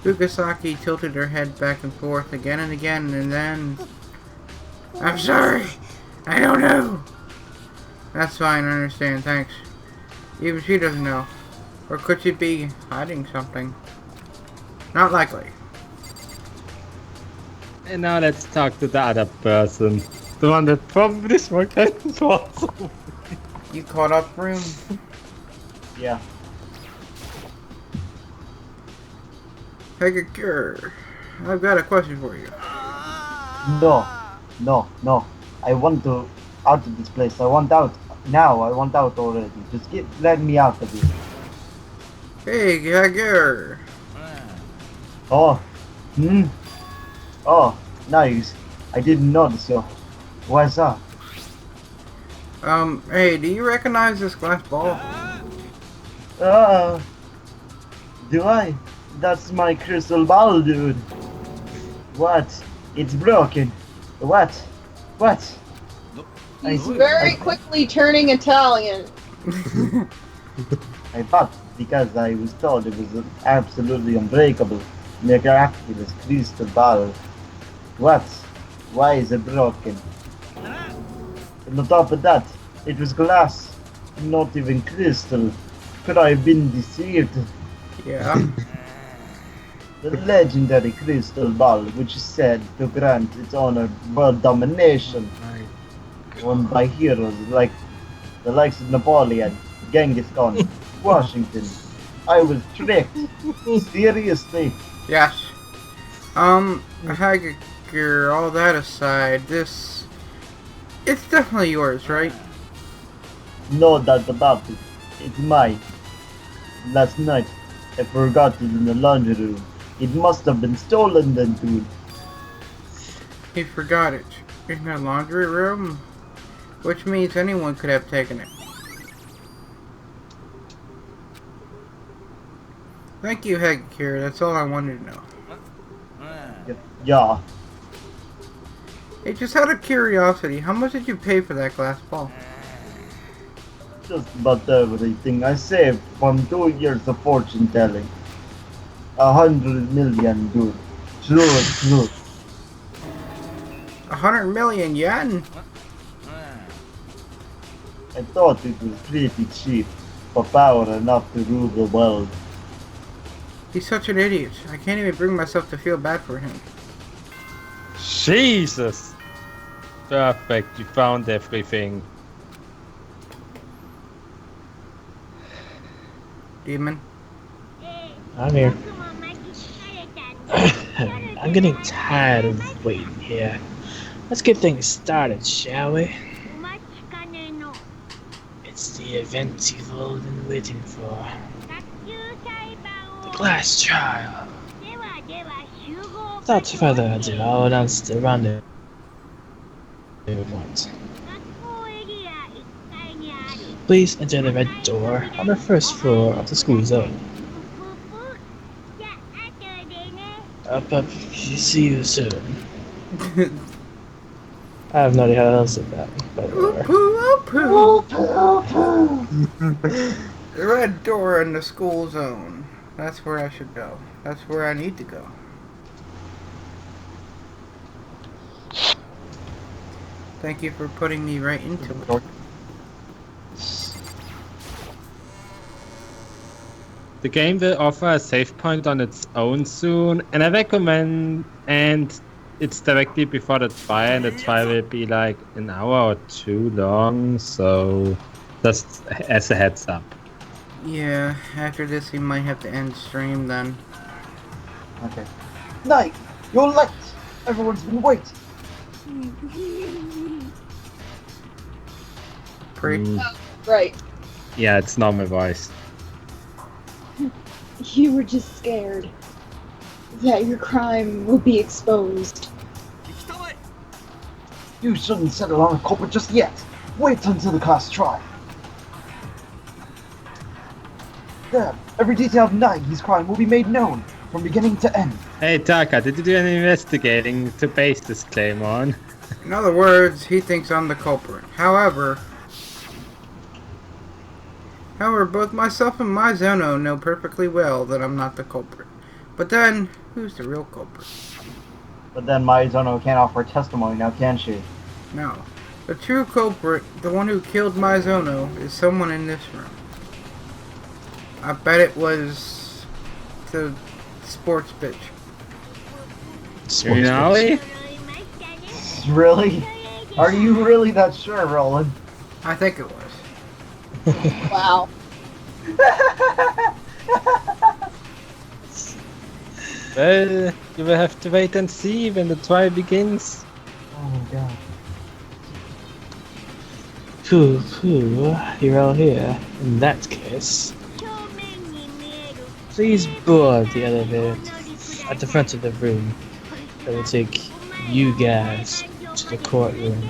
Fukasaki tilted her head back and forth again and again, and then... I'm sorry! I don't know! That's fine, I understand, thanks. Even she doesn't know. Or could she be hiding something? Not likely. And now let's talk to the other person. The one that probably smoked also. You caught up, Room? Yeah. Pegacure, I've got a question for you. No. I want to out of this place. I want out now. I want out already. Just let me out of here. Hey, Pegacure. Oh. Oh, nice. I didn't notice you. What's up? Hey, do you recognize this glass ball? Do I? That's my crystal ball, dude. What? It's broken. What? He's very quickly turning Italian. I thought because I was told it was an absolutely unbreakable, miraculous crystal ball. What? Why is it broken? And on top of that, it was glass, not even crystal. Could I have been deceived? Yeah. The legendary crystal ball, which is said to grant its owner world domination, won by heroes like the likes of Napoleon, Genghis Khan, Washington. I was tricked. Seriously. Yes. Hager, all that aside, it's definitely yours, right? No doubt about it. It's mine. Last night, I forgot it in the laundry room. It must have been stolen then, dude. He forgot it in the laundry room, which means anyone could have taken it. Thank you, Hager. That's all I wanted to know. Yeah. Hey, just out of curiosity, how much did you pay for that glass ball? Just about everything I saved from 2 years of fortune telling. 100 million, dude. True. 100 million yen? I thought it was pretty cheap for power enough to rule the world. He's such an idiot. I can't even bring myself to feel bad for him. Jesus! Perfect, you found everything. Demon? I'm here. I'm getting tired of waiting here. Let's get things started, shall we? It's the event you've all been waiting for. The Glass Trial. Without further ado, I'll announce the rendezvous point. Please enter the red door on the first floor of the school zone. Up, see you soon. I have no idea how else said that, by the way. The red door in the school zone. That's where I should go. That's where I need to go. Thank you for putting me right into it. The game will offer a save point on its own soon, and I recommend, and it's directly before the trial, and the trial will be like an hour or two long, so just as a heads up. Yeah, after this we might have to end stream then. Okay. Night! You're late! Everyone's been waiting! Right. Yeah, it's not my voice. You were just scared that your crime would be exposed. You shouldn't settle on a culprit just yet. Wait until the class trial. There, every detail of Nagi's crime will be made known, from beginning to end. Hey Taka, did you do any investigating to base this claim on? In other words, he thinks I'm the culprit. However, both myself and Mizono know perfectly well that I'm not the culprit. But then, who's the real culprit? But then Mizono can't offer testimony now, can she? No. The true culprit, the one who killed Mizono, is someone in this room. I bet it was the sports bitch. Really? Really? Are you really that sure, Roland? I think it was. Wow. Well, you will have to wait and see when the trial begins. Oh my god. Pooh, you're all here. In that case, please board the elevator at the front of the room. That will take you guys to the courtroom.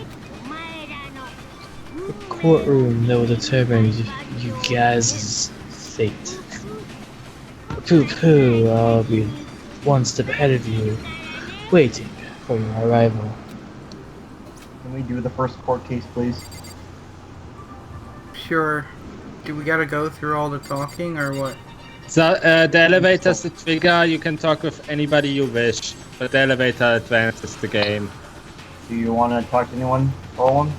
The courtroom that will determine you guys' fate. Pooh, I'll be one step ahead of you, waiting for your arrival. Can we do the first court case, please? Sure. Do we gotta go through all the talking, or what? So, the elevator's the trigger, you can talk with anybody you wish, but the elevator advances the game. Do you want to talk to anyone, Roland?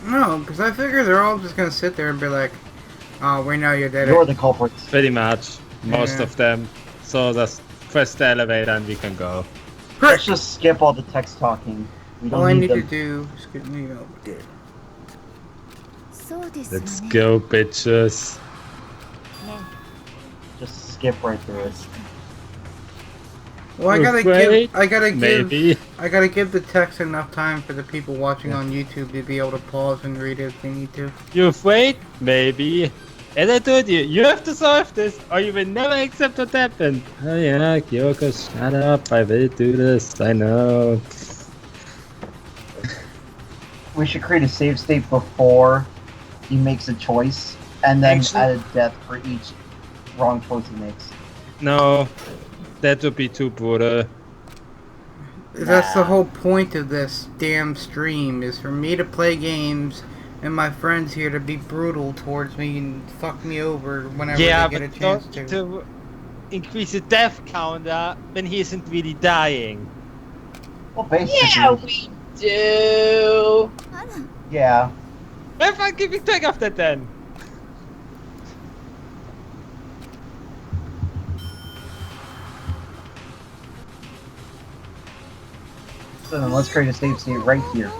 No, because I figure they're all just gonna sit there and be like, "Oh, we know you're dead." You're the culprits. Pretty much. Most of them. So that's press the elevator and we can go. Let's just skip all the text talking. We don't All I need them. to do is get me over there. Let's go, bitches. Just skip right through it. Well, I gotta Maybe. give the text enough time for the people watching on YouTube to be able to pause and read it if they need to. You afraid? Maybe. As I told you, you have to solve this, or you will never accept what happened. Oh yeah, Kyoko, shut up. I will do this. I know. We should create a save state before he makes a choice, and then add a death for each wrong choice he makes. No, that would be too brutal. That's the whole point of this damn stream, is for me to play games and my friends here to be brutal towards me and fuck me over whenever they get a chance to increase the death counter when he isn't really dying. Well, basically. Yeah, we do. Yeah. If I'm keeping track of that then. So then let's create a save state right here.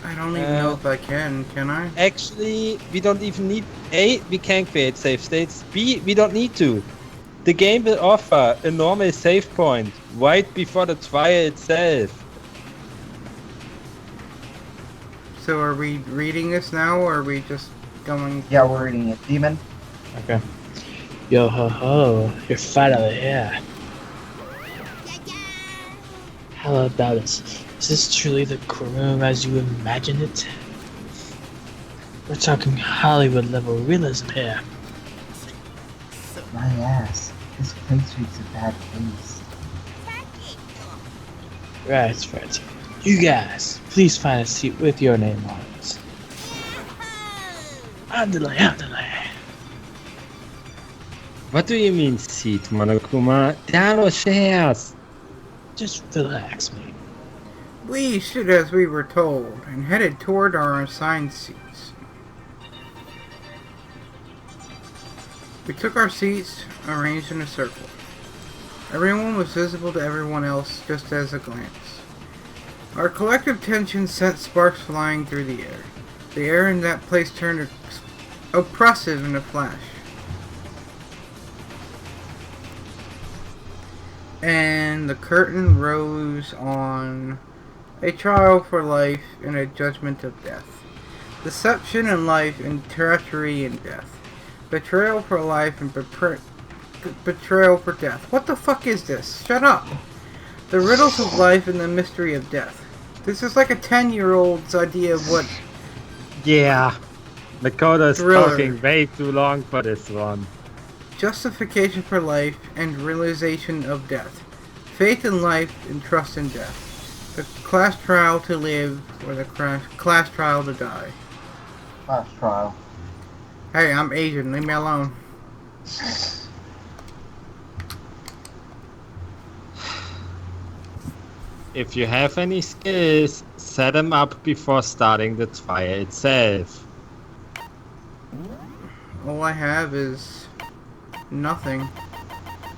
I don't even know if I can I? Actually, we don't even need... A, we can create save states. B, we don't need to. The game will offer a normal save point right before the trial itself. So are we reading this now, or are we just going... Yeah, we're reading it. Demon? Okay. Yo ho ho, you're finally here. Hello, Dallas. Is this truly the room as you imagine it? We're talking Hollywood level realism here. My ass. This place reeks a bad taste. Right. You guys, please find a seat with your name on it. Andale. What do you mean seat, Monokuma? There are no chairs. Just relax, mate. We stood as we were told and headed toward our assigned seats. We took our seats, arranged in a circle. Everyone was visible to everyone else just as a glance. Our collective tension sent sparks flying through the air. The air in that place turned oppressive in a flash. And the curtain rose on a trial for life and a judgment of death. Deception in life and treachery in death. Betrayal for life and betrayal for death. What the fuck is this? Shut up! The riddles of life and the mystery of death. This is like a 10-year-old's idea of what... Yeah. Makoto's Thriller. talking way too long for this one. Justification for life and realization of death. Faith in life and trust in death. The class trial to live or the class trial to die. Class trial. Hey, I'm Asian. Leave me alone. If you have any skills, set them up before starting the trial itself. All I have is nothing.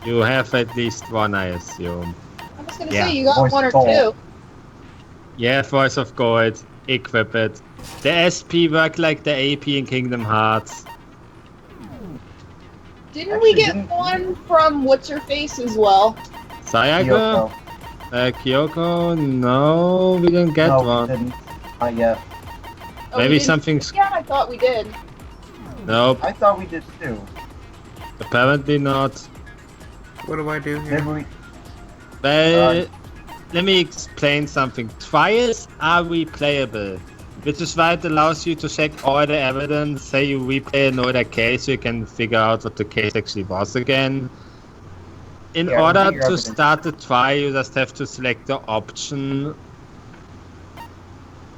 You have at least one, I assume. I was gonna say you got one or two. Yeah, Voice of Gold. Equip it. The SP work like the AP in Kingdom Hearts. Didn't we get one from What's Her Face as well? Sayaka? Kyoko? No, we didn't get one. We didn't. Not yet. Oh, Maybe something's... Yeah, I thought we did. Nope. I thought we did too. Apparently not. What do I do here? Well, let me explain something. Trials are replayable, which is why it allows you to check all the evidence. Say you replay another case, you can figure out what the case actually was again. In order to start the trial, you just have to select the option.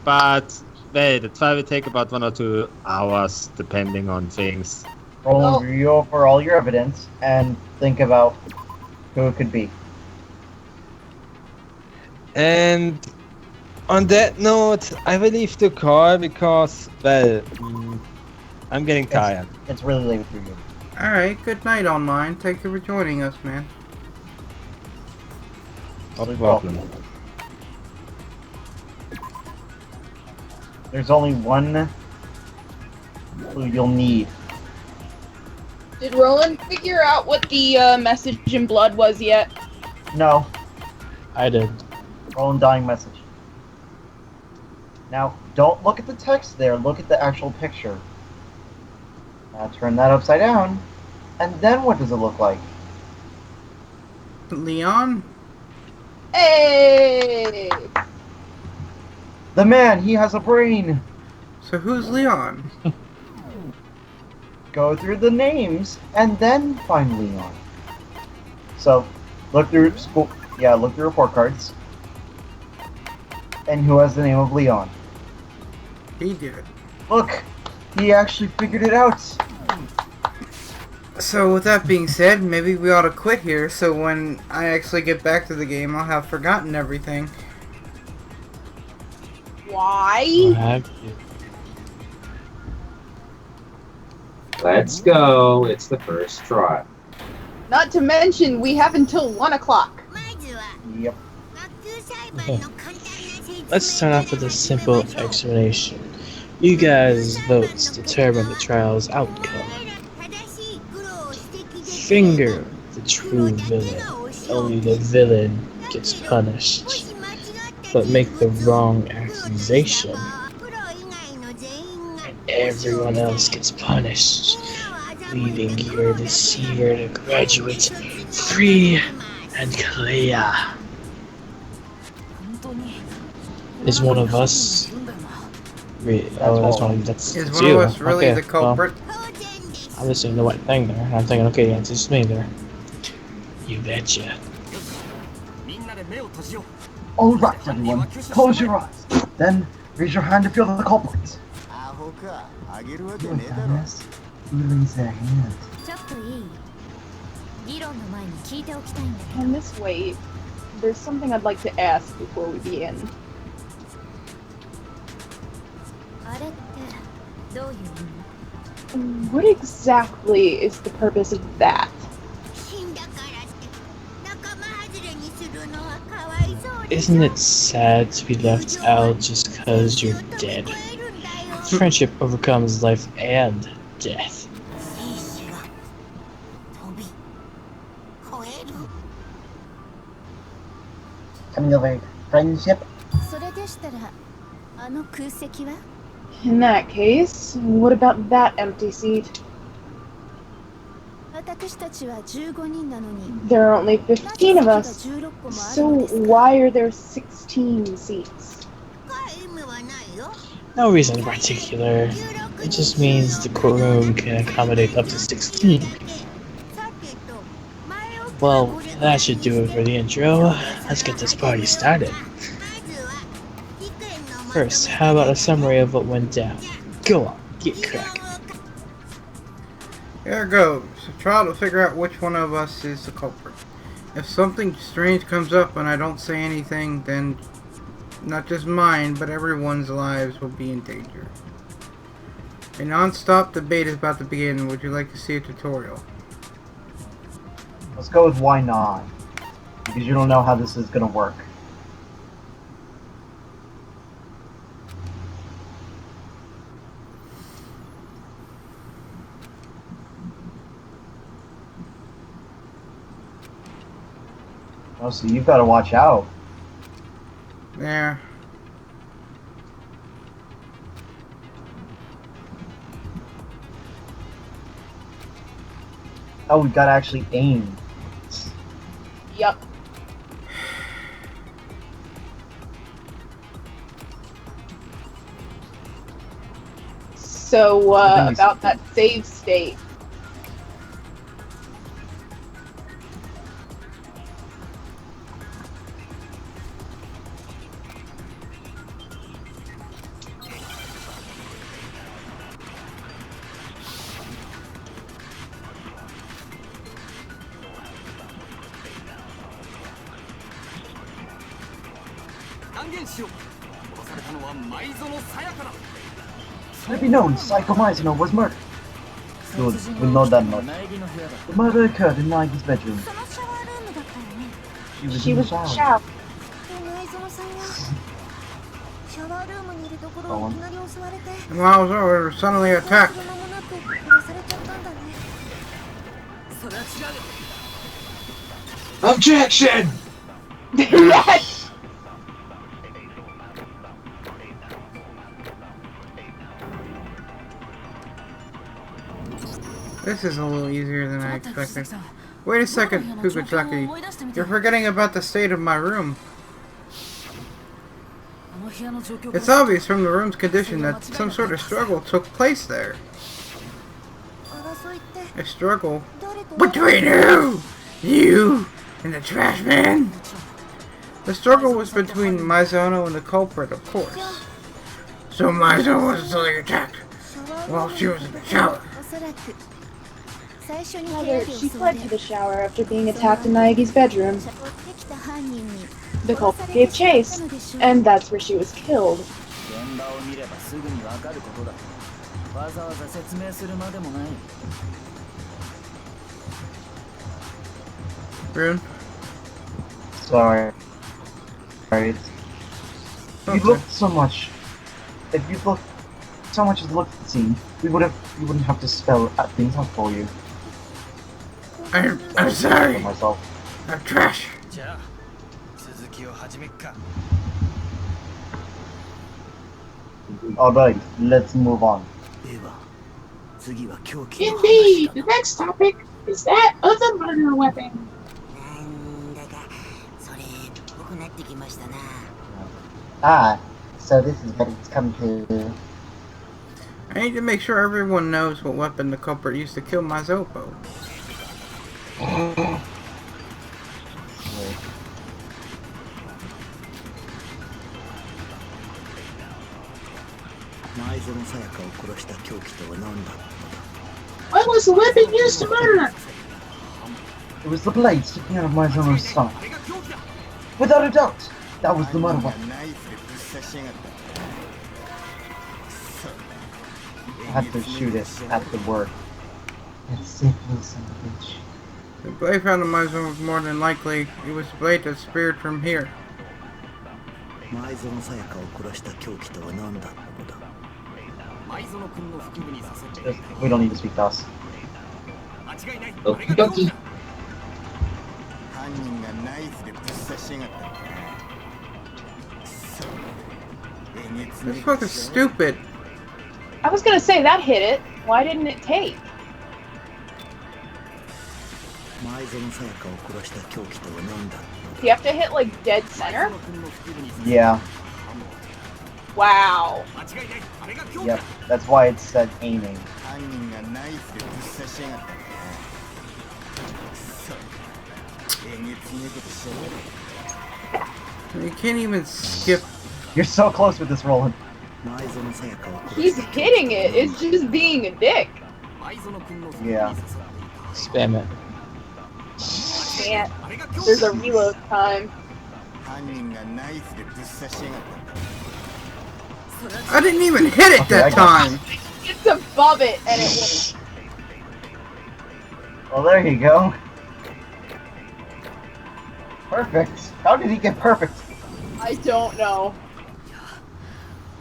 But, well, the trial will take about 1 or 2 hours, depending on things. Roland, review over all your evidence and think about who it could be. And on that note, I will leave the call because, well, I'm getting tired. It's really late for you. Alright, good night online. Thank you for joining us, man. No problem. There's only one clue you'll need. Did Roland figure out what the message in blood was yet? No. I did. Roland dying message. Now, don't look at the text there, look at the actual picture. Now turn that upside down, and then what does it look like? Leon? Hey! The man, he has a brain! So who's Leon? Go through the names, and then find Leon. So, look through look through report cards. And who has the name of Leon? He did it. Look! He actually figured it out! So with that being said, maybe we ought to quit here, so when I actually get back to the game, I'll have forgotten everything. Why? Let's go. It's the first try. Not to mention, we have until 1 o'clock. Yep. Okay. Let's start off with a simple explanation. You guys' votes determine the trial's outcome. Finger the true villain. Only the villain gets punished. But make the wrong accusation, and everyone else gets punished, leaving your deceiver to graduate free and clear. Is one of us? That's Is you. one of us really okay, the culprit? Well, I'm just saying the right thing there, and I'm thinking, okay, yeah, it's just me there. You betcha. Alright, everyone, close your eyes. Then, raise your hand if you're the culprit. Dumbass. Who raised their hand? Can this wait? There's something I'd like to ask before we begin. What exactly is the purpose of that? Isn't it sad to be left out just cause you're dead? Friendship overcomes life and death. Coming over friendship? In that case, what about that empty seat? There are only 15 of us, so why are there 16 seats? No reason in particular. It just means the courtroom can accommodate up to 16. Well, that should do it for the intro. Let's get this party started. First, how about a summary of what went down? Go on, get cracking. Here goes. A trial to figure out which one of us is the culprit. If something strange comes up and I don't say anything, then not just mine, but everyone's lives will be in danger. A non-stop debate is about to begin. Would you like to see a tutorial? Let's go with why not. Because you don't know how this is gonna work. Oh, so you've got to watch out. Yeah. Oh, we've got to actually aim. Yup. So, about that save state. Let it be known, Psycho Mizuno was murdered. Good, we know that much. The murder occurred in Nagi's bedroom. She was in the shower. And while I was over, we were suddenly attacked. Objection! Yes! This is a little easier than I expected. Wait a second, Fukuchaki. You're forgetting about the state of my room. It's obvious from the room's condition that some sort of struggle took place there. A struggle? Between who? You and the trash man? The struggle was between Mizuno and the culprit, of course. So Mizuno was suddenly attacked while she was in the shower. Rather, she fled to the shower after being attacked in Naegi's bedroom. The culprit gave chase, and that's where she was killed. Rune? Sorry. If you looked so much, if you looked so much as looked at the scene, you wouldn't have to spell things out for you. I'm sorry. Myself. I'm trash. Alright, let's move on. Indeed, the next topic is that of the murder weapon. Ah, so this is what it's come to. I need to make sure everyone knows what weapon the culprit used to kill Mizopo. What was the weapon used to murder her? It was the blade sticking out of Mizuno's stomach. Without a doubt, that was the murder weapon. I had to shoot it at the word. That's sick, little son of a bitch. The blade found in Mizuno was more than likely it was the blade that speared from here. We don't need to speak to us. Okie dokie. This book is stupid. I was gonna say that hit it. Why didn't it take? You have to hit like dead center? Yeah. Wow. Yep. That's why it said aiming. You can't even skip. You're so close with this, Roland. He's hitting it. It's just being a dick. Yeah. Spam it. Can't. There's a reload time. I didn't even hit it that time. It's above it and it won't. Well, there you go. Perfect. How did he get perfect? I don't know.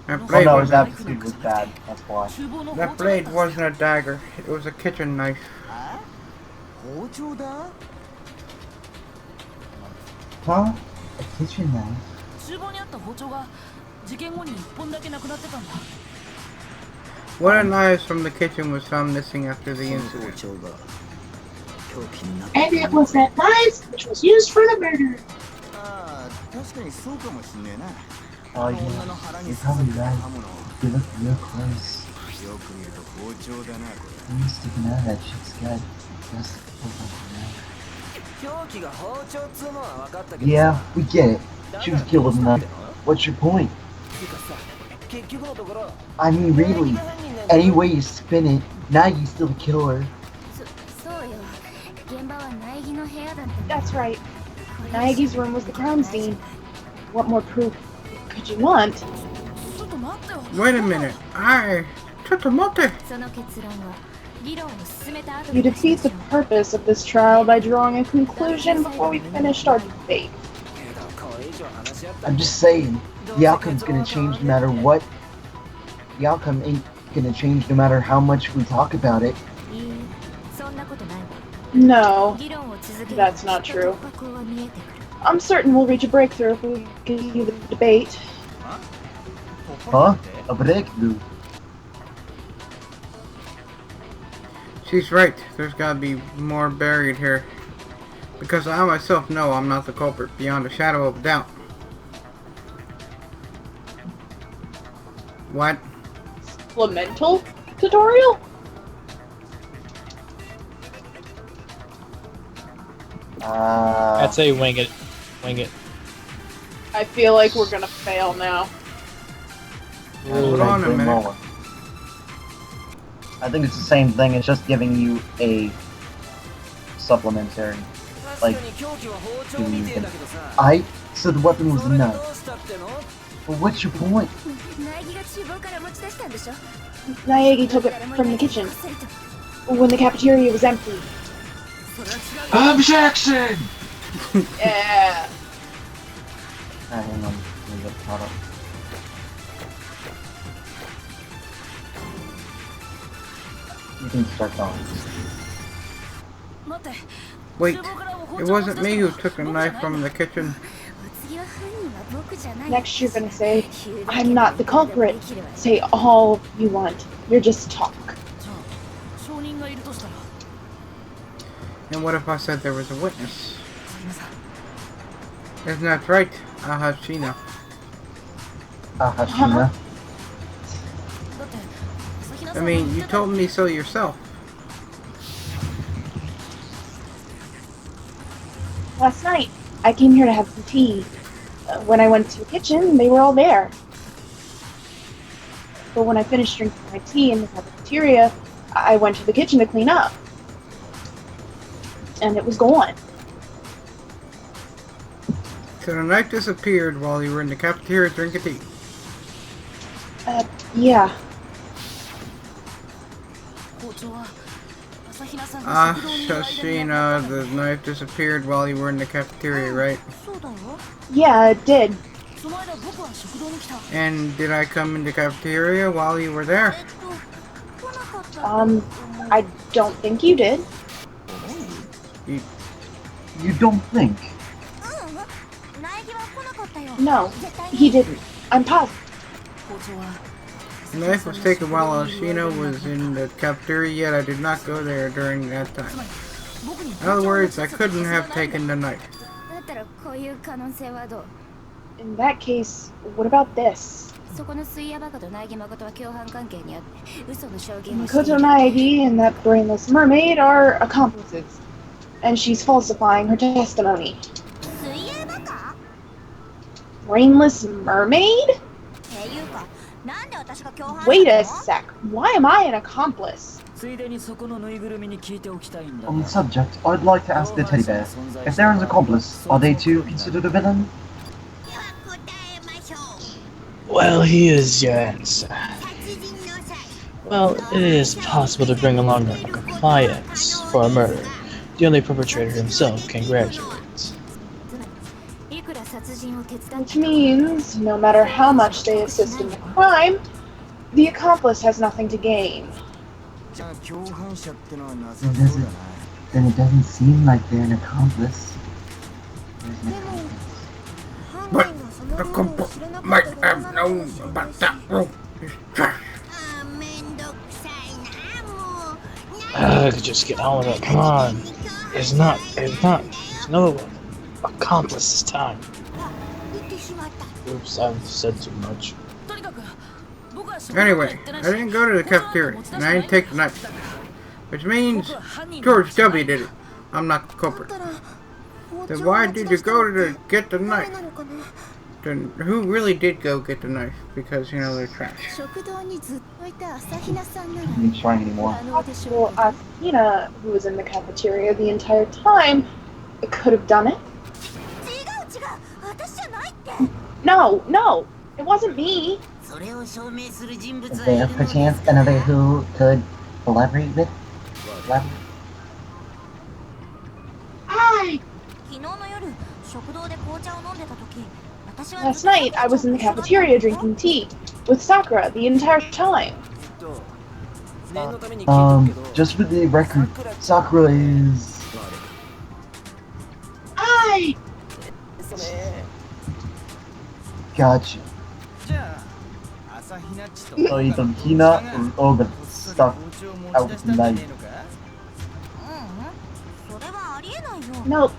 That blade, no, his aptitude was bad. That's why. that blade wasn't a dagger. It was a kitchen knife. Huh? A kitchen knife? One of the knives from the kitchen was found missing after the incident. And it was that knife which was used for the murder. Oh yeah, you're probably right. If you look real close, you sticking out of that chick's gut. Just Yeah, we get it. She was killed with a knife. What's your point? I mean, really, any way you spin it, Nagi's still the killer. That's right. Naegi's room was the crime scene. What more proof could you want? Wait a minute. Chotomote. You defeat the purpose of this trial by drawing a conclusion before we finished our debate. I'm just saying, the outcome's gonna change no matter what. The outcome ain't gonna change no matter how much we talk about it. No, that's not true. I'm certain we'll reach a breakthrough if we continue the debate. Huh? A breakthrough? She's right. There's gotta be more buried here. Because I myself know I'm not the culprit beyond a shadow of a doubt. What? Supplemental tutorial? I'd say wing it. Wing it. I feel like we're gonna fail now. Hold on a minute. I think it's the same thing, it's just giving you a supplementary, like, I said the weapon was enough. But what's your point? Naegi took it from the kitchen, when the cafeteria was empty. Objection! Yeah. Hang on, let me get caught up. You can start going. Wait, it wasn't me who took a knife from the kitchen. Next you're gonna say, I'm not the culprit. Say all you want. You're just talk. And what if I said there was a witness? Isn't that right, Ahashina? Ahashina? I mean, you told me so yourself. Last night, I came here to have some tea. When I went to the kitchen, they were all there. But when I finished drinking my tea in the cafeteria, I went to the kitchen to clean up. And it was gone. So the knife disappeared while you were in the cafeteria drinking tea. Yeah. Ahashina, the knife disappeared while you were in the cafeteria, right? Yeah, it did. And did I come in the cafeteria while you were there? I don't think you did. You don't think? No, he didn't. I'm positive. The knife was taken while Ahashina was in the cafeteria, yet I did not go there during that time. In other words, I couldn't have taken the knife. In that case, what about this? Makoto Naegi and that brainless mermaid are accomplices, and she's falsifying her testimony. Brainless mermaid? Wait a sec, why am I an accomplice? On the subject, I'd like to ask the teddy bear, if they're an accomplice, are they too considered a villain? Well, here's your answer. Well, it is possible to bring along a compliance for a murder. The only perpetrator himself can graduate. Which means, no matter how much they assist in the crime, the accomplice has nothing to gain. Then it doesn't seem like they're an accomplice. But the culprit might have known about that rope. It's trash. I could just get on with it. Come on. It's no accomplice this time. Oops, I've said too much. Anyway, I didn't go to the cafeteria, and I didn't take the knife. Which means George W. did it. I'm not the culprit. Then why did you go to get the knife? Then who really did go get the knife? Because, you know, they're trash. Can't try anymore. Well, Asahina, who was in the cafeteria the entire time, could have done it. No, it wasn't me. Is there perchance another who could collaborate with Elaborate. I Last night, I was in the cafeteria drinking tea with Sakura the entire time. Just for the record, Sakura is... I Gotcha. So either Hina or Oga stuck out with the knife. No,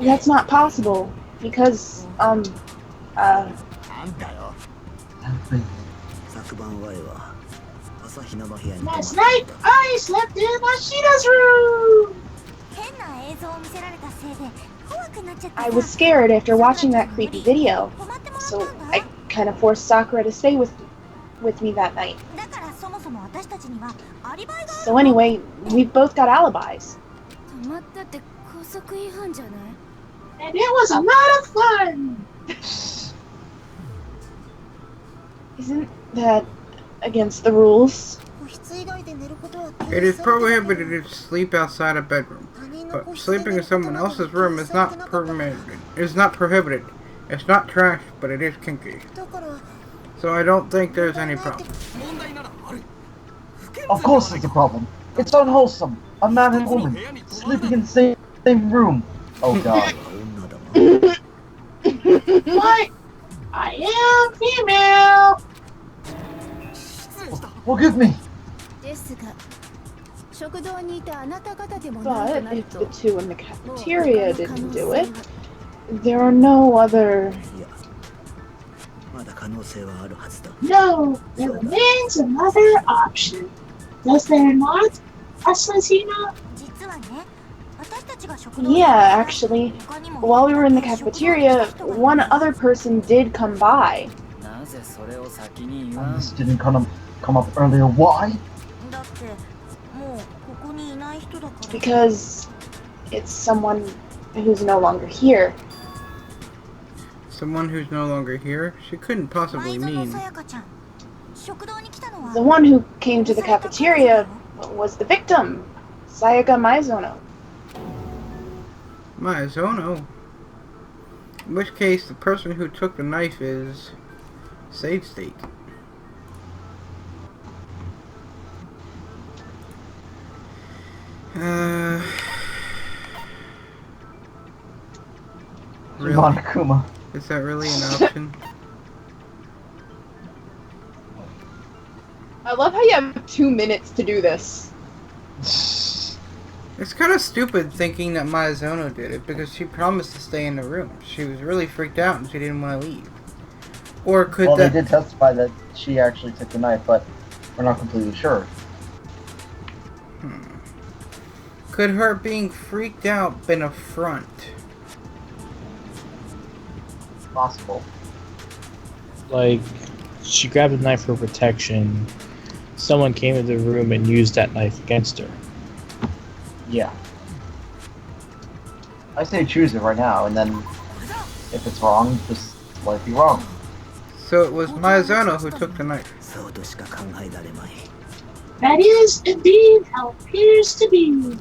that's not possible. Because, last night I slept in Ashida's room. I was scared after watching that creepy video, so I kind of forced Sakura to stay with me that night. So anyway, we've both got alibis. And it was a lot of fun. Isn't that against the rules? It is prohibited to sleep outside a bedroom, but sleeping in someone else's room is not permitted. Is not prohibited. It's not trash, but it is kinky. So I don't think there's any problem. Of course there's a problem. It's unwholesome. A man and woman sleeping in the same room. Oh god. But I am female. Forgive me. But if the two in the cafeteria didn't do it, there are no other... No, there remains another option. Does there not, Assassina? Yeah, actually, while we were in the cafeteria, one other person did come by. This didn't come up earlier. Why? Because it's someone who's no longer here. Someone who's no longer here? She couldn't possibly mean... The one who came to the cafeteria was the victim, Sayaka Maizono. Maizono? In which case, the person who took the knife is... Sage Steak. Really? Monokuma. Is that really an option? I love how you have 2 minutes to do this. It's kind of stupid thinking that Maizono did it because she promised to stay in the room. She was really freaked out and she didn't want to leave. Or could Well, they did testify that she actually took the knife, but we're not completely sure. Could her being freaked out been a front? Possible. Like, she grabbed a knife for protection. Someone came into the room and used that knife against her. Yeah. I say choose it right now, and then if it's wrong, just let it be wrong. So it was Maizono who took the knife. That is indeed how it appears to be.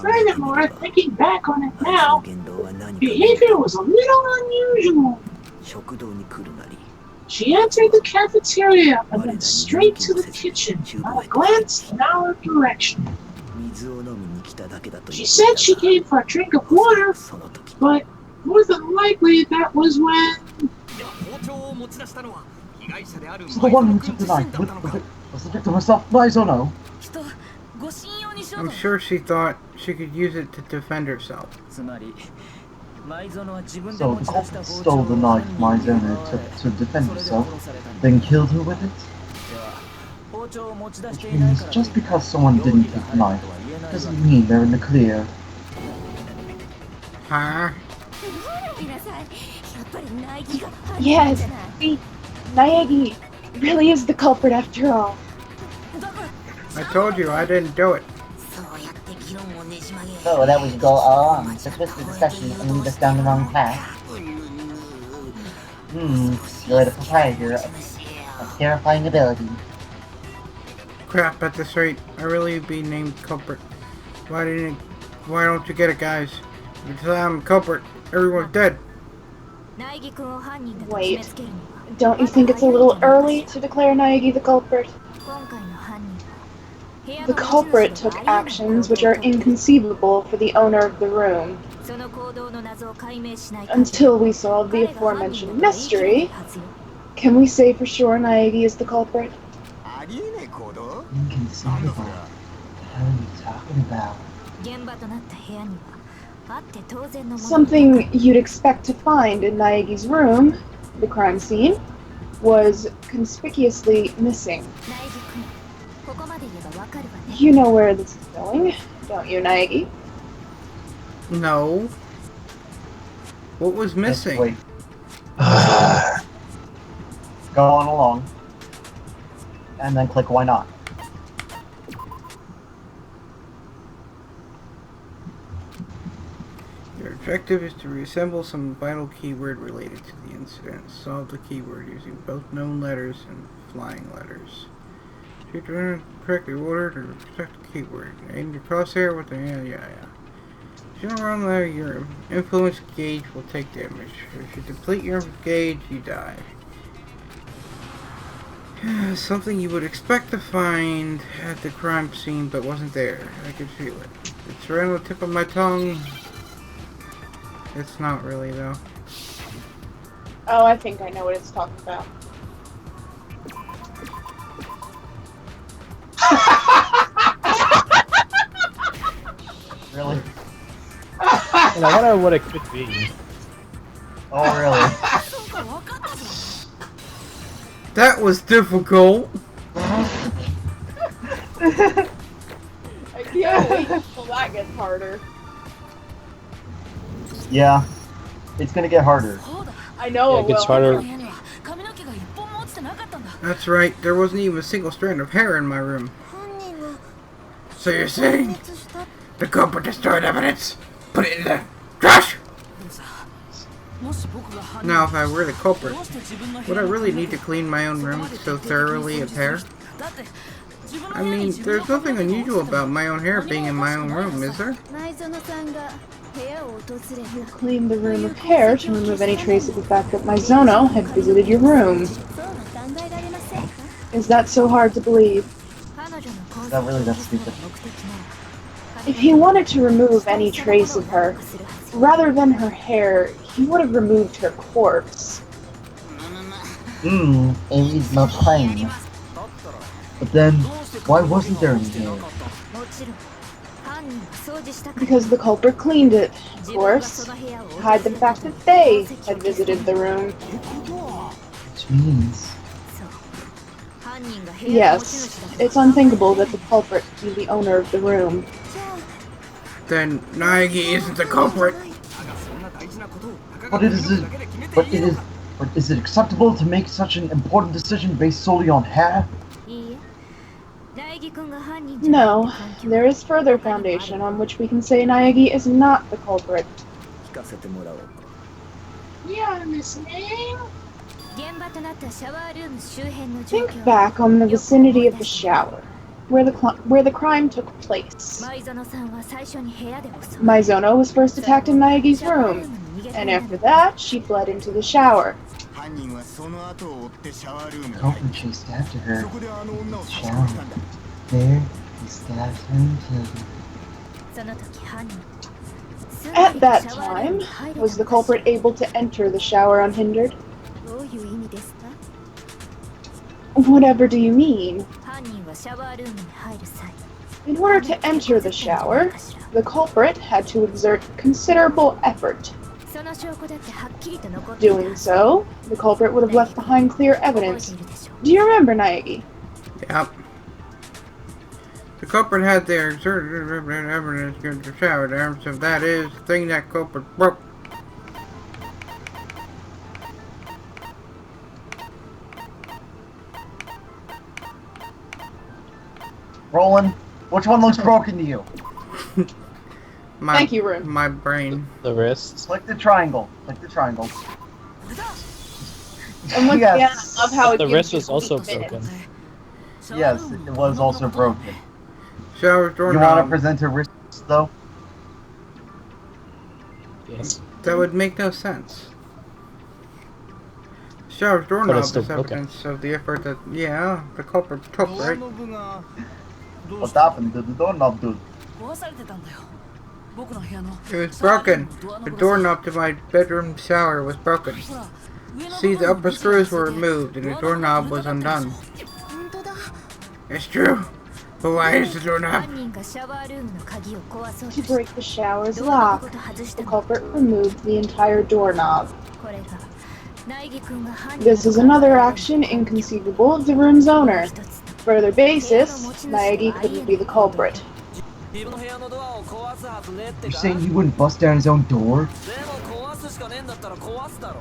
Furthermore, thinking back on it now, behavior was a little unusual. She entered the cafeteria and went straight to the kitchen, not a glance in our direction. She said she came for a drink of water, but more than likely that was when... So the one who took the knife was the victim herself, Maizono. I'm sure she thought she could use it to defend herself. So the culprit stole the knife Maizono took to defend herself, then killed her with it? Which means just because someone didn't take the knife, doesn't mean they're in the clear. Huh? Yes, see, Naegi really is the culprit after all. I told you I didn't do it. So that we go on to twist the discussion and lead us down the wrong path. You're the proprietor of terrifying ability. Crap, at this rate, I really be named culprit. Why don't you get it, guys? If I'm culprit, everyone's dead. Wait, don't you think it's a little early to declare Naegi the culprit? The culprit took actions which are inconceivable for the owner of the room. Until we solve the aforementioned mystery, can we say for sure Naegi is the culprit? Inconceivable. What the hell are you talking about? Something you'd expect to find in Naegi's room, the crime scene, was conspicuously missing. You know where this is going, don't you, Naegi? No. What was missing? Wait. Go on along. And then click why not. Your objective is to reassemble some vital keyword related to the incident. Solve the keyword using both known letters and flying letters. Shoot the correctly ordered or protect the keyword. Aim your crosshair with the yeah. Shoot around there, your influence gauge will take damage. If you deplete your gauge, you die. Something you would expect to find at the crime scene, but wasn't there. I could feel it. It's right on the tip of my tongue. It's not really, though. Oh, I think I know what it's talking about. Really? And I wonder what it could be. Oh, really? That was difficult. I can't wait until that gets harder. Yeah. It's gonna get harder. I know it gets harder. That's right, there wasn't even a single strand of hair in my room. So you're saying the culprit destroyed evidence? Put it in the trash! Now, if I were the culprit, would I really need to clean my own room so thoroughly of hair? I mean, there's nothing unusual about my own hair being in my own room, is there? You cleaned the room of hair to remove any trace of the fact that Maizono had visited your room. Is that so hard to believe? Is that really that stupid? If he wanted to remove any trace of her, rather than her hair, he would have removed her corpse. It leaves no claim. But then, why wasn't there any hair? Because the culprit cleaned it, of course, to hide the fact that they had visited the room. Which means... Yes, it's unthinkable that the culprit be the owner of the room. Then Naegi isn't the culprit. But is it acceptable to make such an important decision based solely on hair? No, there is further foundation on which we can say Naegi is not the culprit. Yeah, I'm listening. Think back on the vicinity of the shower, where the crime took place. Maizono was first attacked in Naegi's room, and after that, she fled into the shower. The culprit chased after her in the shower. There, he stabbed her and killed her. At that time, was the culprit able to enter the shower unhindered? Whatever do you mean? In order to enter the shower, the culprit had to exert considerable effort. Doing so, the culprit would have left behind clear evidence. Do you remember, Naegi? Yep. The culprit had to exert evidence in the shower, so that is the thing that culprit broke. Roland, which one looks broken to you? Thank you, Rune. My brain. The wrists. Click the triangle. Click the triangle. And once again, I love how The it wrist gives was you also 8 minutes. broken. Yes, it was also broken. Shower You doorknob. want to present a risk, though? Yes. That would make no sense. Shower's But doorknob it's still is broken. evidence of the effort that, yeah, the culprit took, right? What happened to the doorknob, dude? It was broken. The doorknob to my bedroom shower was broken. See, the upper screws were removed and the doorknob was undone. It's true. But why is the doorknob? To break the shower's lock, the culprit removed the entire doorknob. This is another action inconceivable of the room's owner. Further basis, Naegi couldn't be the culprit. You're saying he wouldn't bust down his own door?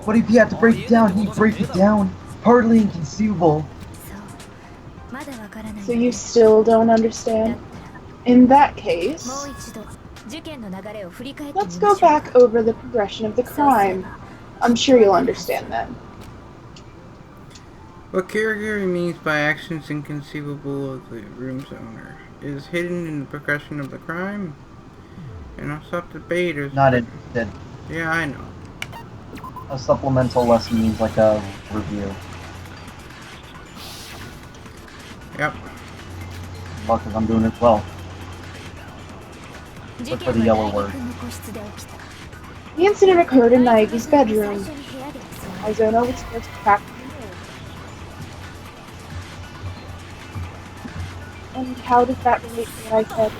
What if he had to break it down? He'd break it down. Hardly inconceivable. So you still don't understand? In that case, let's go back over the progression of the crime. I'm sure you'll understand then. What Kirigiri means by actions inconceivable of the room's owner is hidden in the progression of the crime. And I'll stop debaters. Not interested. Yeah, I know. A supplemental lesson means like a review. Yep. Luck if I'm doing it well. Look for the yellow word. The incident occurred in Naegi's bedroom. Aizono was supposed to crack the door. And how does that relate to what I said?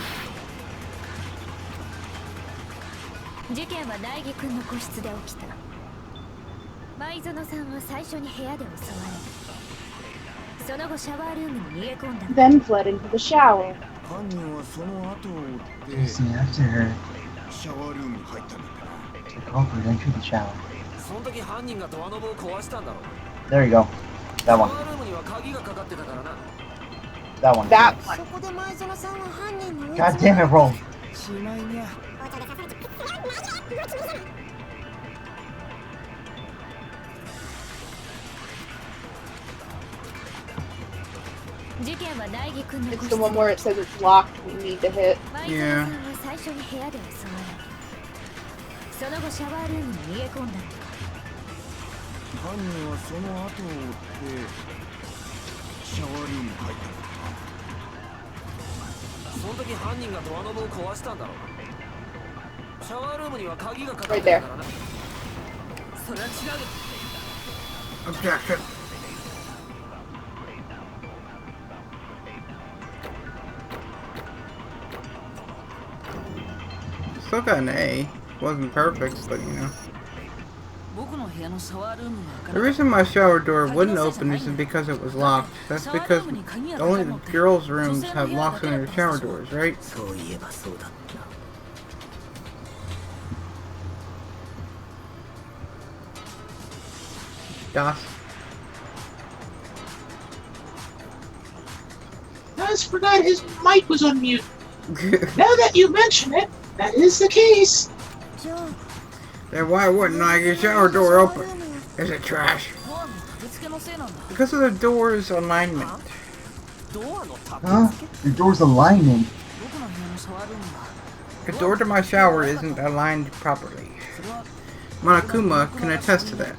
事件は苗木君の個室で起きた。前園さんは最初に部屋で襲われ、その後シャワールームに逃げ込んだ。Then fled into the shower. 犯人はその後を追って Chasing after her, シャワールームに入ったんだってな。 the culprit entered the shower. その時犯人がドアノブを壊したんだろう。 There you go. That one. シャワールームには鍵がかかってたからな。 That one. That one. そこで前園さんは犯人に God damn it, Roland. しまいにゃ。 It's the one where it says it's locked and you need to hit. Yeah. 最初に部屋で襲われ、その後シャワールームに逃げ込んだ。犯人はその後を追ってシャワールームに入ったんだってな。その時犯人がドアノブを壊したんだろう。シャワールームには鍵がかかっ Right てた there. からな。それは違う。 Objection. Still got an A. Wasn't perfect, but you know. The reason my shower door wouldn't open isn't because it was locked. That's because only the girls' rooms have locks on their shower doors, right? Das. I forgot his mic was on mute. Now that you mention it, that is the case. Then why wouldn't I get shower door open? Is it trash? Because of the door's alignment. Huh? The door's alignment. The door to my shower isn't aligned properly. Monokuma can attest to that.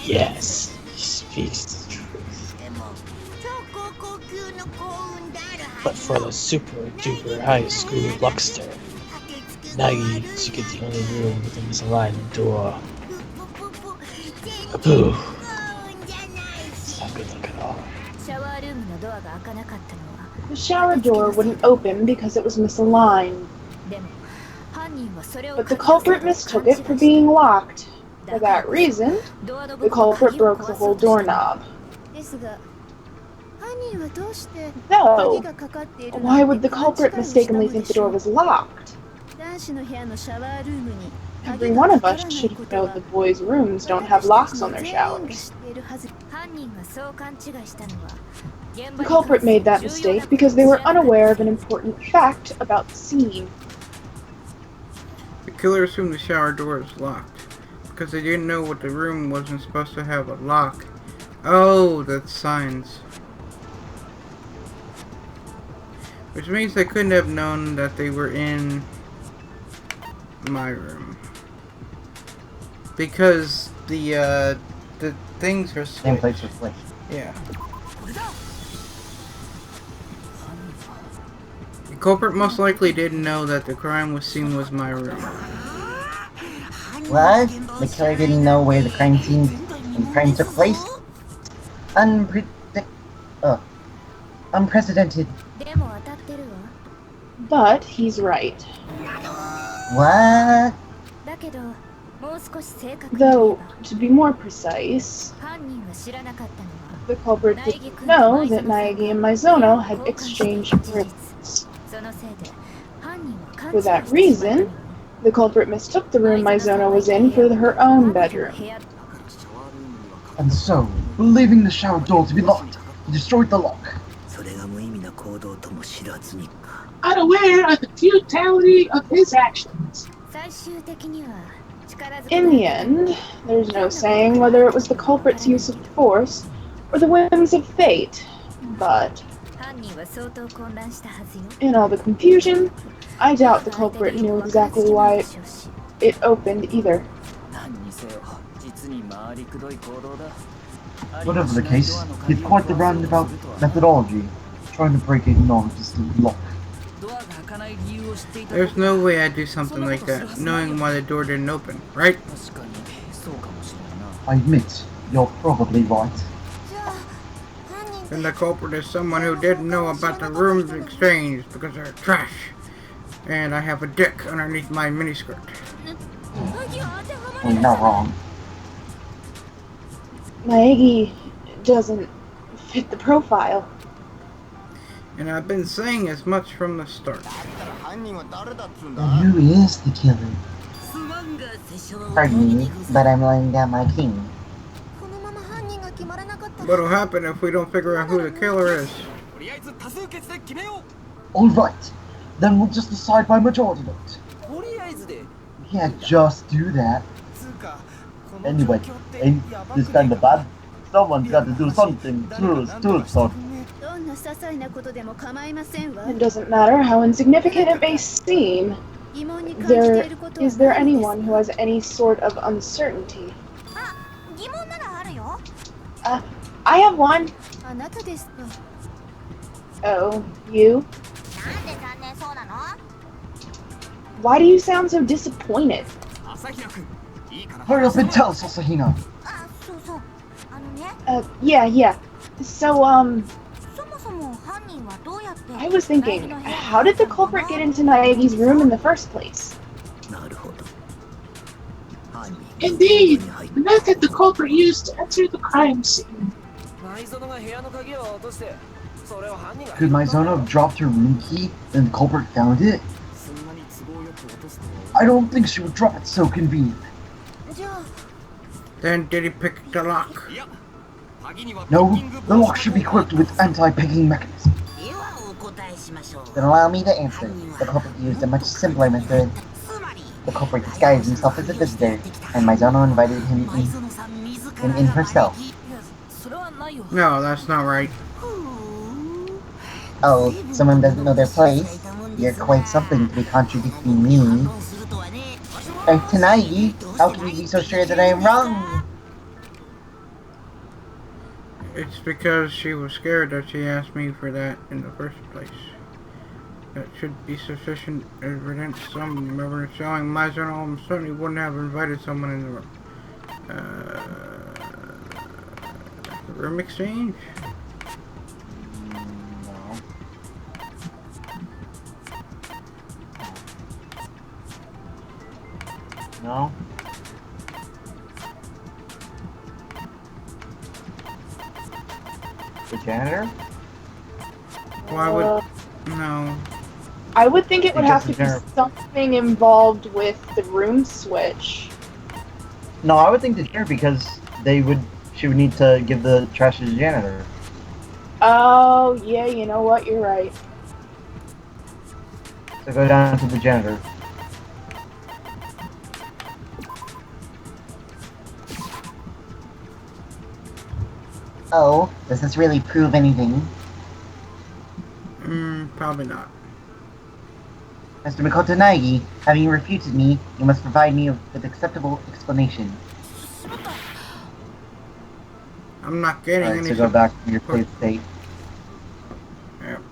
Yes, he speaks the truth. But for the super duper high school Luckster, Nagi should get the only room with a misaligned door. Boo. It's not good luck at all. The shower door wouldn't open because it was misaligned. But the culprit mistook it for being locked. For that reason, the culprit broke the whole doorknob. Though, why would the culprit mistakenly think the door was locked? Every one of us should know the boys' rooms don't have locks on their showers. The culprit made that mistake because they were unaware of an important fact about the scene. The killer assumed the shower door was locked because they didn't know what the room wasn't supposed to have a lock Oh, that's signs. Which means they couldn't have known that they were in my room. Because the things are switched. Nameplates are switched. Yeah. The culprit most likely didn't know that the crime scene was my room. What? The killer didn't know where the crime scene and the crime took place? Unprecedented. But he's right. What? Though, to be more precise, the culprit didn't know that Naegi and Maizono had exchanged rooms. For that reason, the culprit mistook the room Maizono was in for her own bedroom. And so, believing the shower door to be locked, he destroyed the lock. Unaware of the futility of his actions. In the end, there's no saying whether it was the culprit's use of force or the whims of fate, but in all the confusion, I doubt the culprit knew exactly why it opened either. Whatever the case, he had quite the roundabout methodology, trying to break a non-existent lock. There's no way I'd do something like that, knowing why the door didn't open, right? I admit, you're probably right. Then the culprit is someone who didn't know about the rooms exchange because they're trash. And I have a dick underneath my miniskirt. You're not wrong. Naegi doesn't fit the profile. And I've been saying as much from the start. Who is the killer? Pardon me, but I'm laying down my king. What'll happen if we don't figure out who the killer is? Alright, then we'll just decide by majority vote. We can't just do that. Anyway, ain't this kind of bad? Someone's got to do something to start. It doesn't matter how insignificant it may seem. Is there anyone who has any sort of uncertainty? I have one. Oh, you? Why do you sound so disappointed? Hurry up and tell, Sasahina! Yeah. So, I was thinking, how did the culprit get into Naegi's room in the first place? Indeed, the method the culprit used to enter the crime scene. Could Maizono have dropped her room key and the culprit found it? I don't think she would drop it so convenient. Then did he pick the lock? No, the lock should be equipped with anti-picking mechanism. Then allow me to answer. The culprit used a much simpler method. The culprit disguised himself as a visitor, and Maizono invited him in herself. No, that's not right. Oh, someone doesn't know their place? You're quite something to be contradicting me. Tanaigi, how can you be so sure that I am wrong? It's because she was scared that she asked me for that in the first place. That should be sufficient evidence. Some evidence showing Maizono certainly wouldn't have invited someone in the room. The room exchange? No. The janitor? Why would... No. I would think it would have to be something involved with the room switch. No, I would think the janitor because she would need to give the trash to the janitor. Oh, yeah, you know what? You're right. So go down to the janitor. Oh, does this really prove anything? Probably not. Mr. Mikoto Naegi, having refuted me, you must provide me with acceptable explanation. I'm not getting Alright, any so go back to your plate state. Yep.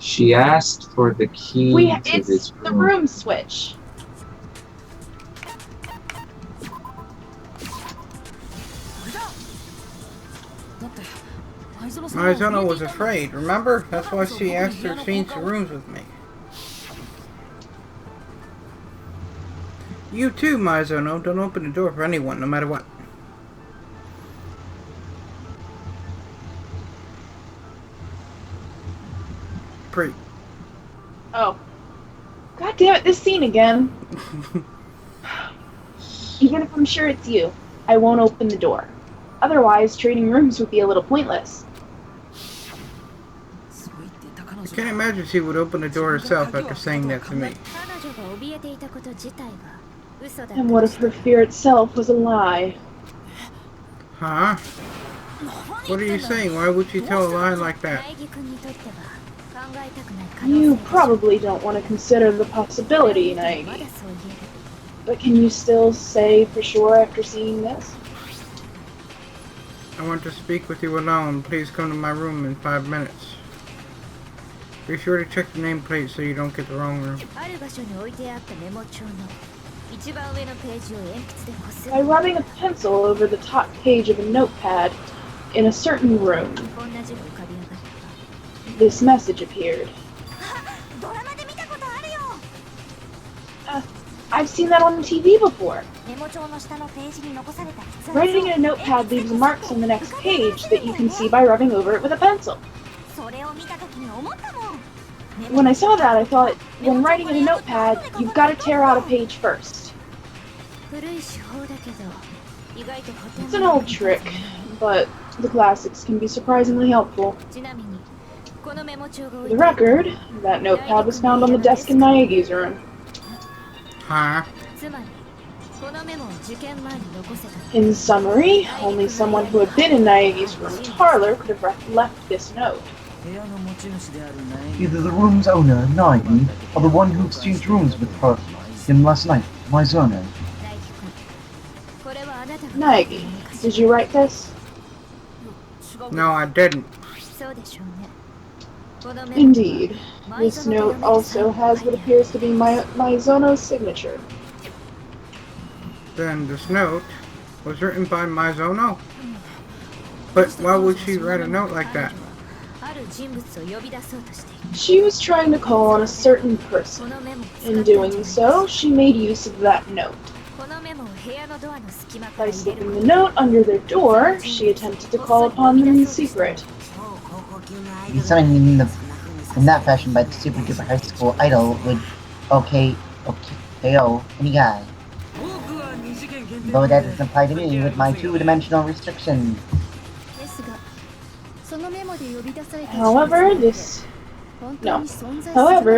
She asked for the key to It's this the room. room switch. Maizono was afraid, remember? That's why she asked her to change the rooms with me. You too, Maizono. Don't open the door for anyone, no matter what. Oh. God damn it, this scene again. Even if I'm sure it's you, I won't open the door. Otherwise, trading rooms would be a little pointless. I can't imagine she would open the door herself after saying that to me. And what if her fear itself was a lie? Huh? What are you saying? Why would you tell a lie like that? You probably don't want to consider the possibility, Naegi. But can you still say for sure after seeing this? I want to speak with you alone. Please come to my room in 5 minutes. Be sure to check the nameplate so you don't get the wrong room. By rubbing a pencil over the top page of a notepad in a certain room, this message appeared. I've seen that on TV before. Writing in a notepad leaves marks on the next page that you can see by rubbing over it with a pencil. When I saw that, I thought, when writing in a notepad, you've got to tear out a page first. It's an old trick, but the classics can be surprisingly helpful. For the record, that notepad was found on the desk in Naegi's room. Huh? In summary, only someone who had been in Naegi's room parlor could have left this note. Either the room's owner, Naegi, or the one who exchanged rooms with him last night, Maizono. Naegi, did you write this? No, I didn't. Indeed. This note also has what appears to be Maizono's signature. Then this note was written by Maizono? But why would she write a note like that? She was trying to call on a certain person. In doing so, she made use of that note. By slipping the note under their door, she attempted to call upon them in secret. Be summoned in that fashion by the super duper high school idol would any guy. Though that doesn't apply to me with my two-dimensional restrictions. However,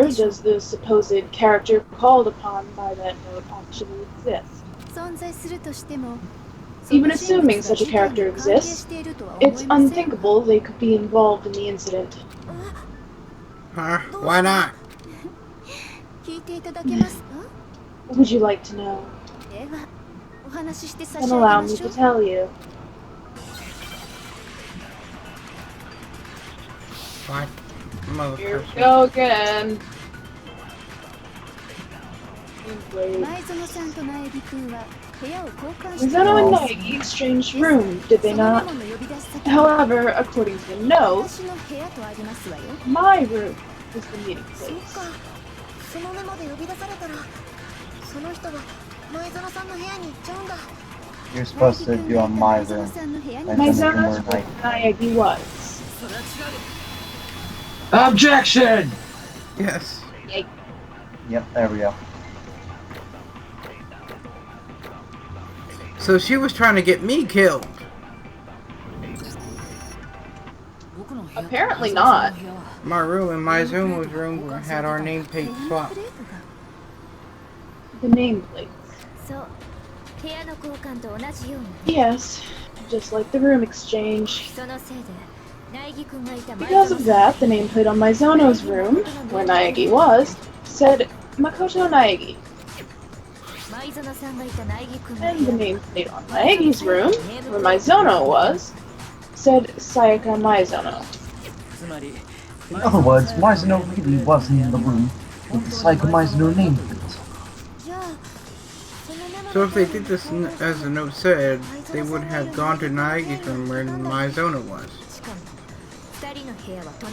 does the supposed character called upon by that note actually exist? Even assuming such a character exists, it's unthinkable they could be involved in the incident. Huh? Why not? Would you like to know? Then allow me to tell you. What? Here we go again. Maizono and Naegi exchanged rooms, did they not? However, according to the note, my room is the meeting place. You're supposed to do on my room. Maizono's where Naegi was. Objection! Yes. Yep, there we go. So she was trying to get me killed. Apparently not. My room and Maizono's room had our nameplate swapped. The nameplate. Yes, just like the room exchange. Because of that, the nameplate on Maizono's room, where Naegi was, said Makoto Naegi. And the nameplate on Naegi's room, where Maizono was, said Sayaka Maizono. In other words, Maizono really was in the room with the Sayaka Maizono nameplate. So if they did this as the note said, they would have gone to Naegi's room where Maizono was.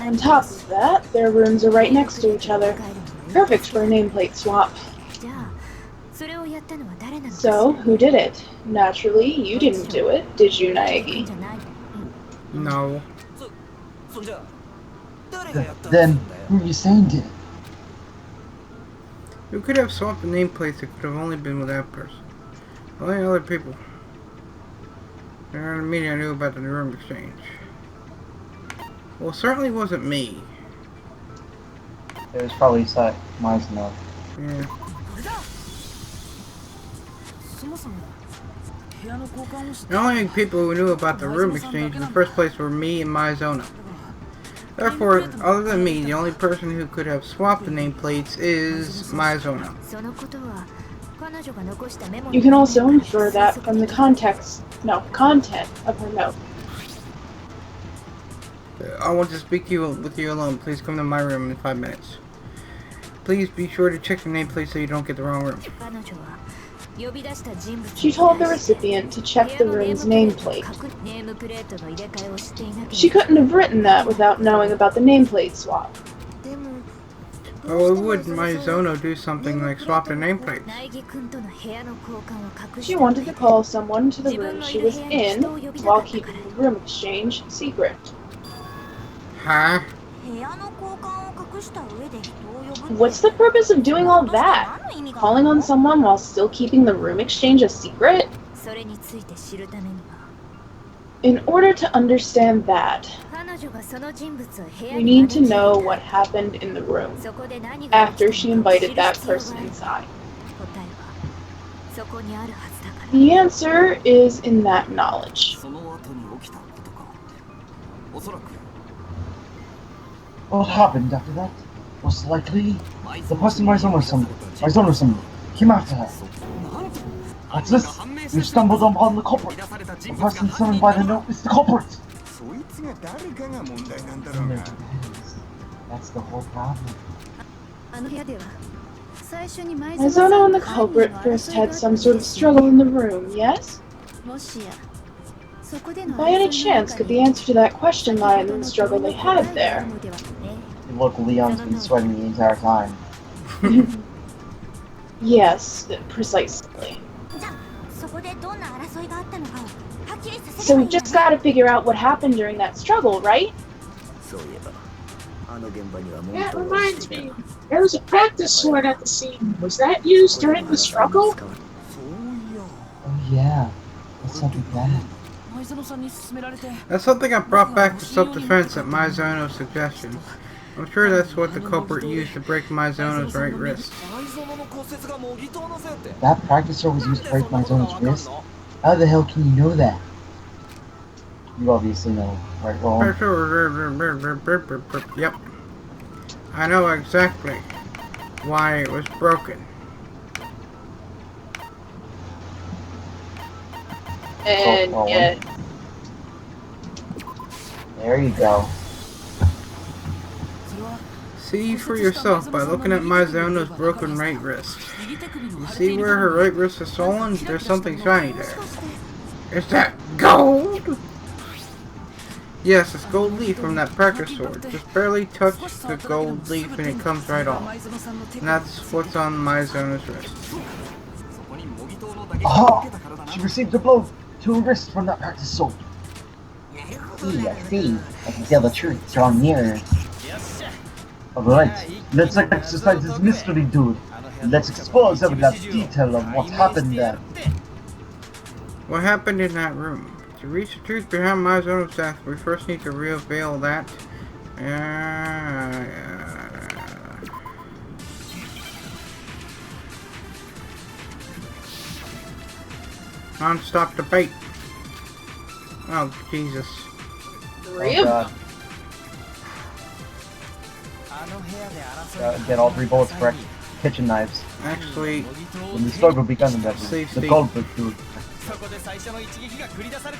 On top of that, their rooms are right next to each other. Perfect for a nameplate swap. So, who did it? Naturally, you didn't do it, did you, Naegi? No. Then, who are you saying did it? Who could have swapped the nameplates? It could have only been with that person. Only other people. There in the meeting I knew about the room exchange. Well, it certainly wasn't me. It was probably Maizono. Yeah. The only people who knew about the room exchange in the first place were me and Maizono. Therefore, other than me, the only person who could have swapped the nameplates is Maizono. You can also infer that from the content of her note. I want to speak to you with you alone. Please come to my room in 5 minutes. Please be sure to check the nameplate so you don't get the wrong room. She told the recipient to check the room's nameplate. She couldn't have written that without knowing about the nameplate swap. Oh, would Maizono do something like swap the nameplates? She wanted to call someone to the room she was in while keeping the room exchange secret. Huh? What's the purpose of doing all that? Calling on someone while still keeping the room exchange a secret? In order to understand that, we need to know what happened in the room after she invited that person inside. The answer is in that knowledge. What happened after that? Most likely, the person Maizono came after her. What's this? We've stumbled upon the culprit. The person summoned by the note is the culprit. That's the whole problem. Maizono and the culprit first had some sort of struggle in the room, yes? By any chance, could the answer to that question lie in the struggle they had there? Look, Leon's been sweating the entire time. Yes, precisely. So we just gotta figure out what happened during that struggle, right? That reminds me, there was a practice sword at the scene. Was that used during the struggle? Oh yeah, that's something bad. That's something I brought back for self-defense at Maizono's suggestion. I'm sure that's what the culprit used to break Maizono's right wrist. That practice sword was used to break Maizono's wrist? How the hell can you know that? You obviously know, right, Roland? Yep. I know exactly why it was broken. And yet... There you go. See for yourself by looking at Maizono's broken right wrist. You see where her right wrist is swollen? There's something shiny there. Is that gold? Yes, it's gold leaf from that practice sword. Just barely touch the gold leaf and it comes right off. And that's what's on Maizono's wrist. Oh! She received a blow to her wrist from that practice sword. I see. I can tell the truth drawing nearer. Alright, let's exercise this mystery, dude. Let's expose every last detail of what happened there. What happened in that room? To reach the truth behind Maizono's death, we first need to reveal that. Non-stop debate. Oh, Jesus. 3 of them. Get all 3 bullets correct. Kitchen knives. Actually, When the struggle began in that room, Safe the state. culprit threw.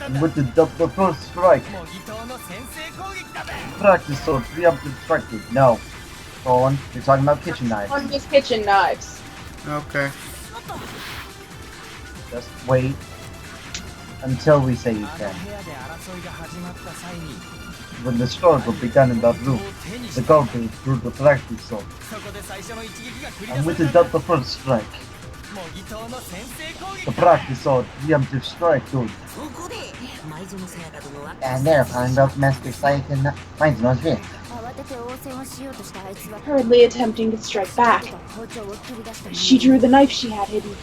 And with the first strike, practice sword, preemptive strike. No. Roland, you're talking about kitchen knives. On his kitchen knives. okay. Just wait until we say you can. When the struggle began in that room, the culprit threw the practice sword. And with the first strike, the practice sword, preemptive strike, dude. And they're finding out Master Sayaka Maizuno's wrist. Hurriedly attempting to strike back. She drew the knife she had hidden.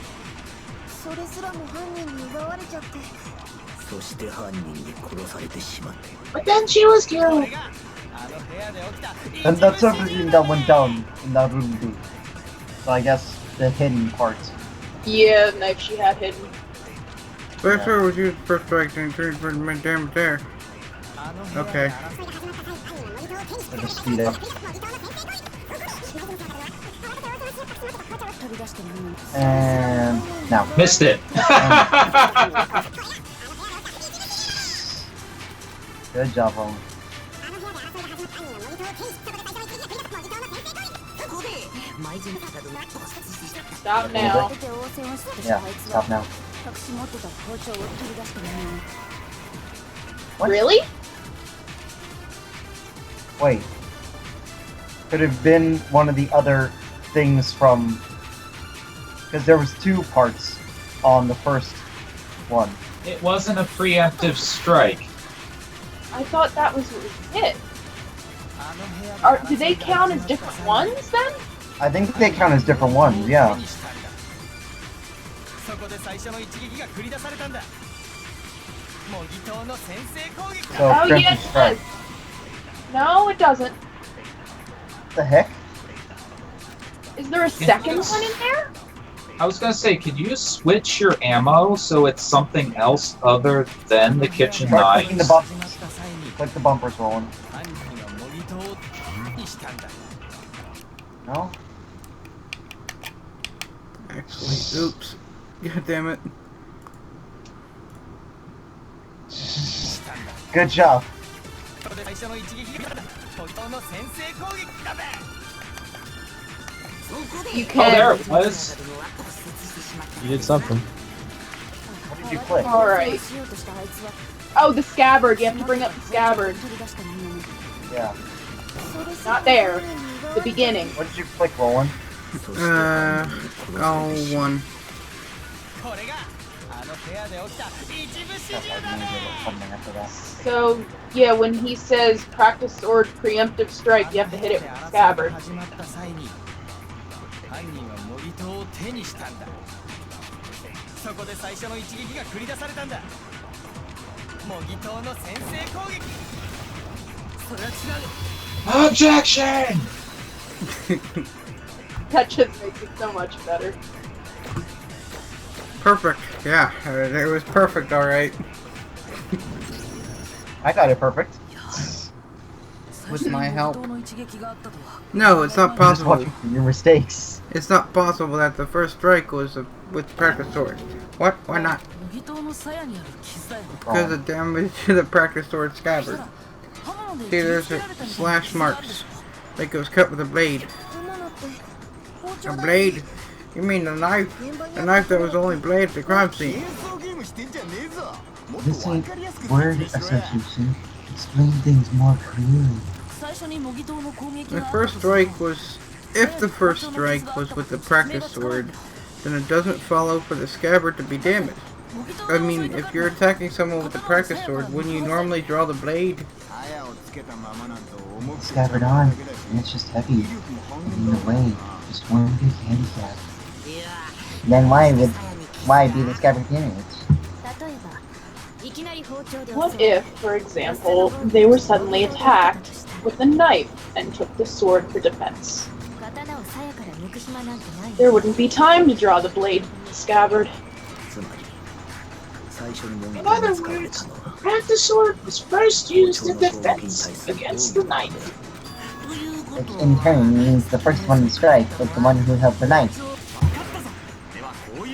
But then she was killed. And that's everything that went down in that room, dude. So I guess the hidden parts. Yeah, the knife she had hidden. First sword was used first strike and turned for the damage there. Okay. I just speed up. And now. Missed it. Good job, Roland. Stop now. Yeah, stop now. What? Really? Wait. Could have been one of the other things from... Because there was 2 parts on the first one. It wasn't a preemptive strike. I thought that was it. Do they count as different ones then? I think they count as different ones, yeah. So, Oh preemptive yeah, it strike. does. No, it doesn't. What the heck? Is there a second one in there? I was gonna say, could you switch your ammo so it's something else other than the kitchen Try clicking the knives? bumpers. Click the bumpers, Roland. No? Actually, oops. God damn it. Good job. You Oh, can. there it was. You did something. What did you click? Alright. Oh, the scabbard. You have to bring up the scabbard. Yeah. Not there. The beginning. What did you click, Roland? L1. So, yeah, when he says practice sword preemptive strike, you have to hit it with the scabbard. Objection! That just makes it so much better. Perfect. Yeah, it was perfect, alright. I got it perfect. With my help. No, it's not I'm just possible. watching for your mistakes. It's not possible that the first strike was with practice sword. What? Why not? Because of damage to the practice sword scabbard. See, there's slash marks. Like it was cut with a blade. A blade? You mean the knife? The knife that was only blade at the crime scene. This ain't word association. Explain things more clearly. The first strike was... If the first strike was with the practice sword, then it doesn't follow for the scabbard to be damaged. I mean, if you're attacking someone with the practice sword, wouldn't you normally draw the blade? It's scabbard on, and it's just heavy. And in a way, just one big handicap. Then why be the scabbard damage? What if, for example, they were suddenly attacked with a knife and took the sword for defense? There wouldn't be time to draw the blade from the scabbard. In other words, the practice sword was first used in defense against the knife. Which in turn means the first one to strike was the one who held the knife.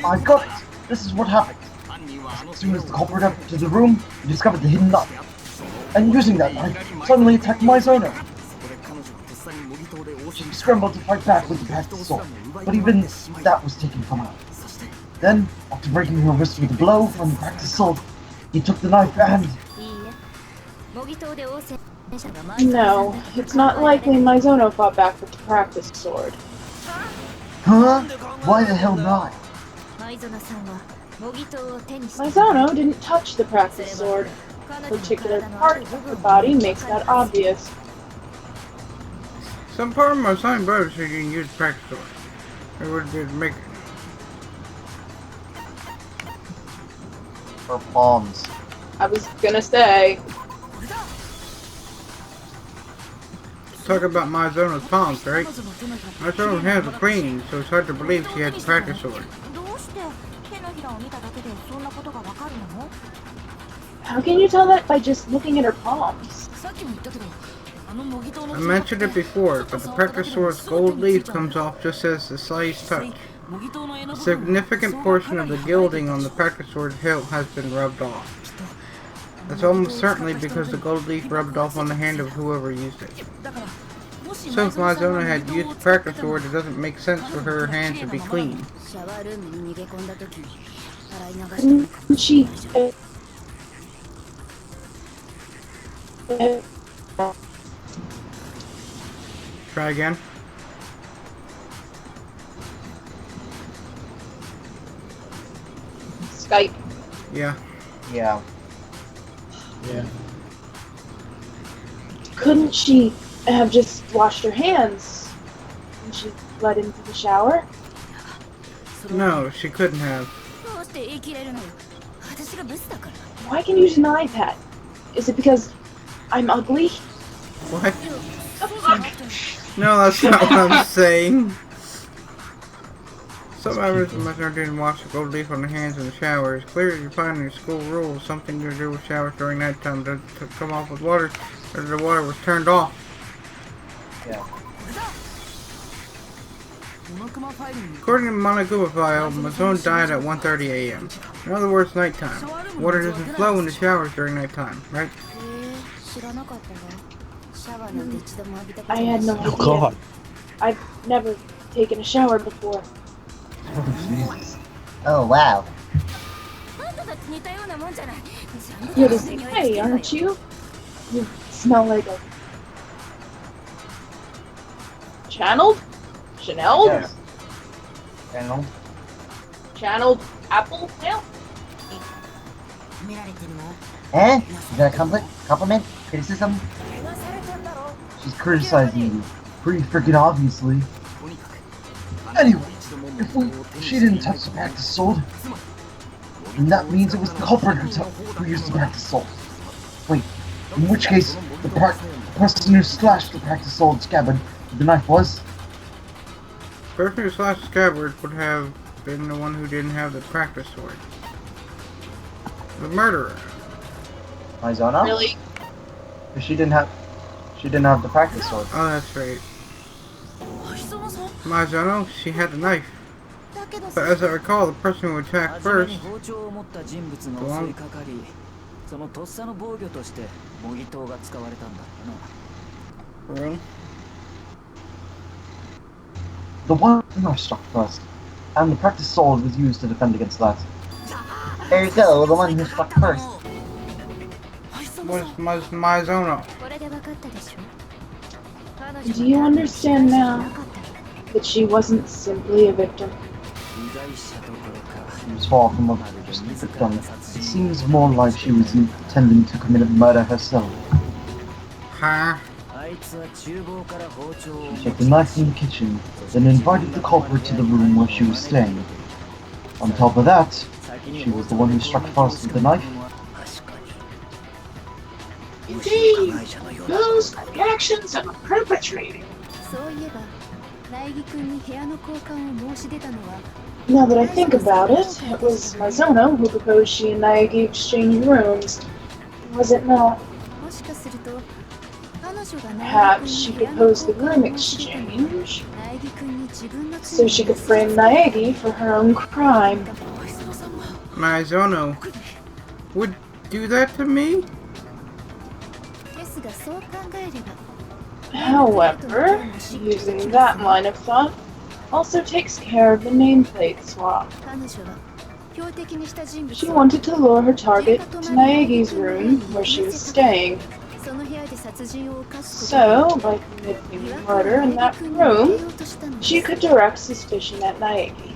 I got it! This is what happened. As soon as the culprit entered the room, he discovered the hidden knife. And using that knife, suddenly attacked Maizono. She scrambled to fight back with the practice sword, but even that was taken from her. Then, after breaking her wrist with a blow from the practice sword, he took the knife and... No, it's not likely Maizono fought back with the practice sword. Huh? Why the hell not? Maizono didn't touch the practice sword. A particular part of her body makes that obvious. Some part of my son and brother said you can use practice sword. They would just make it. Her palms. I was gonna say. Talk about Maizono's palms, right? Maizono's hands are clean, so it's hard to believe she had the practice sword. How can you tell that by just looking at her palms? I mentioned it before, but the practice sword's gold leaf comes off just as the slightest touch. A significant portion of the gilding on the practice sword's hilt has been rubbed off. That's almost certainly because the gold leaf rubbed off on the hand of whoever used it. So if Maizono had used the practice sword, it doesn't make sense for her hands to be clean. She... Try again. Skype. Yeah. Yeah. Yeah. Couldn't she have just washed her hands when she fled into the shower? No, she couldn't have. Why can you use an iPad? Is it because I'm ugly? What? No, that's not what I'm saying. Some members of Maizono didn't wash the gold leaf on their hands in the shower. It's clear you find in your school rules something to do with showers during nighttime to come off with water, or the water was turned off. Yeah. According to the Monoguma file, Maizono died at 1:30 a.m. In other words, nighttime. Water doesn't flow in the showers during nighttime, right? I had no idea. Oh god. I've never taken a shower before. Oh wow. You're the same way, aren't you? You smell like a... Channeled? Chanel? Yes. Channel. Channeled apple tail? Eh? Is that a compliment? Criticism? She's criticizing you. Pretty freaking obviously. Anyway, if she didn't touch the practice sword, then that means it was the culprit who used the practice sword. Wait, in which case, the person who slashed the practice sword scabbard with the knife was? The person who slashed the scabbard would have been the one who didn't have the practice sword. The murderer. Maizono? Really? But she didn't have the practice sword. Oh, that's right. Maizono, she had the knife. But as I recall, the person who attacked first belonged... Really? The one I struck first, and the practice sword was used to defend against that. There you go, the one who struck first. Was Maizono. Do you understand now that she wasn't simply a victim? She was far from just a victim. It seems more like she was intending to commit a murder herself. Huh? She took the knife from the kitchen, then invited the culprit to the room where she was staying. On top of that, she was the one who struck first with the knife. Indeed, those are the actions of a perpetrator. Now that I think about it, it was Mizono who proposed she and Naegi exchange rooms. Was it not? Perhaps she proposed the room exchange so she could frame Naegi for her own crime. Mizono would do that to me? However, using that line of thought also takes care of the nameplate swap. She wanted to lure her target to Naegi's room where she was staying. So, by committing murder in that room, she could direct suspicion at Naegi.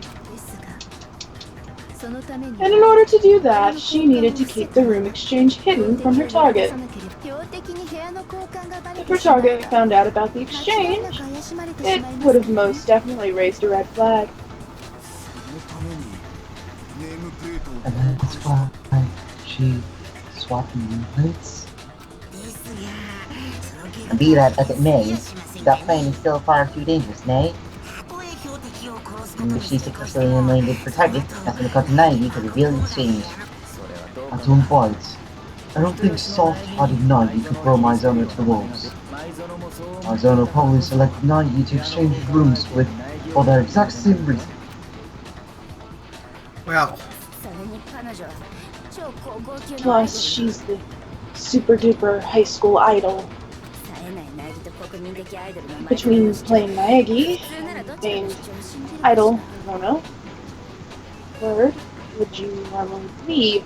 And in order to do that, she needed to keep the room exchange hidden from her target. If her target found out about the exchange, it would have most definitely raised a red flag. And that's why she swapped nameplates? Be that as it may, that plan is still far too dangerous, nay? And if she successfully eliminated her target, that's when it got to Naegi to reveal the exchange. At some point, I don't think soft-hearted Naegi could throw Mizono to the wolves. Mizono probably selected Naegi to exchange rooms with for the exact same reason. Well. Plus, she's the super-duper high school idol. Between playing Naegi and being idol, I don't know. Word, would you normally leave?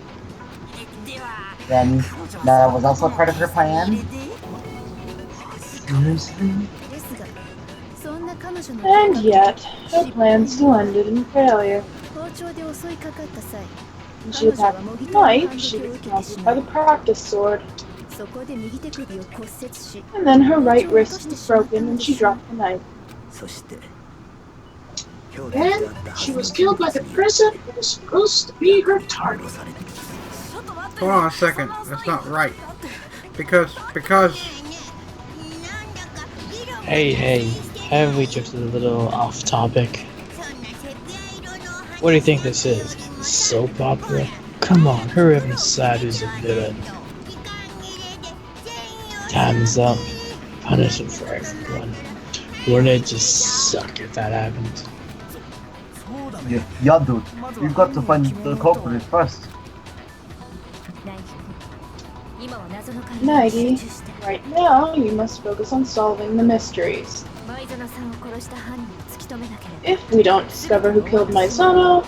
Then, that was also part of her plan? Seriously? And yet, her plan still ended in failure. When she attacked with the knife, she was countered by the practice sword. And then her right wrist was broken and she dropped the knife. Then she was killed by the person who was supposed to be her target. Hold on a second, that's not right. Because... Hey, have we drifted a little off topic? What do you think this is? Soap opera? Come on, hurry up and decide who's a villain. Time's up. Punishment for everyone. Wouldn't it just suck if that happened? Yeah, dude. You've got to find the culprit first. Naegi, right now you must focus on solving the mysteries. If we don't discover who killed Mizono,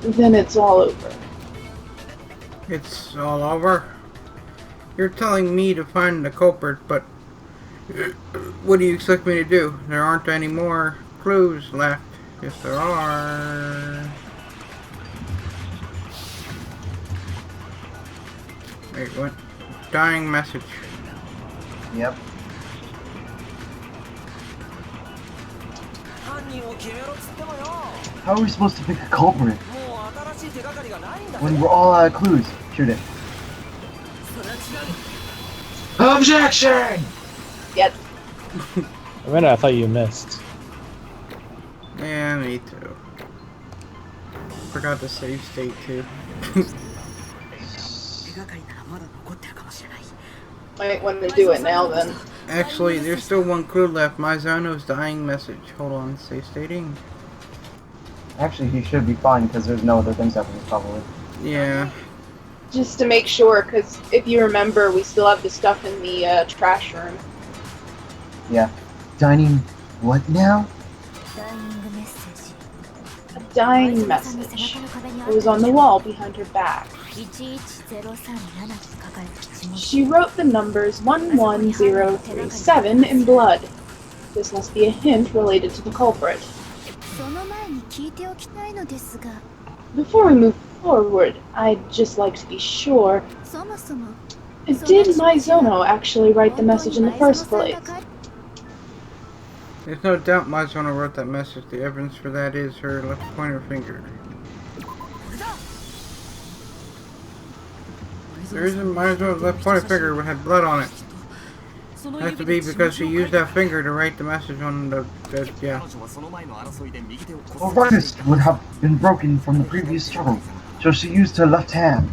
then it's all over. It's all over? You're telling me to find the culprit, but what do you expect me to do? There aren't any more clues left. If there are... Wait, what? Dying message. Yep. How are we supposed to pick a culprit? When we're all out of clues. Shoot it. Objection! Yep. I thought you missed. Yeah, me too. Forgot to save state too. Might want to do it now then. Actually, there's still one clue left. Mizono's dying message. Hold on, save stating. Actually, he should be fine because there's no other things happening probably. Yeah. Just to make sure, because if you remember, we still have the stuff in the trash room. Yeah. Dining what now? A dying message. It was on the wall behind her back. She wrote the numbers 11037 in blood. This must be a hint related to the culprit. Before we move forward, I'd just like to be sure. Did Mizono actually write the message in the first place? There's no doubt Mizono wrote that message. The evidence for that is her left pointer finger. The reason Mizono's left pointer finger had blood on it Has to be because she used that finger to write the message on the yeah. Well, Ruckus would have been broken from the previous struggle, so she used her left hand.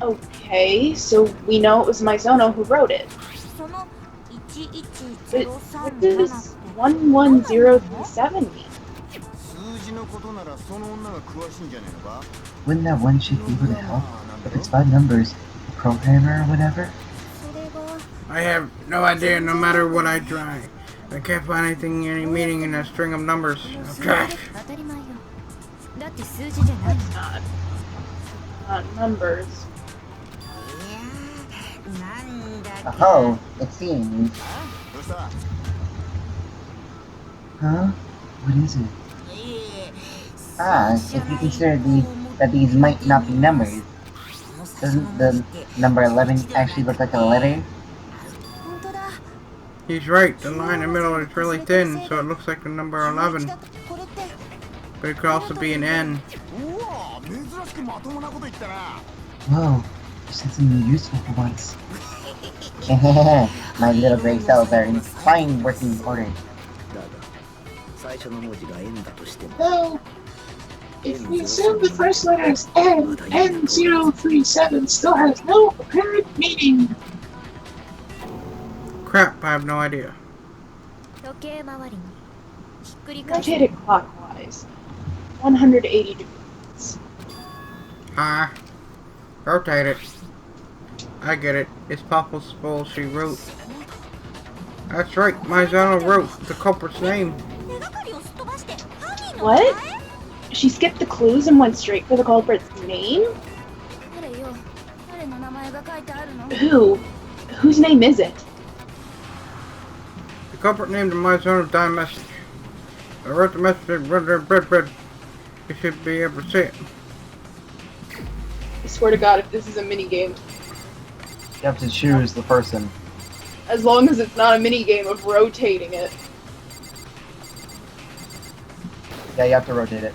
Okay, so we know it was Maizono who wrote it. But what does 11037 mean? Wouldn't that one chick be able to help? If it's by numbers, a programmer or whatever? I have no idea, no matter what I try. I can't find anything, any meaning in that string of numbers. I'm trash. Not numbers. Oh, it seems. Huh? What is it? Ah, if you consider that these might not be numbers, doesn't the number 11 actually look like a letter? He's right, the line in the middle is really thin, so it looks like the number 11. But it could also be an N. Whoa, you said something useful for once. My little gray cells are in fine working order. Though, if we assume the first letter is N, N037 still has no apparent meaning. Crap, I have no idea. Rotate it clockwise. 180 degrees. Ah. Rotate it. I get it. It's possible she wrote. That's right, Maizono wrote the culprit's name. What? She skipped the clues and went straight for the culprit's name? Who? Whose name is it? The culprit named the Maizono died message. I wrote the message, bread. You should be able to see it. I swear to God, if this is a minigame. You have to choose the person. As long as it's not a minigame of rotating it. Yeah, you have to rotate it.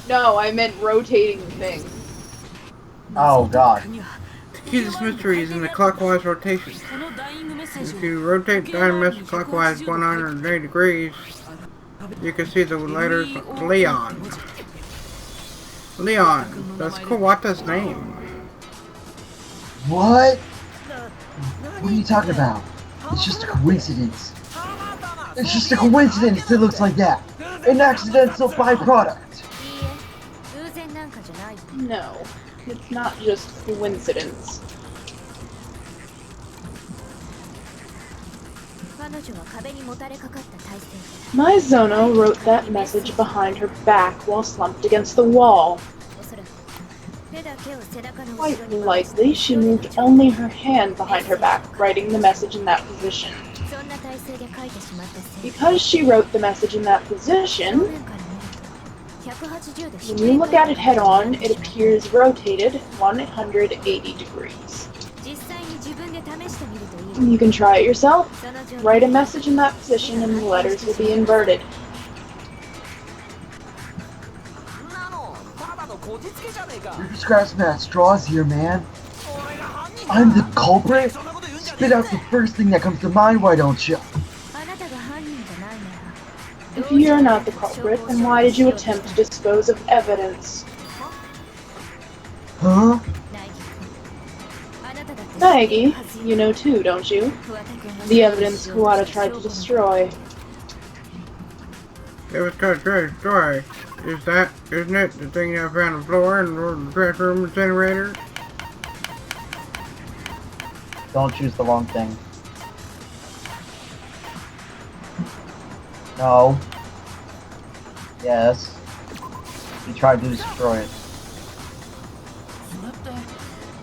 No, I meant rotating the thing. Oh god. The key to this mystery is in the clockwise rotation. If you rotate the item message clockwise 180 degrees, you can see the letters Leon. Leon, that's Kawata's name. What? What are you talking about? It's just a coincidence. It's just a coincidence it looks like that. An accidental byproduct. No, it's not just coincidence. Maizono wrote that message behind her back while slumped against the wall. Quite likely, she moved only her hand behind her back, writing the message in that position. Because she wrote the message in that position, when you look at it head-on, it appears rotated 180 degrees. You can try it yourself. Write a message in that position and the letters will be inverted. You're just grasping at straws here, man. I'm the culprit? Spit out the first thing that comes to mind, why don't you? If you're not the culprit, then why did you attempt to dispose of evidence? Huh? Naegi, you know too, don't you? The evidence Kawata tried to destroy. It was kind of destroy. Isn't it? The thing I found on the floor and the trash room incinerator? Don't choose the wrong thing. No. Yes. He tried to destroy it.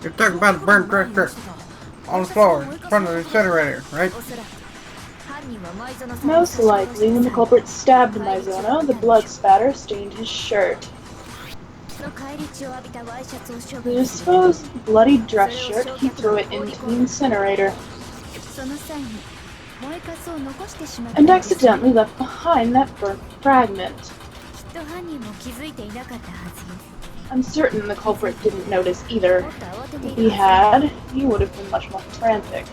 You're talking about the burnt trash truck on the floor in front of the incinerator, right? Most likely, when the culprit stabbed Maizono, the blood spatter stained his shirt. To dispose of the bloody dress shirt, he threw it into the incinerator. And accidentally left behind that burnt fragment. I'm certain the culprit didn't notice either. If he had, he would have been much more frantic.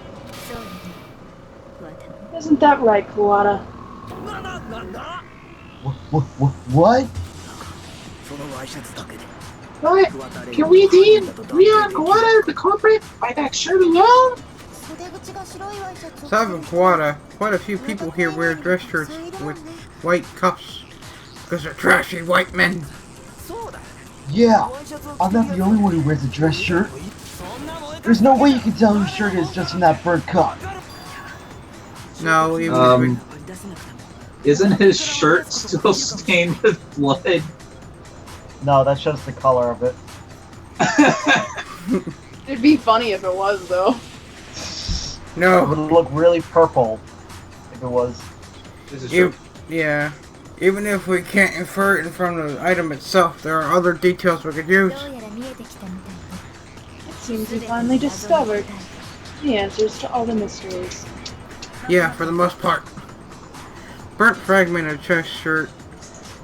Isn't that right, Kawada? What? But can we deem Rion Kawada the culprit by that shirt alone? Aside from Kawada, quite a few people here wear dress shirts with white cuffs. Because they're trashy white men. Yeah, I'm not the only one who wears a dress shirt. There's no way you can tell whose shirt it is just from that burnt cup. No, even Isn't his shirt still stained with blood? No, that's just the color of it. It'd be funny if it was, though. No. It would look really purple if it was. Yeah. Even if we can't infer it from the item itself, there are other details we could use. It seems we finally discovered the answers to all the mysteries. Yeah, for the most part. Burnt fragment of chest shirt.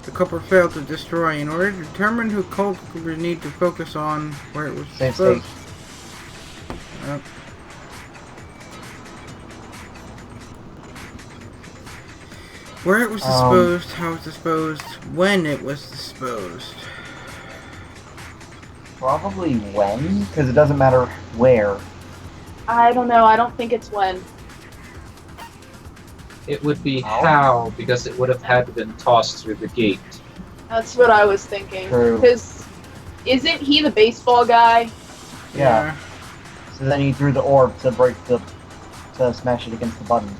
The culprit failed to destroy. In order to determine who culprit we need to focus on where it was Same supposed. stage. Where it was disposed, how it was disposed, when it was disposed. Probably when, because it doesn't matter where. I don't know, I don't think it's when. It would be how, because it would have had to been tossed through the gate. That's what I was thinking. True. Because isn't he the baseball guy? Yeah. So then he threw the orb to smash it against the button.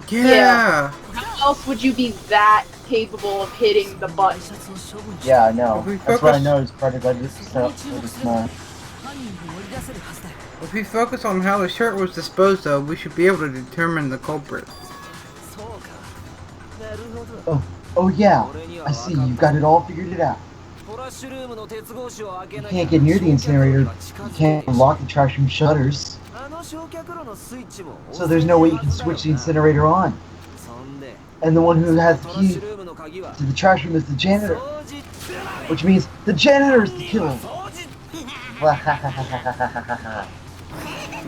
Yeah. How else would you be that capable of hitting the button? Yeah, I know. That's what I know is part of this stuff with the smash. If we focus on how the shirt was disposed of, we should be able to determine the culprit. Oh yeah, I see, you got it all figured out. You can't get near the incinerator, you can't unlock the trash room shutters. So there's no way you can switch the incinerator on. And the one who has the key to the trash room is the janitor. Which means the janitor is the killer.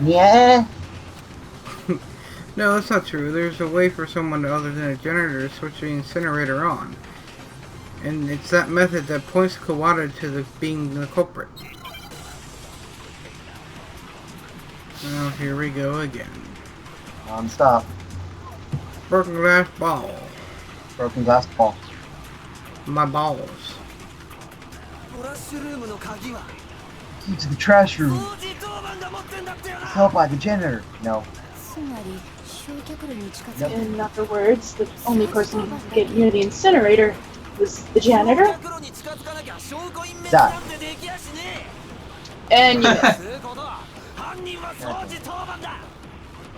Yeah. No, that's not true. There's a way for someone other than a janitor to switch the incinerator on. And it's that method that points Kawada to being the culprit. Well, here we go again. Non-stop. Broken glass ball. Broken glass ball. My balls. Key to the trash room. It's held by the janitor. No. In other words, the only person who could get near the incinerator was the janitor? Die. And you missed.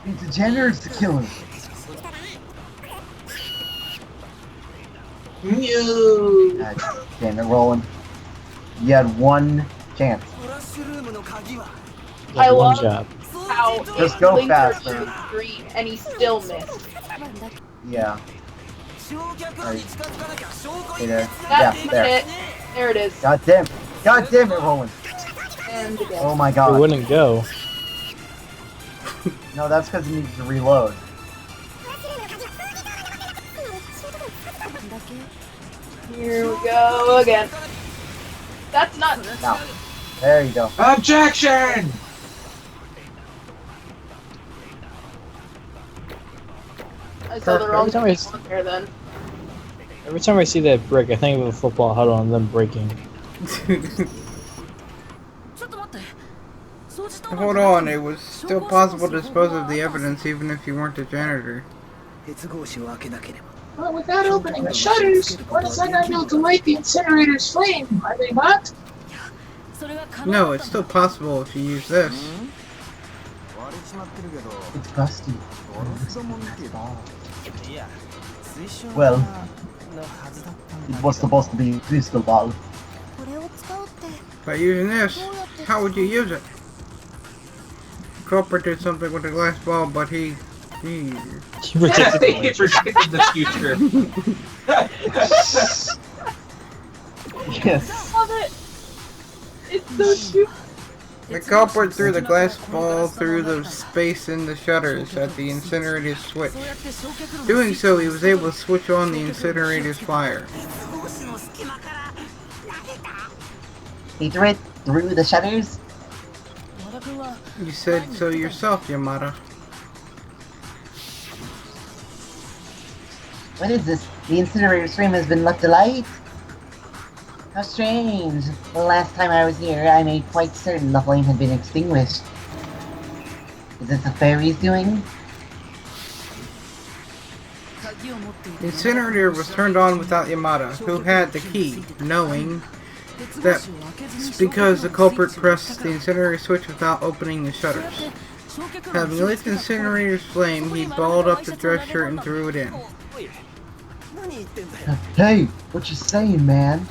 Means the janitor's the killer. No. God damn it, Roland. You had one chance. I love job. how Just it go blinkered faster. to the screen and he still missed. Yeah. Right. Hey there. That's Yeah, there. it. There it is. God damn it, Roland. And again. Oh my It god. wouldn't go. No, that's because it needs to reload. Here we go again. That's not. No. There you go. Objection! I saw the wrong Every time I thing on there then. Every time I see that brick, I think of a football huddle and them breaking. Hold on, it was still possible to dispose of the evidence even if you weren't a janitor. Well, without opening the shutters, what is that able to light the incinerator's flame? Are they not? No, it's still possible if you use this. It's Gusty. Well, it was supposed to be a crystal ball. By using this, how would you use it? The culprit did something with the glass ball, but he predicted He predicted the future. Yes. I love it. It's so stupid. The culprit threw the glass ball through the space in the shutters at the incinerator's switch. Doing so, he was able to switch on the incinerator's fire. He threw it through the shutters? You said so yourself, Yamada. What is this? The incinerator's flame has been left alight? How strange. The last time I was here, I made quite certain the flame had been extinguished. Is this the fairies doing? The incinerator was turned on without Yamada, who had the key, knowing that because the culprit pressed the incinerator switch without opening the shutters. Having lit the incinerator's flame, he balled up the dress shirt and threw it in. Hey, what you saying, man?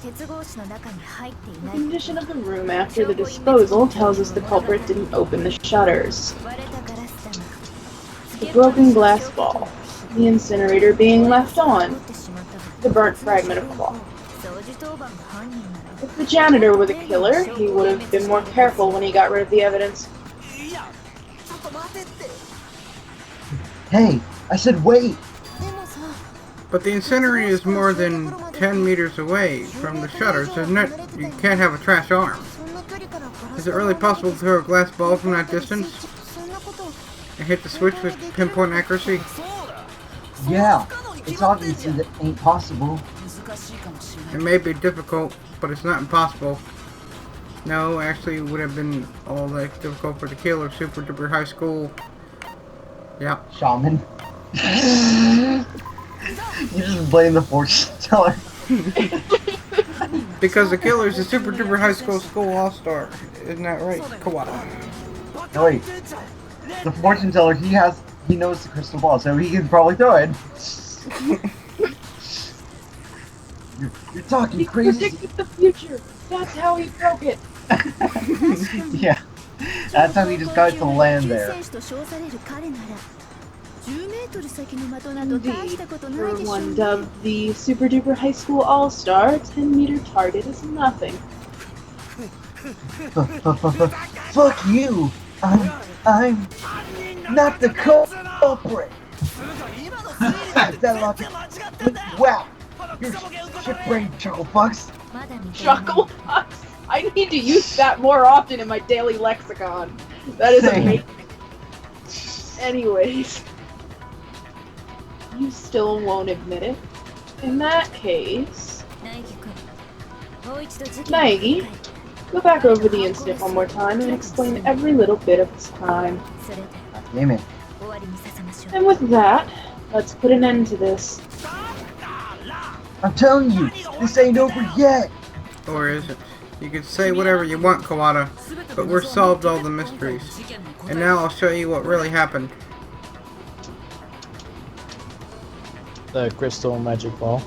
The condition of the room after the disposal tells us the culprit didn't open the shutters. The broken glass ball. The incinerator being left on. The burnt fragment of cloth. If the janitor were the killer, he would have been more careful when he got rid of the evidence. Hey, I said wait! But the incinerator is more than 10 meters away from the shutters, isn't it? You can't have a trash arm. Is it really possible to throw a glass ball from that distance and hit the switch with pinpoint accuracy? Yeah, it's obviously that ain't possible. It may be difficult, but it's not impossible. No, actually, it would have been all that difficult for the killer. Super duper high school. Yeah. Shaman. You just blame the fortune teller. Because the killer is a super duper high school all-star. Isn't that right, Kawada? No, wait. The fortune teller, he knows the crystal ball, so he can probably throw it. You're talking He crazy. predicted the future. That's how he broke it. Yeah. That's how he just got to land there. Indeed, for one dubbed the Super Duper High School All-Star, 10-meter target is nothing. Fuck you! I'm not the culprit! That logic. Wow! You're shit-brained, Chucklefucks! Chucklefucks? I need to use that more often in my daily lexicon. That is amazing. Anyways. You still won't admit it. In that case... Naegi, go back over the incident one more time and explain every little bit of this crime. Damn it. And with that, let's put an end to this. I'm telling you, this ain't over yet! Or is it? You can say whatever you want, Kawada, but we've solved all the mysteries. And now I'll show you what really happened. The crystal magic ball.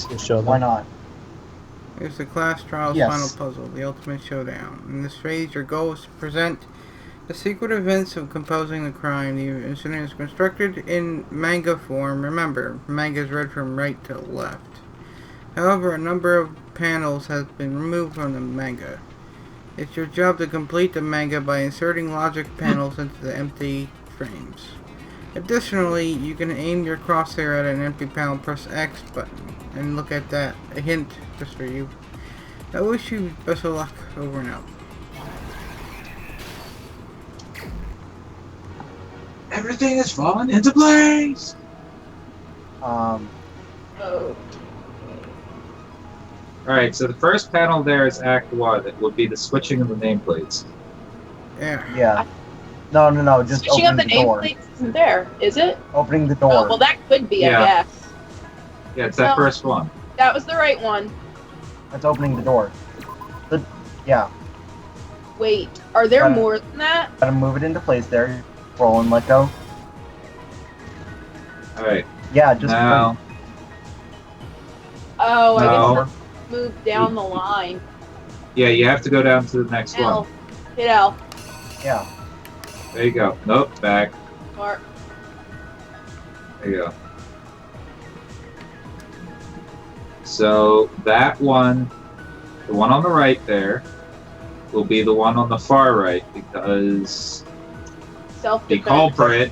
We'll show them. Why not? Here's the class trials final puzzle, the ultimate showdown. In this phase, your goal is to present the secret events of composing the crime. The incident is constructed in manga form. Remember, manga is read from right to left. However, a number of panels have been removed from the manga. It's your job to complete the manga by inserting logic panels into the empty frames. Additionally, you can aim your crosshair at an empty panel, press X button, and look at that. A hint just for you. I wish you best of luck. Over and out. Everything is falling into place! Oh. Alright, so the first panel there is Act 1. It would be the switching of the nameplates. Yeah. No, just Switching up opening the the door. nameplate isn't there, is it? Opening the door. Oh, well, that could be, Yeah. I guess. Yeah, it's that No. first one. That was the right one. That's opening the door. Yeah. Wait, are there Gotta- more than that? Gotta move it into place there. Roll and let go. Alright. Yeah, just now. Oh, I No. guess let's move down the line. Yeah, you have to go down to the next L. one. Hit L. Yeah. There you go. Nope, back. Mark. There you go. So that one The one on the right there will be the one on the far right because the culprit.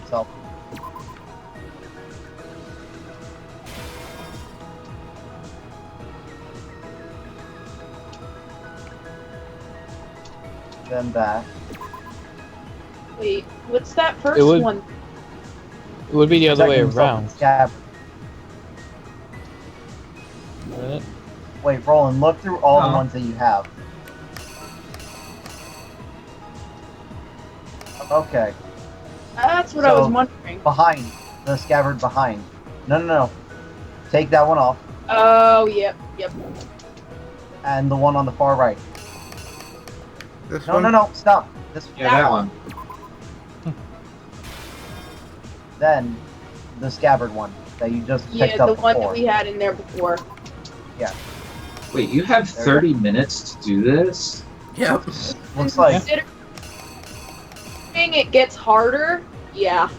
Then that. Wait, what's that first one? It would be the other way around. Wait, Roland, look through all the ones that you have. Okay. That's what I was wondering. Behind. The scabbard behind. No. Take that one off. Oh, yep. And the one on the far right. This one? No, stop. That one. Then, the scabbard one that you just picked up the one before. that we had in there before. Yeah. Wait, you have 30 minutes to do this? Yep. Looks like. Considering it gets harder, yeah.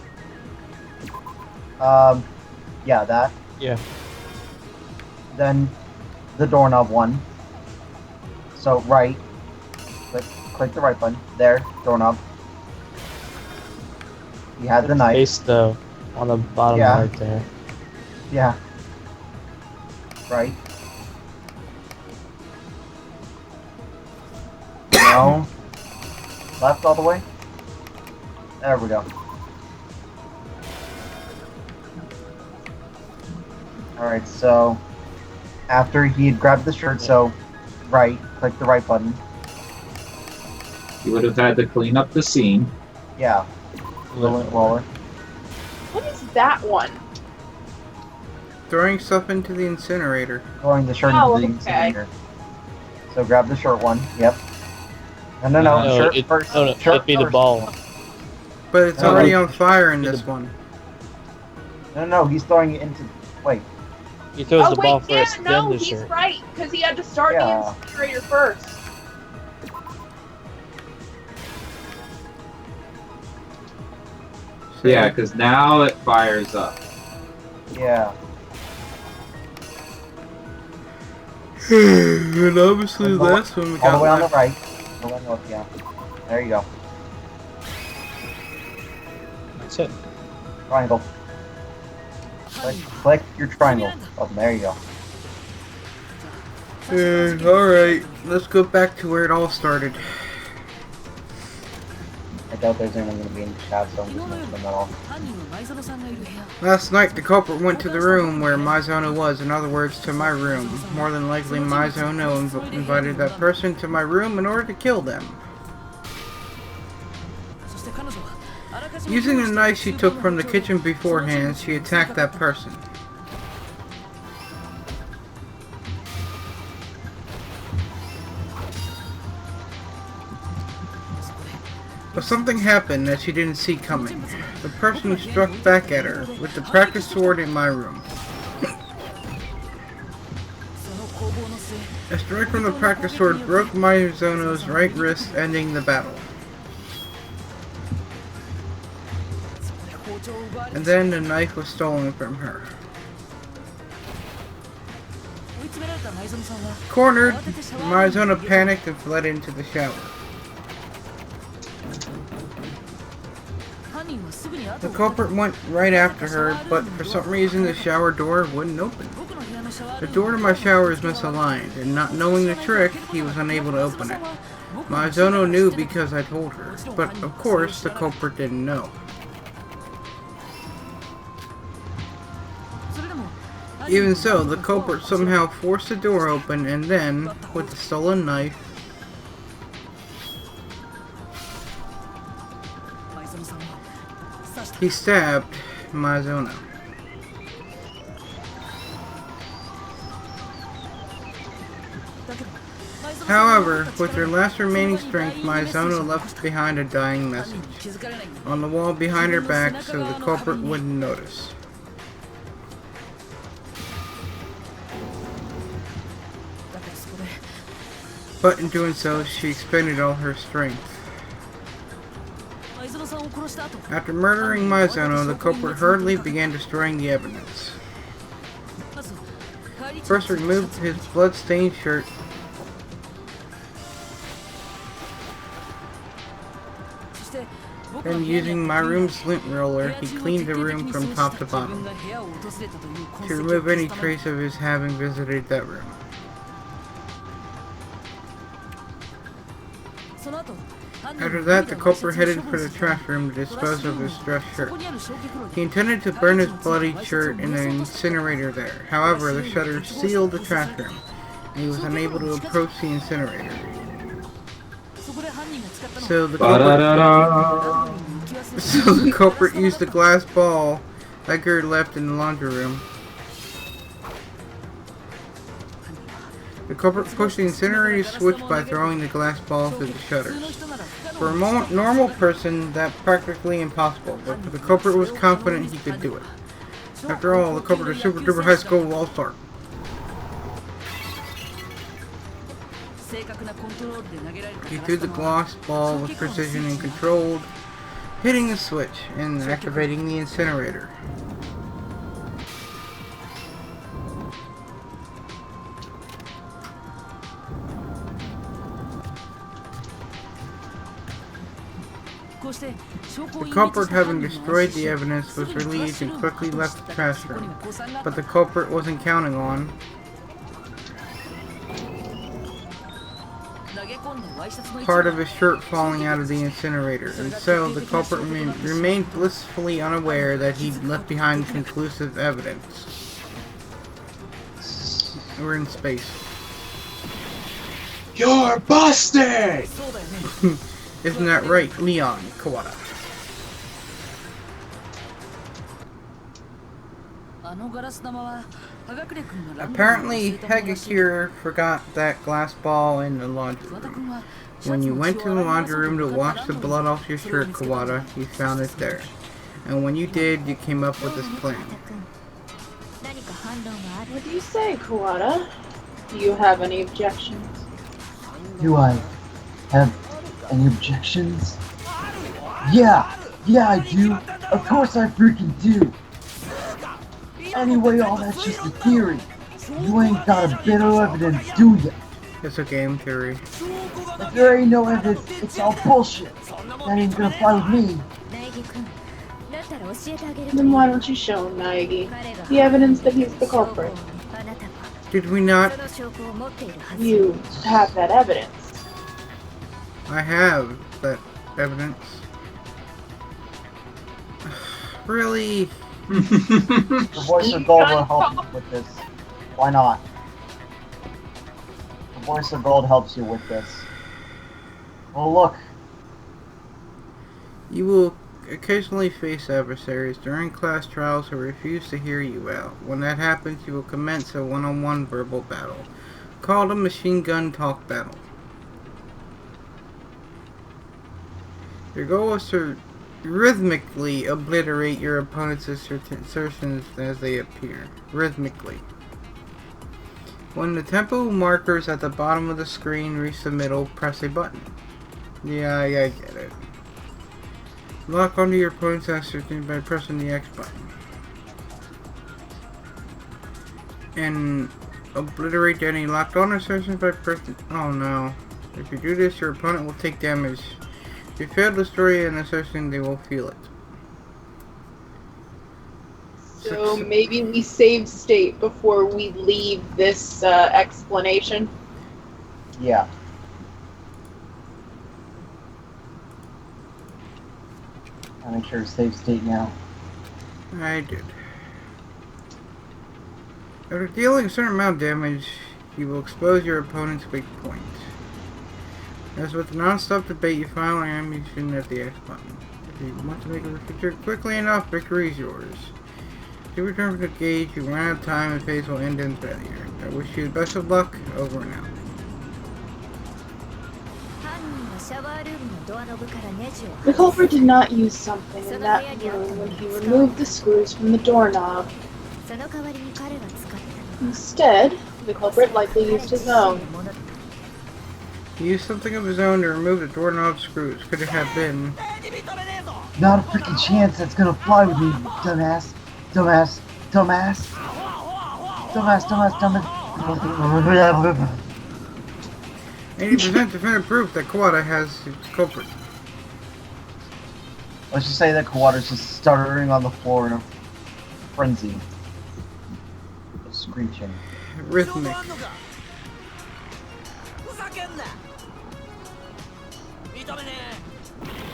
Yeah, that. Yeah. Then, the doorknob one. So, right. Click the right button. There, doorknob. You had the knife. Face though, on the bottom right there. Yeah. Right. No. Left all the way. There we go. Alright, so after he had grabbed the shirt, so right, click the right button. You would have had to clean up the scene. Yeah. Roller. What is that one? Throwing stuff into the incinerator. Throwing the shirt into the incinerator. So grab the short one. Yep. No. Shirt first. No, it'd be the ball. But it's already on fire in this one. No, he's throwing it into. Wait. He throws the ball first, then the he's shirt. right, because he had to start the incinerator first. Yeah, because now it fires up. Yeah. And obviously the last one we got all the way on the left. right. All the way on the left, yeah. There you go. That's it. Triangle. Click your triangle. Oh, there you go. Alright, let's go back to where it all started. I doubt there's anyone going to be in the chat, so I'm just going to turn that off. Last night, the culprit went to the room where Mizuno was, in other words, to my room. More than likely, Mizuno invited that person to my room in order to kill them. Using the knife she took from the kitchen beforehand, she attacked that person. But something happened that she didn't see coming. The person struck back at her with the practice sword in my room. A strike from the practice sword broke Mizuno's right wrist, ending the battle. And then the knife was stolen from her. Cornered, Mizuno panicked and fled into the shower. The culprit went right after her, but for some reason the shower door wouldn't open. The door to my shower is misaligned, and not knowing the trick, he was unable to open it. Mizuno knew because I told her, but of course the culprit didn't know. Even so, the culprit somehow forced the door open, and then, with the stolen knife, he stabbed Mizuno. However, with her last remaining strength, Mizuno left behind a dying message on the wall behind her back so the culprit wouldn't notice. But in doing so, she expended all her strength. After murdering Mizuno, the culprit hurriedly began destroying the evidence. First removed his blood-stained shirt, Then, using my room's lint roller, he cleaned the room from top to bottom to remove any trace of his having visited that room. After that, the culprit headed for the trash room to dispose of his dress shirt. He intended to burn his bloody shirt in an incinerator there. However, the shutter sealed the trash room, and he was unable to approach the incinerator. So the culprit used the glass ball Edgar left in the laundry room. The culprit pushed the incinerator switch by throwing the glass ball through the shutters. For a normal person, that's practically impossible, but the culprit was confident he could do it. After all, the culprit is super duper high school all-star. He threw the glass ball with precision and controlled, hitting the switch and activating the incinerator. The culprit, having destroyed the evidence, was relieved and quickly left the trash room, but the culprit wasn't counting on part of his shirt falling out of the incinerator, and so the culprit remained blissfully unaware that he'd left behind conclusive evidence. We're in space. You're busted! Isn't that right, Leon Kawada? Apparently, Hagakure forgot that glass ball in the laundry room. When you went to the laundry room to wash the blood off your shirt, Kawada, you found it there. And when you did, you came up with this plan. What do you say, Kawada? Do you have any objections? Do I have any objections? Yeah, I do. Of course I freaking do. Anyway, all that's just a theory. You ain't got a bit of evidence, do ya? It's a game theory. If there ain't no evidence, it's all bullshit. That ain't gonna fly with me. Then why don't you show him, Naegi, the evidence that he's the culprit? Did we not? You have that evidence. I have that evidence. Really? The voice of gold will help you with this. Why not? The voice of gold helps you with this. Oh, look. You will occasionally face adversaries during class trials who refuse to hear you out. When that happens, you will commence a one-on-one verbal battle, called a machine gun talk battle. Your goal is to rhythmically obliterate your opponent's assertions as they appear. Rhythmically. When the tempo markers at the bottom of the screen reach the middle, press a button. Yeah, I get it. Lock onto your opponent's assertion by pressing the X button. And obliterate any locked on assertions by pressing... Oh no. If you do this, your opponent will take damage. If you fail to destroy an assertion, they will feel it. So maybe we save state before we leave this explanation? Yeah. I'll make sure to save state now. I did. After dealing a certain amount of damage, you will expose your opponent's weak point. As with the non-stop debate, you file ammunition at the X button. If you want to make a victory quickly enough, victory is yours. If you return from the gauge, you run out of time and phase will end in failure. I wish you the best of luck. Over and out. The culprit did not use something in that room when he removed the screws from the doorknob. Instead, the culprit likely used his own. He used something of his own to remove the doorknob screws. Could it have been? Not a freaking chance that's gonna fly with me, dumbass. Dumbass. Dumbass. Dumbass, dumbass, dumbass. 80% definitive proof that Kawada has his culprit. Let's just say that Kawada's just stuttering on the floor in a frenzy of screeching. Rhythmic.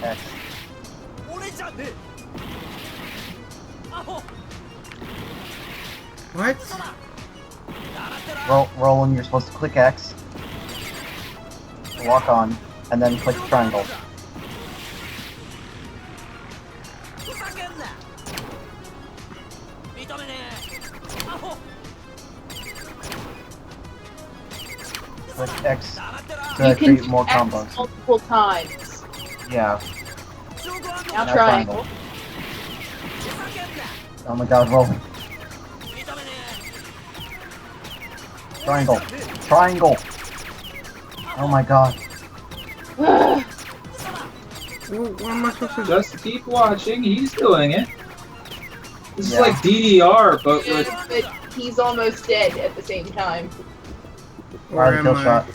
X. What? Roland, you're supposed to click X, walk on, and then click triangle. Click X to create more combos. Multiple times. Yeah. Now triangle. Oh my god, Roland. Triangle. Triangle. Oh my god. What am I supposed to do? Just keep watching, he's doing it. This is like DDR, but with... But he's almost dead at the same time. Where am I? Shot.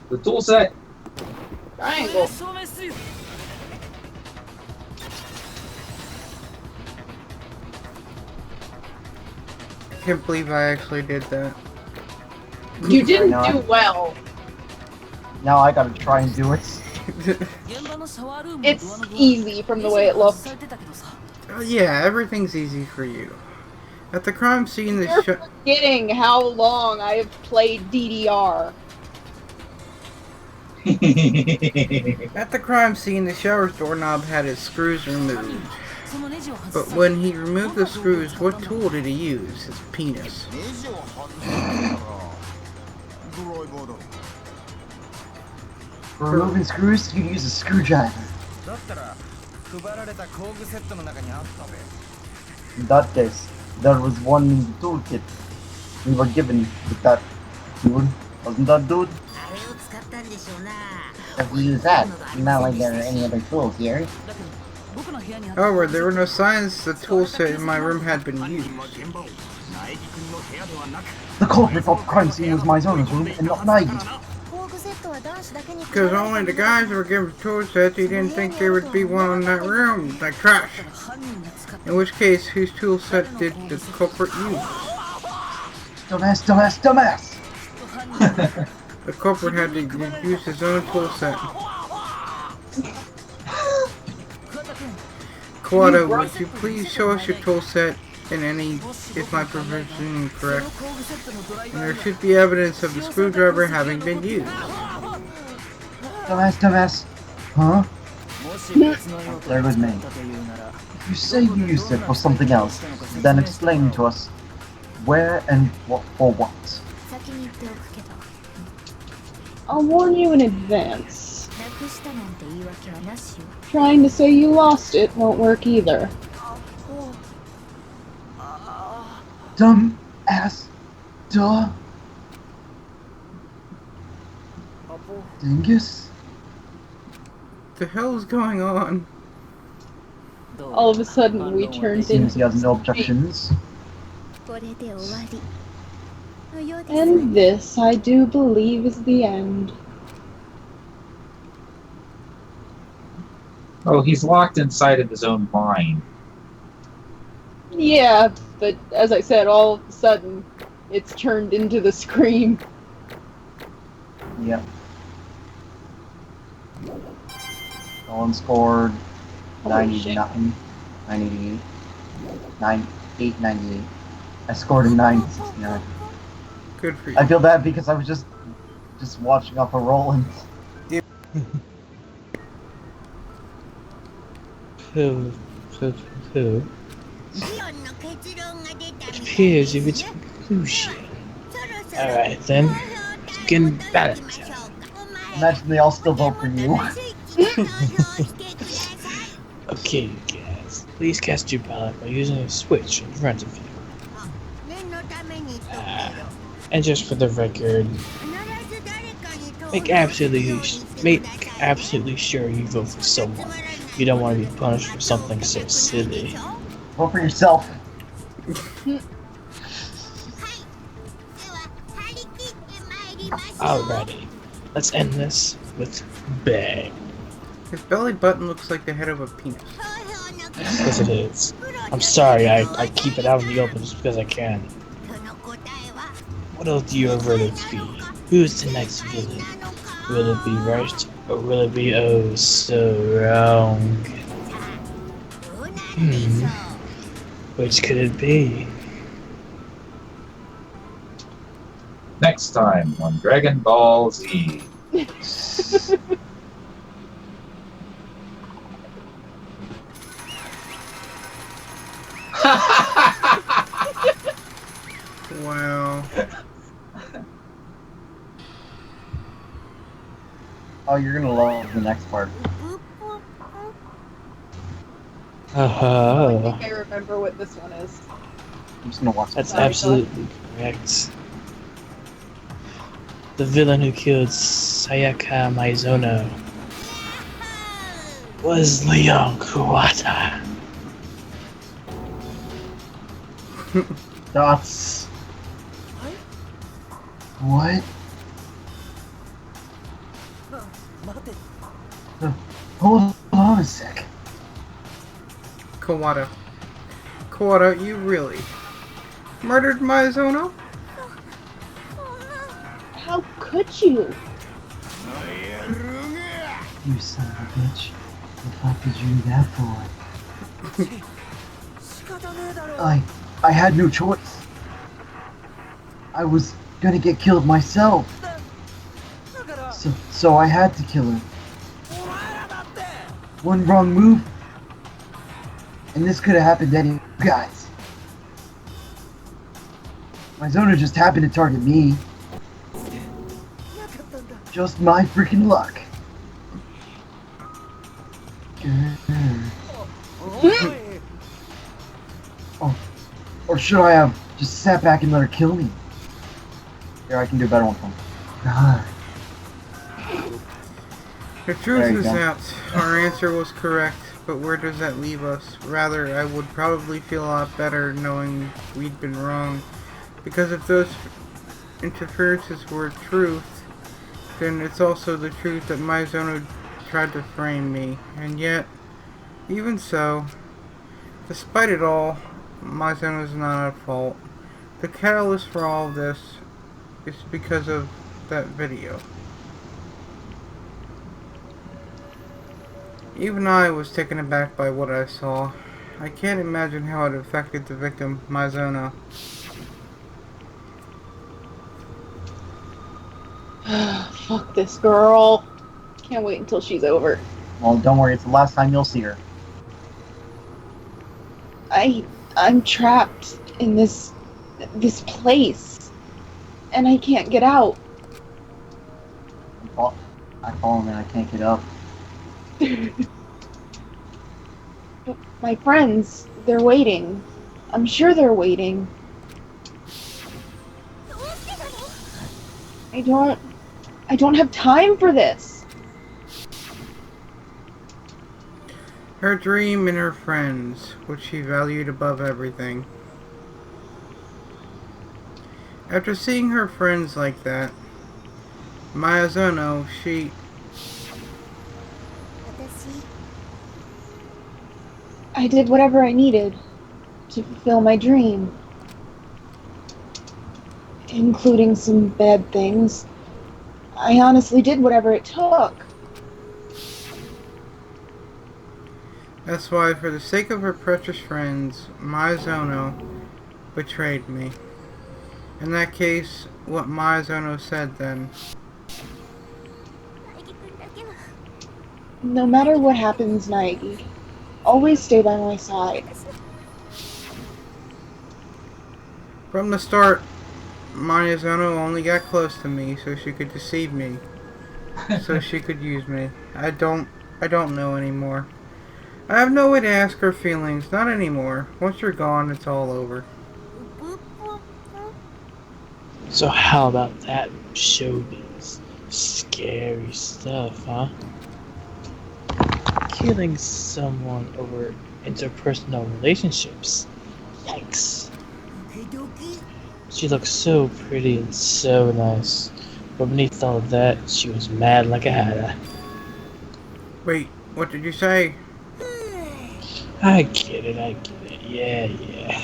The tool set. Triangle. I can't believe I actually did that. You didn't do well. Now I gotta try and do it. It's easy from the way it looks. Yeah, everything's easy for you. At the crime scene, the You're forgetting how long I have played DDR. At the crime scene, the shower's doorknob had its screws removed. But when he removed the screws, what tool did he use? His penis. For removing screws, you use a screwdriver. In that case, there was one in the toolkit we were given with that tool. Wasn't that dude? If we use that, not like there are any other tools here. However, there were no signs the tool set in my room had been used. The culprit of the crime scene was my zoner's room and not Nagi's. Because only the guys were given tool sets, he didn't think there would be one in that room, like trash. In which case, whose tool set did the culprit use? Dumbass, dumbass, dumbass! The culprit had to use his own tool set. Kawada, would you please show us your tool set and any, if my provision correct? And there should be evidence of the screwdriver having been used. Dumbass, dumbass. Huh? There was me. If you say you used it for something else, then explain to us where and what for what. I'll warn you in advance. Trying to say you lost it won't work either. Dumb ass. Duh. Dingus? The hell's going on? All of a sudden, we turned Seems he into. has no objections. And this, I do believe, is the end. Oh, he's locked inside of his own mind. Yeah, but as I said, all of a sudden, it's turned into the scream. Yep. Roland scored 99, 98, 898. I scored a 969. Good for you. I feel bad because I was just watching off of Roland. It appears you've reached a conclusion. Alright then, begin balance. Imagine they all still vote for you. Okay, guys, please cast your ballot by using a switch in front of you. And just for the record, make absolutely sure you vote for someone. You don't want to be punished for something so silly. Vote for yourself. Alrighty, let's end this with bang. His belly button looks like the head of a penis. Yes, it is. I'm sorry, I keep it out in the open just because I can. What'll your verdict be? Who's the next villain? Will it be right, or will it be oh so wrong? Which could it be? Next time on Dragon Ball Z. Wow. Oh, you're gonna love the next part. I think I remember what this one is. I'm just gonna watch. That's absolutely correct. The villain who killed Sayaka Maizono was Leon Kuwata. That's... What? Hold on a sec. Kawada. Kawada, you really murdered Maizono? How could you? You son of a bitch. The fuck did you do that for? I had no choice. I was gonna get killed myself. So I had to kill her. One wrong move, and this could have happened to any of you guys. Maizono just happened to target me. Just my freaking luck. Oh, or should I have just sat back and let her kill me? Here, I can do a better one for me. God. The truth is that our answer was correct, but where does that leave us? Rather, I would probably feel a lot better knowing we'd been wrong. Because if those interferences were truth, then it's also the truth that Maizono tried to frame me. And yet, even so, despite it all, Maizono is not at fault. The catalyst for all of this is because of that video. Even I was taken aback by what I saw. I can't imagine how it affected the victim, Maizono. Fuck this girl. Can't wait until she's over. Well, don't worry, it's the last time you'll see her. I'm trapped in this place, and I can't get out. I fall and I can't get up. But my friends, they're waiting. I'm sure they're waiting. I don't have time for this. Her dream and her friends, which she valued above everything. After seeing her friends like that, Maizono, I did whatever I needed to fulfill my dream. Including some bad things. I honestly did whatever it took. That's why, for the sake of her precious friends, Maizono betrayed me. In that case, what Maizono said then. No matter what happens, Naegi, always stay by my side. From the start, Maizono only got close to me so she could deceive me. So she could use me. I don't know anymore. I have no way to ask her feelings, not anymore. Once you're gone, it's all over. So how about that showbiz? Scary stuff, huh? Killing someone over interpersonal relationships. Yikes. She looked so pretty and so nice, but beneath all of that, she was mad like a hatter. Wait, What did you say? I get it. Yeah.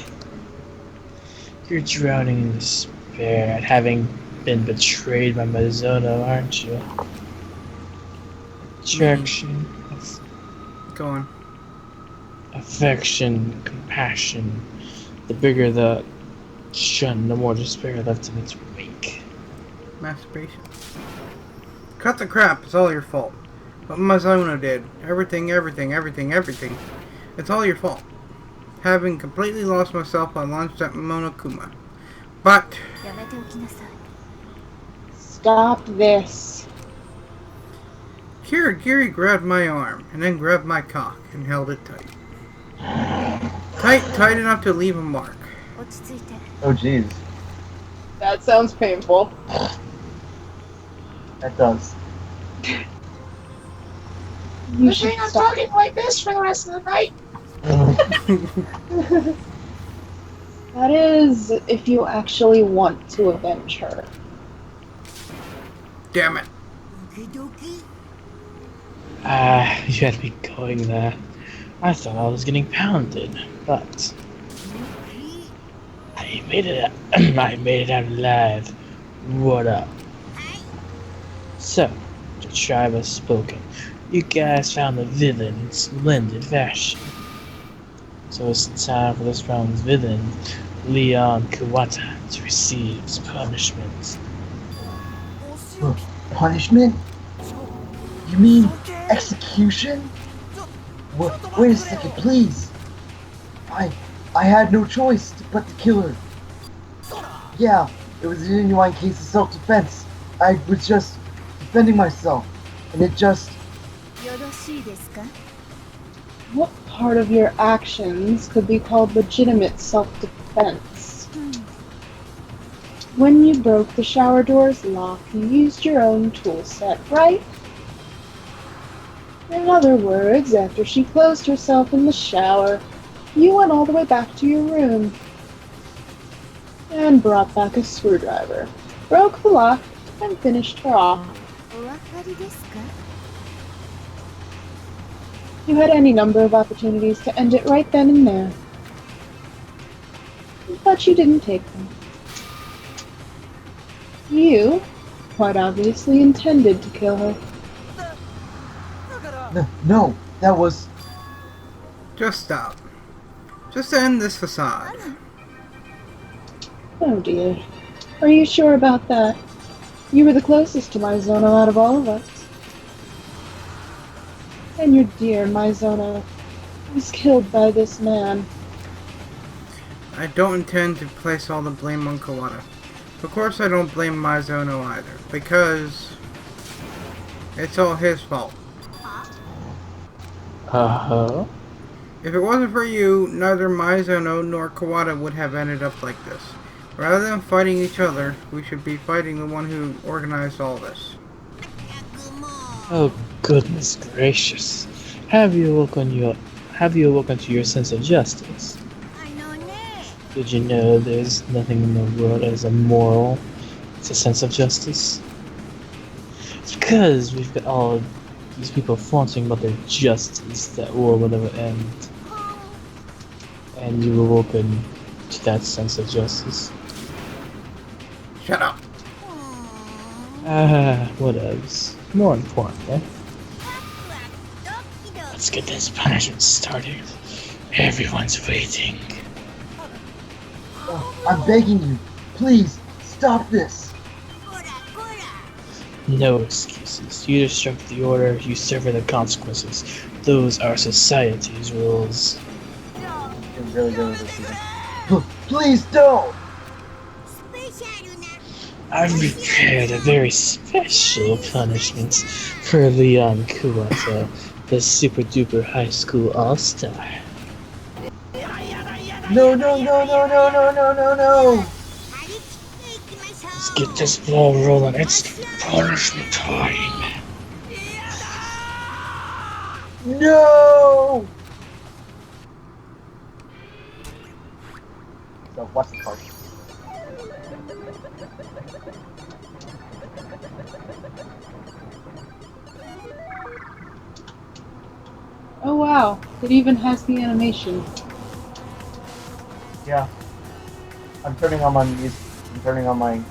You're drowning in despair at having been betrayed by Mizono, aren't you? Attraction, Go on. affection, compassion. The bigger the shun, the more despair left in its wake. Masturbation. Cut the crap. It's all your fault. What Mizono did. Everything. It's all your fault. Having completely lost myself, I launched at Monokuma. But... Stop this. Kirigiri grabbed my arm, and then grabbed my cock, and held it tight. Tight enough to leave a mark. Oh jeez. That sounds painful. That does. You Good thing I'm talking like this for the rest of the night. That is, if you actually want to avenge her. Damn it. You had me going there. I thought I was getting pounded, but I made it out alive. What up? So, the tribe has spoken. You guys found the villain in splendid fashion. So it's time for this round's villain, Leon Kawata, to receive his punishment. Punishment? You mean execution? Wait a second, please. I had no choice but to kill her. Yeah, it was a genuine case of self-defense. I was just defending myself, and it just... What part of your actions could be called legitimate self-defense? When you broke the shower door's lock, you used your own tool set, right? In other words, after she closed herself in the shower, you went all the way back to your room and brought back a screwdriver, broke the lock, and finished her off. You had any number of opportunities to end it right then and there, but you didn't take them. You, quite obviously, intended to kill her. No, that was... Just stop. Just end this facade. Oh dear. Are you sure about that? You were the closest to Mizono out of all of us. And your dear Mizono was killed by this man. I don't intend to place all the blame on Kawata. Of course I don't blame Mizono either, because it's all his fault. Uh-huh. If it wasn't for you, neither Mizono nor Kawata would have ended up like this. Rather than fighting each other, we should be fighting the one who organized all this. Oh goodness gracious! Have you awoken to your sense of justice? Did you know there's nothing in the world as immoral as a sense of justice? It's because we've got all these people flaunting about their justice that war will never end. And you awoken to that sense of justice. Shut up. What else? More importantly, let's get this punishment started. Everyone's waiting. I'm begging you, please, stop this. No excuses. You disrupt the order, you suffer the consequences. Those are society's rules. You're really good with this season. Please don't! I've prepared a very special punishment for Leon Kuwata, the super duper high school all-star. No! Let's get this ball rolling. It's punishment time. No! So, what's the part? wow, it even has the animation. Yeah. I'm turning on my music. I'm turning on my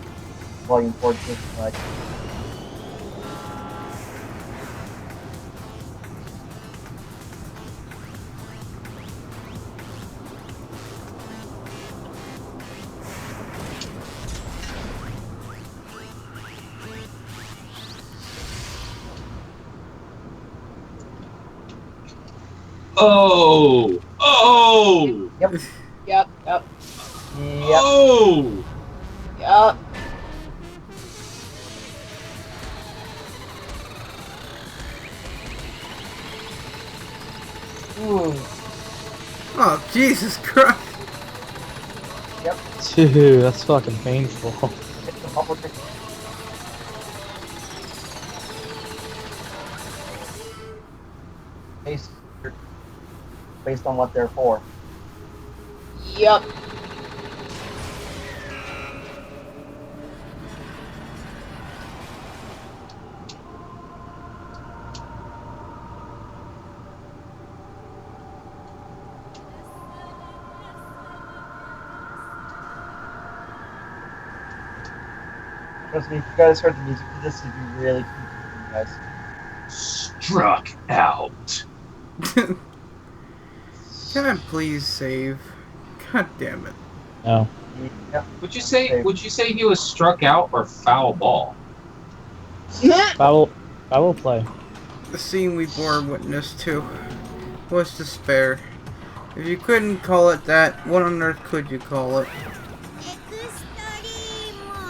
volume 4 disc. Oh! Oh! Yep. Yep. Oh! Yep. Oh, Jesus Christ. Yep. Dude, that's fucking painful. It's the public. Based on what they're for. Yep. Trust me, if you guys heard the music for this, it'd be really creepy for you guys. Struck out. God, please save. God damn it. No. Yep. Would you say he was struck out or foul ball? Foul play. The scene we bore witness to was despair. If you couldn't call it that, what on earth could you call it?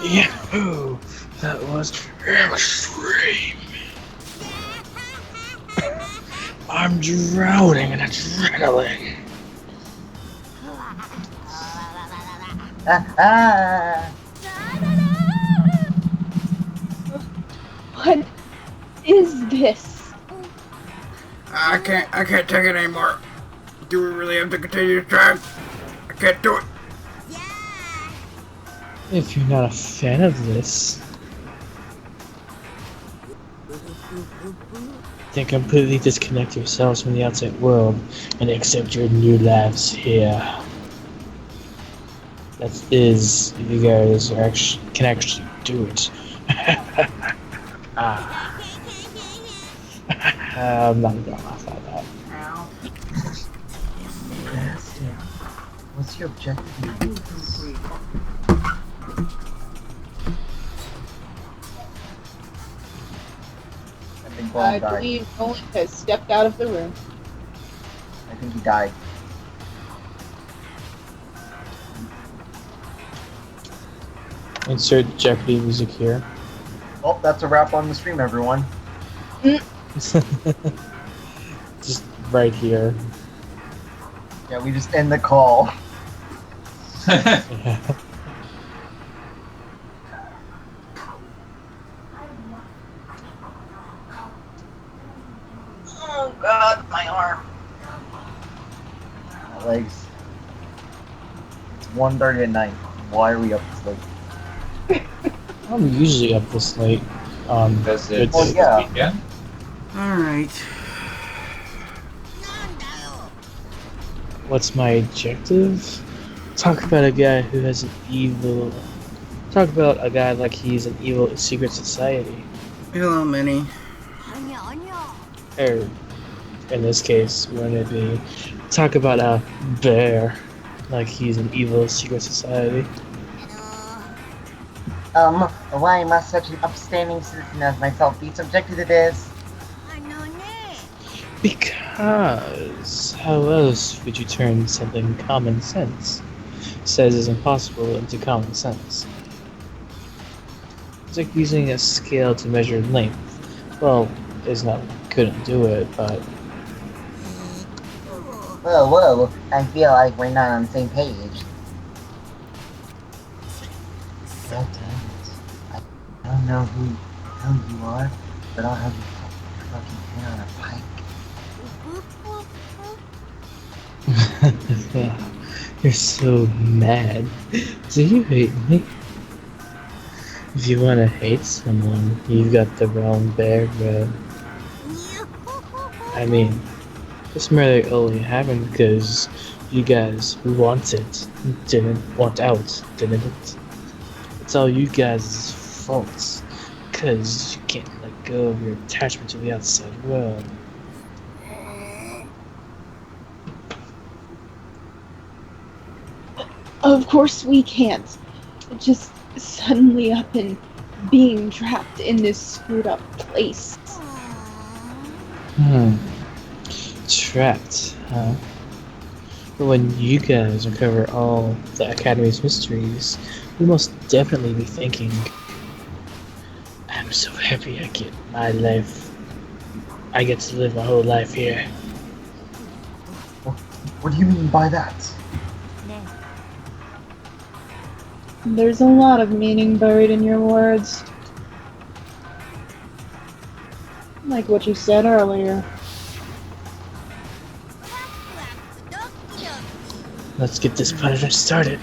Yahoo! That was extreme. I'm drowning in adrenaline. What is this? I can't take it anymore. Do we really have to continue to try? I can't do it. If you're not a fan of this, then completely disconnect yourselves from the outside world and accept your new lives here. That is, if you guys can actually do it. I'm not gonna laugh at that. What's your objective? I believe Roland has stepped out of the room. I think he died. Insert Jeopardy music here. Well, that's a wrap on the stream, everyone. Just right here. Yeah, we just end the call. Yeah. Oh god, my arm. My legs. It's 1:30 at night. Why are we up this late? I'm usually up this late. Does it Well, yeah. weekend? Alright. What's my objective? Talk about a guy who has an evil. Talk about a guy like he's an evil secret society. Hello, Minnie. Or, in this case, wouldn't it be talk about a bear like he's an evil secret society? Why must such an upstanding citizen as myself be subjected to this? Because how else would you turn something common sense says is impossible into common sense? It's like using a scale to measure length. Well, it's not couldn't do it, but Whoa, I feel like we're not on the same page. God damn it. I don't know who you are, but I'll have you fucking head on a pike. you're so mad. Do you hate me? If you want to hate someone, you've got the wrong bear, bro. I mean, This merely only happened because you guys didn't want out, didn't it? It's all you guys' faults, because you can't let go of your attachment to the outside world. Of course we can't. Just suddenly up and being trapped in this screwed up place. Trapped, huh? But when you guys uncover all the Academy's mysteries, you'll most definitely be thinking, I'm so happy I get to live my whole life here. What do you mean by that? There's a lot of meaning buried in your words. Like what you said earlier. Let's get this punishment started.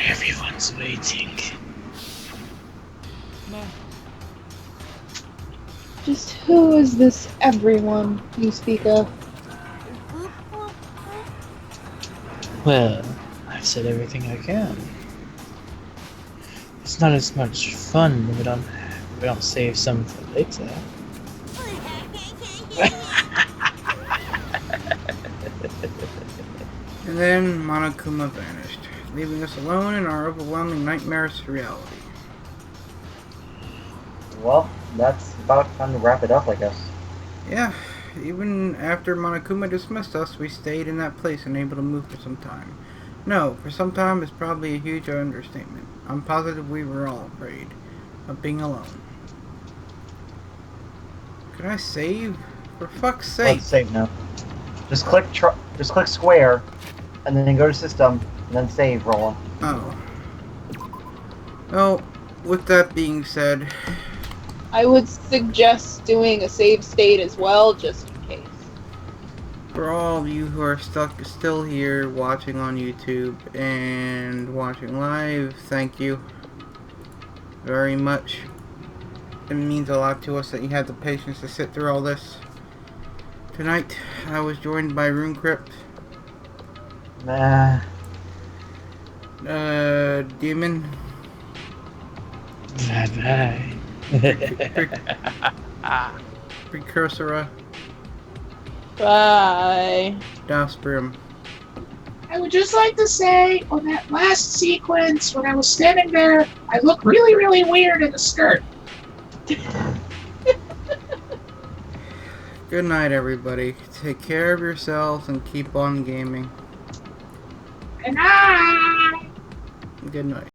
Everyone's waiting. Just who is this everyone you speak of? Well, I've said everything I can. It's not as much fun when we don't save some for later. And then Monokuma vanished, leaving us alone in our overwhelming nightmarish reality. Well, that's about time to wrap it up, I guess. Yeah, even after Monokuma dismissed us, we stayed in that place, unable to move for some time. No, for some time is probably a huge understatement. I'm positive we were all afraid of being alone. Can I save? For fuck's sake! Let's save now. Just click square, and then go to system, and then save, Roland. Oh. Well, with that being said, I would suggest doing a save state as well, just in case. for all of you who are still here watching on YouTube and watching live, thank you very much. It means a lot to us that you had the patience to sit through all this. Tonight, I was joined by Runecrypt. Nah. Demon. Bye-bye. Pricusara. Bye. Dasbrrom. I would just like to say, on that last sequence, when I was standing there, I looked really, really weird in the skirt. Good night, everybody. Take care of yourselves and keep on gaming. Good night! Good night.